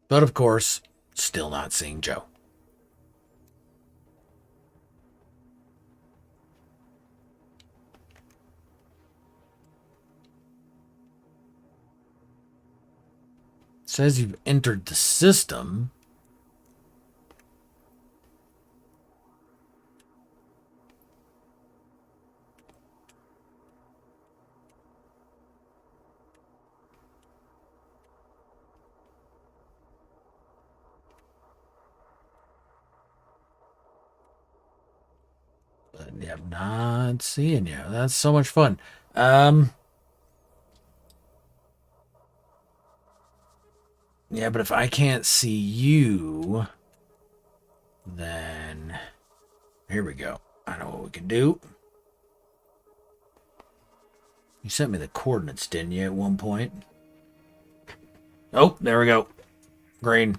But of course, still not seeing Joe. Says you've entered the system. But yeah, I'm not seeing you. That's so much fun. Yeah, but if I can't see you, then here we go. I know what we can do. You sent me the coordinates, didn't you, at one point? Oh, there we go. Green.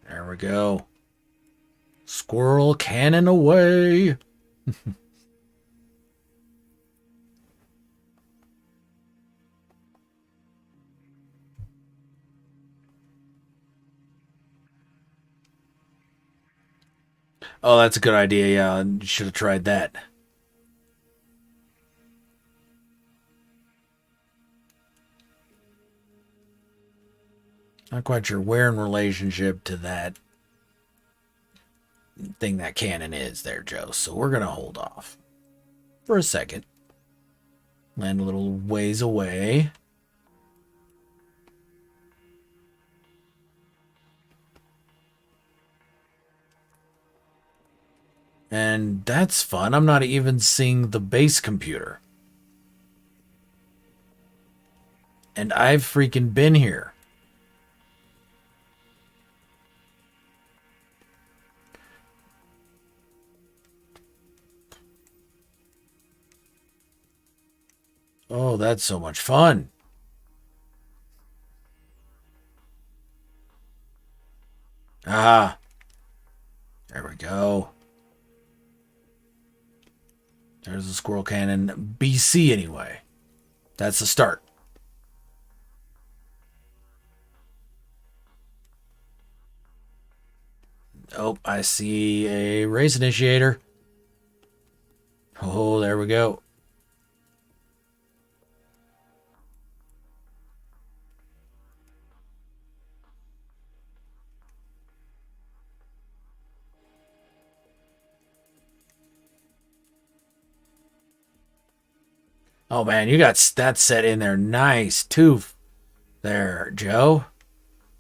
There we go. Squirrel cannon away. Oh, that's a good idea. Yeah, should have tried that. Not quite sure where in relationship to that thing that cannon is there, Joe. So we're going to hold off for a second. Land a little ways away. And that's fun. I'm not even seeing the base computer. And I've freaking been here. Oh, that's so much fun. Ah, there we go. There's the squirrel cannon. BC anyway. That's the start. Oh, I see a race initiator. Oh, there we go. Oh man, you got that set in there nice too. There, Joe.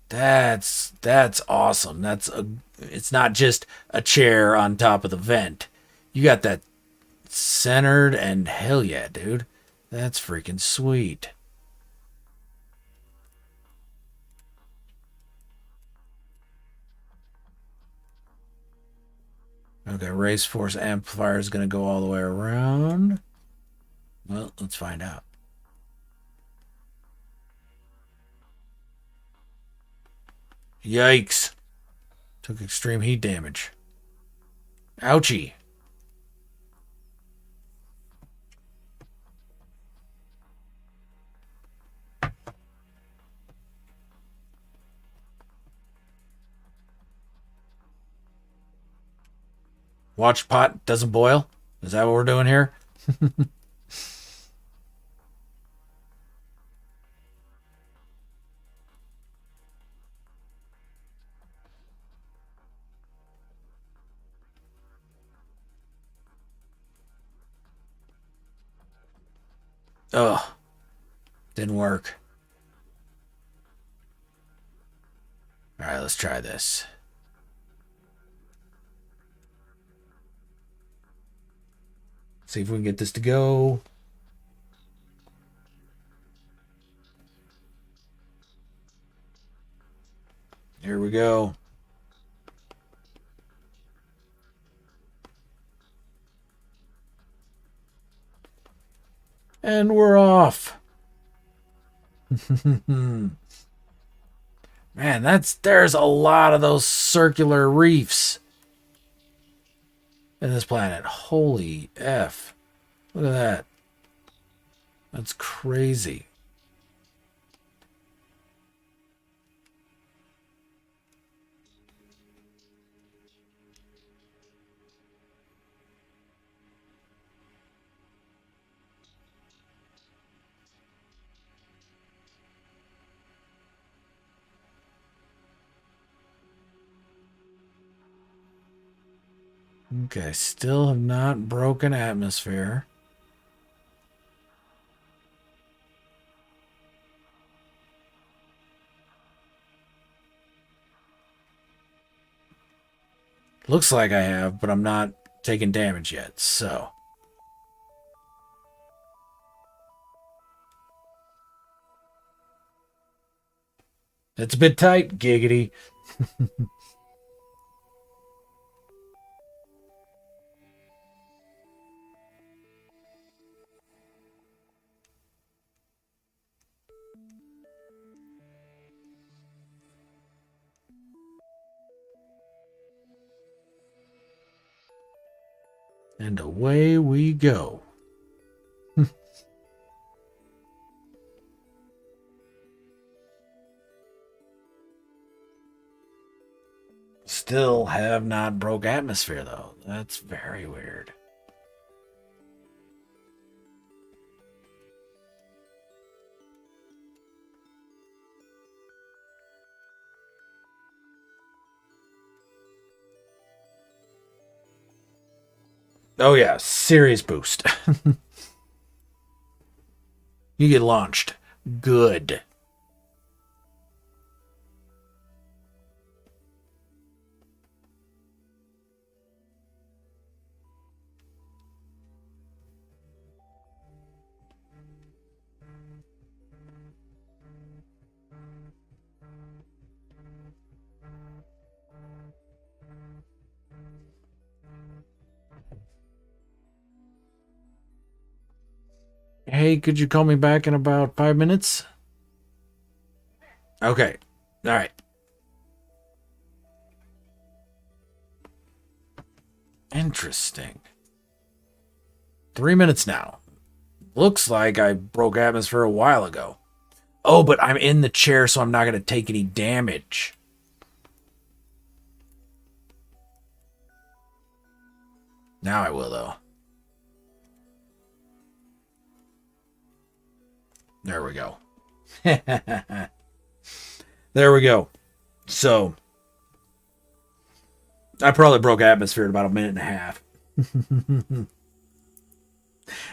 That's awesome. It's not just a chair on top of the vent. You got that centered and hell yeah, dude. That's freaking sweet. Okay, race force amplifier is going to go all the way around. Well, let's find out. Yikes. Took extreme heat damage. Ouchie. Watch pot doesn't boil? Is that what we're doing here? Ugh. Didn't work. Alright, let's try this. See if we can get this to go. Here we go. And we're off. Man, there's a lot of those circular reefs in this planet. Holy F. Look at that. That's crazy. Okay, still have not broken atmosphere. Looks like I have, but I'm not taking damage yet, so. It's a bit tight, giggity. And away we go. Still have not broke atmosphere, though. That's very weird. Oh, yeah. Serious boost. You get launched. Good. Hey, could you call me back in about 5 minutes? Okay. All right. Interesting. 3 minutes now. Looks like I broke atmosphere a while ago. Oh, but I'm in the chair, so I'm not going to take any damage. Now I will, though. There we go. There we go. So, I probably broke atmosphere in about a minute and a half.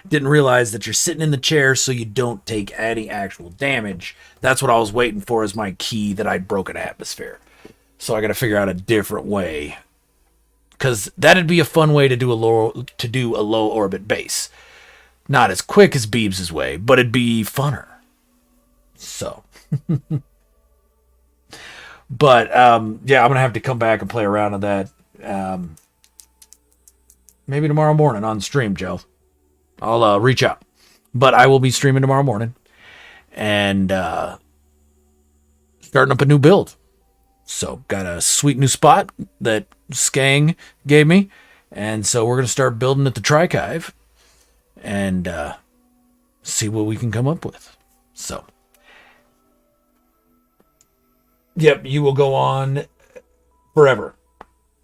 Didn't realize that you're sitting in the chair so you don't take any actual damage. That's what I was waiting for as my key that I'd broken atmosphere. So I got to figure out a different way. Because that'd be a fun way to do a low orbit base. Not as quick as Beebs' way, but it'd be funner. So. But, yeah, I'm going to have to come back and play around on that. Maybe tomorrow morning on stream, Joe. I'll reach out. But I will be streaming tomorrow morning. And starting up a new build. So, got a sweet new spot that Skang gave me. And so we're going to start building at the Trichive. And see what we can come up with. So, yep, you will go on forever,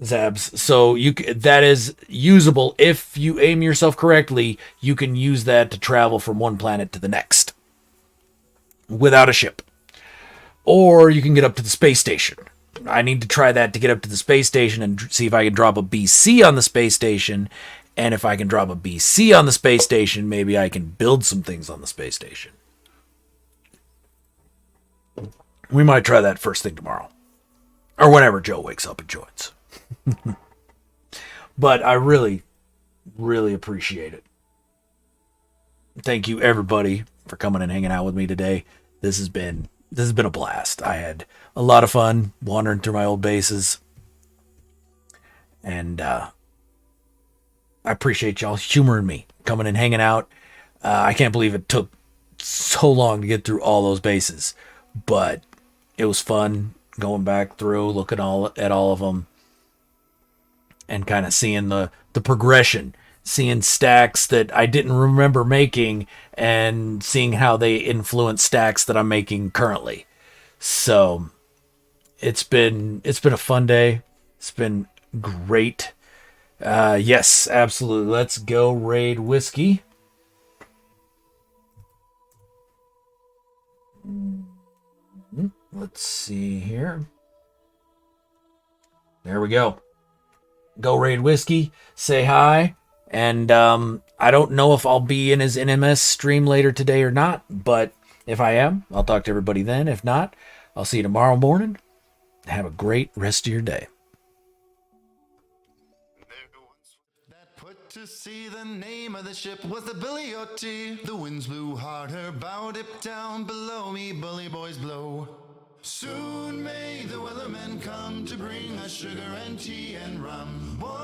Zabs. So that is usable if you aim yourself correctly. You can use that to travel from one planet to the next without a ship, or you can get up to the space station. I need to try that to get up to the space station and see if I can drop a BC on the space station And if I can drop a BC on the space station, maybe I can build some things on the space station. We might try that first thing tomorrow. Or whenever Joe wakes up and joins. But I really, really appreciate it. Thank you everybody for coming and hanging out with me today. This has been a blast. I had a lot of fun wandering through my old bases. And I appreciate y'all humoring me, coming and hanging out. I can't believe it took so long to get through all those bases. But it was fun going back through, looking at all of them. And kind of seeing the progression, seeing stacks that I didn't remember making, and seeing how they influence stacks that I'm making currently. So it's been a fun day. It's been great. Yes, absolutely. Let's go raid whiskey. Let's see here. There we go. Go raid whiskey, say hi, and I don't know if I'll be in his NMS stream later today or not, but if I am, I'll talk to everybody then. If not, I'll see you tomorrow morning. Have a great rest of your day. That put to sea, the name of the ship was the Billy O.T. The winds blew harder, bow dip down below me, bully boys blow. Soon may the weathermen come to bring us sugar and tea and rum.